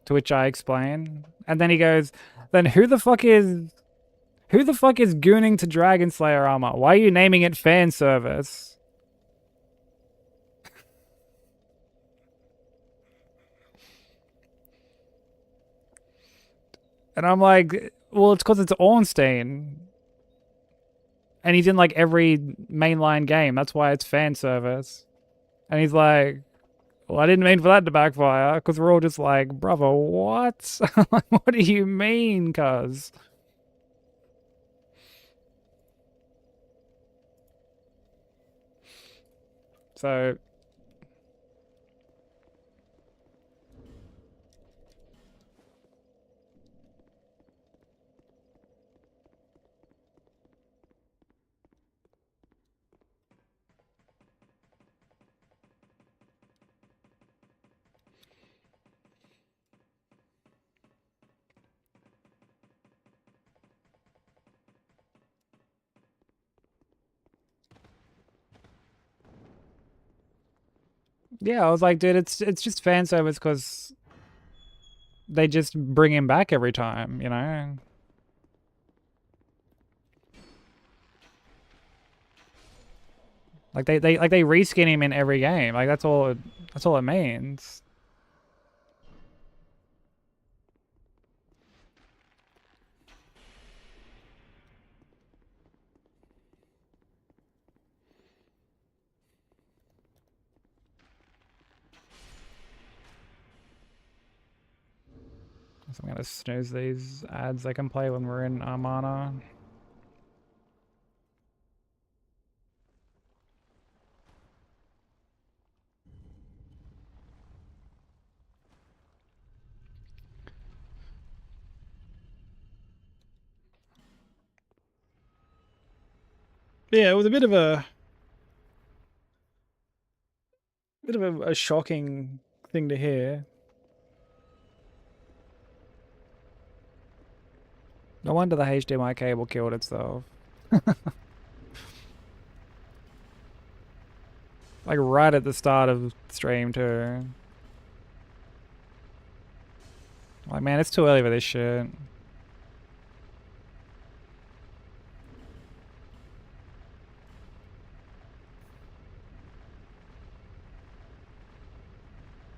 To which I explain, and then he goes, then who the fuck is gooning to Dragon Slayer armor? Why are you naming it fan service? And I'm like, well, it's because it's Ornstein. And he's in like every mainline game. That's why it's fan service. And he's like, well, I didn't mean for that to backfire. Because we're all just like, brother, what? Like, what do you mean, cuz? So... yeah, I was like, dude, it's just fan service because they just bring him back every time, you know? Like they reskin him in every game. Like that's all it means. So I'm gonna snooze these ads I can play when we're in Armana. Yeah, it was a bit of a shocking thing to hear. No wonder the HDMI cable killed itself. Like right at the start of stream too. Like, man, it's too early for this shit.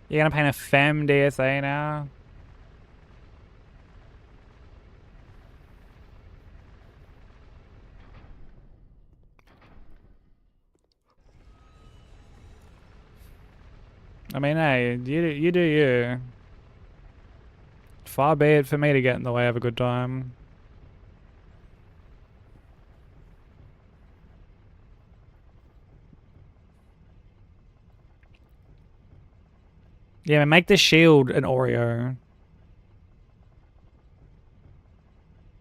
You're gonna paint a femme DSA now? I mean, hey, you do you. Far be it for me to get in the way of a good time. Yeah, man, make the shield an Oreo.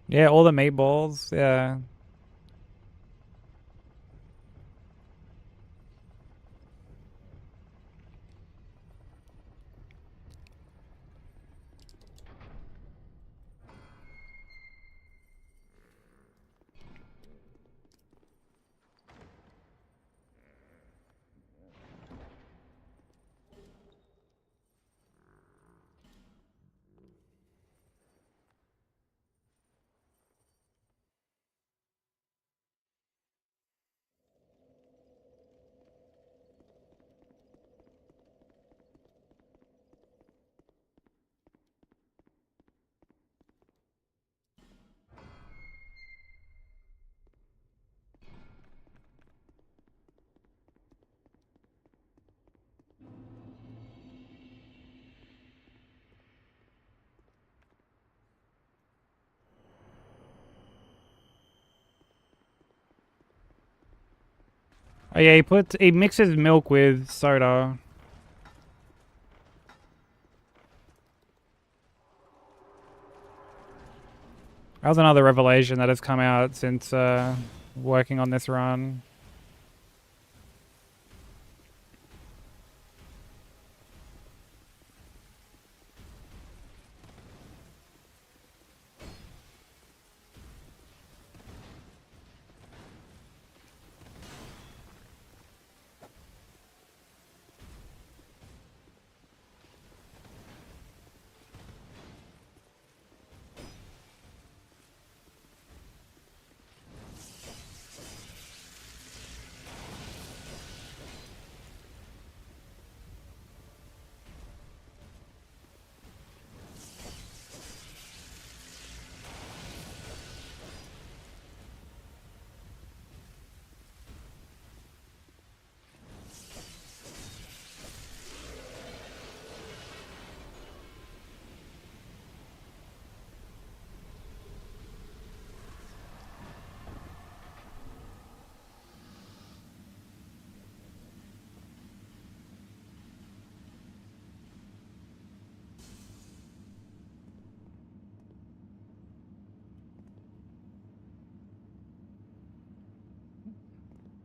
Yeah, all the meatballs, yeah. Oh yeah, he mixes milk with soda. That was another revelation that has come out since working on this run.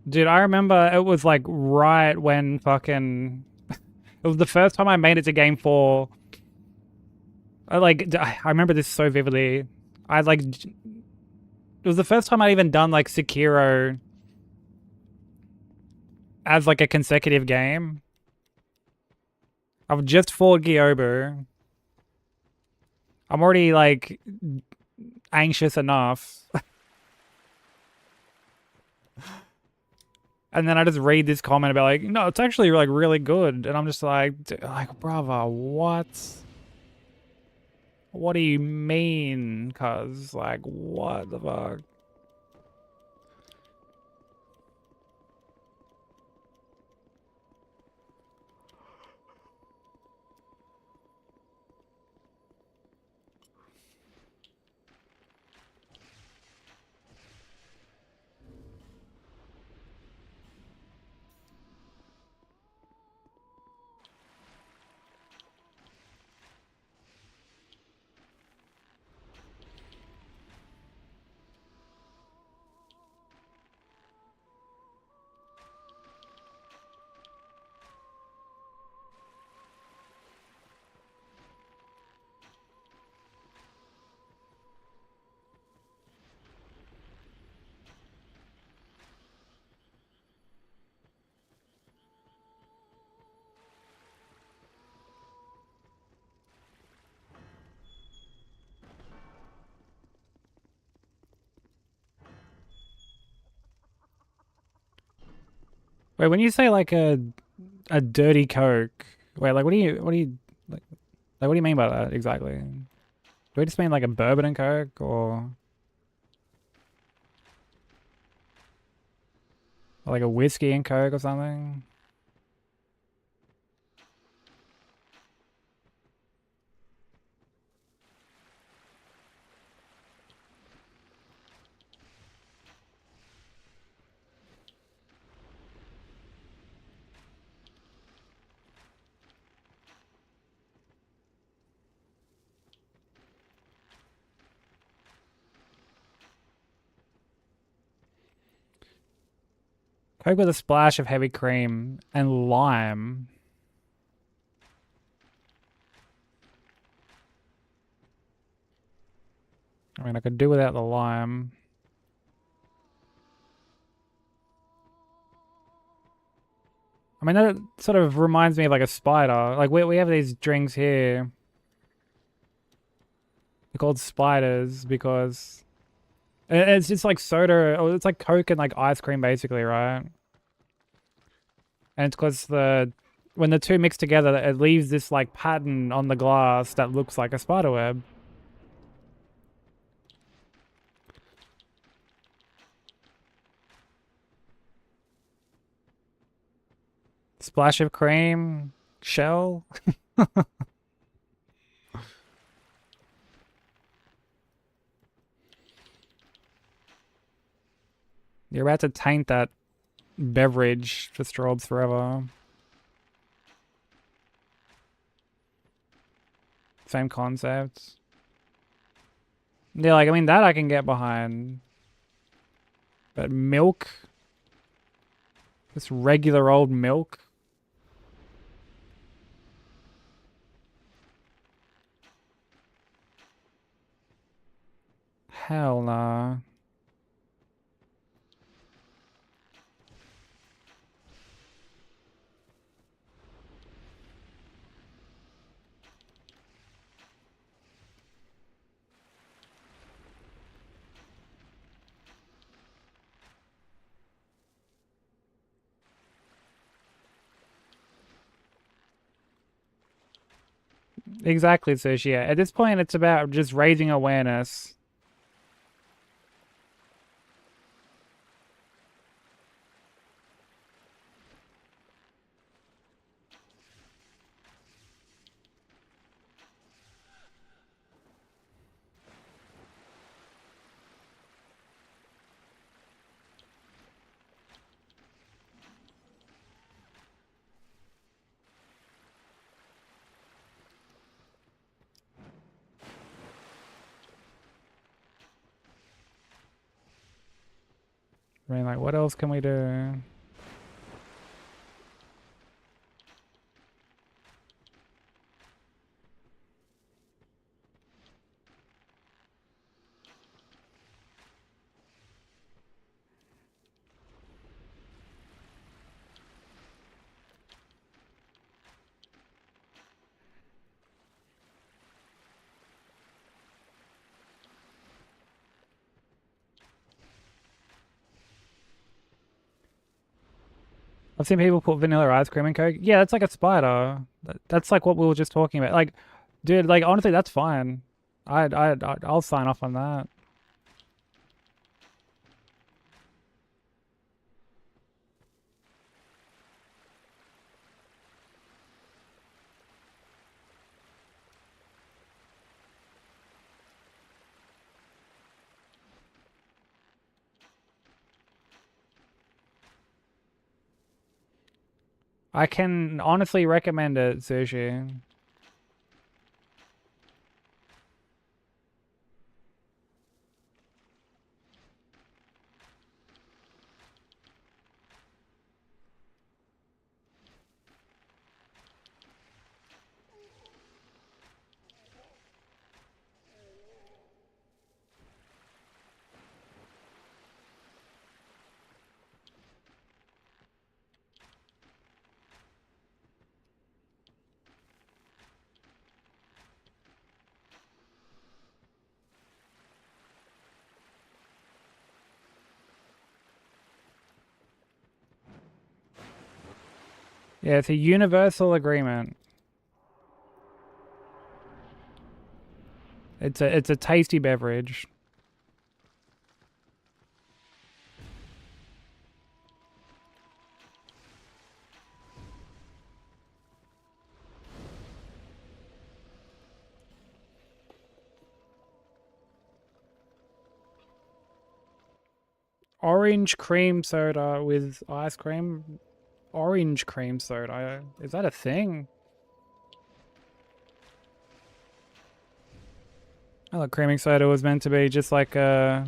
Dude, I remember it was like right when fucking... It was the first time I made it to game 4. I remember this so vividly. It was the first time I'd even done like Sekiro as like a consecutive game. I've just fought Gyobu. I'm already like anxious enough. And then I just read this comment about like, no, it's actually like really good. And I'm just like, brother, what? What do you mean? Cuz like, what the fuck? Wait, when you say like a dirty Coke, wait, like what do you like what do you mean by that exactly? Do we just mean like a bourbon and Coke or like a whiskey and Coke or something? Coke with a splash of heavy cream and lime. I mean, I could do without the lime. I mean, that sort of reminds me of like a spider. Like we have these drinks here. They're called spiders because it's just like soda, or it's like Coke and like ice cream basically, right? And it's because when the two mix together, it leaves this like pattern on the glass that looks like a spider web. Splash of cream, shell. You're about to taint that beverage for Strobes forever. Same concept. Yeah, like, I mean, that I can get behind. But milk? Just regular old milk? Hell nah. Exactly, Sushi. At this point, it's about just raising awareness. I mean, like, what else can we do? I've seen people put vanilla ice cream in Coke. Yeah, that's like a spider. That's like what we were just talking about. Like, dude, like honestly, that's fine. I'll sign off on that. I can honestly recommend it, Sushi. Yeah, it's a universal agreement. It's a tasty beverage. Orange cream soda with ice cream. Orange cream soda. Is that a thing? I thought creaming soda was meant to be just like a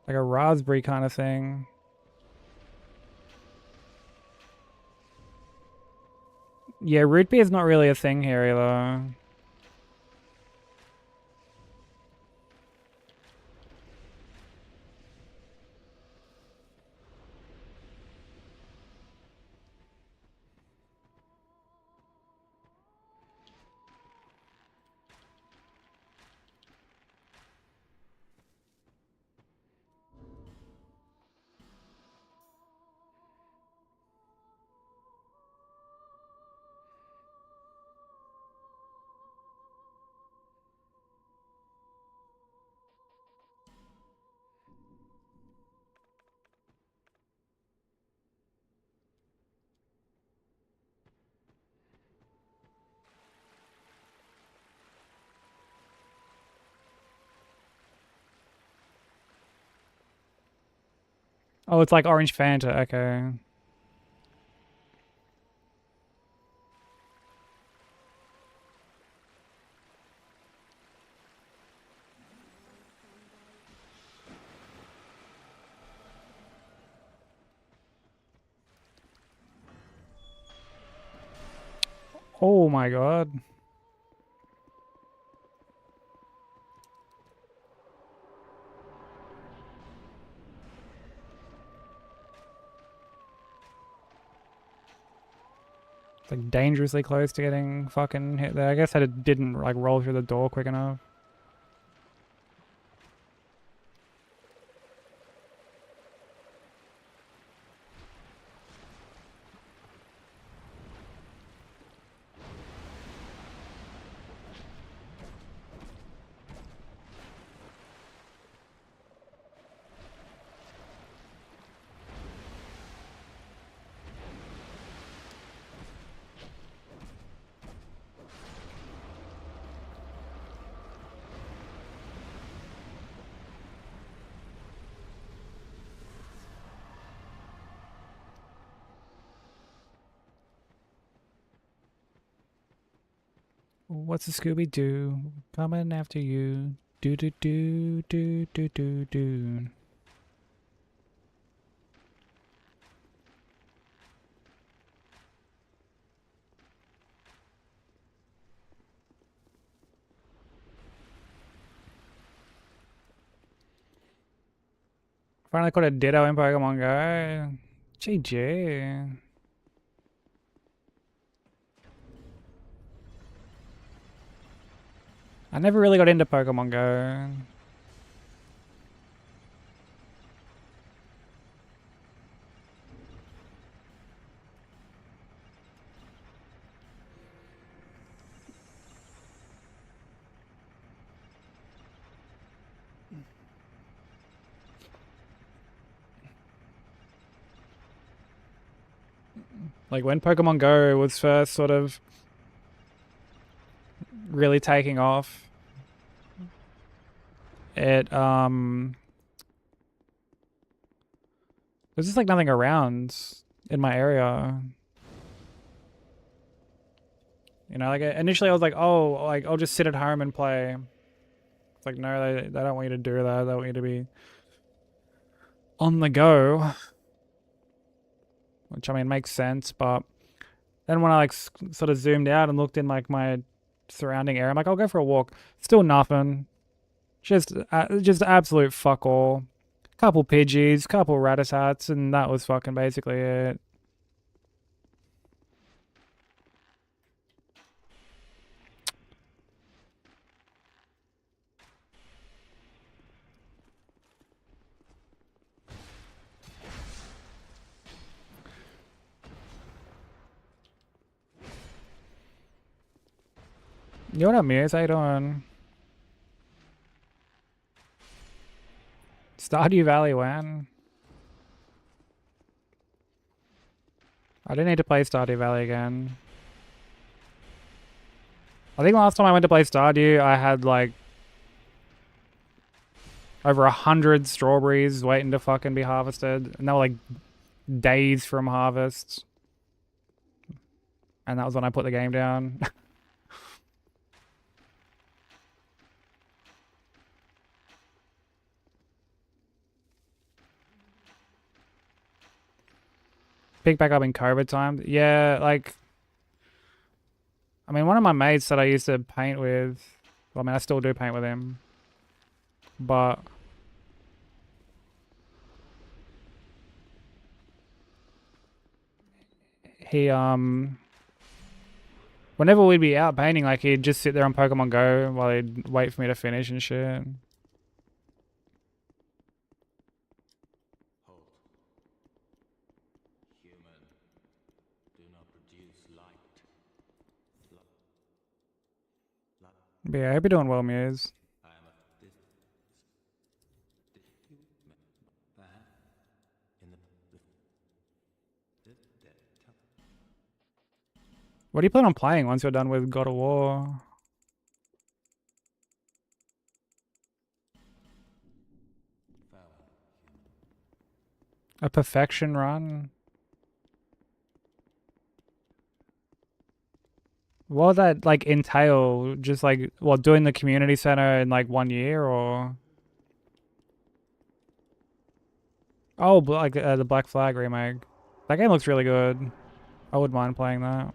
raspberry kind of thing. Yeah, root beer is not really a thing here either. Oh, it's like orange Fanta. Okay. Oh my god. It's like dangerously close to getting fucking hit there. I guess I didn't like roll through the door quick enough. What's a Scooby Doo coming after you? Do do do do do do do. Finally caught a Ditto in Pokemon Go. GG. I never really got into Pokemon Go. Like when Pokemon Go was first sort of really taking off, it there's just like nothing around in my area. You know, like initially I was like, oh, like I'll just sit at home and play. It's like, no, they don't want you to do that. They want you to be on the go. Which I mean makes sense, but then when I like sort of zoomed out and looked in like my surrounding area, I'm like, I'll go for a walk. Still nothing. Just absolute fuck all. Couple Pidgeys, couple Rattata, and that was fucking basically it. Yo, what up, Muse? How you doing? Stardew Valley when? I didn't need to play Stardew Valley again. I think last time I went to play Stardew, I had like over 100 strawberries waiting to fucking be harvested, and they were like days from harvest. And that was when I put the game down. Pick back up in COVID time. Yeah, like, I mean, one of my mates that I used to paint with, well, I mean, I still do paint with him, but he, whenever we'd be out painting, like, he'd just sit there on Pokemon Go while he'd wait for me to finish and shit. But yeah, I hope you're doing well, Muse. What do you plan on playing once you're done with God of War? A perfection run? What would that like entail? Just like what, doing the community center in like 1 year, or? Oh, like the Black Flag remake. That game looks really good. I wouldn't mind playing that.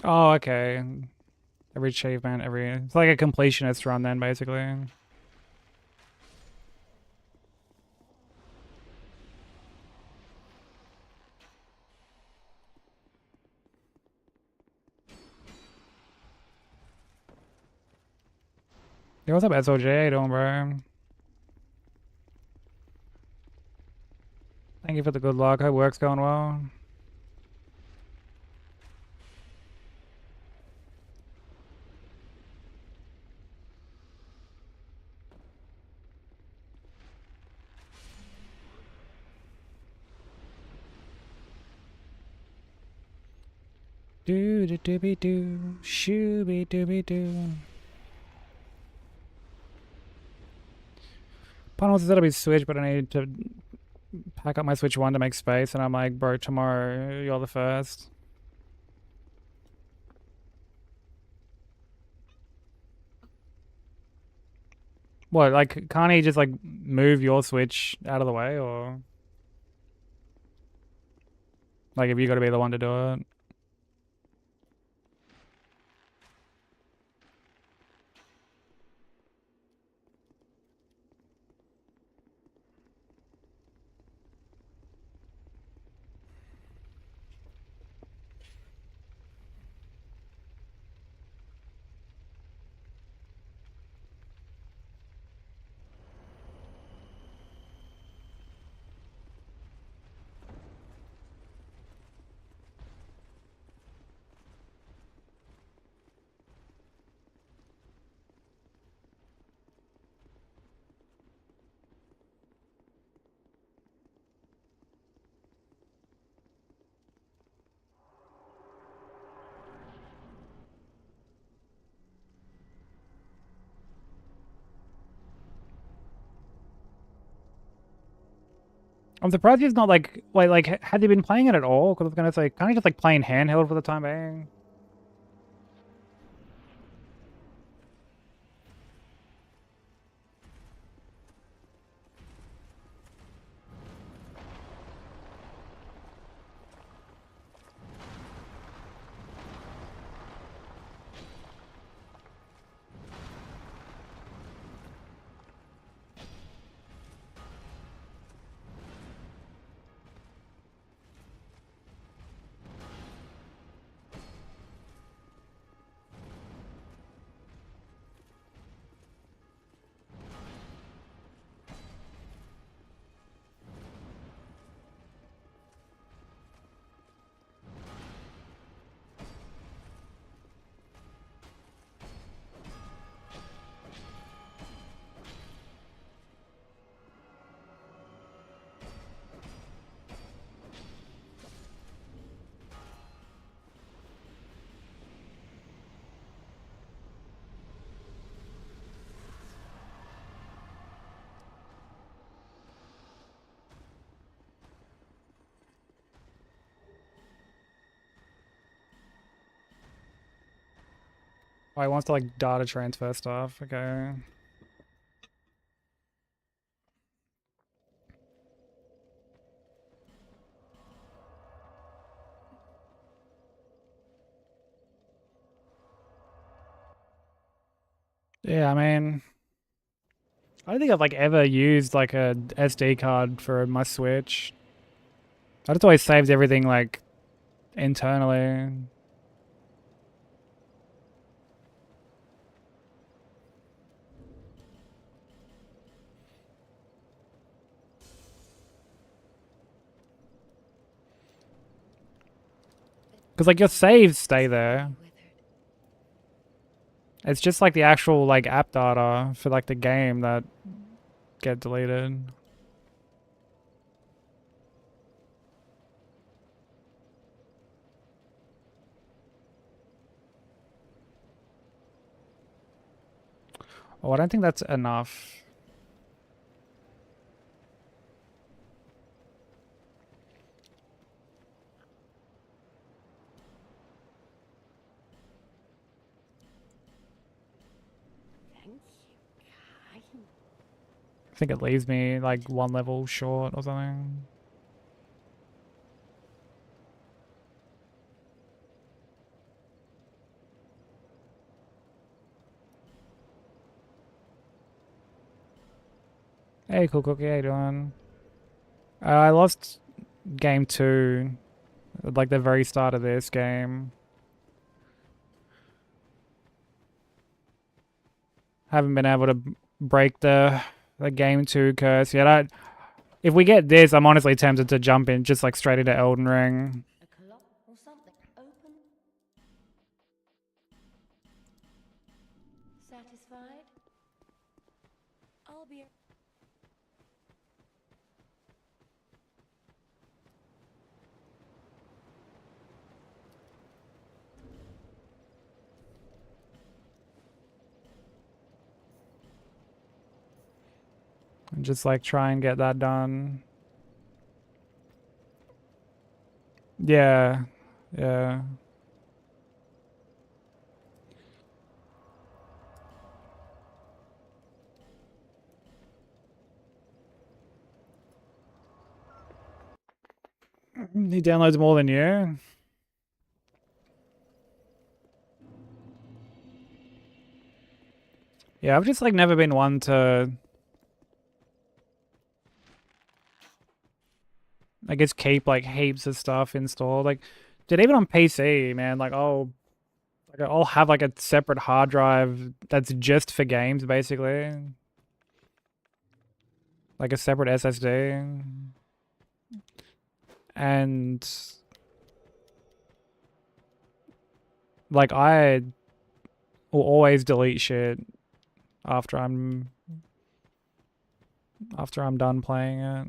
Oh, okay. Every achievement, it's like a completionist run then, basically. Yo, what's up, SOJ? How you doing, bro? Thank you for the good luck. Hope work's going well. Do do do be do, shooby dooby doo. Panels said it'll be Switch, but I need to pack up my Switch 1 to make space, and I'm like, bro, tomorrow you're the first. What, like, can't he just like move your Switch out of the way, or like, have you got to be the one to do it? I'm surprised he's not like, wait, like, had he been playing it at all? Because I was gonna say, can't he just like play in handheld for the time being? Oh, he wants to like data transfer stuff. Okay. Yeah, I mean, I don't think I've like ever used like a SD card for my Switch. I just always saved everything like internally. Because like your saves stay there. It's just like the actual like app data for like the game that get deleted. Oh, I don't think that's enough. Thank you, kind. I think it leaves me like one level short or something. Hey, cool cookie, how you doing? I lost game 2 at like the very start of this game. Haven't been able to break the game 2 curse yet. If we get this, I'm honestly tempted to jump in just like straight into Elden Ring. A clock or something. Open. Satisfied? I'll be. And just like try and get that done. Yeah. Yeah. He downloads more than you. Yeah, I've just like never been one to, I guess, keep like heaps of stuff installed. Like, dude, even on PC, man, like I'll have like a separate hard drive that's just for games, basically. Like a separate SSD. And like I will always delete shit after I'm done playing it.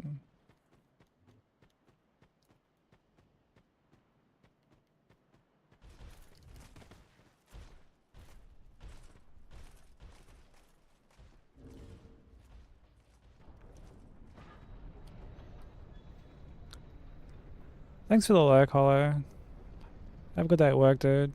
Thanks for the lurk, Hollow. Have a good day at work, dude.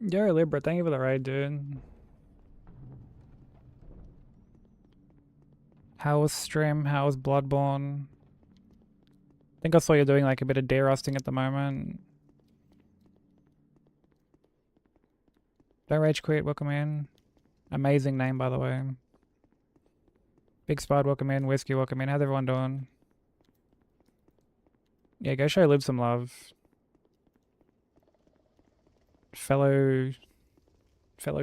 Yo, Libra, thank you for the raid, dude. How was stream? How was Bloodborne? I think I saw you doing like a bit of derusting at the moment. Don't rage quit, welcome in. Amazing name, by the way. Big Spud, welcome in. Whiskey, welcome in. How's everyone doing? Yeah, go show Lib some love. Fellow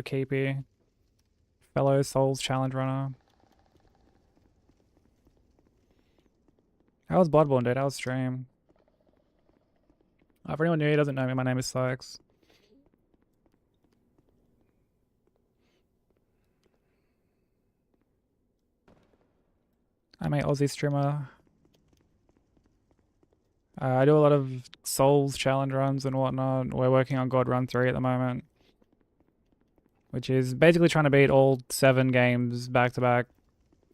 keepy. Fellow Souls Challenge runner. How was Bloodborne, dude? How was stream? For anyone new who doesn't know me, my name is Sykes. I'm a Aussie streamer. I do a lot of Souls challenge runs and whatnot. We're working on God Run 3 at the moment, which is basically trying to beat all 7 games back to back,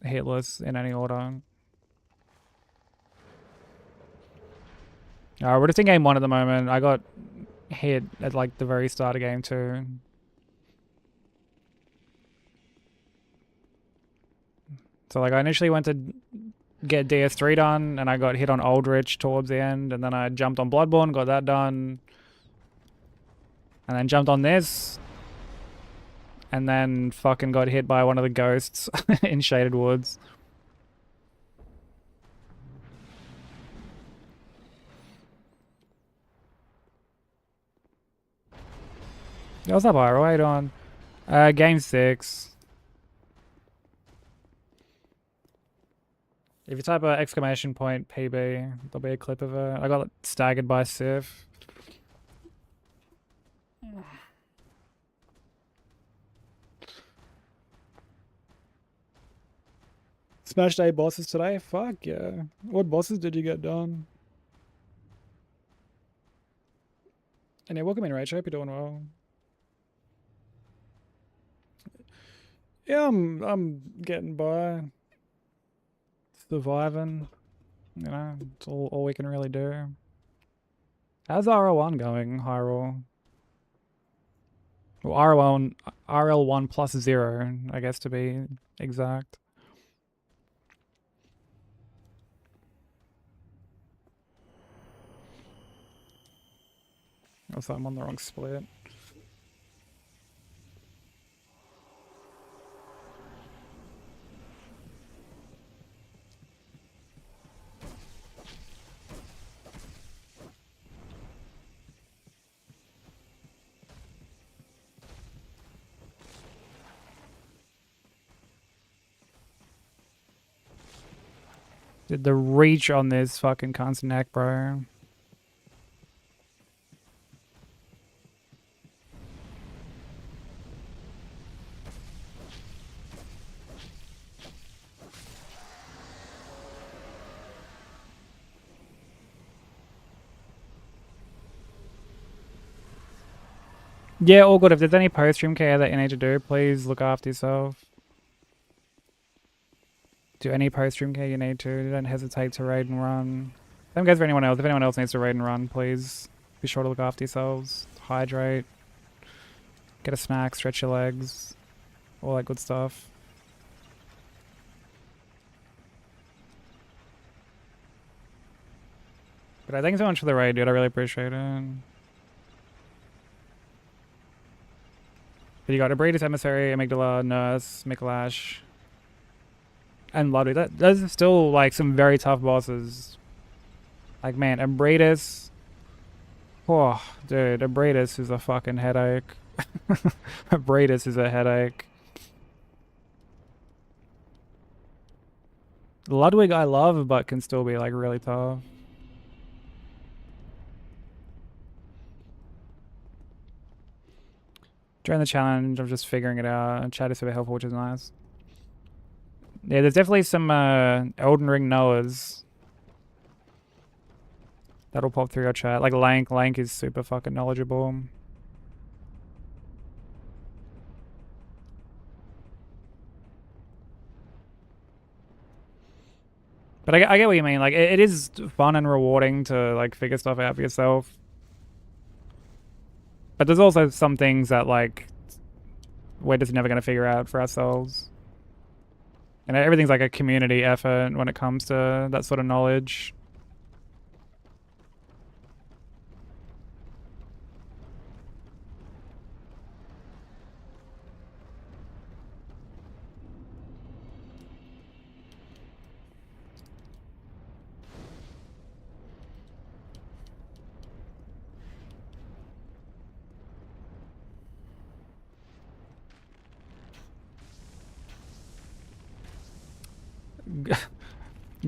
hitless in any order. We're just in game 1 at the moment. I got hit at like the very start of game 2. So like I initially went to get DS3 done, and I got hit on Aldrich towards the end, and then I jumped on Bloodborne, got that done, and then jumped on this, and then fucking got hit by one of the ghosts in Shaded Woods. What's up, Ira? Wait on. Game 6. If you type exclamation point PB, there'll be a clip of it. I got staggered by Sif. Smashed 8 bosses today? Fuck yeah. What bosses did you get done? And yeah, welcome in, Rach. I hope you're doing well. Yeah, I'm getting by. Surviving. You know, it's all we can really do. How's RL1 going, Hyrule? Well, RL1 plus 0, I guess, to be exact. Also, I'm on the wrong split. The reach on this fucking cunt's neck, bro. Yeah, all good. If there's any post-stream care that you need to do, please look after yourself. Do any post-stream care you need to. Don't hesitate to raid and run. Same goes for anyone else. If anyone else needs to raid and run, please be sure to look after yourselves. Hydrate. Get a snack, stretch your legs. All that good stuff. But thank you so much for the raid, dude. I really appreciate it. But you got Abradus, Emissary, Amygdala, Nurse, Mikolash, and Ludwig. Those are still like some very tough bosses. Like, man, Abradus. Oh, dude, Abradus is a fucking headache. Abradus is a headache. Ludwig I love, but can still be like really tough. During the challenge, I'm just figuring it out. Chat is super helpful, which is nice. Yeah, there's definitely some Elden Ring knowers that'll pop through your chat. Like Lank. Lank is super fucking knowledgeable. But I get what you mean. Like, it is fun and rewarding to like figure stuff out for yourself. But there's also some things that like we're just never going to figure out for ourselves. And everything's like a community effort when it comes to that sort of knowledge.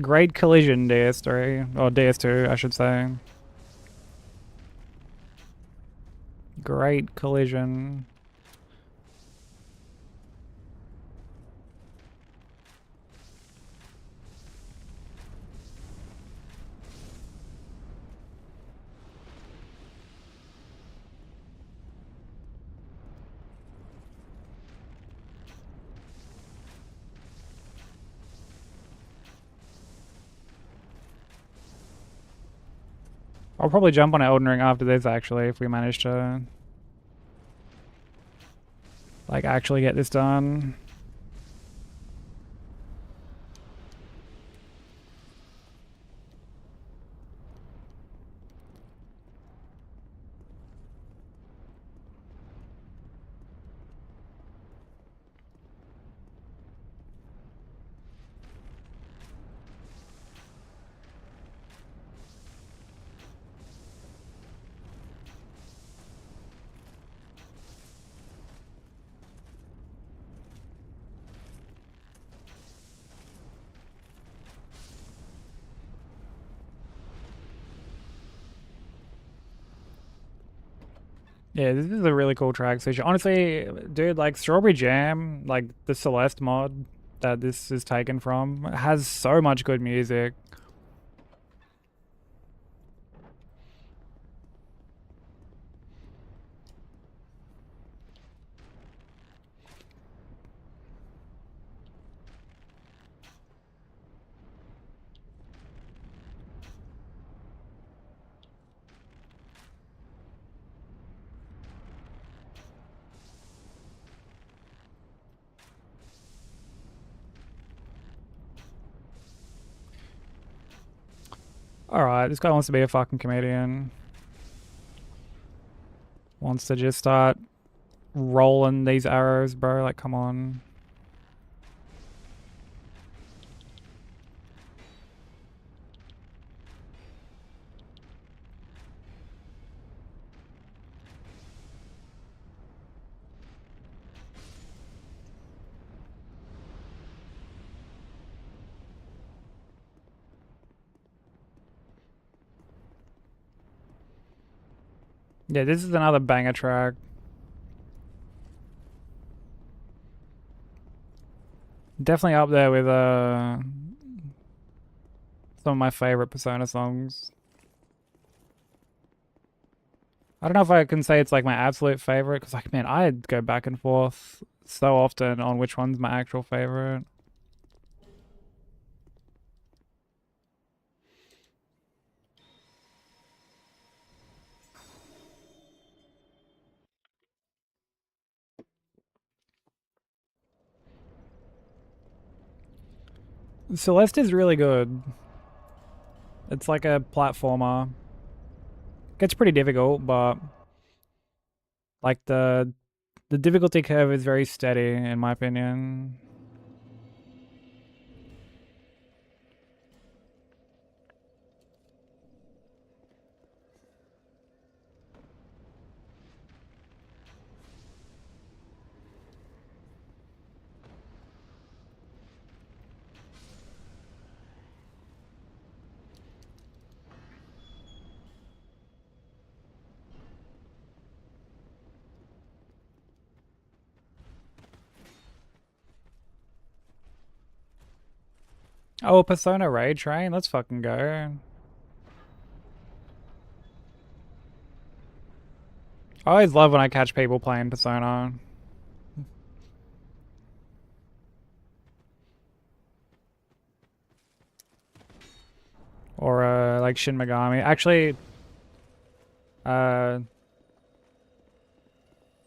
Great collision, DS3. Or DS2, I should say. Great collision. I'll probably jump on Elden Ring after this, actually, if we manage to like actually get this done. Yeah, this is a really cool track. So honestly, dude, like Strawberry Jam, like the Celeste mod that this is taken from, has so much good music. Alright, this guy wants to be a fucking comedian. Wants to just start rolling these arrows, bro. Like, come on. Yeah, this is another banger track. Definitely up there with some of my favorite Persona songs. I don't know if I can say it's like my absolute favorite, because like, man, I go back and forth so often on which one's my actual favorite. Celeste is really good. It's like a platformer. Gets pretty difficult, but like the difficulty curve is very steady in my opinion. Oh, Persona Raid Train, let's fucking go. I always love when I catch people playing Persona. Or like Shin Megami. Actually, like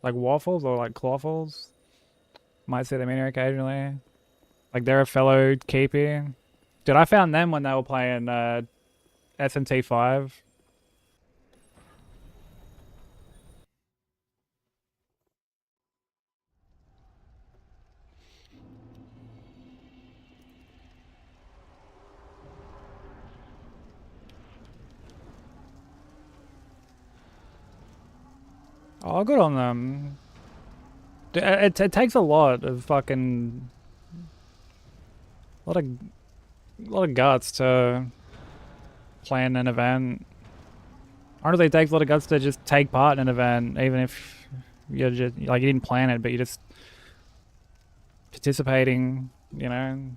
Waffles or like Clawfuls. Might see them in here occasionally. Like they're a fellow keepy. Dude, I found them when they were playing SMT 5. Oh, good on them. It takes a lot of fucking, a lot of guts to plan an event. Honestly, it takes a lot of guts to just take part in an event, even if you're just like you didn't plan it, but you're just participating. You know.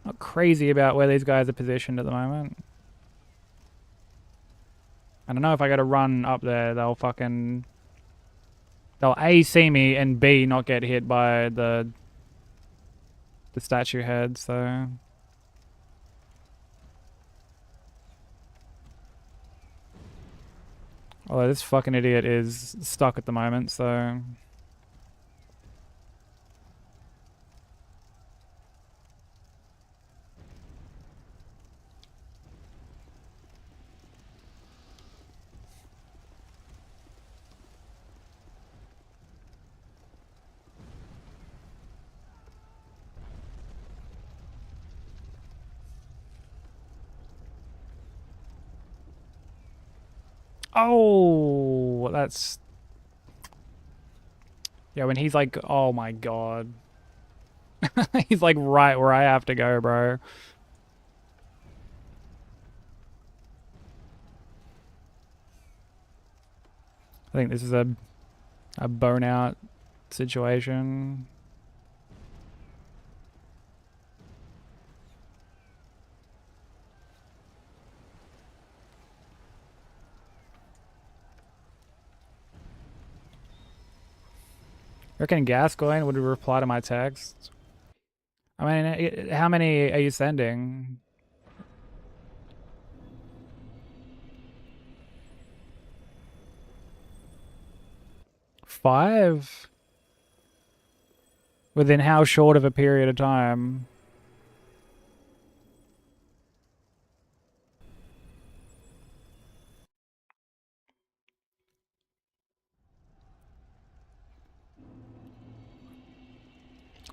Not crazy about where these guys are positioned at the moment. I don't know if I gotta run up there, they'll A, see me, and B, not get hit by the statue head, so... Although this fucking idiot is stuck at the moment, so... Oh, that's... Yeah, when he's like, oh my god. He's like right where I have to go, bro. I think this is a bone out situation. Reckon Gascoigne would reply to my text? I mean, how many are you sending? Five? Within how short of a period of time?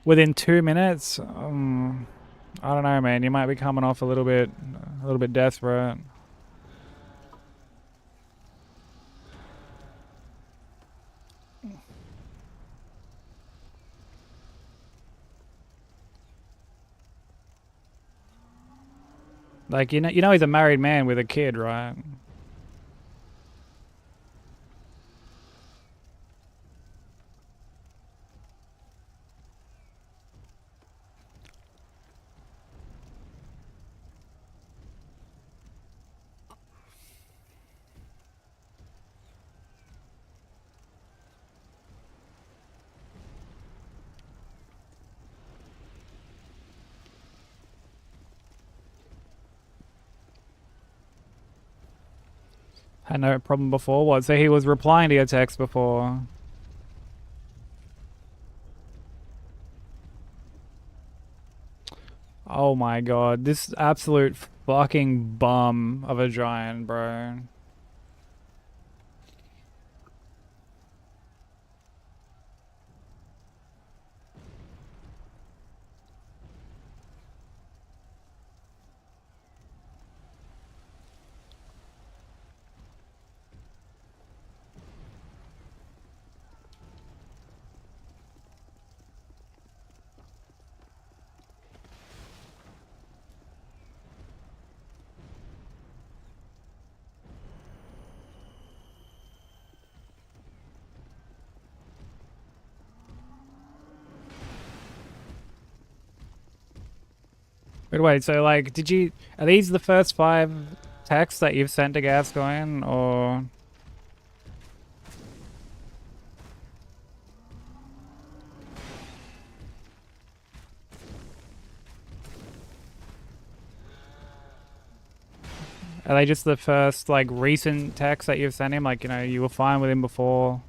Within 2 minutes? I don't know, man. You might be coming off a little bit desperate. Like, you know he's a married man with a kid, right? Had no problem before. What? So he was replying to your text before. Oh my god, this absolute fucking bum of a giant, bro. But wait, so like, are these the first 5 texts that you've sent to Gascoigne, or? Are they just the first, like, recent texts that you've sent him? Like, you know, you were fine with him before.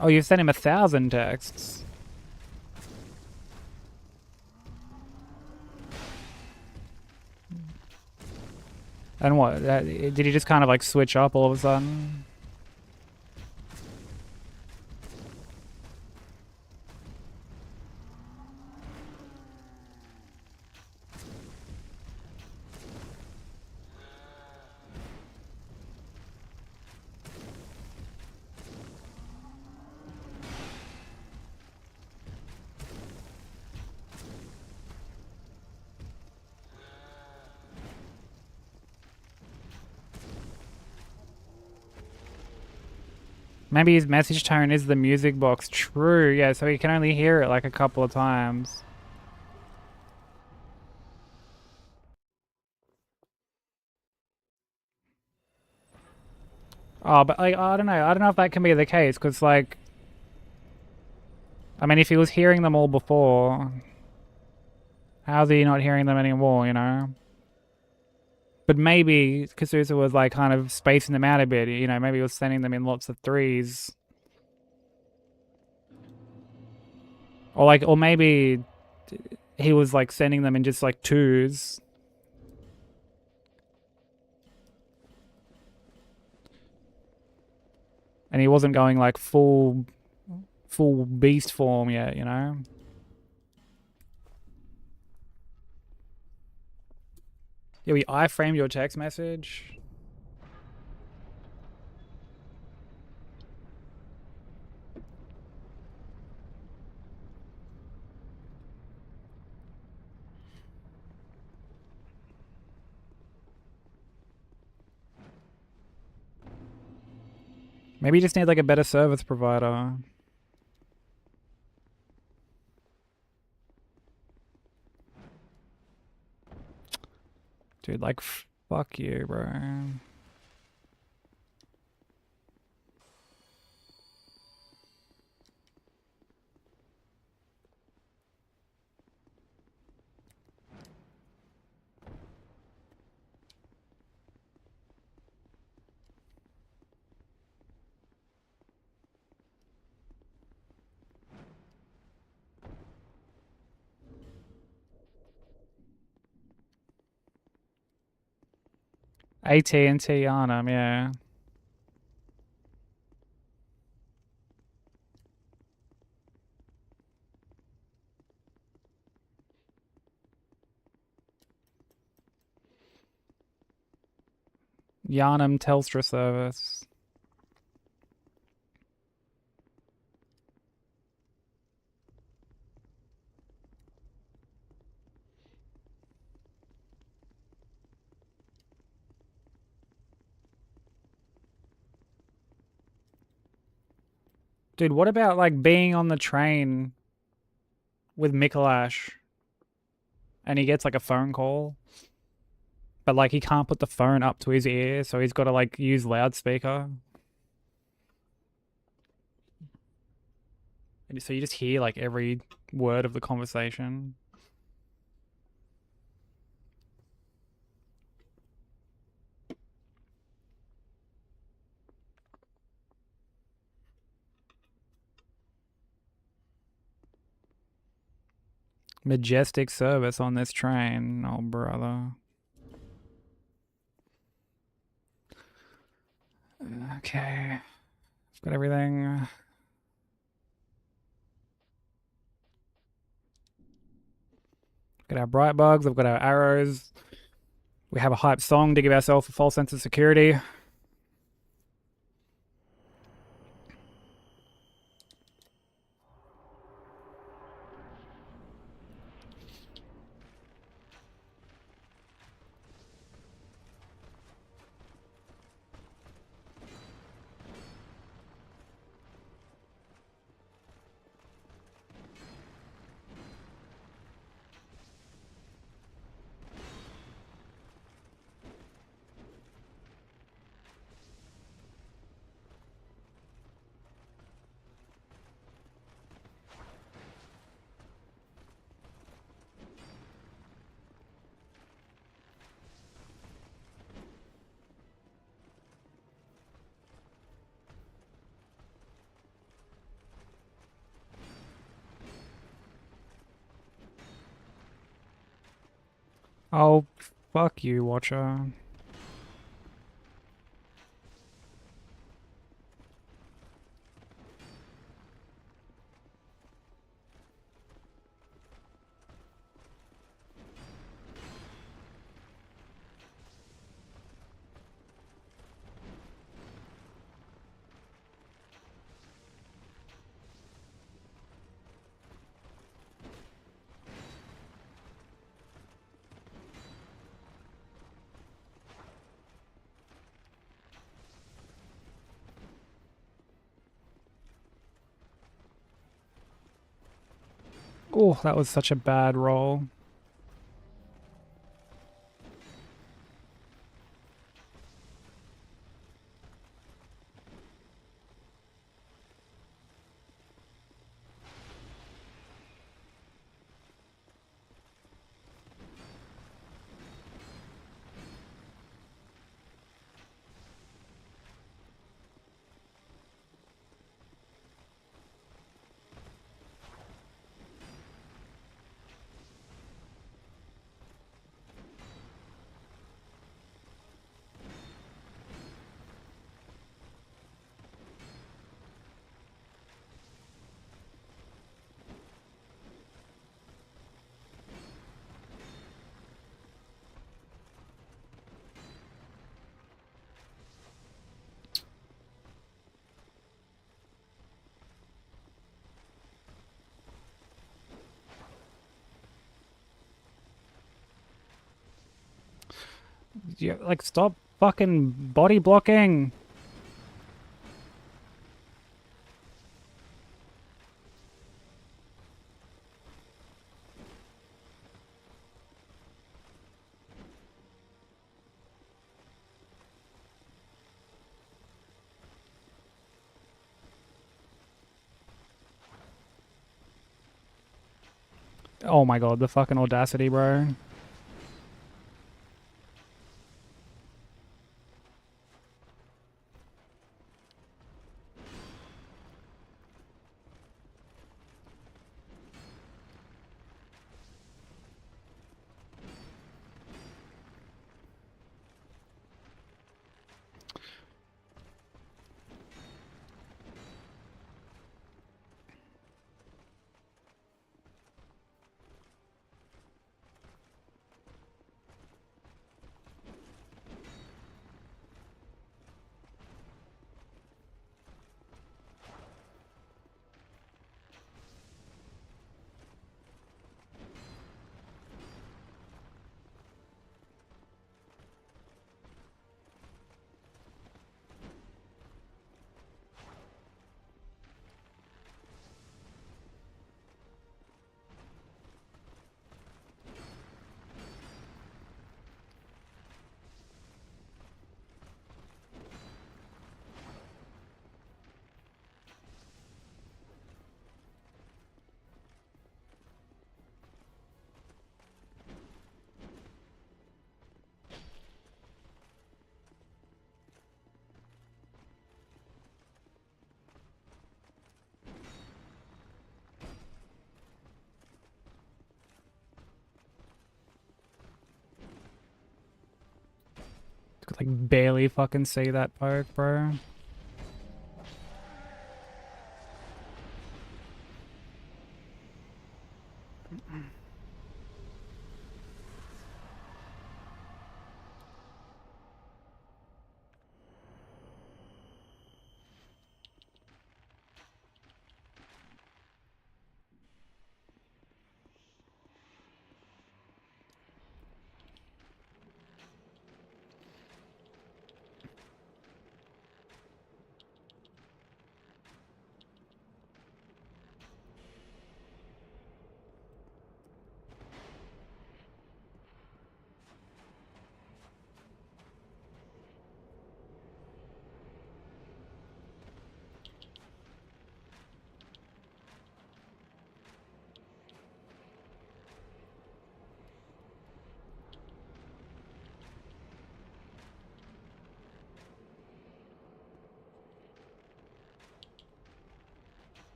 Oh, you've sent him 1,000 texts. And what? Did he just kind of like switch up all of a sudden? Maybe his message tone is the music box. True, yeah, so he can only hear it like a couple of times. Oh, but like, I don't know. I don't know if that can be the case, because like, I mean, if he was hearing them all before, how's he not hearing them anymore, you know? But maybe Kasusa was like kind of spacing them out a bit, you know, maybe he was sending them in lots of 3s. Or like, or maybe he was like sending them in just like 2s. And he wasn't going like full beast form yet, you know? Yeah, we iframed your text message. Maybe you just need like a better service provider. Dude, like, fuck you, bro. AT&T on him, yeah. Yarnum Telstra service. Dude, what about like being on the train with Mikolash and he gets like a phone call, but like he can't put the phone up to his ear, so he's got to like use loudspeaker. And so you just hear like every word of the conversation. Majestic service on this train, oh brother. Okay, I've got everything. Got our bright bugs, I've got our arrows. We have a hype song to give ourselves a false sense of security. Oh, fuck you, Watcher. Oh, that was such a bad roll. Yeah, like, stop fucking body blocking. Oh my god, the fucking audacity, bro. Could like barely fucking see that poke, bro.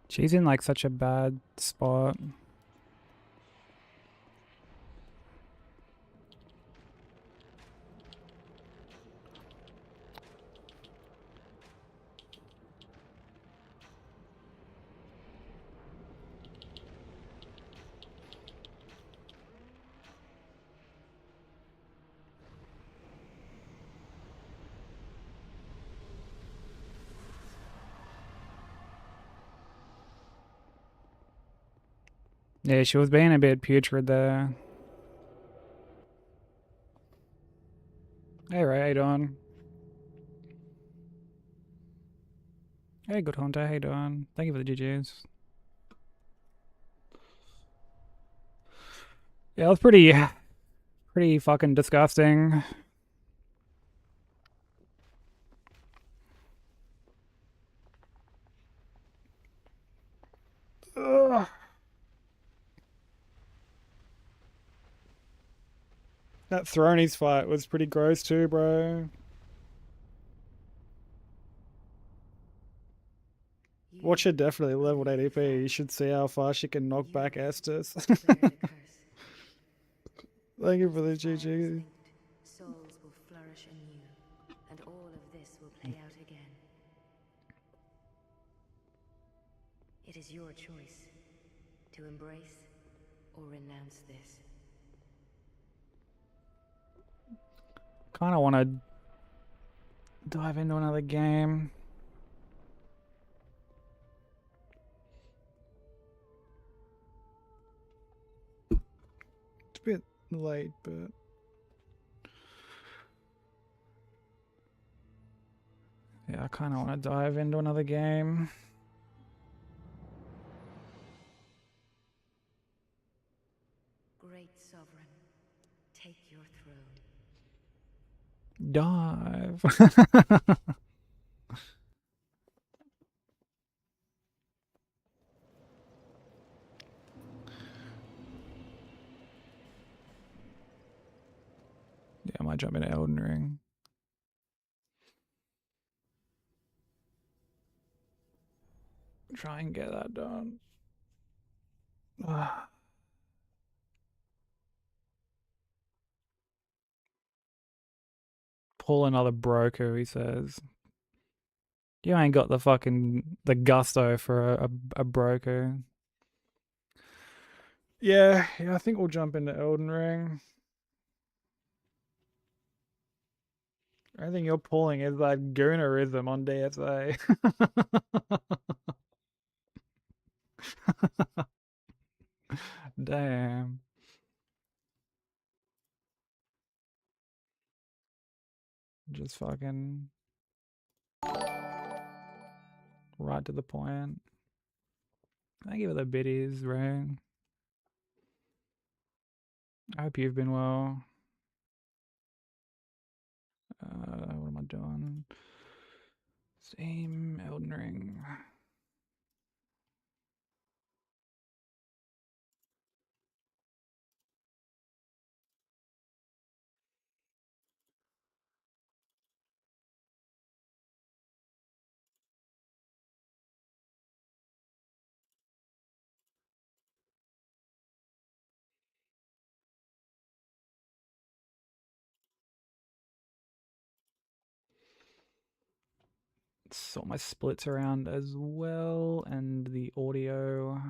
She's in like such a bad spot. Yeah, she was being a bit putrid there. Hey Ray, how you doing? Hey Good Hunter, how you doing? Thank you for the GGs. Yeah, it was pretty fucking disgusting. Ugh. That Thronies fight was pretty gross too, bro. Watch her definitely leveled ADP. You should see how far she can knock back Estes. Thank you for the GG. Souls will flourish anew, and all of this will play out again. It is your choice to embrace or renounce this. Kind of want to dive into another game. It's a bit late, but yeah, I kind of want to dive into another game. Great Sovereign, take your throne. Dive. Yeah, I might jump into Elden Ring. Try and get that done. Pull another broker, he says. You ain't got the gusto for a broker. Yeah, I think we'll jump into Elden Ring. I think you're pulling is that goonerism on DSA. Damn. Just fucking right to the point. Thank you for the biddies, Ray. I hope you've been well. What am I doing? Same Elden Ring. Sort my splits around as well, and the audio.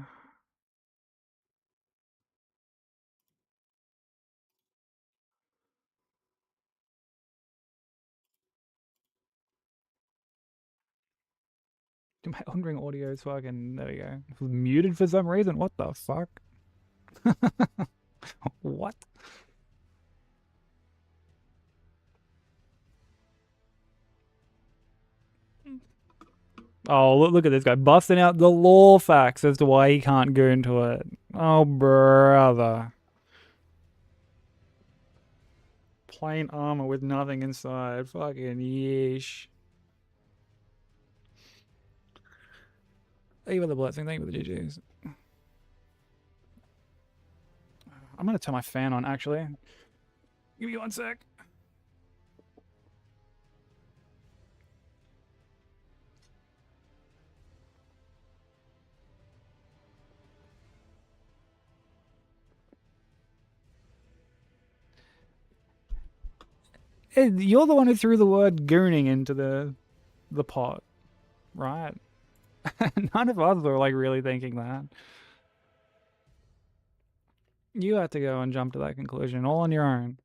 My Elden Ring audio is fucking, there we go. It was muted for some reason. What the fuck? What? Oh, look at this guy busting out the lore facts as to why he can't go into it. Oh, brother. Plain armor with nothing inside. Fucking yeesh. Thank you for the blessing. Thank you for the GGs. I'm gonna turn my fan on, actually. Give me 1 sec. Hey, you're the one who threw the word gooning into the pot, right? None of us were like really thinking that. You had to go and jump to that conclusion all on your own.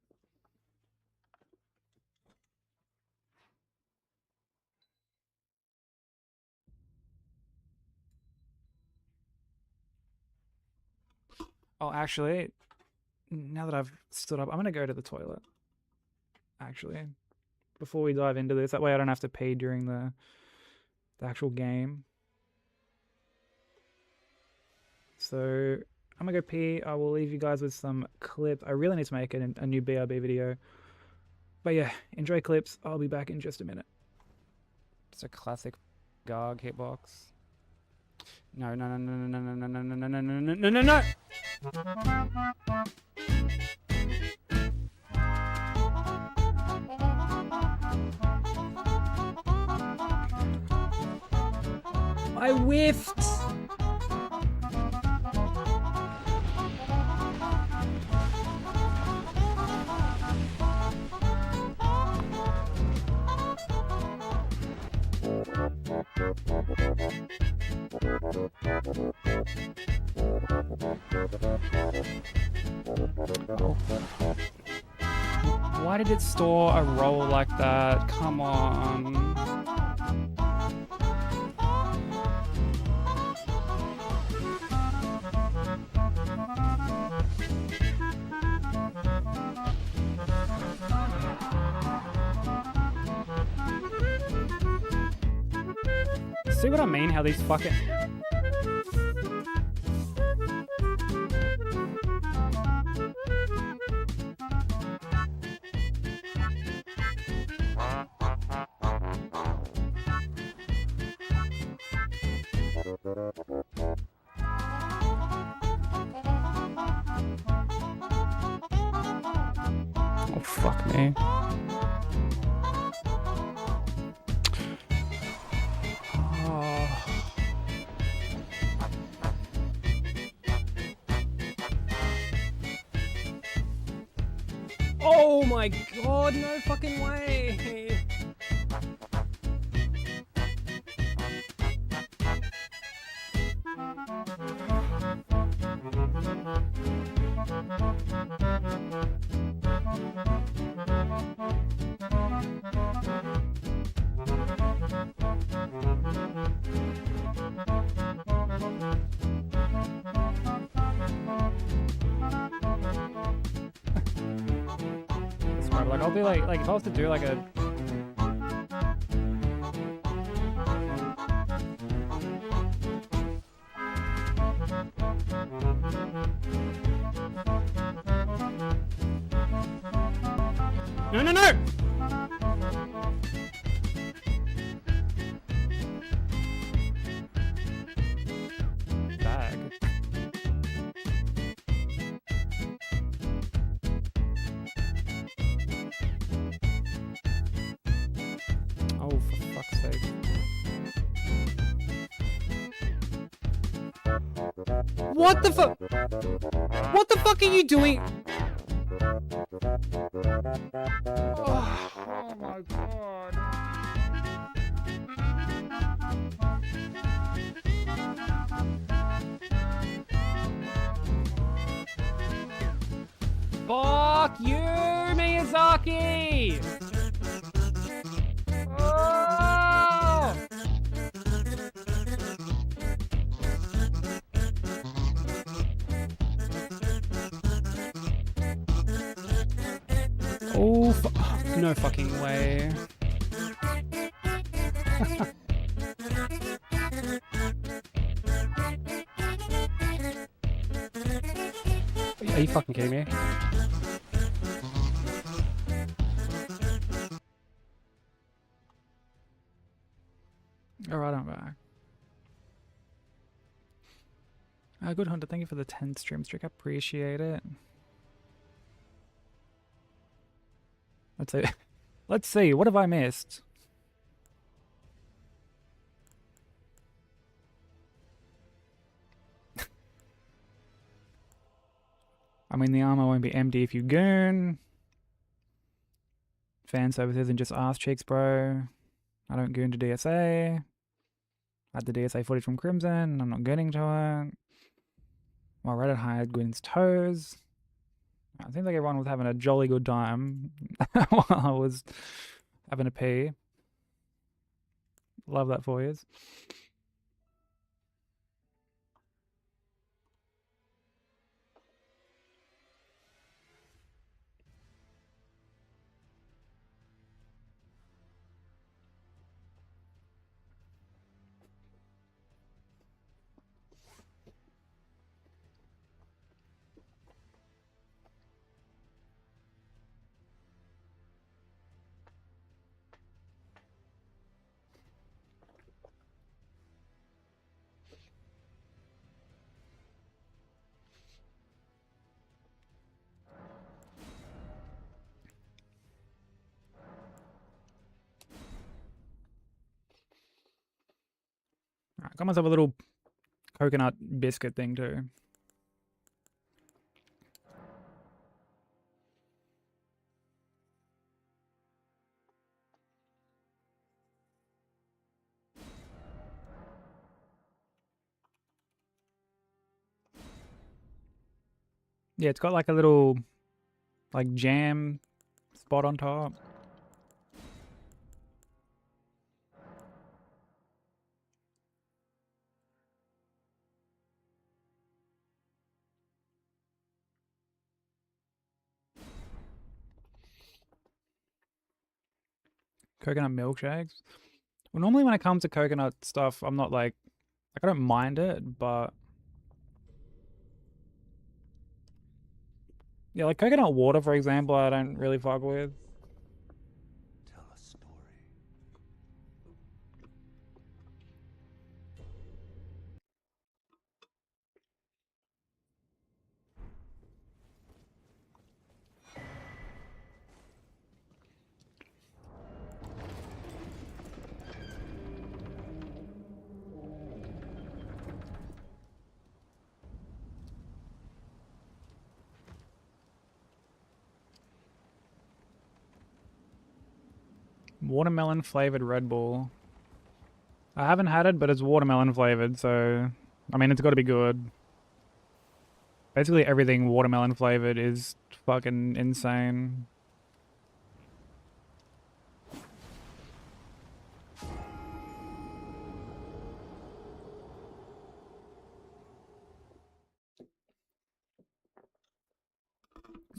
Oh, actually, now that I've stood up, I'm gonna go to the toilet. Actually, before we dive into this, that way I don't have to pee during the actual game. So I'm gonna go pee. I will leave you guys with some clips. I really need to make a new BRB video. But yeah, enjoy clips. I'll be back in just a minute. It's a classic Garg hitbox. No. I whiffed! Why did it store a roll like that? Come on. See what I mean? How these fucking... Oh, fuck me. Oh my god, no fucking way! Like I'll be like if I was to do like a No, no, no! Bag. Oh, for fuck's sake. What the fuck? What the fuck are you doing? Oh my god. Fuck you, Miyazaki! Oh! Oh, no fucking way. Are you fucking kidding me? Alright, I'm back. Good Hunter, thank you for the 10 stream streak. I appreciate it. Let's see. Let's see. What have I missed? I mean, the armor won't be empty if you goon. Fan service isn't just ass cheeks, bro. I don't goon to DSA. I had the DSA footage from Crimson. I'm not gooning to it. While Reddit hired Gwyn's toes. It seems like everyone was having a jolly good time while I was having a pee. Love that for you. Alright, got myself a little coconut biscuit thing too. Yeah, it's got like a little like jam spot on top. Coconut milkshakes. Well, normally when it comes to coconut stuff, I'm not like I don't mind it, but yeah, like coconut water, for example, I don't really fuck with. Tell a story. Watermelon flavored Red Bull. I haven't had it, but it's watermelon flavored, so I mean, it's got to be good. Basically everything watermelon flavored is fucking insane.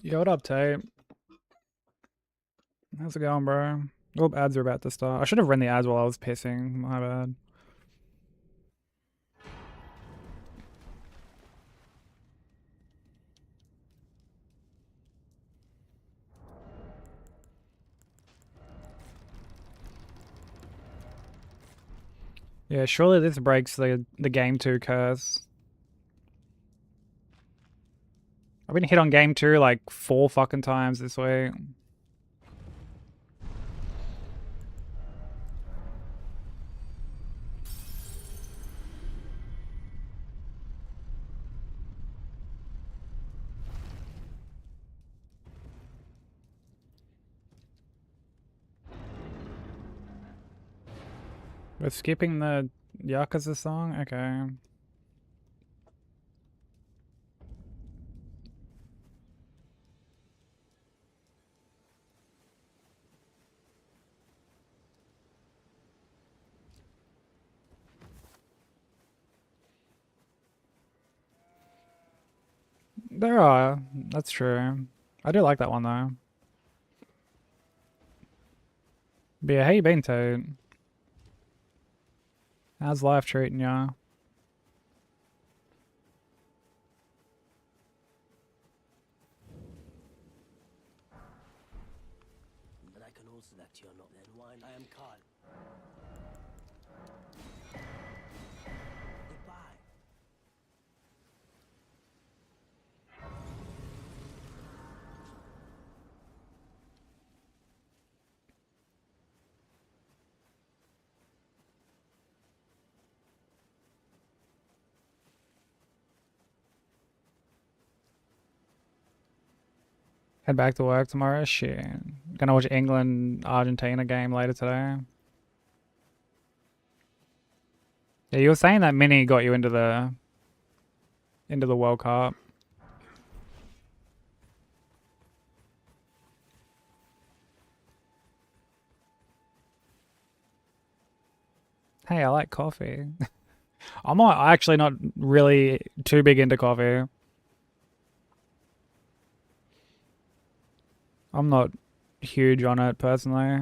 Yo, what up, Tate? How's it going, bro? Oh, ads are about to start. I should have run the ads while I was pissing. My bad. Yeah, surely this breaks the game 2 curse. I've been hit on game 2 like 4 fucking times this week. We're skipping the Yakuza song? Okay. There are. That's true. I do like that one though. But yeah, how you been, Toad? How's life treating ya? And I can also that you're not then wine. I am Carl. Goodbye. Head back to work tomorrow? Shit. Gonna watch England-Argentina game later today. Yeah, you were saying that Mini got you into the World Cup. Hey, I like coffee. I'm actually not really too big into coffee. I'm not huge on it personally.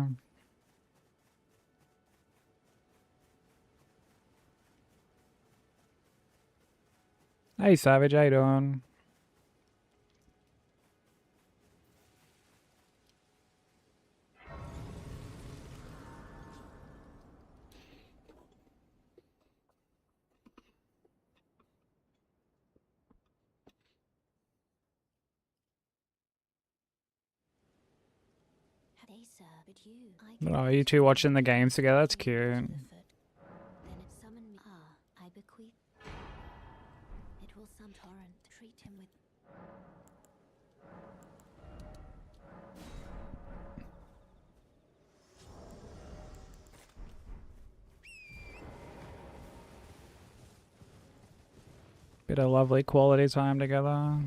Hey Savage, how you doing? They sir, but you. But are you two watching the games together? That's cute. Then it summoned me. I bequeath. It will some torrent. Treat him with. Bit of lovely quality time together.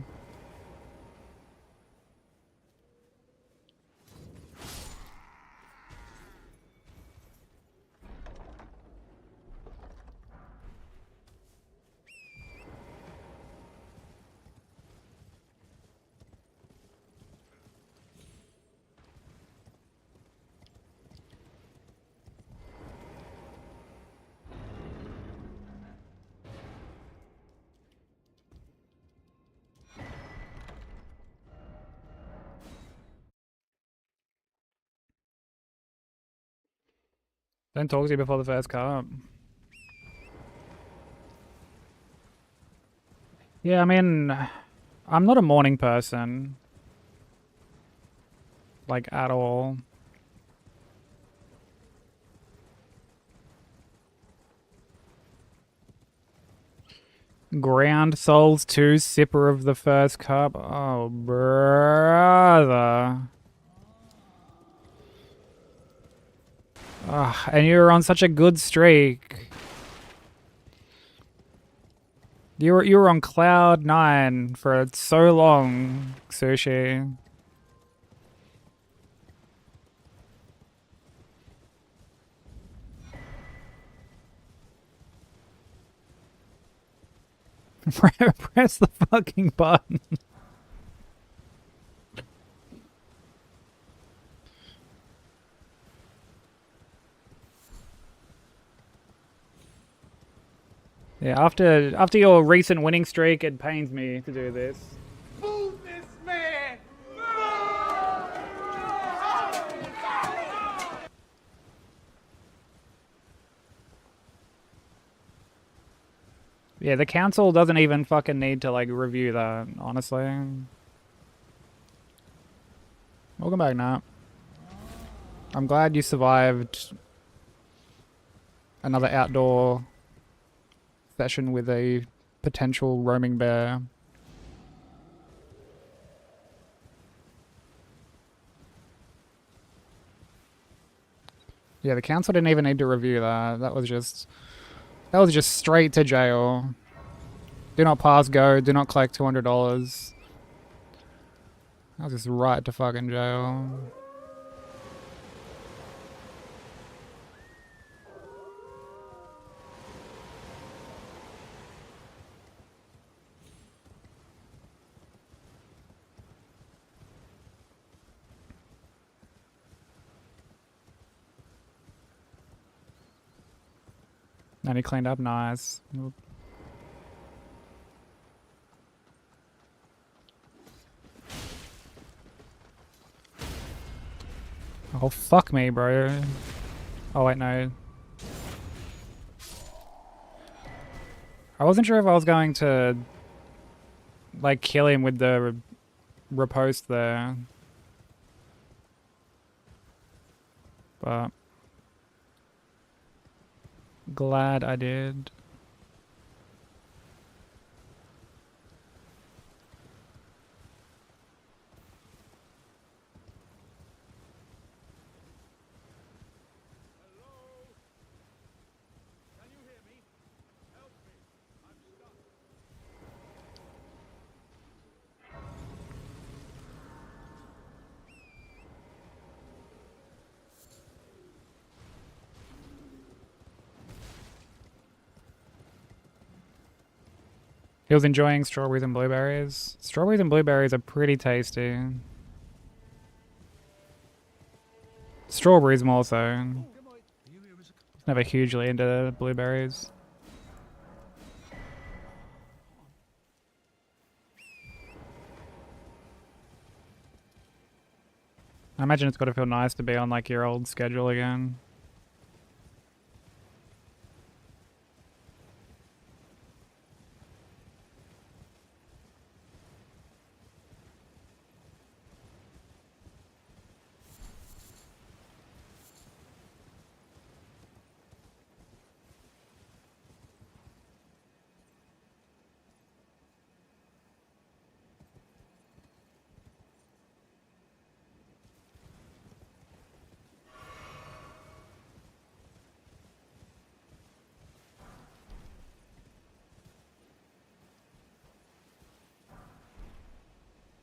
Don't talk to you before the first cup. Yeah, I mean, I'm not a morning person. Like, at all. Ground Souls 2, sipper of the first cup. Oh, brother. Ugh, and you were on such a good streak. You were on cloud 9 for so long, Sushi. Press the fucking button. Yeah, after your recent winning streak, it pains me to do this. Move this man! Yeah, the council doesn't even fucking need to, like, review that, honestly. Welcome back, Nat. I'm glad you survived another outdoor session with a potential roaming bear. Yeah, the council didn't even need to review that. That was just straight to jail. Do not pass go. Do not collect $200. That was just right to fucking jail. And he cleaned up nice. Oh, fuck me, bro. Oh, wait, no. I wasn't sure if I was going to, like, kill him with the riposte there. But glad I did. He was enjoying strawberries and blueberries. Strawberries and blueberries are pretty tasty. Strawberries more so. Never hugely into blueberries. I imagine it's got to feel nice to be on, like, your old schedule again.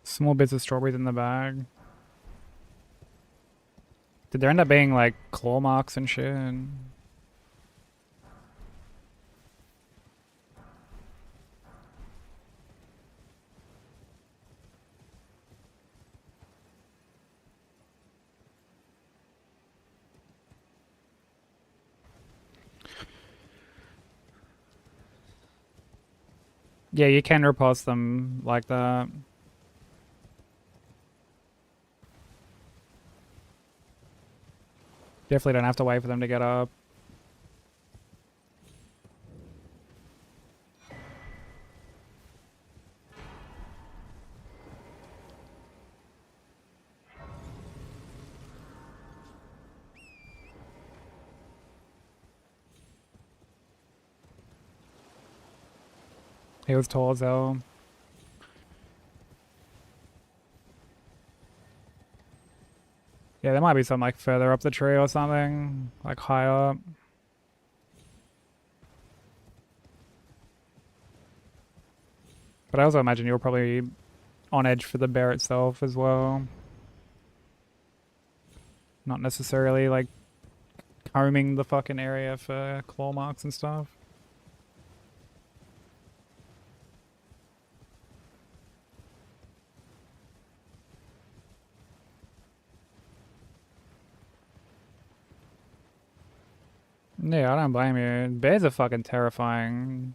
Small bits of strawberries in the bag. Did there end up being, like, claw marks and shit? Yeah, you can repulse them like that. Definitely don't have to wait for them to get up. He was tall as hell. Yeah, there might be some, like, further up the tree or something. Like, high up. But I also imagine you're probably on edge for the bear itself as well. Not necessarily, like, combing the fucking area for claw marks and stuff. Yeah, I don't blame you. Bears are fucking terrifying.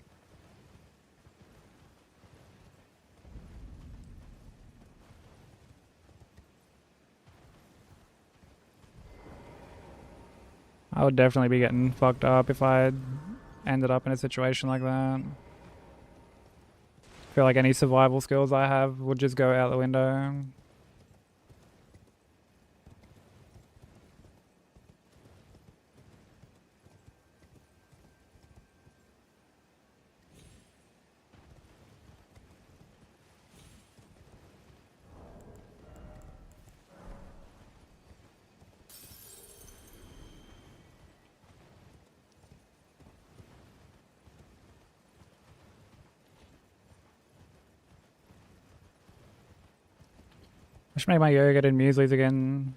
I would definitely be getting fucked up if I had ended up in a situation like that. feel like any survival skills I have would just go out the window. I should make my yogurt and mueslis again.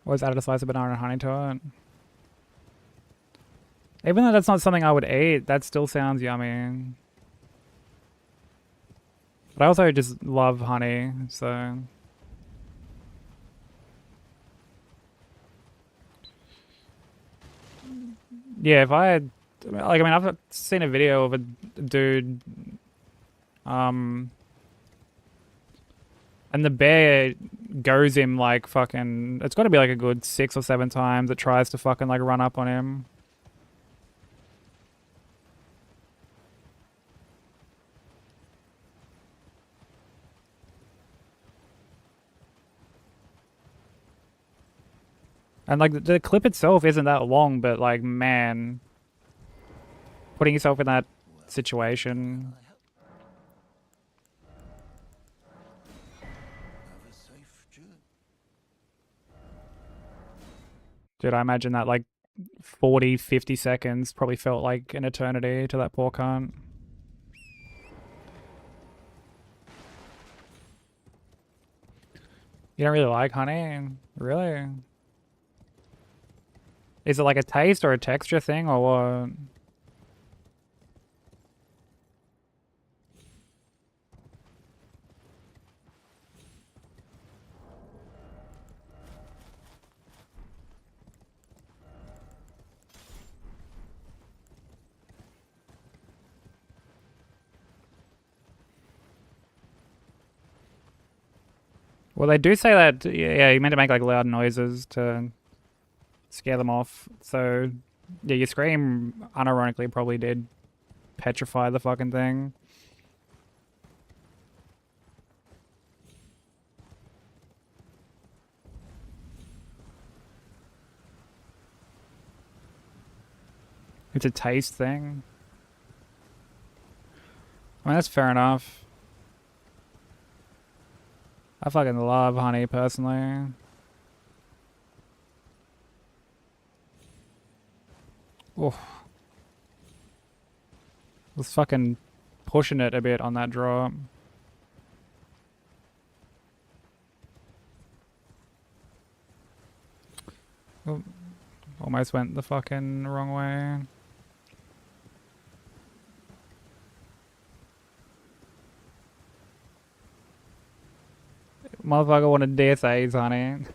Always added a slice of banana and honey to it. Even though that's not something I would eat, that still sounds yummy. But I also just love honey, so... Yeah, if I had... Like, I mean, I've seen a video of a dude... And the bear goes him like fucking... It's got to be like a good 6 or 7 times. It tries to fucking like run up on him. And like the clip itself isn't that long, but like, man, putting yourself in that situation. Have a safe journey. Dude, I imagine that like 40, 50 seconds probably felt like an eternity to that poor cunt. You don't really like honey? Really? Is it like a taste or a texture thing or what? Well, they do say that, yeah, you meant to make like loud noises to scare them off. So, yeah, your scream unironically probably did petrify the fucking thing. It's a taste thing. I mean, that's fair enough. I fucking love honey, personally. Oh. Was fucking pushing it a bit on that drop. Oh. Almost went the fucking wrong way. Motherfucker wanted DSAs, honey.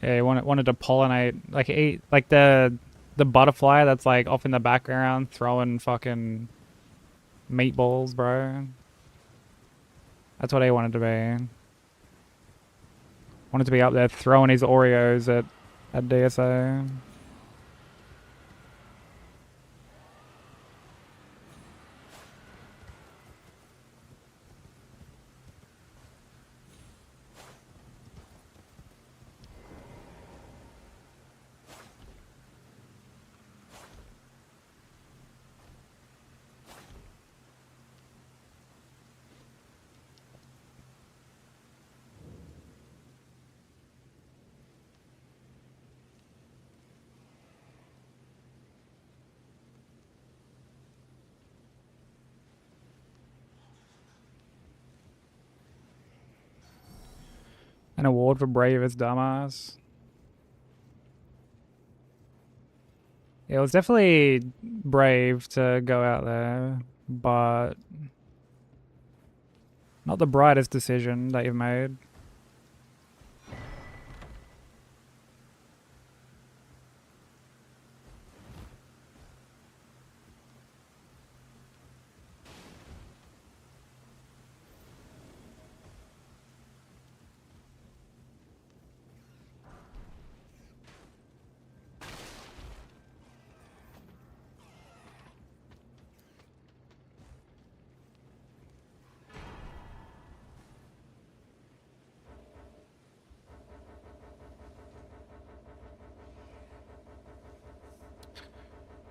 Yeah, he wanted to pollinate, like eat, like the butterfly that's like off in the background throwing fucking meatballs, bro. That's what he wanted to be. Wanted to be up there throwing his Oreos at DSA. An award for bravest dumbass. Yeah, it was definitely brave to go out there, but not the brightest decision that you've made.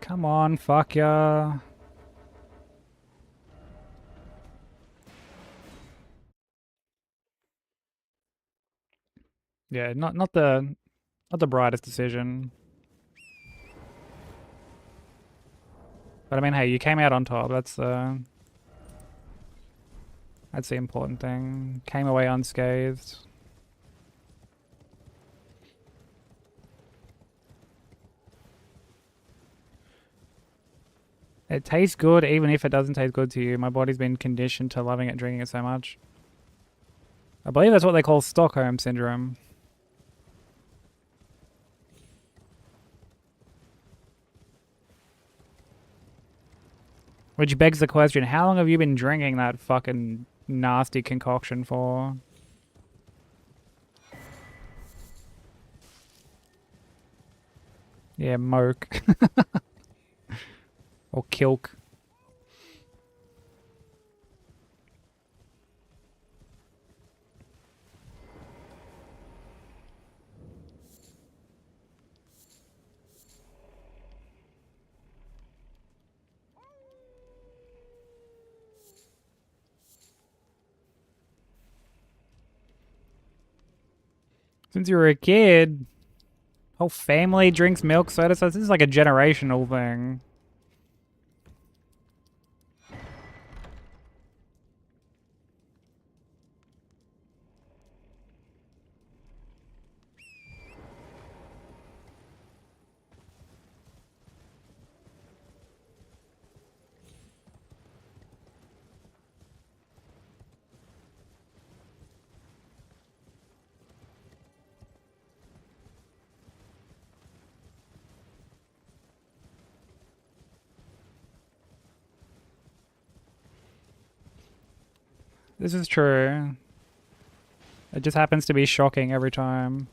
Come on, fuck ya. Yeah, not the brightest decision. But I mean, hey, you came out on top. That's the important thing. Came away unscathed. It tastes good even if it doesn't taste good to you. My body's been conditioned to loving it, drinking it so much. I believe that's what they call Stockholm Syndrome. Which begs the question, how long have you been drinking that fucking nasty concoction for? Yeah, moke. Or kilk. Since you were a kid, whole family drinks milk soda, so this is like a generational thing. This is true. It just happens to be shocking every time.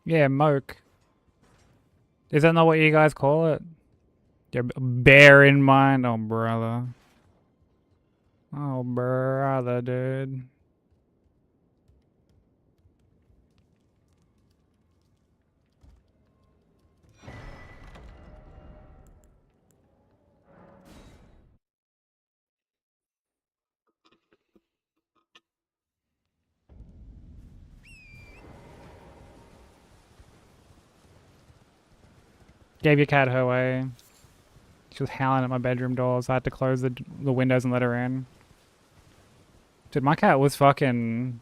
Yeah, moke. Is that not what you guys call it? Yeah, bear in mind. Oh, brother. Oh, brother, dude. Gave your cat her way. She was howling at my bedroom door, so I had to close the windows and let her in. Dude, my cat was fucking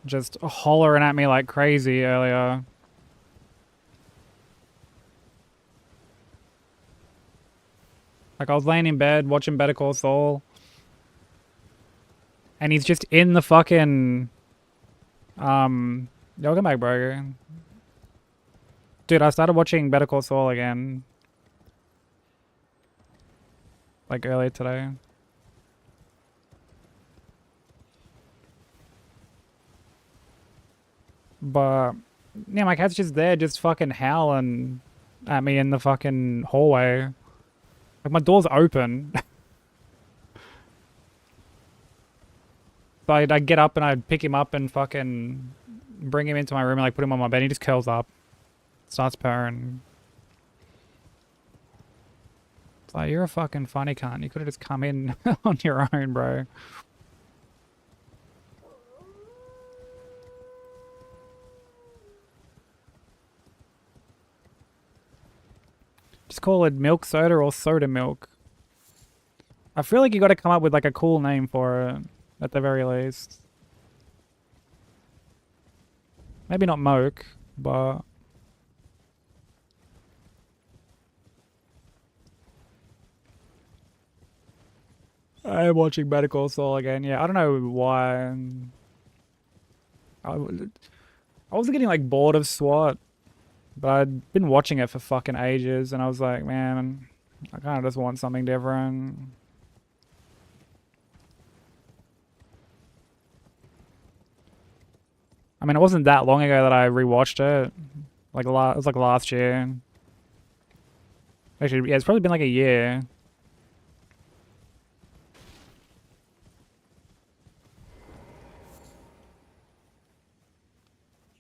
just hollering at me like crazy earlier. Like, I was laying in bed watching Better Call Saul, and he's just in the fucking welcome back, bro. Dude, I started watching Better Call Saul again, like earlier today. But yeah, my cat's just there, just fucking howling at me in the fucking hallway. Like, my door's open. So I'd get up and I'd pick him up and fucking bring him into my room and like put him on my bed. And he just curls up, starts purring. It's like, you're a fucking funny cunt. You could have just come in on your own, bro. Just call it milk soda or soda milk. I feel like you got to come up with like a cool name for it, at the very least. Maybe not moke, but I am watching Better Call Saul again. Yeah, I don't know why. I wasn't getting like bored of SWAT, but I'd been watching it for fucking ages, and I was like, man, I kind of just want something different. I mean, it wasn't that long ago that I rewatched it. Like it was like last year. Actually, yeah, it's probably been like a year.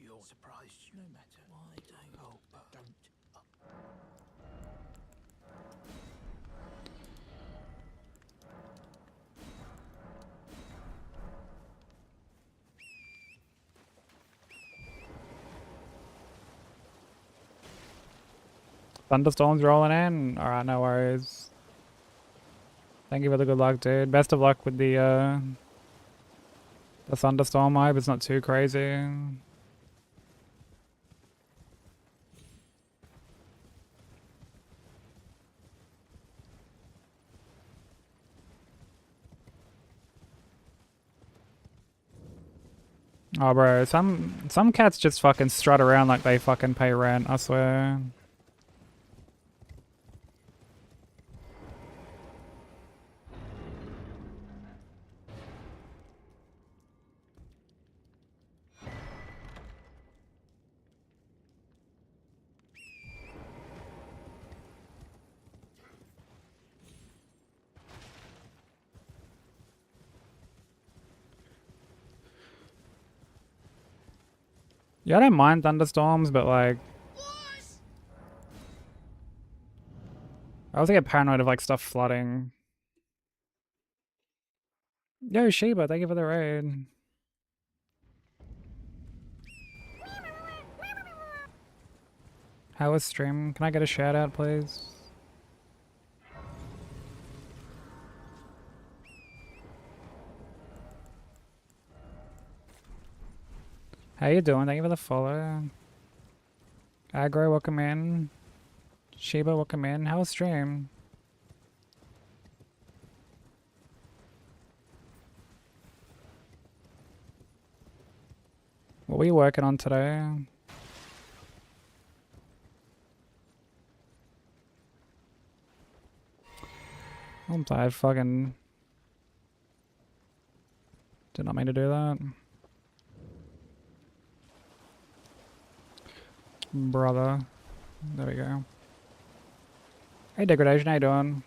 You're surprised, no matter why don't hope, don't. Thunderstorms rolling in. All right, no worries. Thank you for the good luck, dude. Best of luck with the thunderstorm. I hope it's not too crazy. Oh, bro, some cats just fucking strut around like they fucking pay rent, I swear. Yeah, I don't mind thunderstorms, but like... I also get paranoid of like stuff flooding. Yo, Sheba, thank you for the raid. How was stream? Can I get a shout out, please? How you doing? Thank you for the follow. Aggro, welcome in. Sheba, welcome in. How was stream? What were you working on today? I'm tired, fucking... Did not mean to do that. Brother. There we go. Hey, Degradation, how you doing?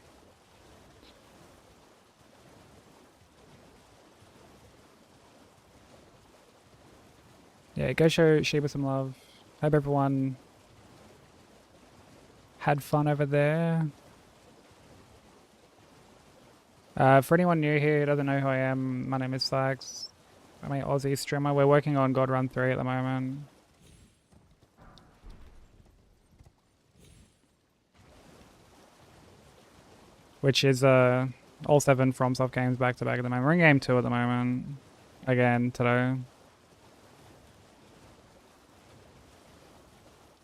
Yeah, go show Sheba some love. Hope everyone had fun over there. For anyone new here who doesn't know who I am, my name is Flax. I'm an Aussie streamer. We're working on God Run 3 at the moment. Which is all 7 FromSoft games back to back at the moment. We're in game 2 at the moment. Again, today.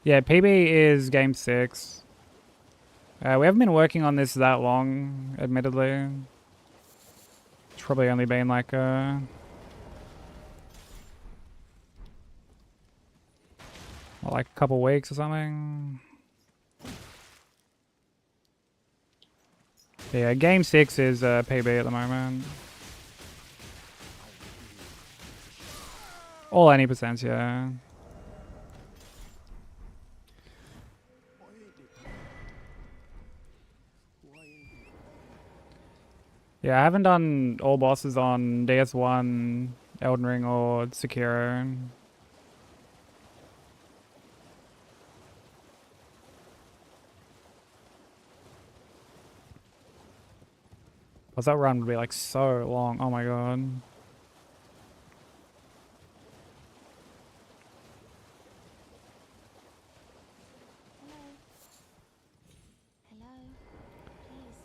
Yeah, PB is game 6. We haven't been working on this that long, admittedly. It's probably only been like like a couple weeks or something. But yeah, game 6 is PB at the moment. All any percents, yeah. Yeah, I haven't done all bosses on DS1, Elden Ring, or Sekiro. Plus that run would be like so long. Oh my god. Hello? Please.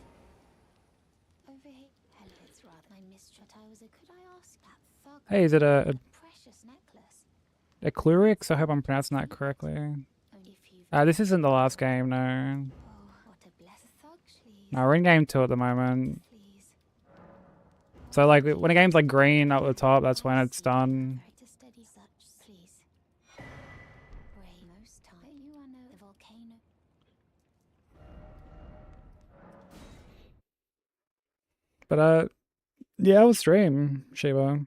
Over here. Hello, it's rather my mistrust. Could I ask that thug? Hey, is it a Precious necklace. Clurix? I hope I'm pronouncing that correctly. Only if you've... This isn't the last game, no. Oh, what a blessed thug. Please. No, we're in game 2 at the moment. Please. So like when a game's like green up the top, that's when it's done. Try to steady such, please. Pray most time. You are no the volcano. But yeah, I will stream Shiva.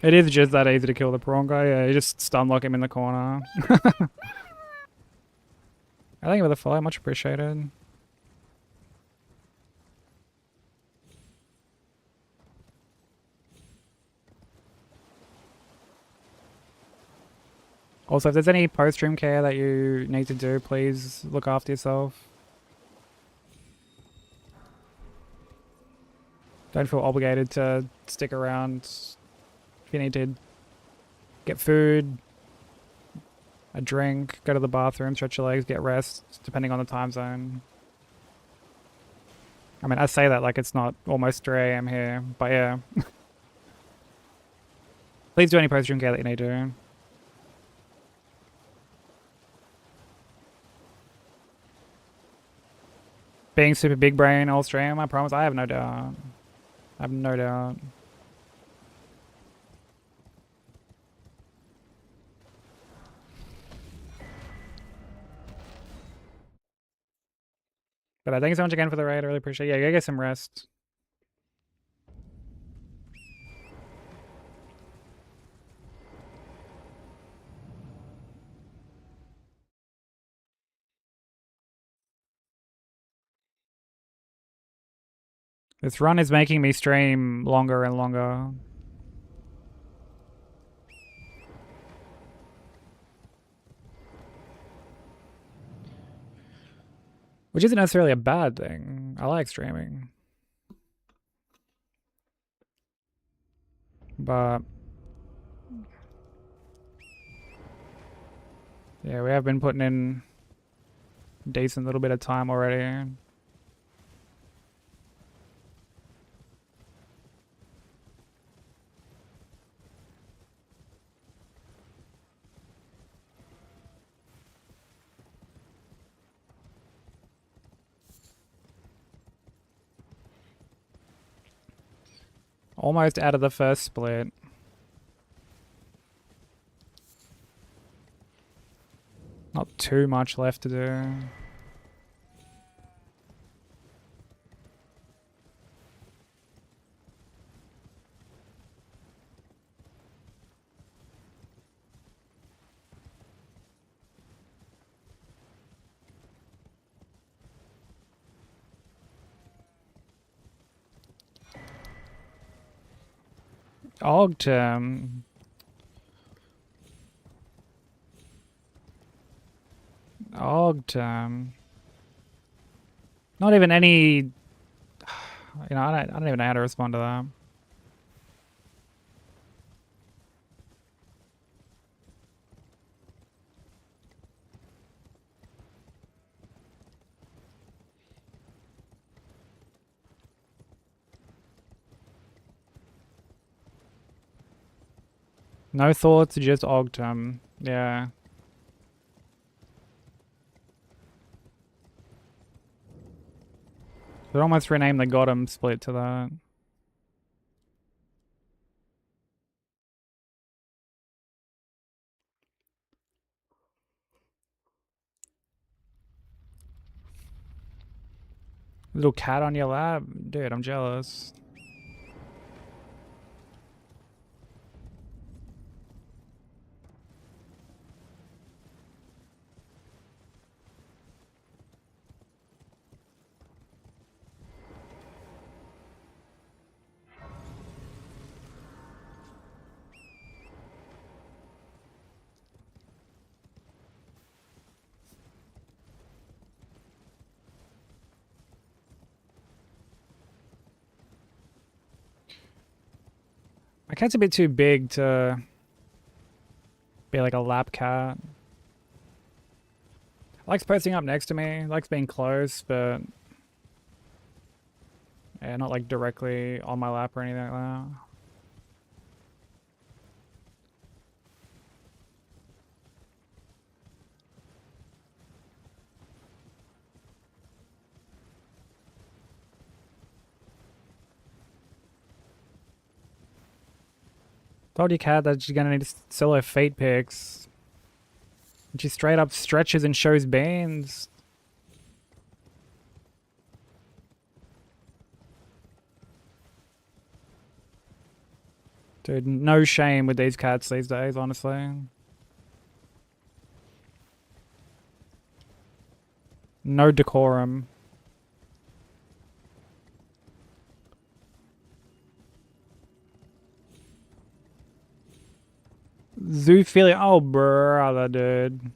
It is just that easy to kill the prawn guy. Yeah, you just stun lock him in the corner. Thank you for the follow, much appreciated. Also, if there's any post-stream care that you need to do, please look after yourself. Don't feel obligated to stick around. If you need to get food, a drink, go to the bathroom, stretch your legs, get rest, depending on the time zone. I mean, I say that like it's not almost 3 AM here, but yeah. Please do any post-stream care that you need to do. Being super big brain all stream, I promise. I have no doubt. I have no doubt. But thank you so much again for the raid. I really appreciate it. Yeah, go get some rest. This run is making me stream longer and longer. Which isn't necessarily a bad thing. I like streaming. But yeah, we have been putting in a decent little bit of time already. Almost out of the first split. Not too much left to do. Ogtem. Ogtem. Not even any. You know, I don't even know how to respond to that. No thoughts, just Ogtem. Yeah. Should almost rename the Gotham split to that. Little cat on your lap? Dude, I'm jealous. My cat's a bit too big to be like a lap cat. Likes posting up next to me, likes being close, but yeah, not like directly on my lap or anything like that. Told you, Cat, that she's gonna need to sell her fate picks. And she straight up stretches and shows bands. Dude, no shame with these cats these days, honestly. No decorum. Zoophilia. Oh, brother, dude.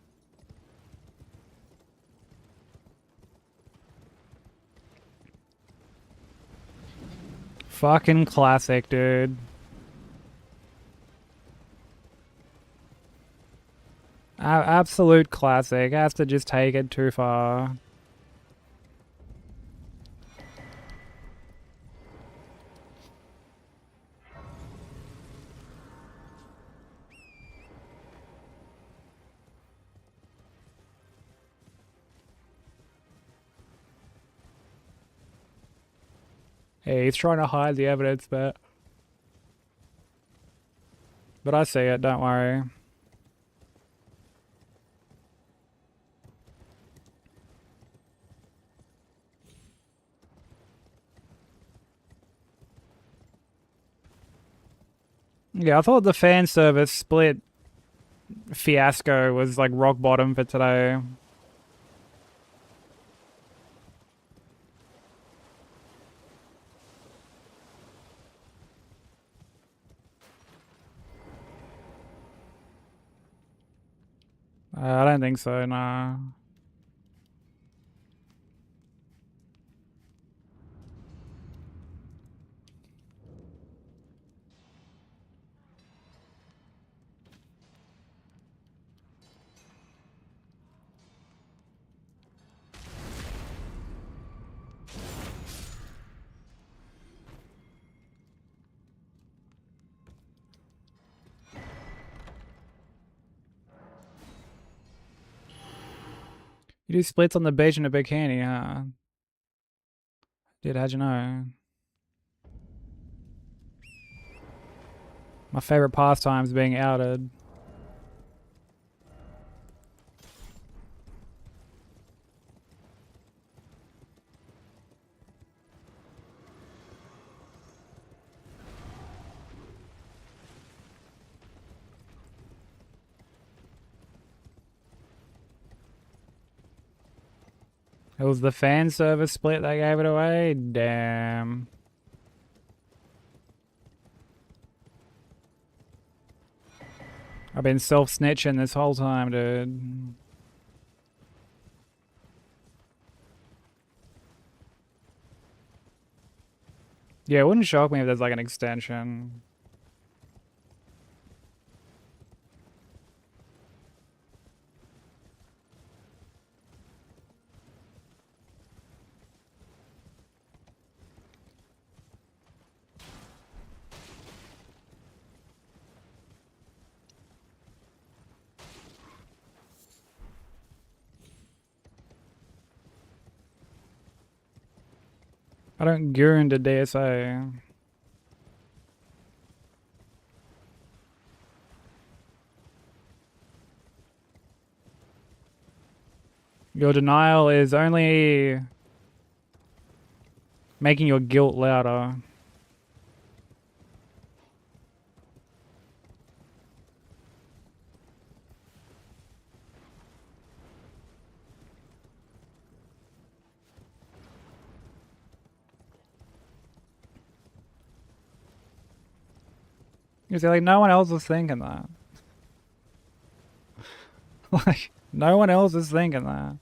Fucking classic, dude. Absolute classic. Has to just take it too far. Hey, he's trying to hide the evidence, but I see it, don't worry. Yeah, I thought the fan service split fiasco was like rock bottom for today. I don't think so, nah. You do splits on the beach in a bikini, huh? Dude, how'd you know? My favorite pastime is being outed. It was the fan service split that gave it away? Damn. I've been self-snitching this whole time, dude. Yeah, it wouldn't shock me if there's like an extension. I don't gear into DSA. Your denial is only making your guilt louder. You see, like, no one else was thinking that. Like, no one else is thinking that.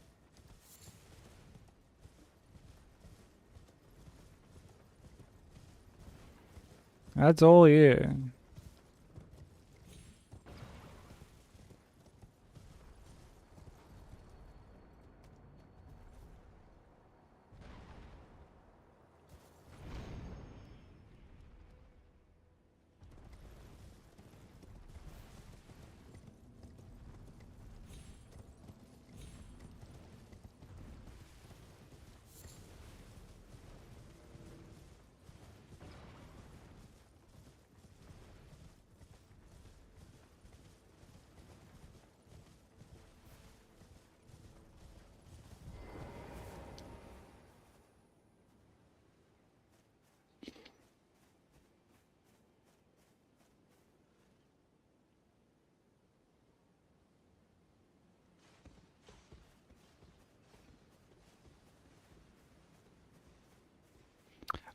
That's all you.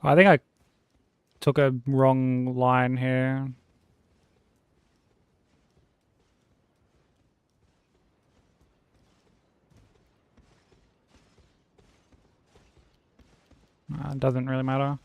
I think I took a wrong line here. It doesn't really matter.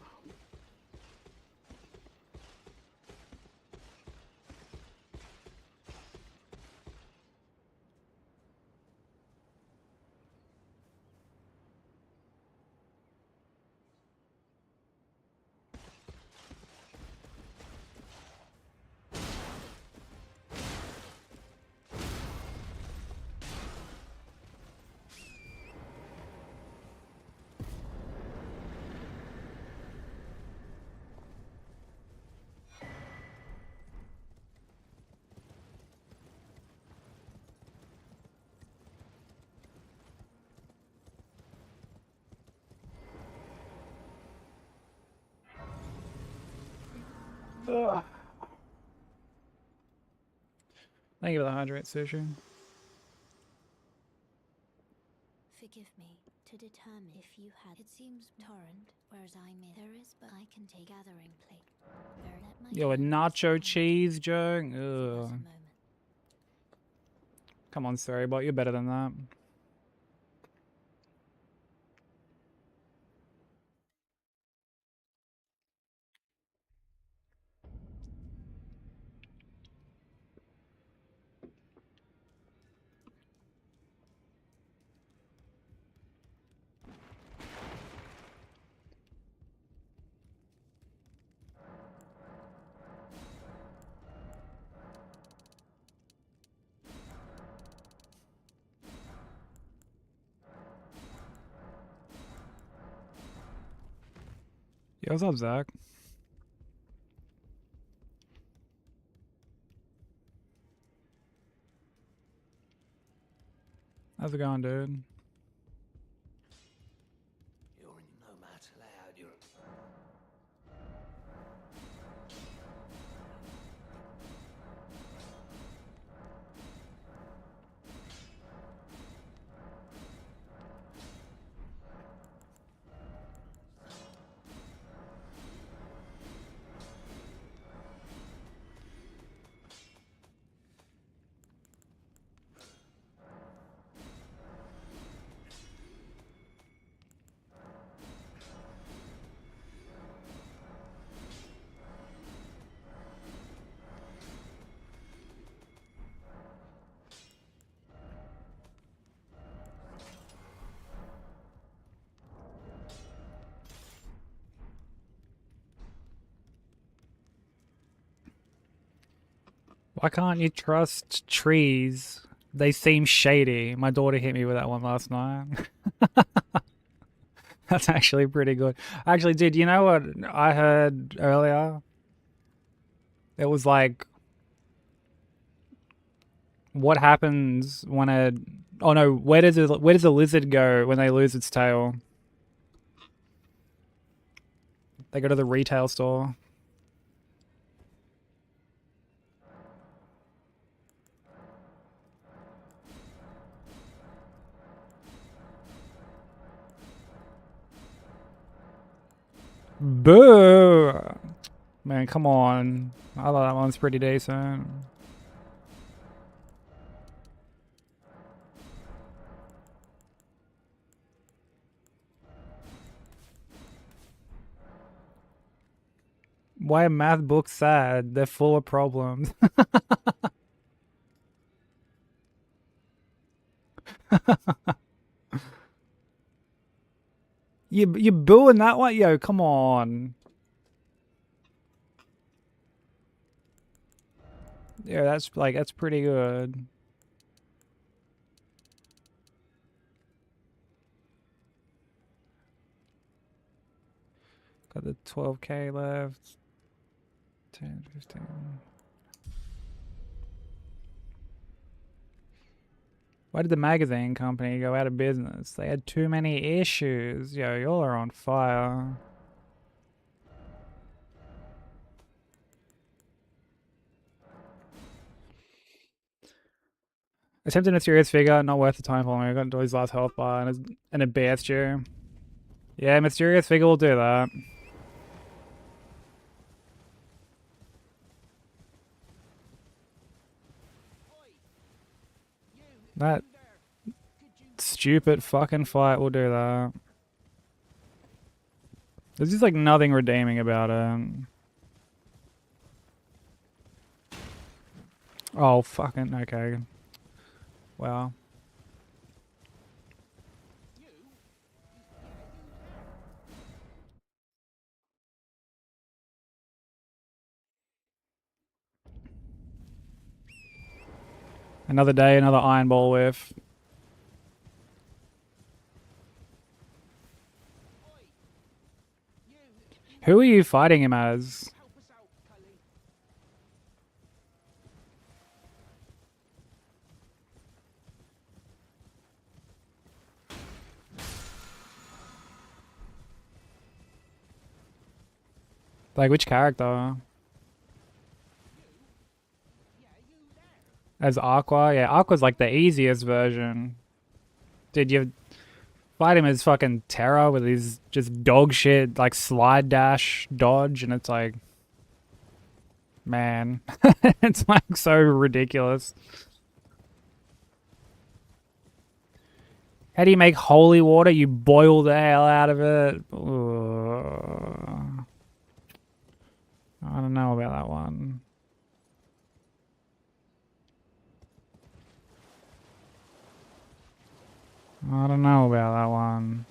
Ugh. Thank you for the hydrate, Sushi. Forgive me to determine if you had. It seems torrent, whereas I may. There is, but I can take gathering plate. Yo, a nacho cheese, Joe. Ugh. Come on, Storybot, you're better than that. Yo, what's up, Zach? How's it going, dude? You're in no matter loud, you're... Why can't you trust trees? They seem shady. My daughter hit me with that one last night. That's actually pretty good. Actually, dude, you know what I heard earlier? It was like, what happens when a... Oh no, where does a lizard go when they lose its tail? They go to the retail store. Boo! Man, come on. I thought that one's pretty decent. Why are math books sad? They're full of problems. You booing that one? Yo, come on. Yeah, that's pretty good. Got the 12k left. 10, 15. Why did the magazine company go out of business? They had too many issues. Yo, y'all are on fire. Attempting a serious figure, not worth the time for me. I got to his last health bar and a BS due. Yeah, mysterious figure will do that. That stupid fucking fight will do that. There's just like nothing redeeming about it. Oh, fucking okay. Wow. Another day, another iron ball whiff. Who are you fighting him as? Like, which character? As Aqua? Yeah, Aqua's like the easiest version. Dude, you fight him as fucking Terra with his just dog shit, like slide dash dodge, and it's like, man, it's like so ridiculous. How do you make holy water? You boil the hell out of it. Ugh. I don't know about that one. I don't know about that one.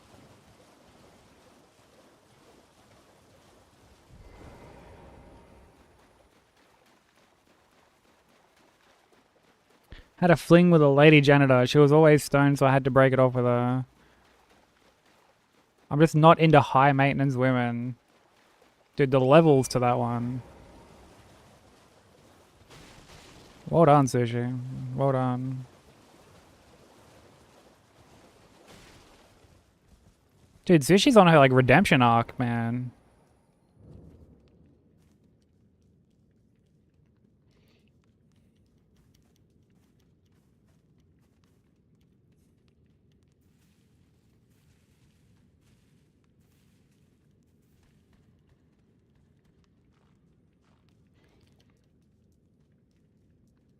Had a fling with a lady janitor. She was always stoned, so I had to break it off with her. I'm just not into high maintenance women. Dude, the levels to that one. Well done, Sushi. Well done. Dude, Sushi's on her like redemption arc, man.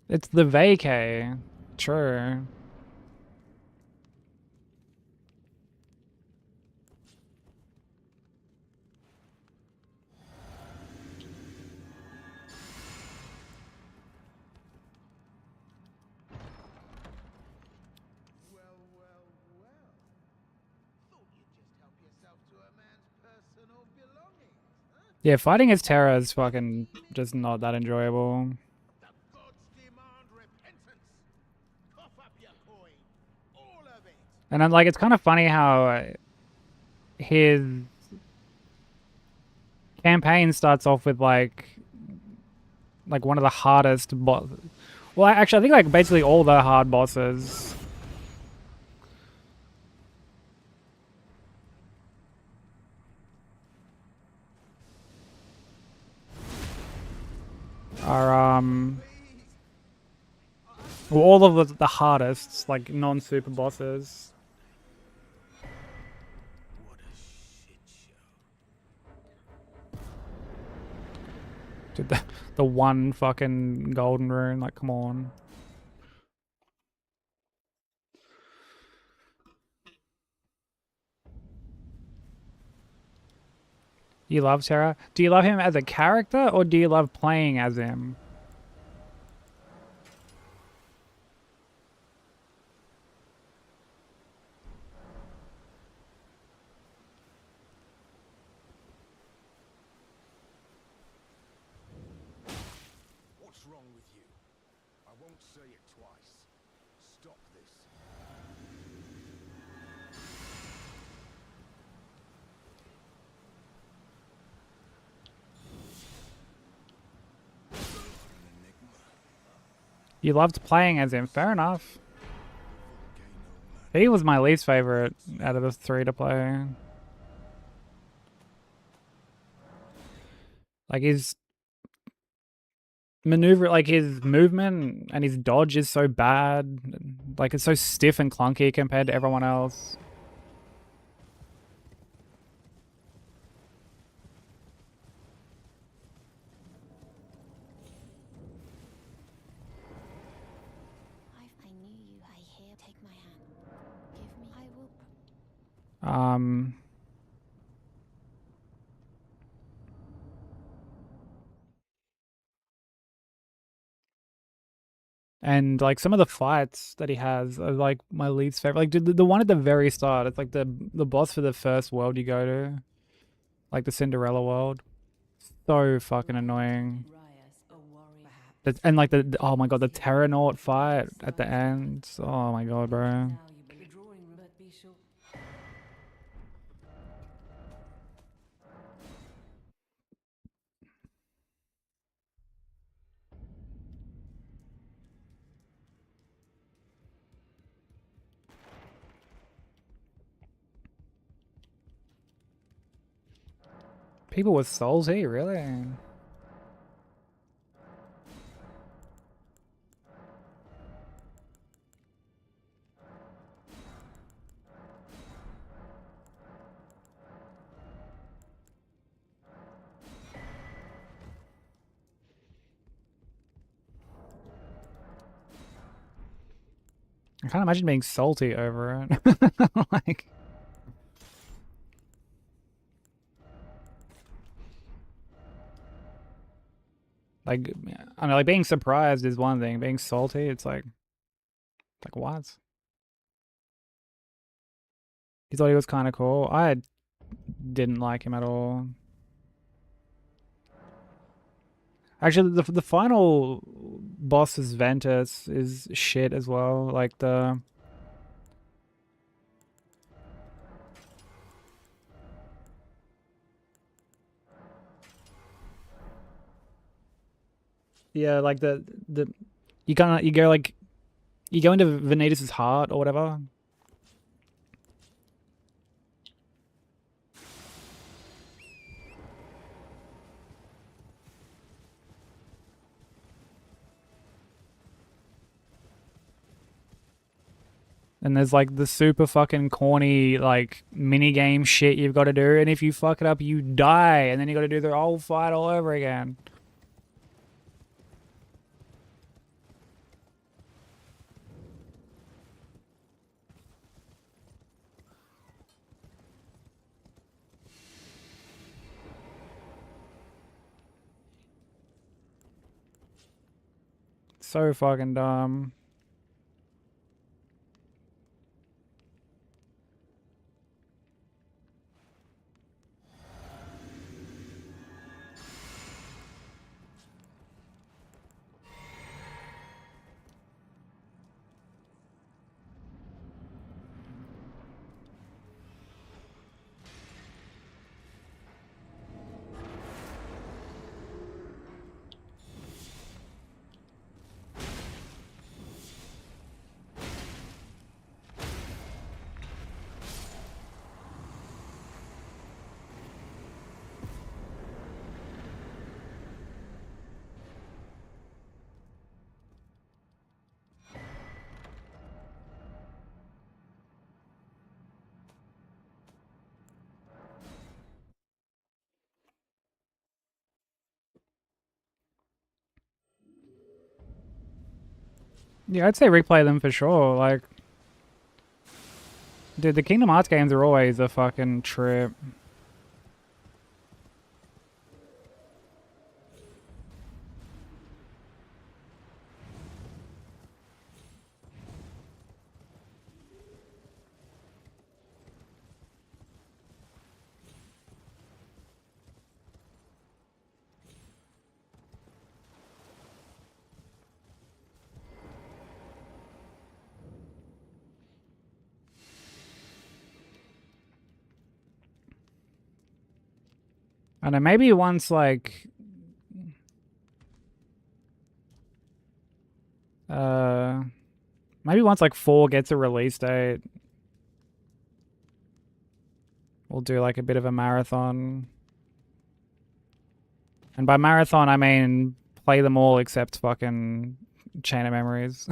It's the vacay. True. Yeah, fighting as Terra is fucking just not that enjoyable. And I'm like, it's kind of funny how his campaign starts off with like one of the hardest boss. Well, actually, I think like basically all the hard bosses are well, all of the hardest like non-super bosses. Dude, the one fucking golden rune, like, come on. You love Terra? Do you love him as a character, or do you love playing as him? What's wrong with you? I won't say it twice. Stop this. You loved playing as him, fair enough. He was my least favorite out of the three to play. Like his maneuver, like his movement and his dodge is so bad. Like it's so stiff and clunky compared to everyone else. I knew you. I Um, and like some of the fights that he has are like my least favorite. Like the one at the very start, it's like the boss for the first world you go to, like the Cinderella world. So fucking annoying. And like oh my god, the Terranaut fight at the end. Oh my god, bro. People with souls here, really? I can't imagine being salty over it. Like, I don't know, like being surprised is one thing. Being salty, it's like what? He thought he was kind of cool. I didn't like him at all. Actually, the final boss's Ventus is shit as well. Like the yeah, like the you go like you go into Vanitas' heart or whatever. And there's like the super fucking corny like mini game shit you've got to do, and if you fuck it up, you die, and then you got to do the whole fight all over again. So fucking dumb. Yeah, I'd say replay them for sure. Like, dude, the Kingdom Hearts games are always a fucking trip. I don't know, maybe once like maybe once like 4 gets a release date, we'll do like a bit of a marathon. And by marathon I mean play them all except fucking Chain of Memories.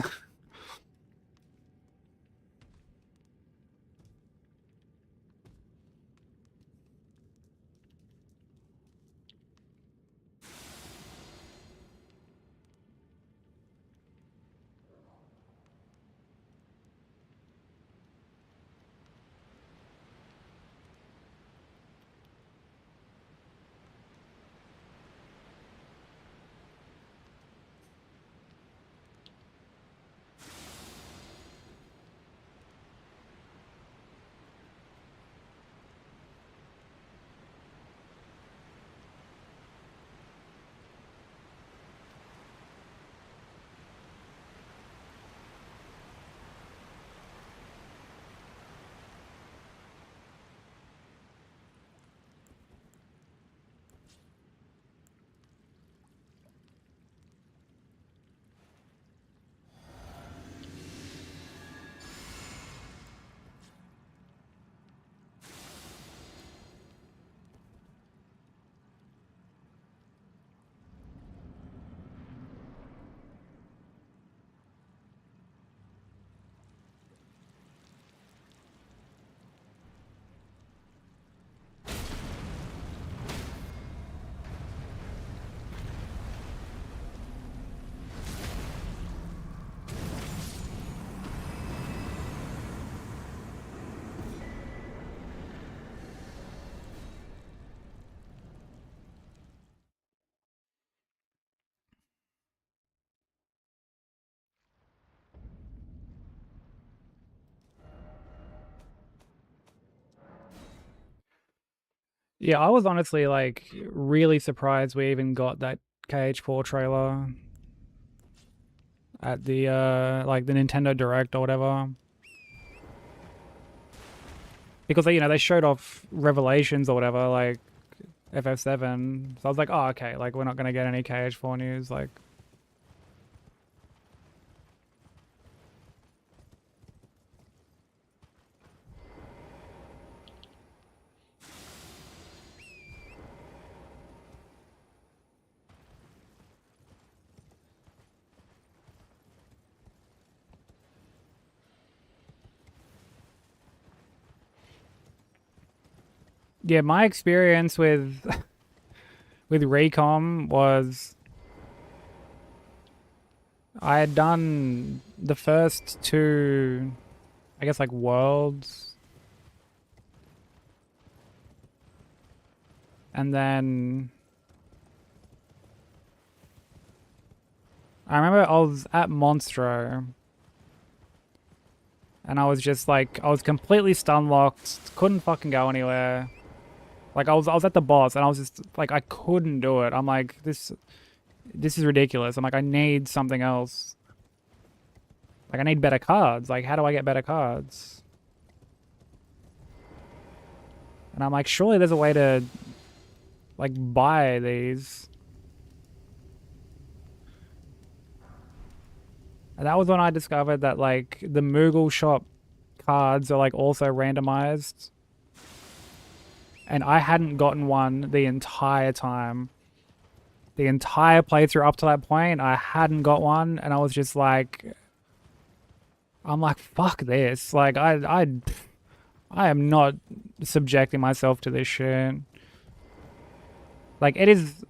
Yeah, I was honestly like really surprised we even got that KH4 trailer at the like the Nintendo Direct or whatever. Because they showed off Revelations or whatever, like FF7. So I was like, oh okay, like we're not gonna get any KH4 news, like. Yeah, my experience with with Recom was I had done the first two, I guess, like worlds, and then I remember I was at Monstro, and I was just like, I was completely stun locked, couldn't fucking go anywhere. Like I was at the boss, and I was just like, I couldn't do it. I'm like, this is ridiculous. I'm like, I need something else. Like I need better cards. Like how do I get better cards? And I'm like, surely there's a way to like buy these. And that was when I discovered that like the Moogle shop cards are like also randomized. And I hadn't gotten one the entire time. The entire playthrough up to that point, I hadn't got one, and I was just like, I'm like, fuck this. Like I am not subjecting myself to this shit. Like it is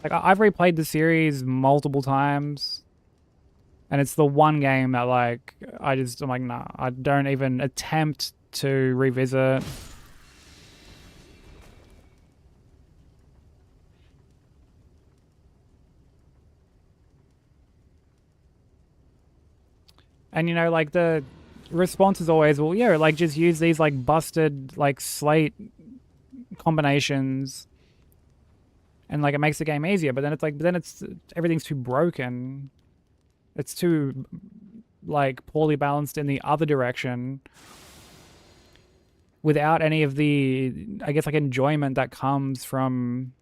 like I've replayed the series multiple times. And it's the one game that like I'm like, nah, I don't even attempt to revisit. And like the response is always, well, yeah, like just use these like busted like slate combinations, and like it makes the game easier. But then it's like, everything's too broken. It's too like poorly balanced in the other direction, without any of the, I guess, like enjoyment that comes from,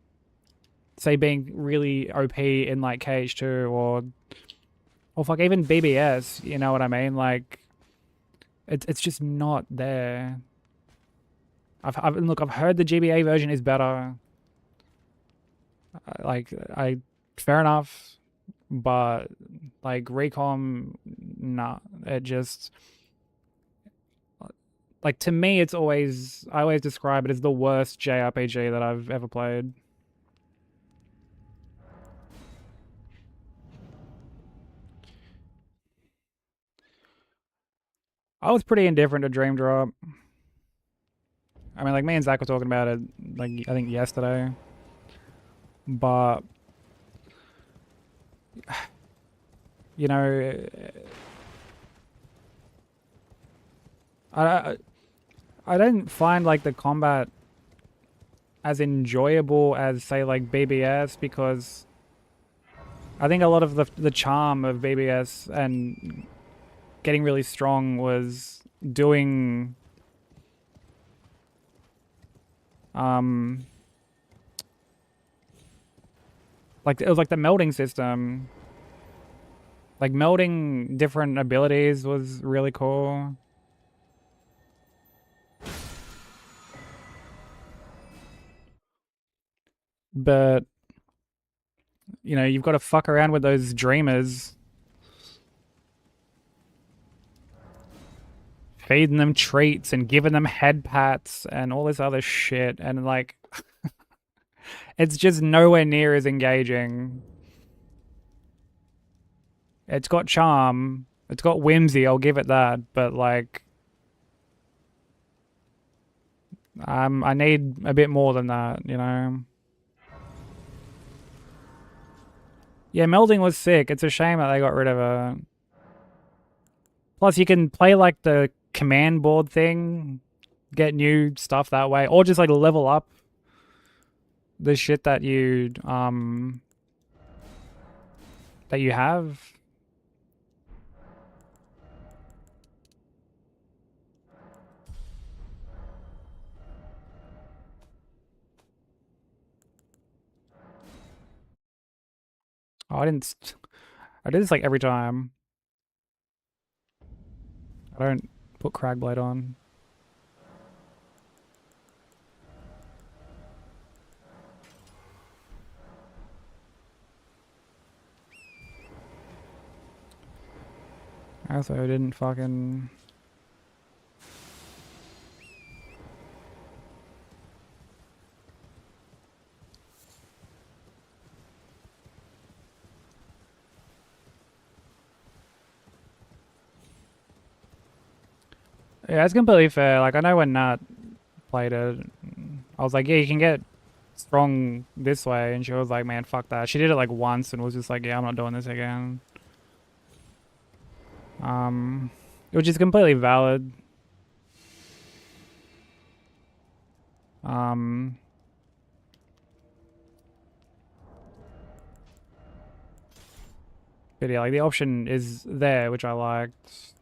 say, being really OP in like KH2 or fuck, even BBS, you know what I mean? Like, it's just not there. I've heard the GBA version is better. Fair enough, but like Recom, nah, it just, like, to me, I always describe it as the worst JRPG that I've ever played. I was pretty indifferent to Dream Drop. I mean, like, me and Zach were talking about it, like, I think yesterday. But, I don't find, like, the combat as enjoyable as, say, like, BBS, because I think a lot of the charm of BBS and getting really strong was doing like, it was like the melding system. Like, melding different abilities was really cool. But you've got to fuck around with those dreamers, feeding them treats and giving them head pats and all this other shit, and like it's just nowhere near as engaging. It's got charm, it's got whimsy, I'll give it that, but like I need a bit more than that, Yeah, melding was sick. It's a shame that they got rid of it. Plus, you can play like the command board thing, get new stuff that way, or just like level up the shit that you have. Oh, I didn't. I do this like every time. I don't put Cragblade on. I also didn't fucking. Yeah, it's completely fair. Like, I know when Nat played it, I was like, yeah, you can get strong this way. And she was like, man, fuck that. She did it like once and was just like, yeah, I'm not doing this again. Which is completely valid. But yeah, like the option is there, which I liked.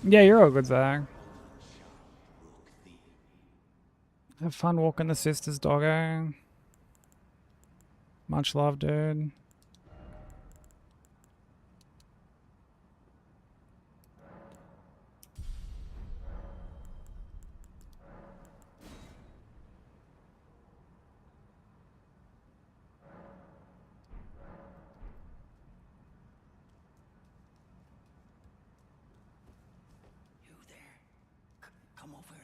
Yeah, you're all good, Zach. Have fun walking the sisters, doggo. Much love, dude. You there? Come over.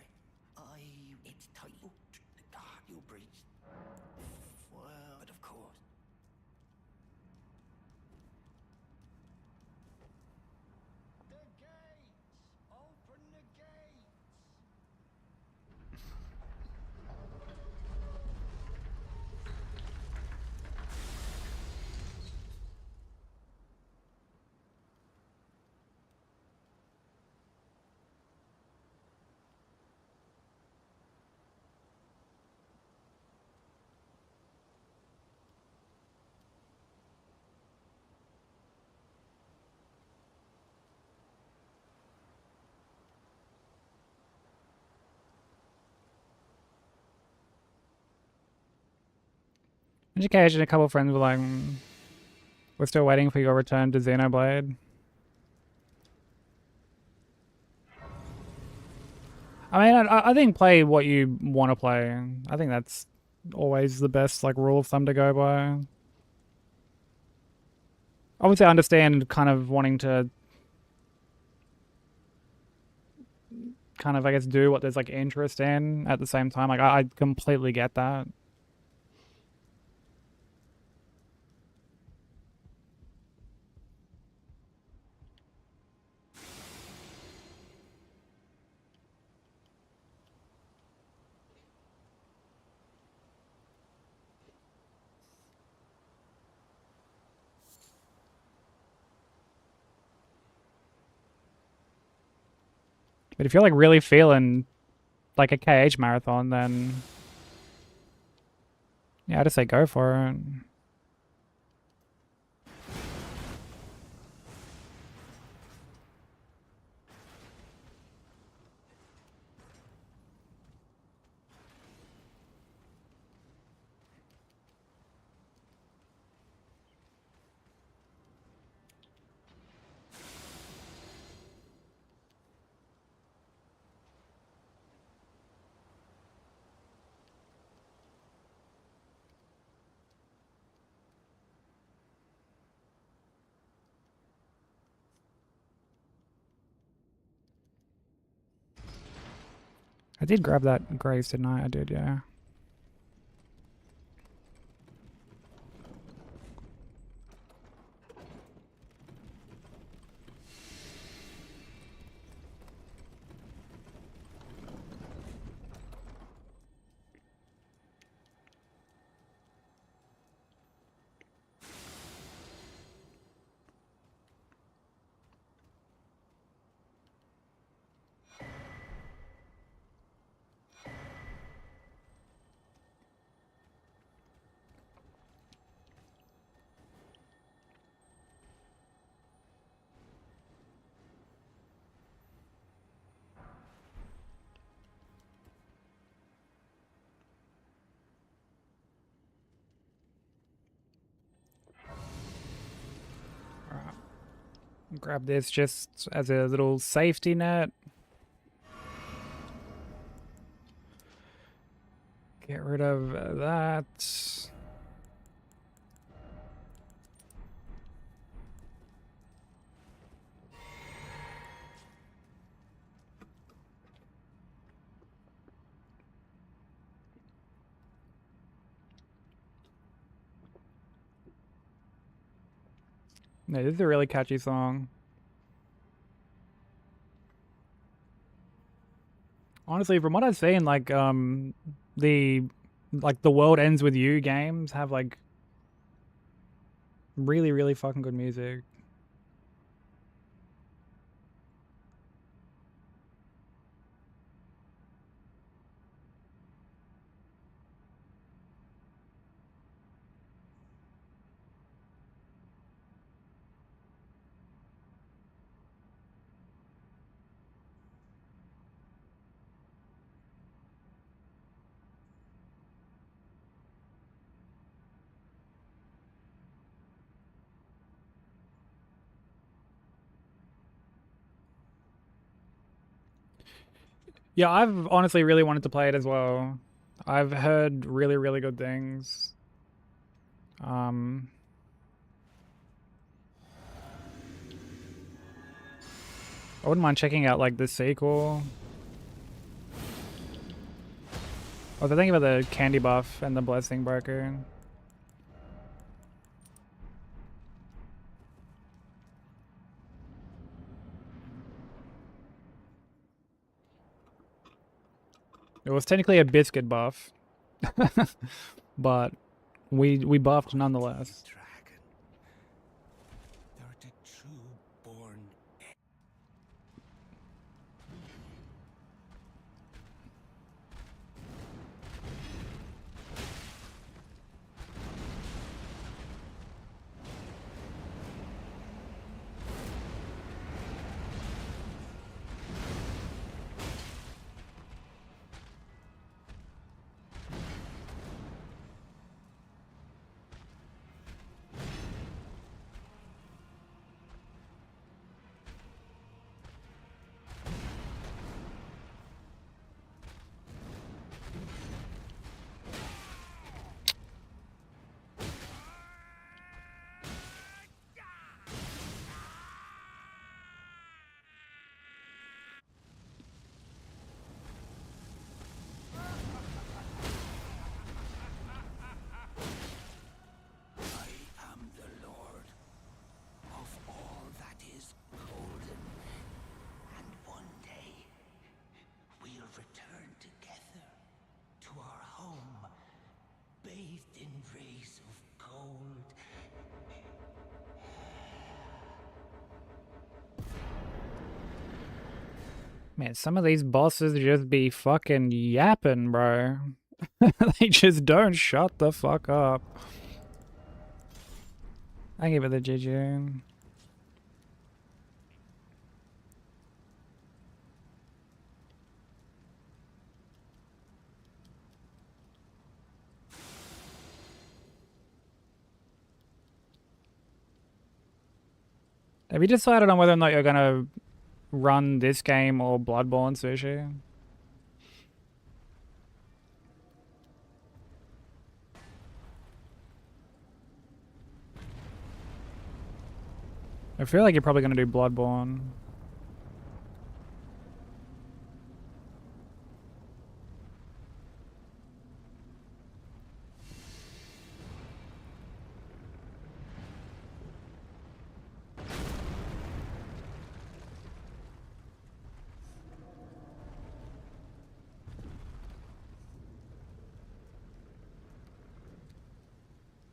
It's tight. You'll breathe. Well, but of course. The gates! Open the gates! Education, a couple of friends were like, we're still waiting for your return to Xenoblade. I mean, I think play what you want to play. I think that's always the best like rule of thumb to go by. Obviously, I understand kind of wanting to kind of, I guess, do what there's like interest in at the same time. Like, I completely get that. But if you're like really feeling like a KH marathon, then yeah, I just say go for it. I did grab that Graves, didn't I? I did, yeah. Alright. Grab this just as a little safety net. Get rid of that. No, this is a really catchy song. Honestly, from what I've seen, like the World Ends With You games have like really, really fucking good music. Yeah, I've honestly really wanted to play it as well. I've heard really, really good things. I wouldn't mind checking out like the sequel. I was thinking about the Candy Buff and the Blessing Breaker. It was technically a biscuit buff, but we buffed nonetheless. Dragon. They're the true born. Man, some of these bosses just be fucking yapping, bro. They just don't shut the fuck up. I give it the GG. Have you decided on whether or not you're gonna run this game or Bloodborne, Sushi? I feel like you're probably gonna do Bloodborne.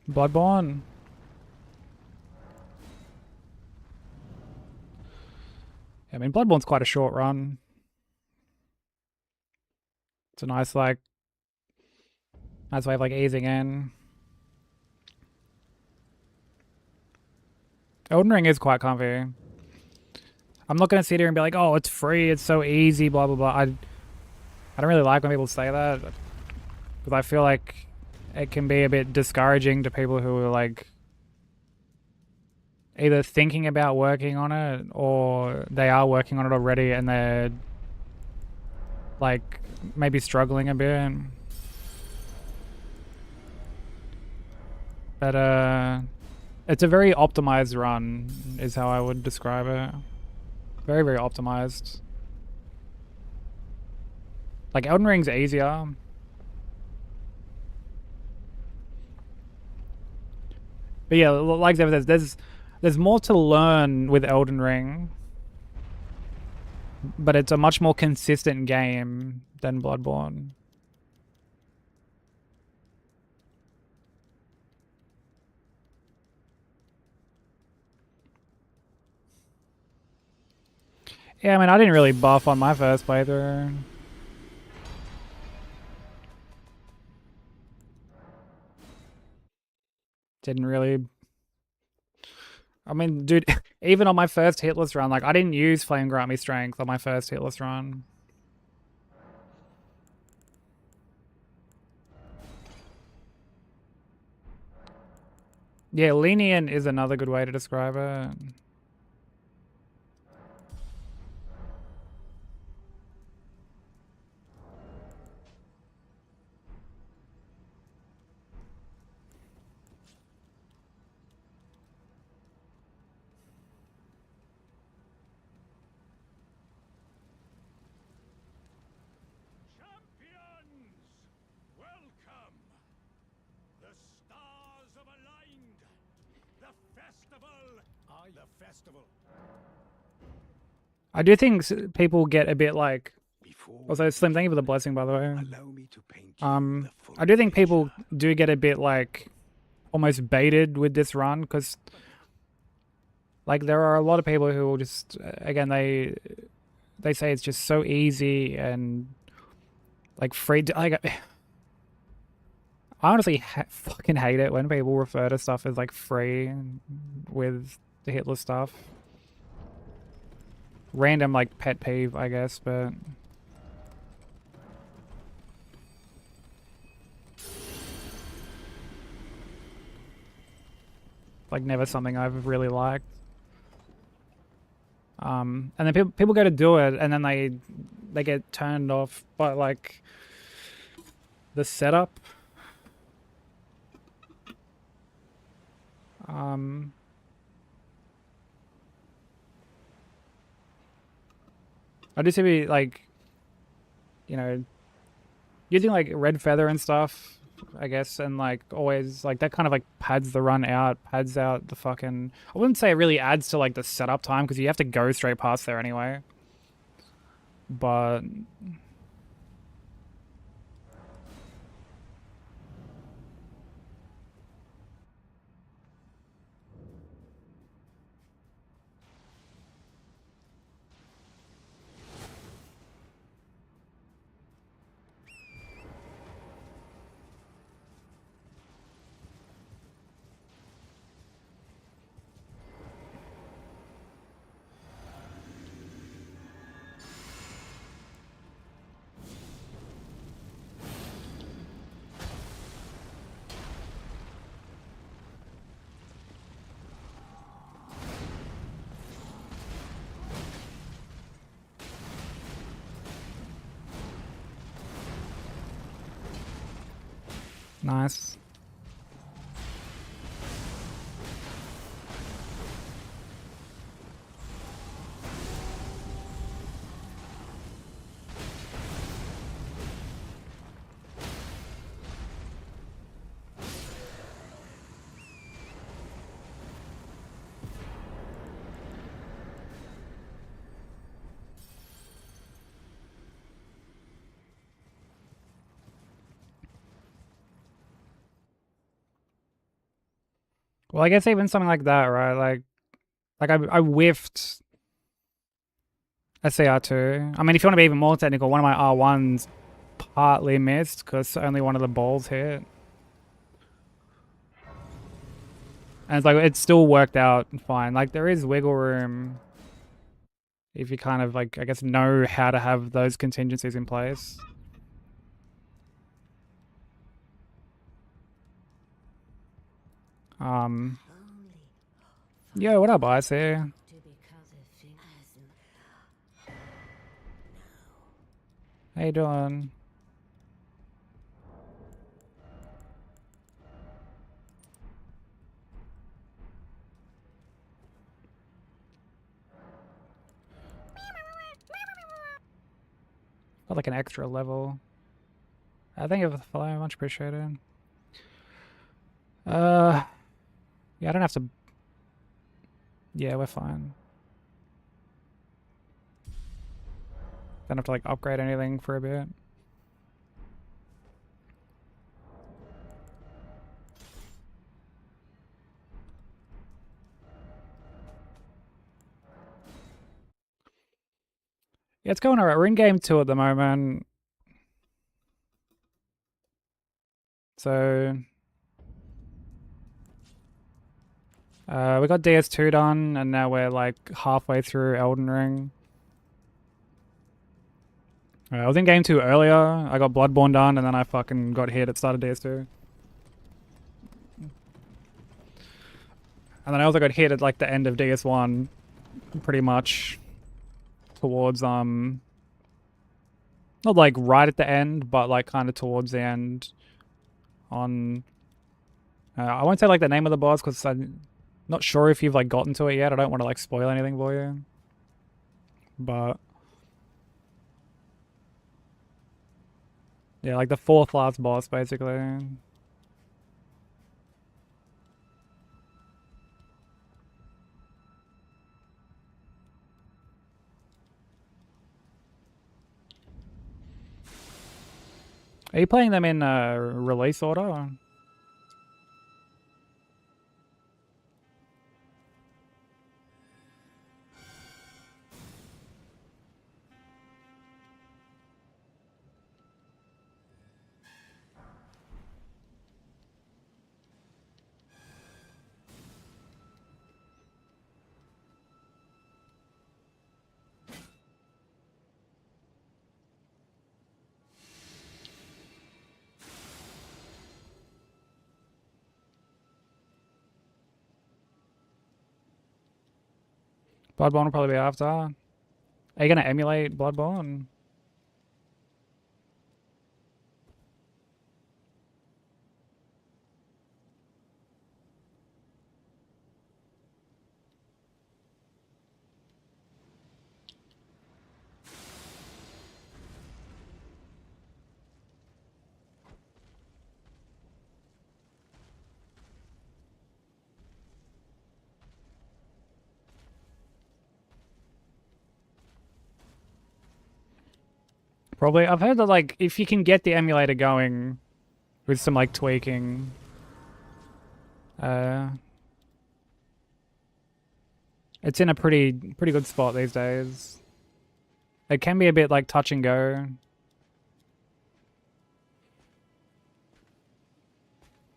Bloodborne. I mean, Bloodborne's quite a short run. It's a nice way of like easing in. Elden Ring is quite comfy. I'm not gonna sit here and be like, oh, it's free, it's so easy, blah blah blah. I don't really like when people say that, because I feel like it can be a bit discouraging to people who are like either thinking about working on it or they are working on it already and they're like maybe struggling a bit. But it's a very optimized run is how I would describe it. Very, very optimized. Like Elden Ring's easier. But yeah, like Zephyr says, there's more to learn with Elden Ring. But it's a much more consistent game than Bloodborne. Yeah, I mean, I didn't really buff on my first playthrough. Didn't really... I mean, dude, even on my first hitless run, like, I didn't use Flame Grant Me Strength on my first hitless run. Yeah, lenient is another good way to describe it. Champions! Welcome! The stars have aligned! The festival! The festival! I do think people get a bit like... Also, Slim, thank you for the blessing, by the way. Allow me to paint you the full I do think people picture. do get a bit like almost baited with this run, because like there are a lot of people who will just again they say it's just so easy and like free to, like I honestly fucking hate it when people refer to stuff as like free with the hitless stuff. Random like pet peeve, I guess, but like never something I've really liked. And then people go to do it, and then they get turned off by like the setup. I just see like, you know, using like red feather and stuff, I guess, and like always like that kind of like pads the run out, pads out the fucking... I wouldn't say it really adds to like the setup time because you have to go straight past there anyway. But nice. Well, I guess even something like that, right? Like I whiffed a CR2. I mean, if you want to be even more technical, one of my R1s partly missed because only one of the balls hit. And it's like, it still worked out fine. Like, there is wiggle room if you kind of, like, I guess, know how to have those contingencies in place. Yo, what up, Ice here? How you doing? Got like an extra level. Thank you for the follow, much appreciated. Yeah, I don't have to. Yeah, we're fine. Don't have to like upgrade anything for a bit. Yeah, it's going alright. We're in game 2 at the moment. So we got DS2 done, and now we're like halfway through Elden Ring. I was in game 2 earlier. I got Bloodborne done, and then I fucking got hit at start of DS2. And then I also got hit at like the end of DS1, pretty much towards not like right at the end, but like kind of towards the end. On I won't say like the name of the boss because I'm not sure if you've like gotten to it yet. I don't want to like spoil anything for you, but yeah, like the 4th last boss basically. Are you playing them in release order? Bloodborne will probably be after. Are you gonna emulate Bloodborne? Probably. I've heard that like if you can get the emulator going with some like tweaking, it's in a pretty good spot these days. It can be a bit like touch and go.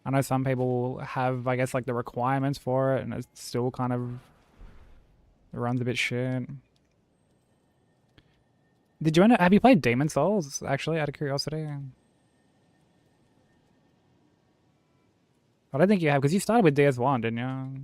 I know some people have, I guess, like the requirements for it, and it still kind of runs a bit shit. Did you have you played Demon Souls, actually, out of curiosity? I don't think you have, because you started with DS1, didn't you?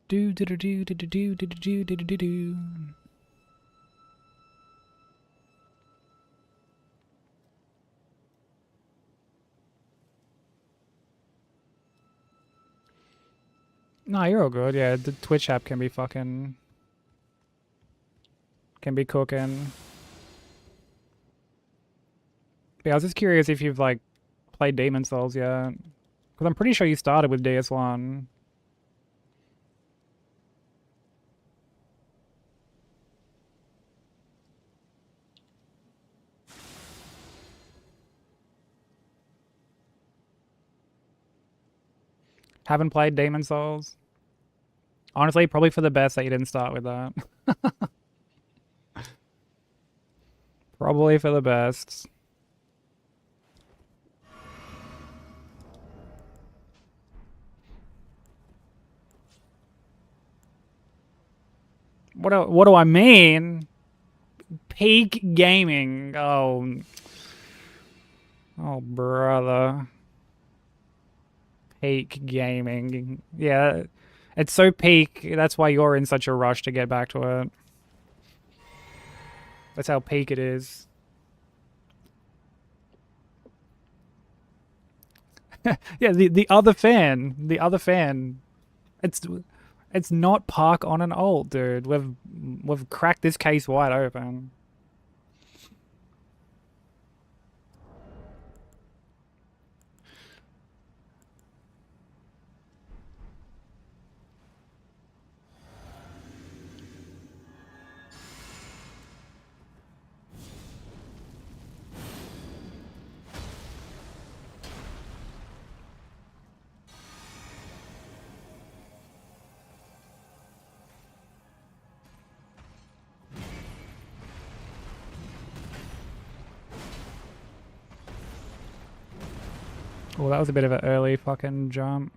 Do do do do do do do do do do do do. No, you're all good. Yeah, the Twitch app can be cooking. But yeah, I was just curious if you've like played Demon Souls yet, because I'm pretty sure you started with DS1. Haven't played Demon Souls. Honestly, probably for the best that you didn't start with that. Probably for the best. What do I mean? Peak gaming. Oh, brother. Peak gaming. Yeah, it's so peak. That's why you're in such a rush to get back to it. That's how peak it is. Yeah, the other fan. It's not Park on an Alt, dude. We've cracked this case wide open. Oh, that was a bit of an early fucking jump.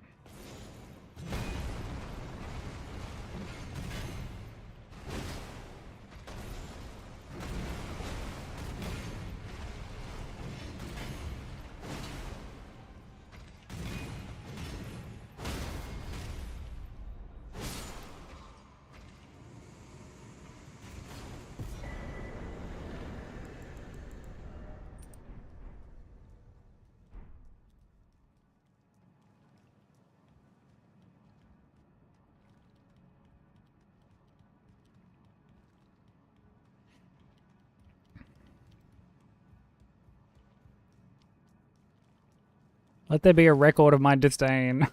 Let there be a record of my disdain.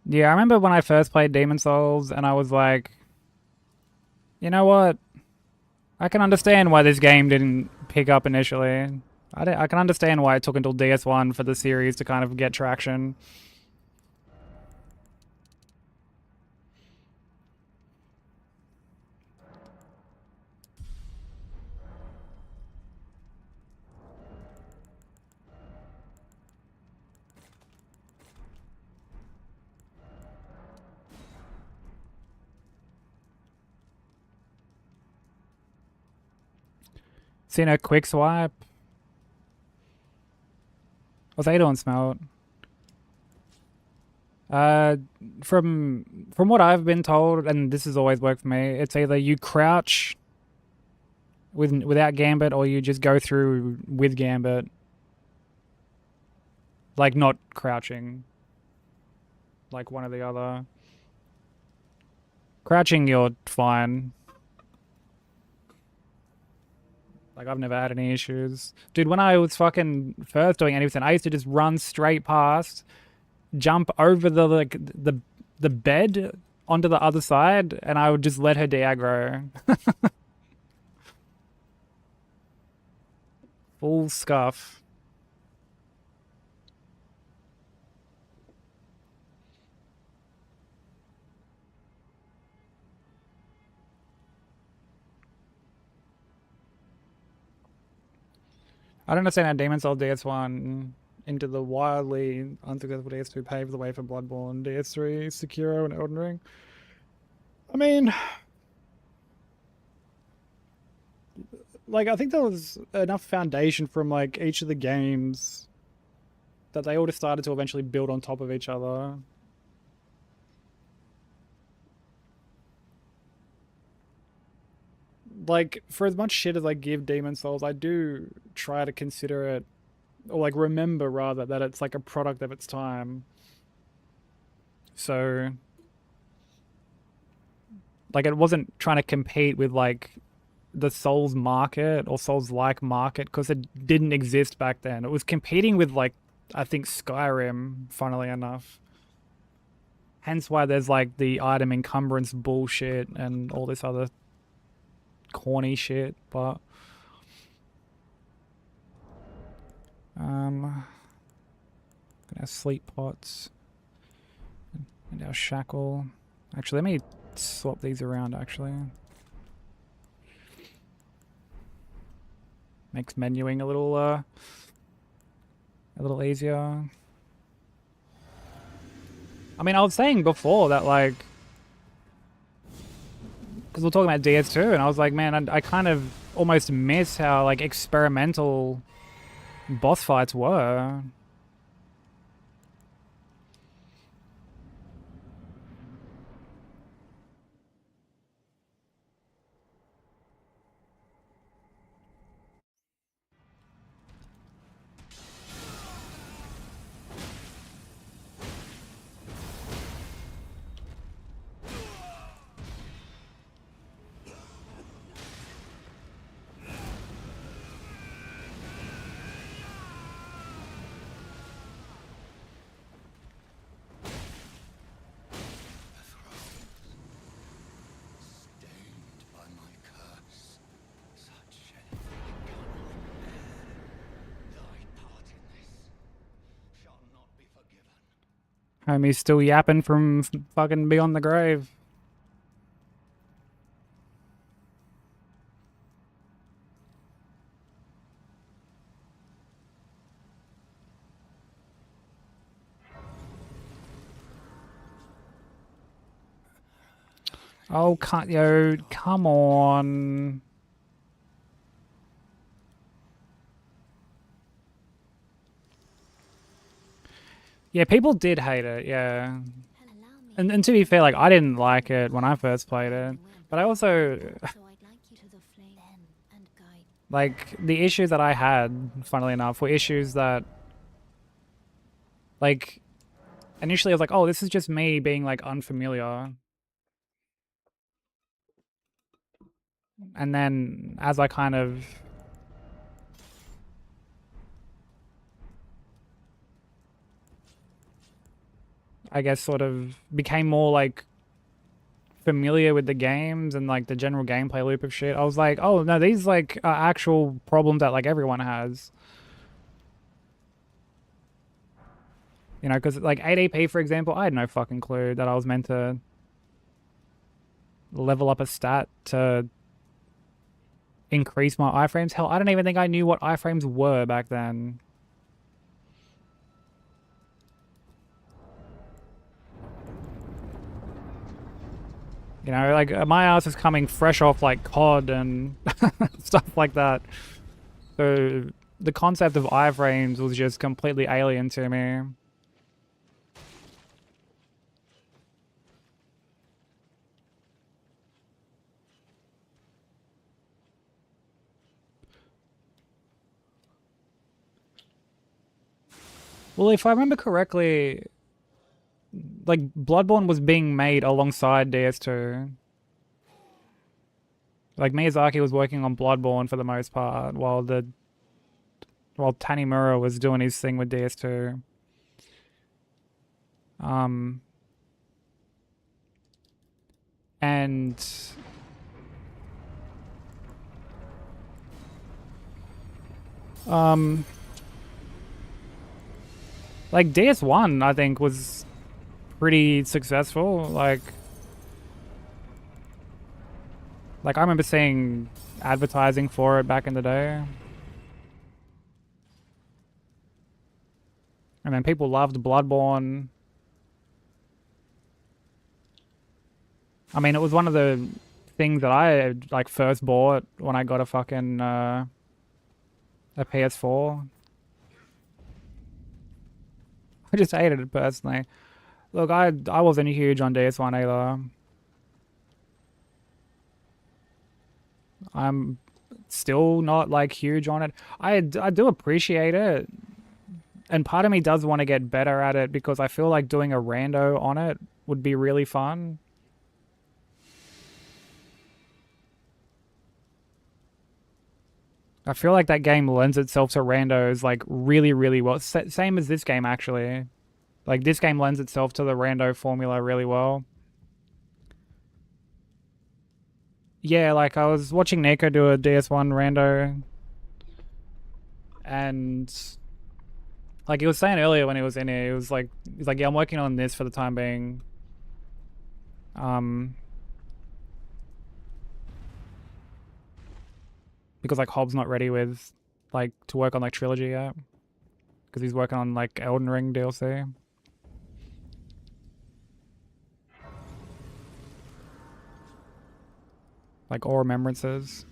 Yeah, I remember when I first played Demon Souls and I was like, you know what? I can understand why this game didn't pick up initially. I can understand why it took until DS1 for the series to kind of get traction. Seen a quick swipe. What's they doing, Smelt? From what I've been told, and this has always worked for me, it's either you crouch without Gambit or you just go through with Gambit. Like not crouching. Like one or the other. Crouching, you're fine. Like, I've never had any issues. Dude, when I was fucking first doing anything, I used to just run straight past, jump over the bed onto the other side, and I would just let her de-aggro. Full scuff. I don't understand how Demon Souls DS1 into the wildly unsuccessful DS2 paved the way for Bloodborne, DS3, Sekiro, and Elden Ring. I mean, like, I think there was enough foundation from, like, each of the games that they all just started to eventually build on top of each other. like, for as much shit as I give Demon Souls, I do try to consider it, or like remember rather, that it's like a product of its time. So, like, it wasn't trying to compete with like the Souls market or Souls-like market because it didn't exist back then. It was competing with like, I think, Skyrim, funnily enough. Hence why there's like the item encumbrance bullshit and all this other corny shit, but gonna have sleep pots and our shackle. Actually, let me swap these around actually. Makes menuing a little easier. I mean, I was saying before that, like, because we're talking about DS2, and I was like, man, I kind of almost miss how, like, experimental boss fights were. Stained by my curse. Such thy part in this shall not be forgiven. Homie's still yapping from fucking beyond the grave. Oh, can't yo, come on. Yeah, people did hate it, yeah. And to be fair, like, I didn't like it when I first played it. But I also, like, the issues that I had, funnily enough, were issues that, like, initially I was like, oh, this is just me being, like, unfamiliar. And then as I kind of I guess sort of became more like familiar with the games and like the general gameplay loop of shit, I was like, oh no, these like are actual problems that like everyone has. You know, because like ADP, for example, I had no fucking clue that I was meant to level up a stat to increase my iframes. Hell, I don't even think I knew what iframes were back then. You know, like my ass is coming fresh off like COD and stuff like that. So the concept of iframes was just completely alien to me. Well, if I remember correctly, like Bloodborne was being made alongside DS2. Like Miyazaki was working on Bloodborne for the most part, while Tanimura was doing his thing with DS2. And like DS1, I think, was pretty successful. Like I remember seeing advertising for it back in the day. And then people loved Bloodborne. I mean, it was one of the things that I like first bought when I got a fucking a PS4. I just hated it personally. Look, I wasn't huge on DS1 either. I'm still not like huge on it. I do appreciate it, and part of me does want to get better at it because I feel like doing a rando on it would be really fun. I feel like that game lends itself to randos like really, really well. Same as this game actually. Like this game lends itself to the rando formula really well. Yeah, like I was watching Nico do a DS1 rando, and like he was saying earlier when he was in here, he's like, yeah, I'm working on this for the time being. Because like Hobbs not ready with like to work on like trilogy yet, because he's working on like Elden Ring DLC. Like all remembrances.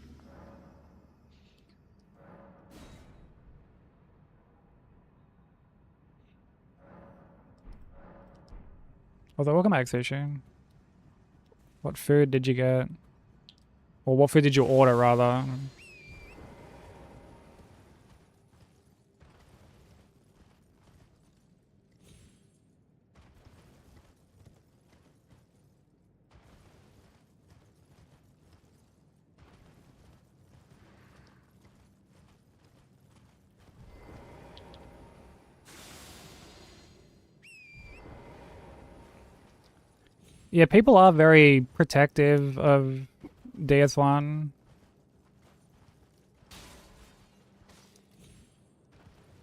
Although, welcome back, Sushi. What food did you get? Or what food did you order, rather? Yeah, people are very protective of DS1.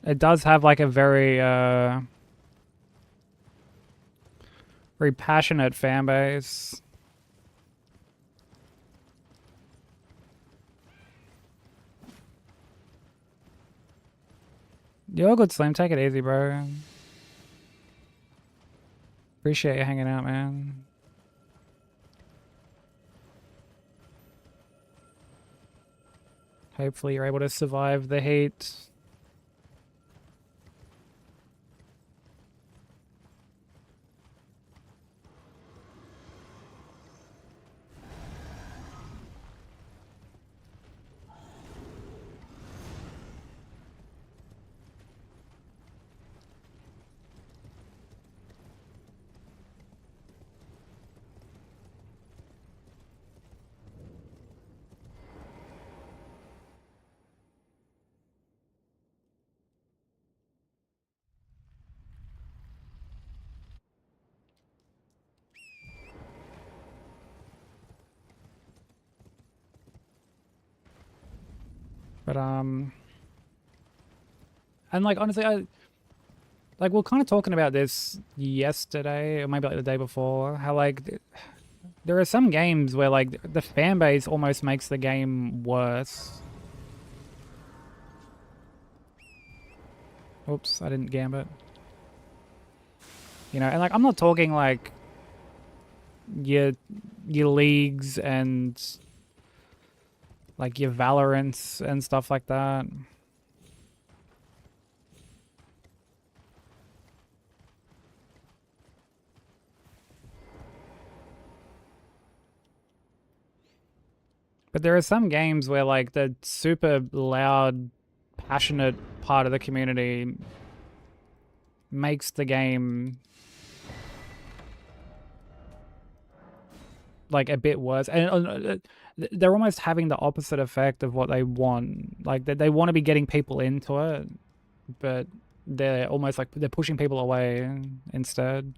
It does have like a very very passionate fan base. You're good, Slim. Take it easy, bro. Appreciate you hanging out, man. Hopefully you're able to survive the heat. But and like honestly, like we're kind of talking about this yesterday or maybe like the day before. How like there are some games where like the fan base almost makes the game worse. Oops, I didn't gambit. You know, and like I'm not talking like your leagues and like your Valorants and stuff like that. But there are some games where like the super loud, passionate part of the community makes the game like a bit worse, and they're almost having the opposite effect of what they want. Like they want to be getting people into it, but they're almost like they're pushing people away instead.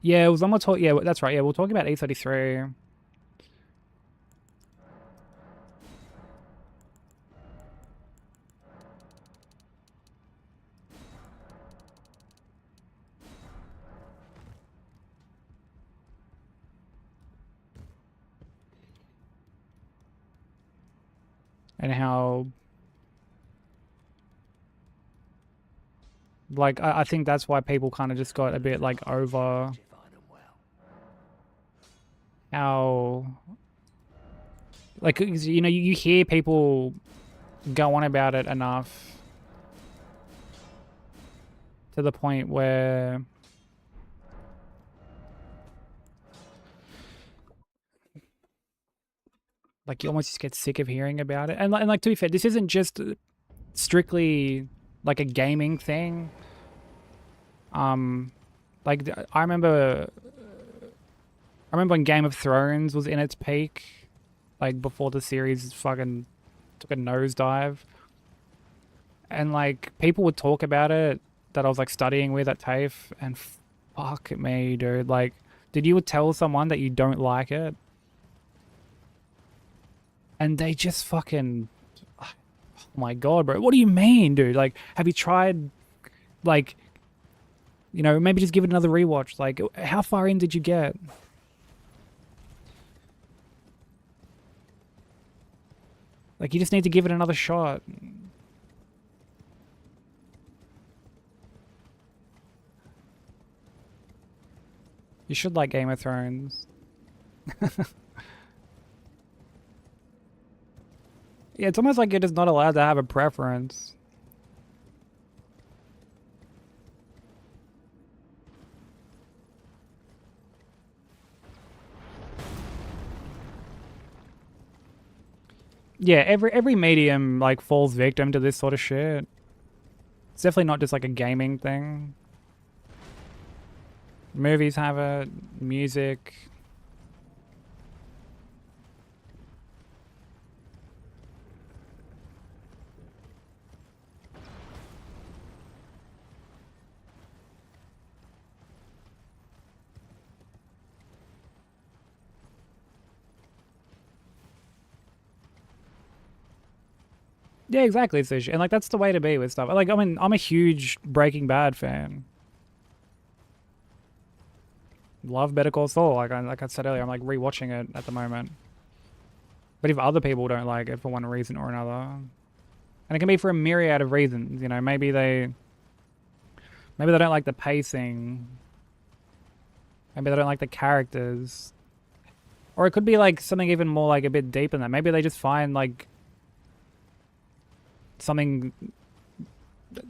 Yeah, it was almost talk. Yeah, that's right. Yeah, we're talking about E33. And how like I think that's why people kind of just got a bit like over how like you know you hear people go on about it enough to the point where Like you almost just get sick of hearing about it. And like to be fair, this isn't just strictly like a gaming thing. Like I remember when Game of Thrones was in its peak, like before the series fucking took a nosedive. And like people would talk about it that I was like studying with at TAFE, and fuck me, dude. Like, did you tell someone that you don't like it? And they just fucking, oh my god, bro. What do you mean, dude? Like, have you tried, like, you know, maybe just give it another rewatch? Like, how far in did you get? Like, you just need to give it another shot. You should like Game of Thrones. Yeah, it's almost like you're just not allowed to have a preference. Yeah, every medium like falls victim to this sort of shit. It's definitely not just like a gaming thing. Movies have it, music. Yeah, exactly, Sush. And like that's the way to be with stuff. Like I mean, I'm a huge Breaking Bad fan. Love Better Call Saul. Like I said earlier, I'm like rewatching it at the moment. But if other people don't like it for one reason or another, and it can be for a myriad of reasons, you know, maybe they don't like the pacing. Maybe they don't like the characters. Or it could be like something even more like a bit deeper than that. Maybe they just find like something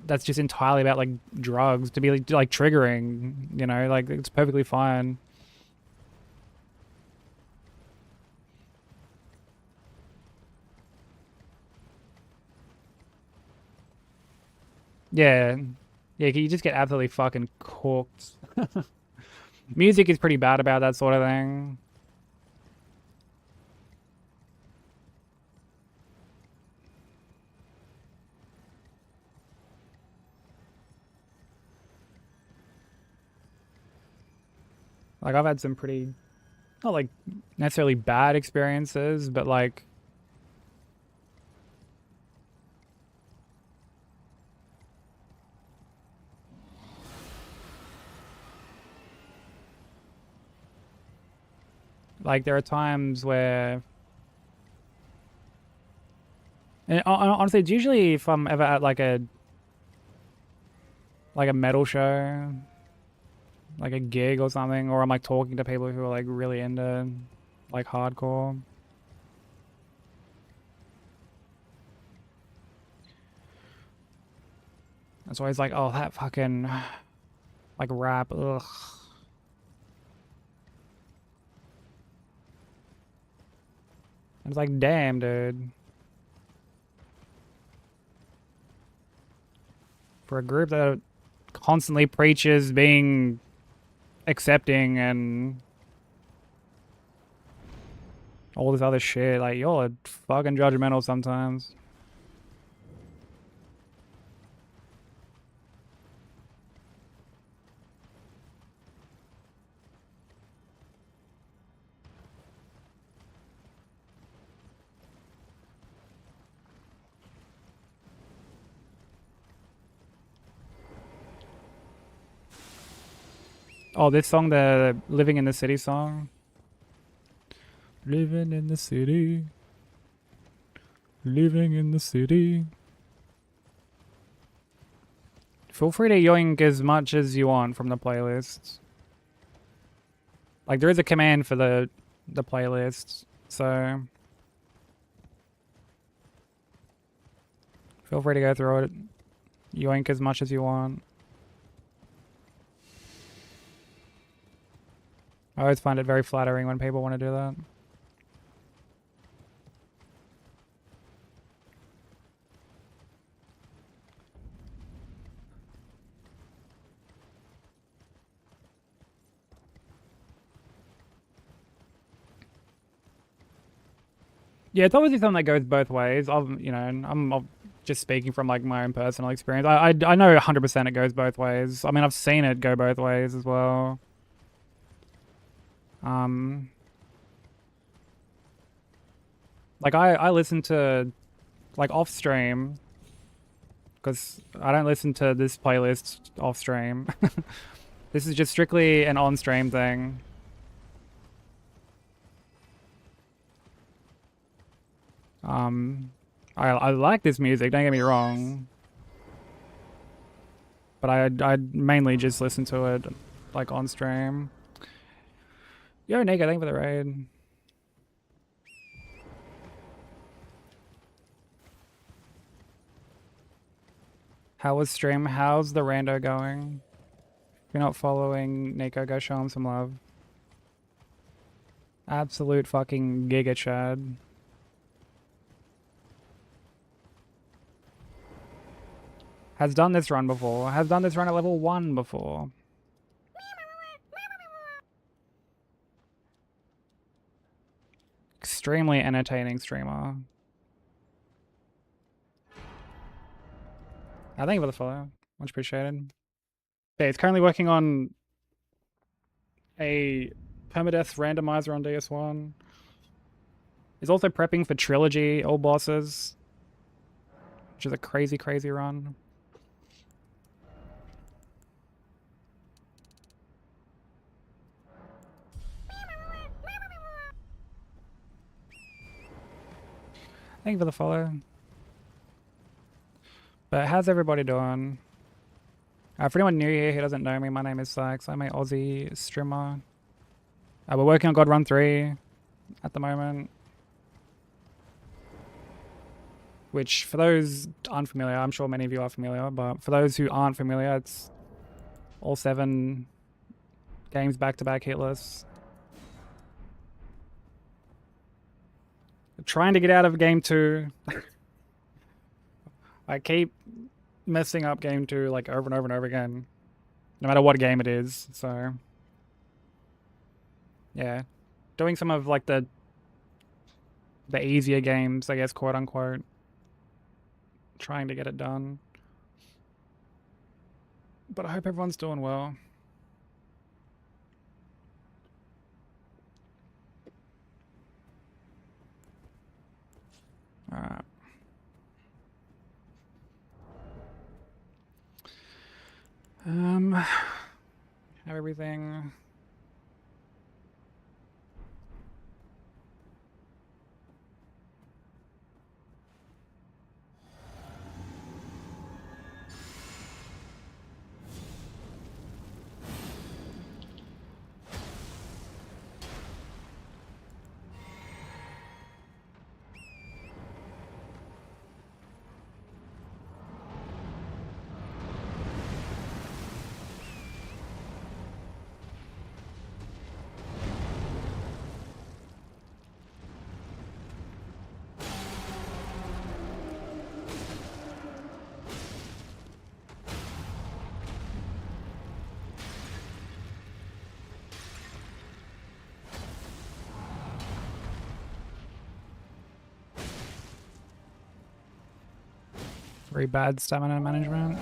that's just entirely about like drugs to be like triggering, you know, like it's perfectly fine. Yeah. Yeah, you just get absolutely fucking cooked. Music is pretty bad about that sort of thing. Like I've had some pretty, not like necessarily bad experiences, but like there are times where, and honestly, it's usually if I'm ever at like a metal show, like a gig or something, or I'm like talking to people who are like really into like hardcore. It's always like, oh, that fucking like rap, ugh. And it's like, damn, dude. For a group that constantly preaches being accepting and all this other shit, like, y'all are fucking judgmental sometimes. Oh, this song, the Living in the City song. Living in the city. Living in the city. Feel free to yoink as much as you want from the playlists. Like, there is a command for the playlists, so feel free to go through it. Yoink as much as you want. I always find it very flattering when people want to do that. Yeah, it's obviously something that goes both ways. I'm just speaking from like my own personal experience. I know 100% it goes both ways. I mean, I've seen it go both ways as well. Like I listen to like off stream because I don't listen to this playlist off stream. This is just strictly an on stream thing. I like this music, don't get me wrong. But I mainly just listen to it like on stream. Yo, Nico, thank you for the raid. How was stream? How's the rando going? If you're not following Nico, go show him some love. Absolute fucking giga chad. Has done this run before. Has done this run at level 1 before. Extremely entertaining streamer. Thank you for the follow. Much appreciated. Yeah, he's currently working on a permadeath randomizer on DS1. He's also prepping for trilogy all bosses, which is a crazy, crazy run. Thank you for the follow. But how's everybody doing? For anyone new here who doesn't know me, my name is Sykes. I'm a Aussie streamer. We're working on God Run 3 at the moment. Which, for those unfamiliar, I'm sure many of you are familiar, but for those who aren't familiar, it's all 7 games back-to-back hitless. Trying to get out of game 2. I keep messing up game 2 like over and over and over again, no matter what game it is. So yeah, doing some of like the easier games, I guess, quote unquote, trying to get it done. But I hope everyone's doing well. All right. Have everything. Very bad stamina management.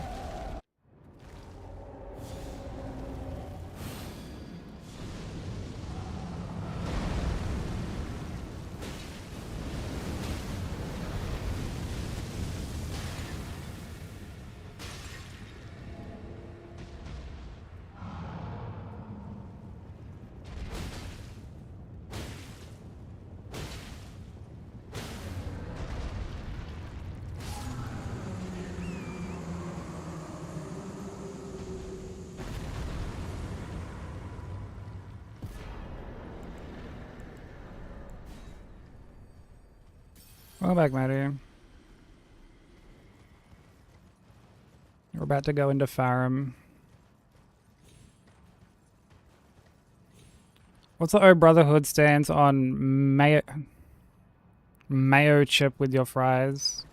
Welcome back, Matty. We're about to go into Farum. What's the O Brotherhood stance on mayo chip with your fries?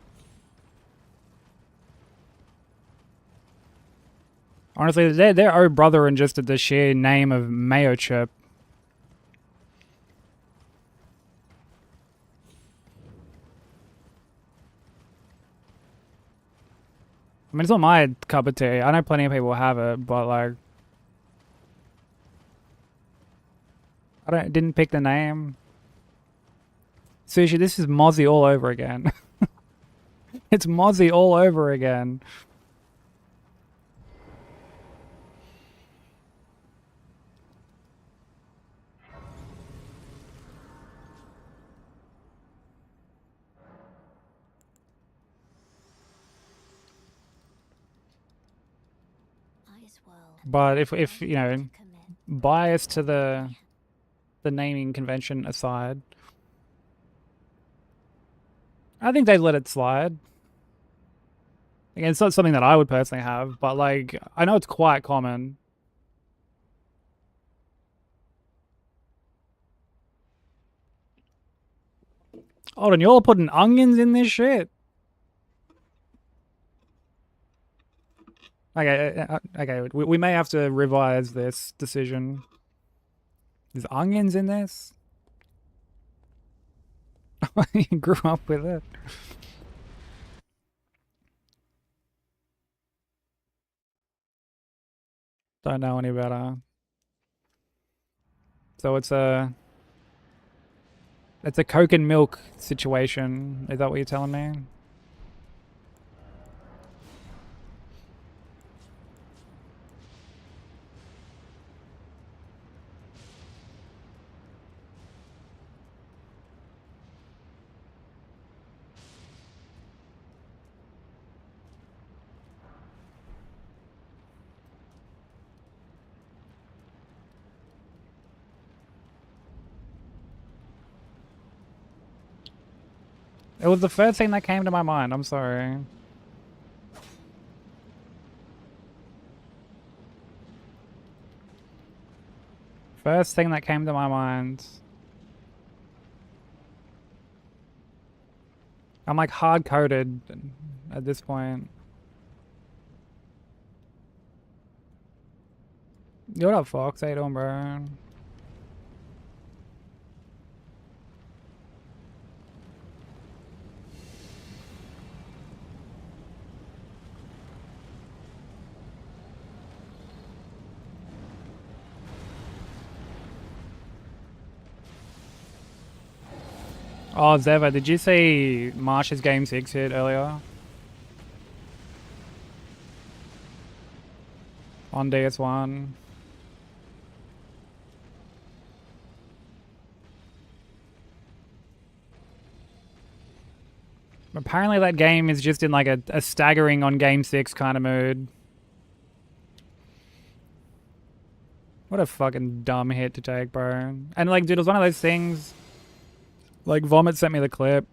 Honestly, they're O Brother and just at the sheer name of mayo chip. mean, it's not my cup of tea. I know plenty of people have it, but like, didn't pick the name. Sushi, this is Mozzie all over again. It's Mozzie all over again. Might as well. But if you know, Commit. bias to the naming convention aside, I think they let it slide. Again, it's not something that I would personally have, but like, I know it's quite common. Hold on, y'all putting onions in this shit? Okay, we may have to revise this decision. There's onions in this? You grew up with it. Don't know any better. So it's a Coke and milk situation. Is that what you're telling me? It was the first thing that came to my mind. I'm sorry. First thing that came to my mind. I'm like hard-coded at this point. Yo, what up, Fox? How you doing, bro? Oh, Zeva, did you see Marsh's Game 6 hit earlier? On DS1. Apparently that game is just in like a staggering on Game 6 kind of mood. What a fucking dumb hit to take, bro. And like, dude, it was one of those things. Like, Vomit sent me the clip.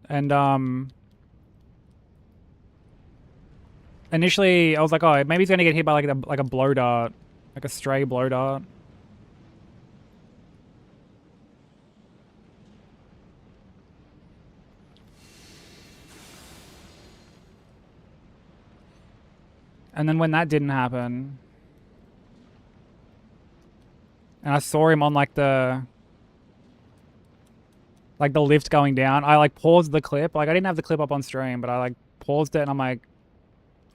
And initially I was like, oh, maybe he's gonna get hit by like a blow dart, like a stray blow dart. And then when that didn't happen, and I saw him on like the lift going down, I like paused the clip. Like, I didn't have the clip up on stream, but I like paused it and I'm like,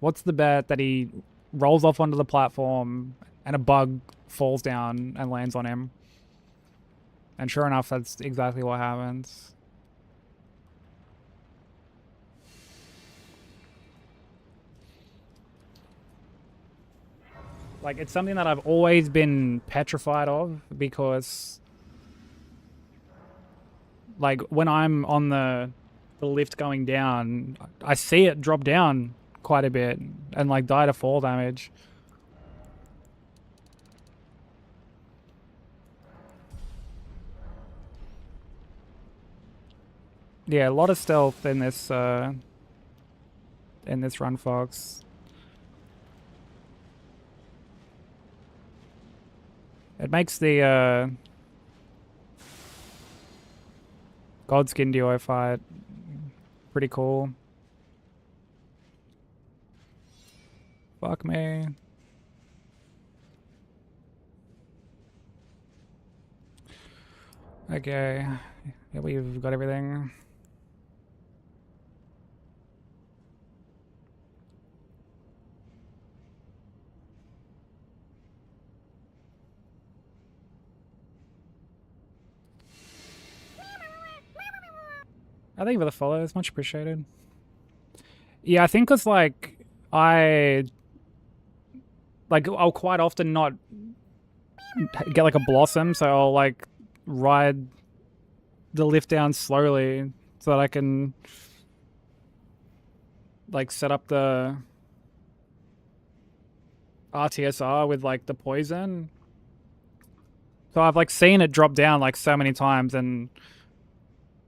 what's the bet that he rolls off onto the platform and a bug falls down and lands on him? And sure enough, that's exactly what happens. Like, it's something that I've always been petrified of, because like when I'm on the lift going down, I see it drop down quite a bit and like die to fall damage. Yeah, a lot of stealth in this run, Fox. It makes the Godskin duo fight pretty cool. Fuck me. Okay. Yeah, we've got everything. Thank you for the follow. It's much appreciated. Yeah, I think it's like I'll quite often not get like a blossom, so I'll like ride the lift down slowly so that I can like set up the RTSR with like the poison. So I've like seen it drop down like so many times, and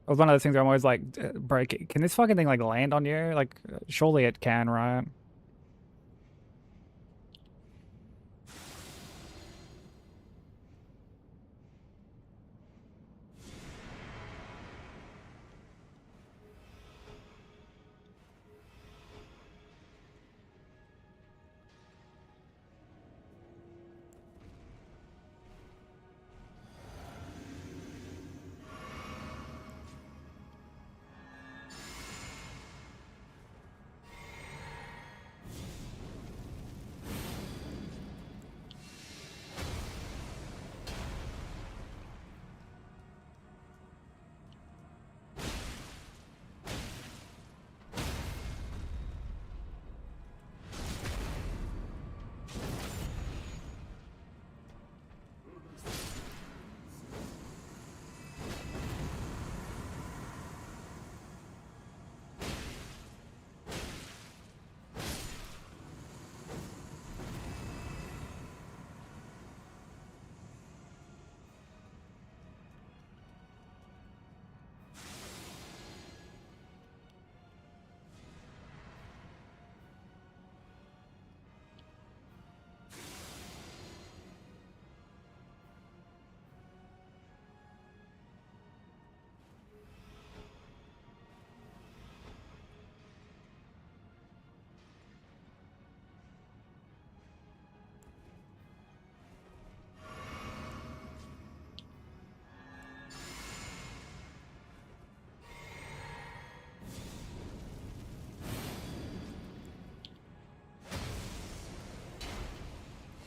it was one of those things where I'm always like, bro, can this fucking thing like land on you? Like, surely it can, right?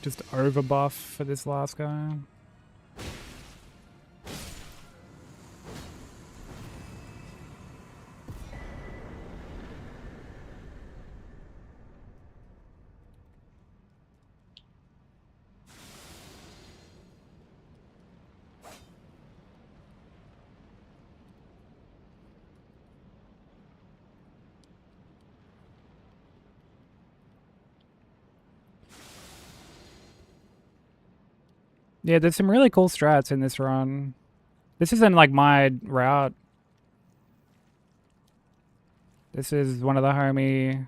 Just overbuff for this last guy. Yeah, there's some really cool strats in this run. This isn't like my route. This is one of the homie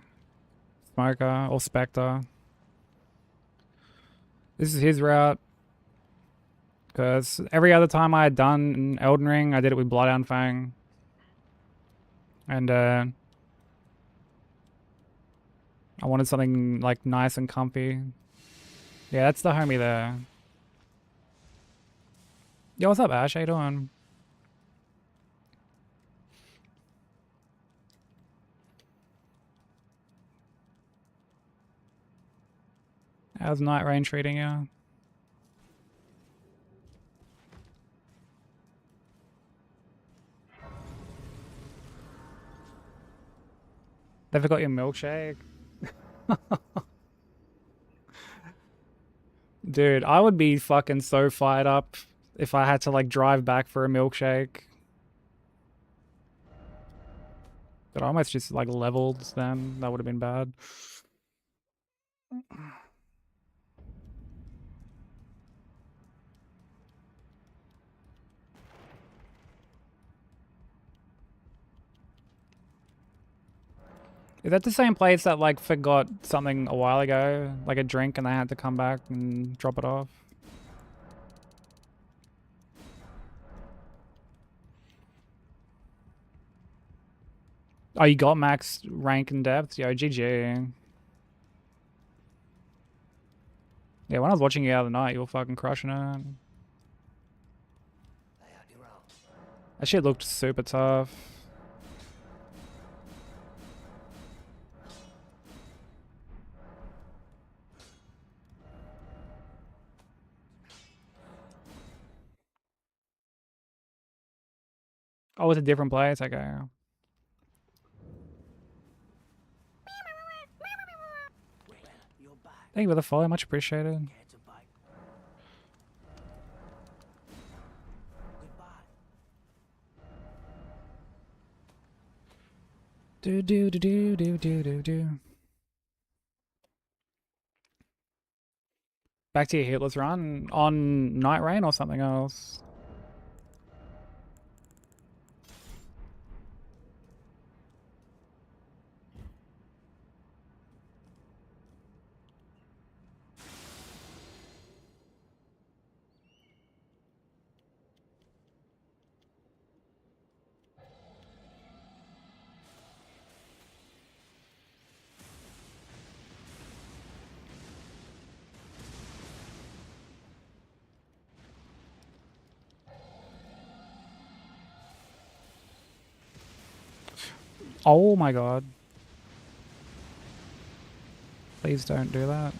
Smoker or Spectre. This is his route. Because every other time I had done Elden Ring, I did it with Bloodhound Fang. And I wanted something like nice and comfy. Yeah, that's the homie there. Yo, what's up, Ash? How you doing? How's Night Rain treating you? They forgot your milkshake? Dude, I would be fucking so fired up if I had to like drive back for a milkshake. But I almost just like leveled then. That would have been bad. Is that the same place that like forgot something a while ago? Like a drink, and they had to come back and drop it off? Oh, you got max rank and depth? Yo, GG. Yeah, when I was watching you the other night, you were fucking crushing it. Lay out your arms. That shit looked super tough. Oh, it's a different place? Okay. You're back. Thank you for the follow, much appreciated. Care to bite? Goodbye. Do do do do do do do do. Back to your healers run on Night Rain or something else. Oh my god. Please don't do that.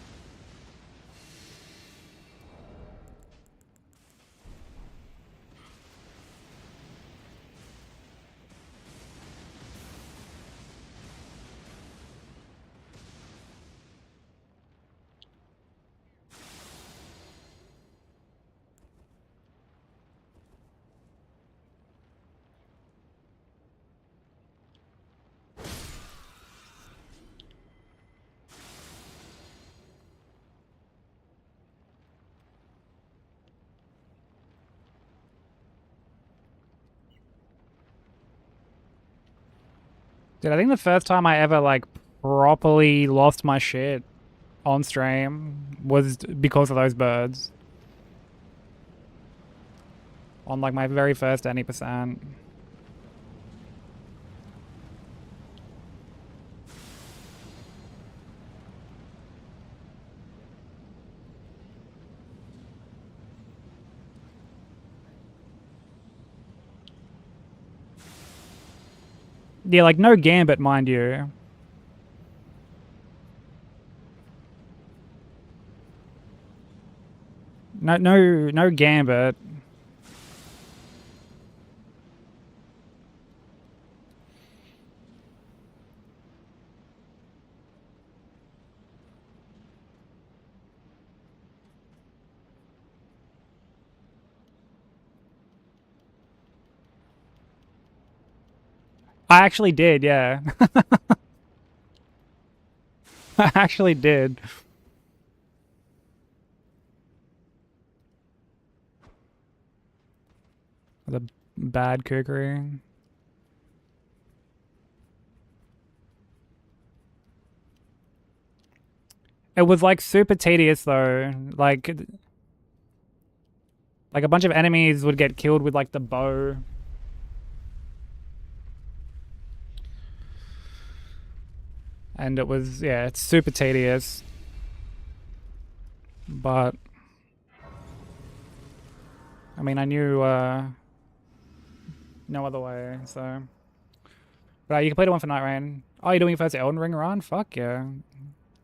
Dude, I think the first time I ever like properly lost my shit on stream was because of those birds. On like my very first any percent. Yeah, like no gambit, mind you. No gambit. I actually did, yeah. I actually did. The bad cookery. It was like super tedious though. Like a bunch of enemies would get killed with like the bow. And it was, yeah, it's super tedious. But I mean, I knew no other way, so. But you can play the one for Night Rain. Oh, you're doing your first Elden Ring run? Fuck yeah.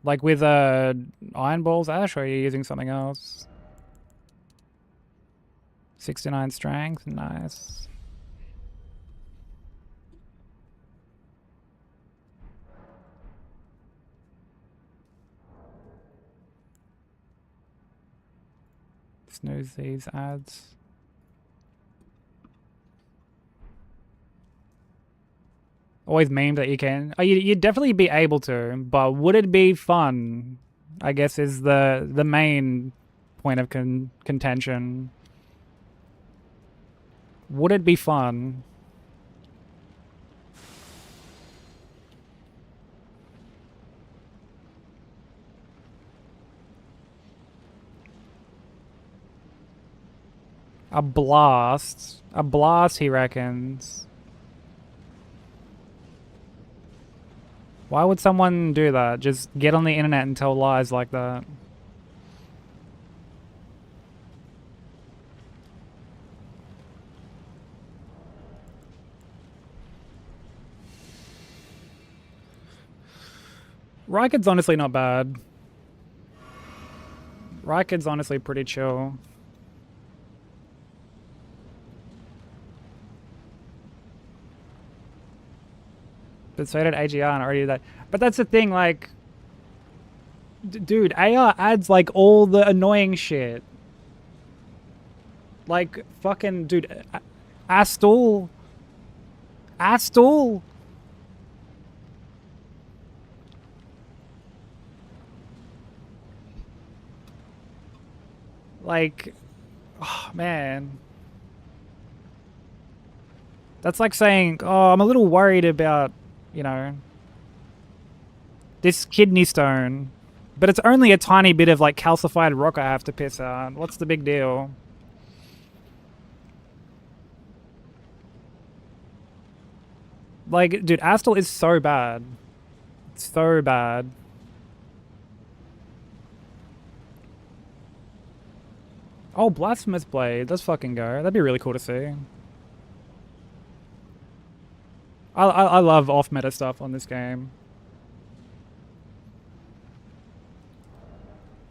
Like with Iron Balls Ash, or are you using something else? 69 strength, nice. Snooze these ads. Always meme that you can. Oh, you'd definitely be able to, but would it be fun? I guess is the main point of contention. Would it be fun? A blast. A blast, he reckons. Why would someone do that? Just get on the internet and tell lies like that. Rykid's honestly not bad. Rykid's honestly pretty chill. But so did AGR and already did that. But that's the thing, like... dude, AR adds, like, all the annoying shit. Like, fucking... dude, Astal... Astal... like... oh, man. That's like saying, oh, I'm a little worried about, you know, this kidney stone. But it's only a tiny bit of, like, calcified rock I have to piss out. What's the big deal? Like, dude, Astal is so bad. So bad. Oh, Blasphemous Blade. Let's fucking go. That'd be really cool to see. I love off-meta stuff on this game.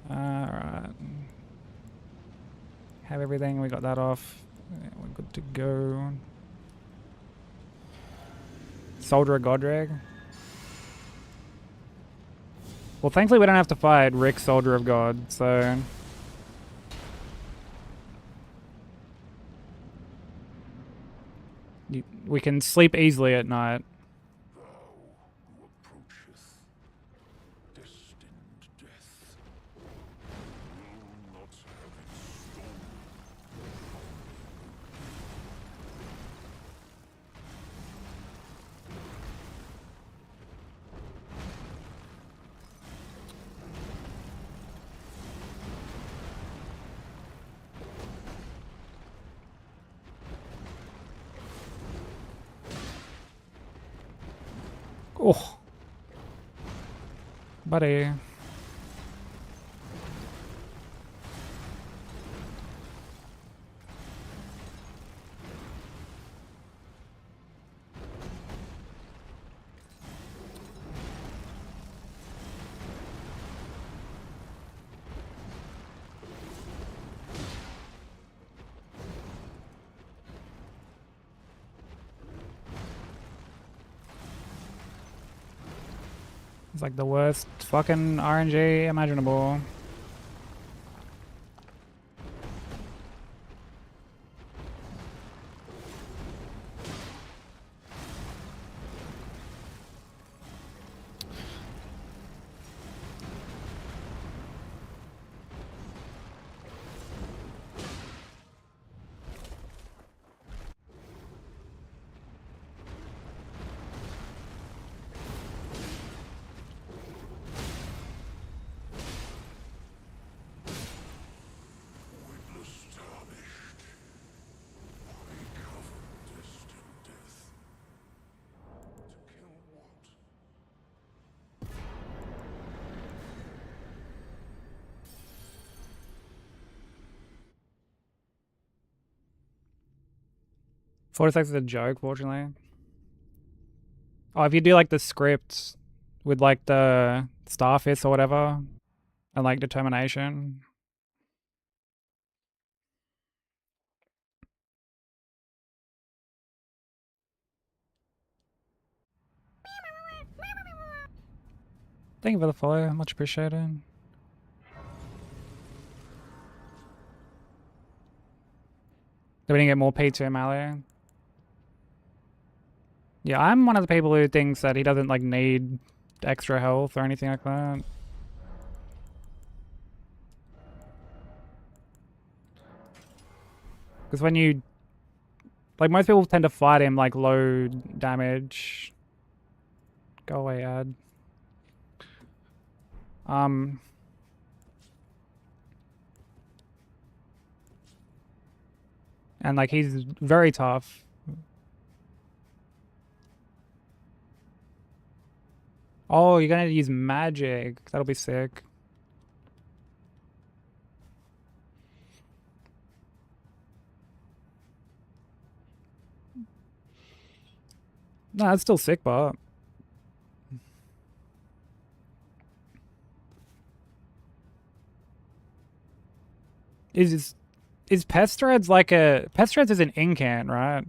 Alright. Have everything. We got that off. Yeah, we're good to go. Soldier of Godreg. Well, thankfully we don't have to fight Rick, Soldier of God, so... we can sleep easily at night. Thou who approacheth destined death will not have it stolen. Oh. Buddy. It's like the worst fucking RNG imaginable. Vortex is a joke, fortunately. Oh, if you do like the script with like the Starfist or whatever, and like determination. Thank you for the follow, much appreciated. Do we need to get more P2 melee? Yeah, I'm one of the people who thinks that he doesn't like need extra health or anything like that. Because when you... like, most people tend to fight him like low damage. Go away, ad. And like, he's very tough. Oh, you're gonna use magic. That'll be sick. No, it's still sick, but... Is Pest Threads like a... Pest Threads is an incant, right?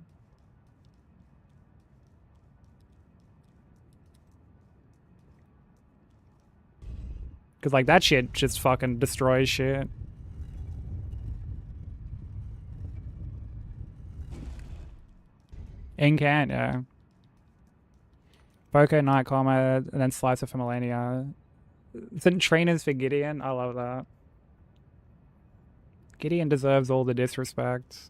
Because, like, that shit just fucking destroys shit. Incant, yeah. Boko, Night Comet, and then Slicer for Millennia. Isn't Trainers for Gideon? I love that. Gideon deserves all the disrespect.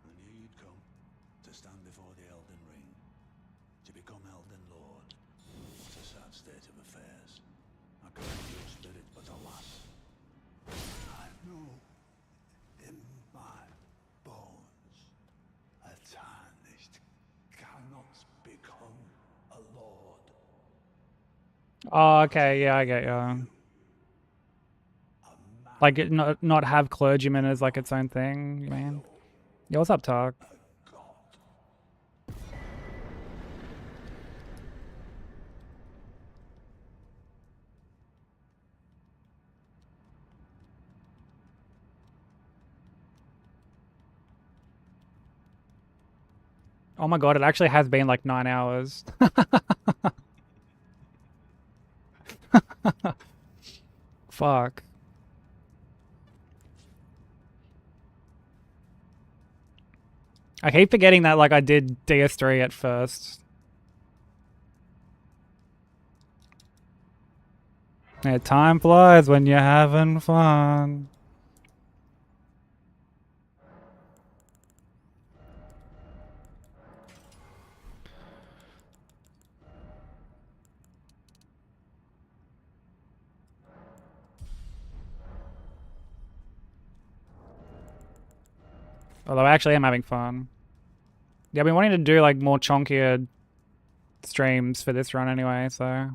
I knew you'd come to stand before the Elden Ring, to become Elden Lord. What a sad state of affairs. I commend your spirit, but alas, I know in my bones a tarnished cannot become a lord. Oh, okay, yeah, I get you. Like, not have clergymen as, like, its own thing, you mean? Yeah, what's up, Talk? Oh my god, it actually has been like 9 hours. Fuck. I keep forgetting that, like, I did DS3 at first. Yeah, time flies when you're having fun. Although I actually am having fun. Yeah, I've been wanting to do, like, more chonkier streams for this run anyway, so...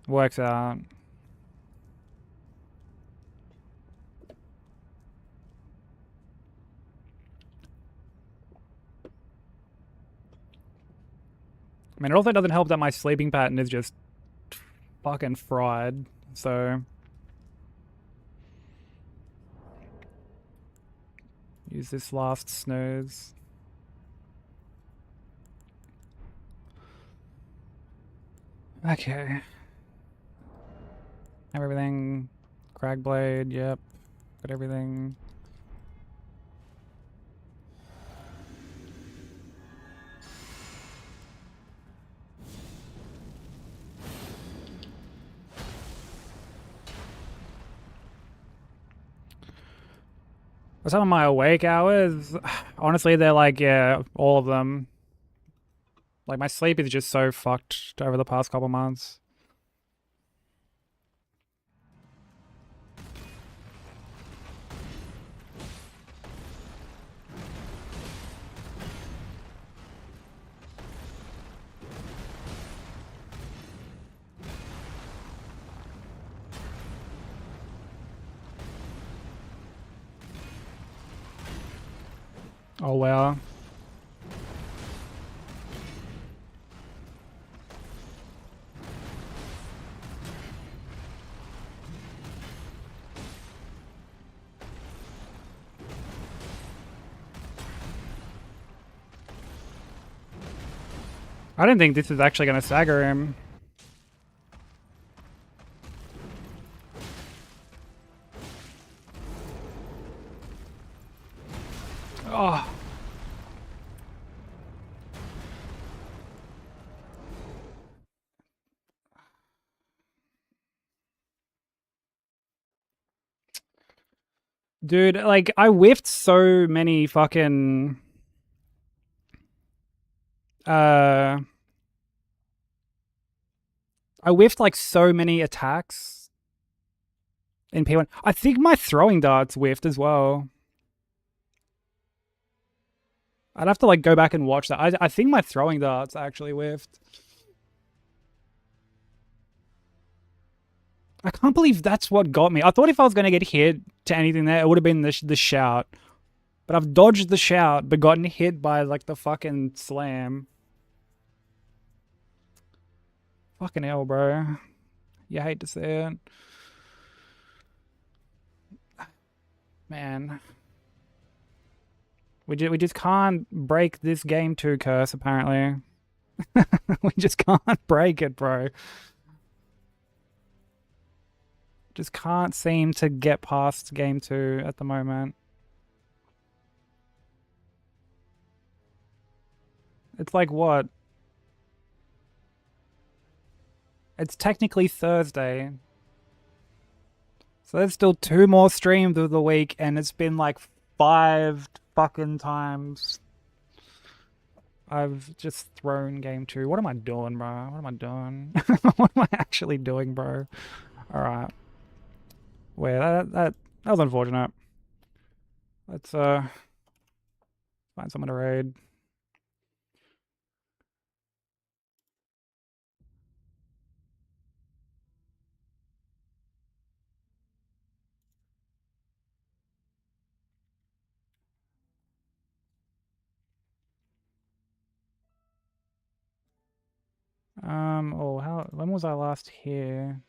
Works out. I mean, it also doesn't help that my sleeping pattern is just fucking fried, so... Use this last snooze. Okay. Have everything. Cragblade, yep. Got everything. Some of my awake hours, honestly, they're like, yeah, all of them. Like, my sleep is just so fucked over the past couple months. Oh, well. I didn't think this is actually going to stagger him. Oh. Dude, like, I whiffed so many fucking... I whiffed, like, so many attacks in P1. I think my throwing darts whiffed as well. I'd have to like go back and watch that. I think my throwing darts actually whiffed. I can't believe that's what got me. I thought if I was going to get hit to anything there, it would have been the shout. But I've dodged the shout, but gotten hit by like the fucking slam. Fucking hell, bro. You hate to see it. Man. We just can't break this game 2 curse, apparently. We just can't break it, bro. Just can't seem to get past game 2 at the moment. It's like what? It's technically Thursday. So there's still 2 more streams of the week, and it's been like 5 fucking times I've just thrown game 2. What am I doing, bro? What am I doing? What am I actually doing, bro? Alright. Wait, that was unfortunate. Let's find someone to raid. When was I last here?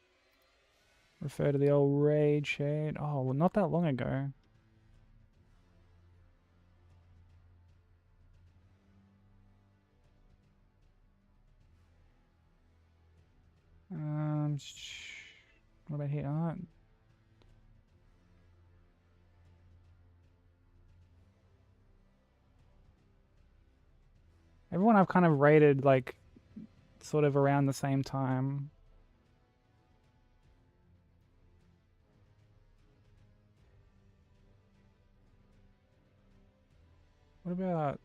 Refer to the old raid shade. Oh, well, not that long ago. What about here? Everyone I've kind of raided, like, sort of around the same time. What about...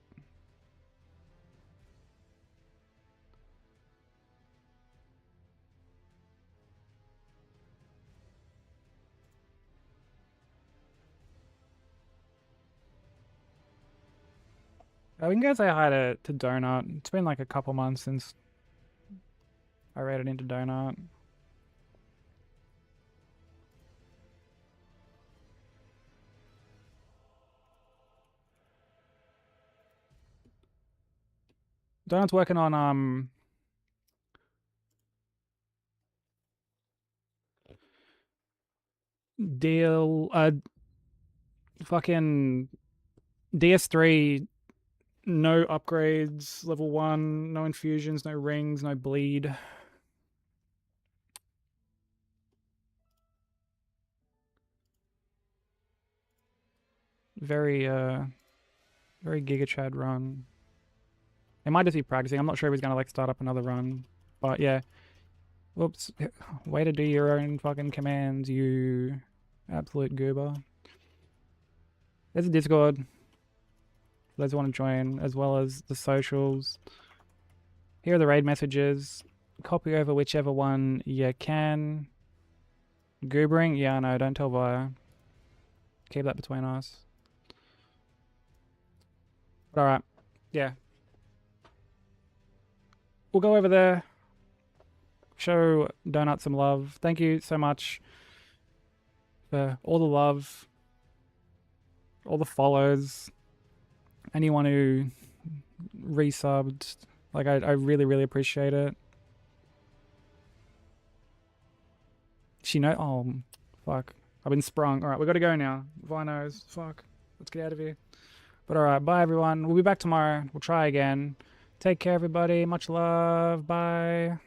Oh, we can go say hi to Donut. It's been like a couple months since I raided into Donut. Donut's working on fucking DS3, no upgrades, level 1, no infusions, no rings, no bleed. Very Giga Chad run. It might just be practicing. I'm not sure if he's gonna like start up another run, but yeah. Whoops. Way to do your own fucking commands, you absolute goober. There's a Discord for those who want to join, as well as the socials. Here are the raid messages. Copy over whichever one you can. Goobering? Yeah, no, don't tell Via. Keep that between us. But alright, yeah. We'll go over there. Show Donut some love. Thank you so much for all the love, all the follows, anyone who resubbed. Like, I really, really appreciate it. Oh, fuck. I've been sprung. Alright, we gotta go now. Vinos, fuck. Let's get out of here. But alright, bye everyone. We'll be back tomorrow. We'll try again. Take care, everybody. Much love. Bye.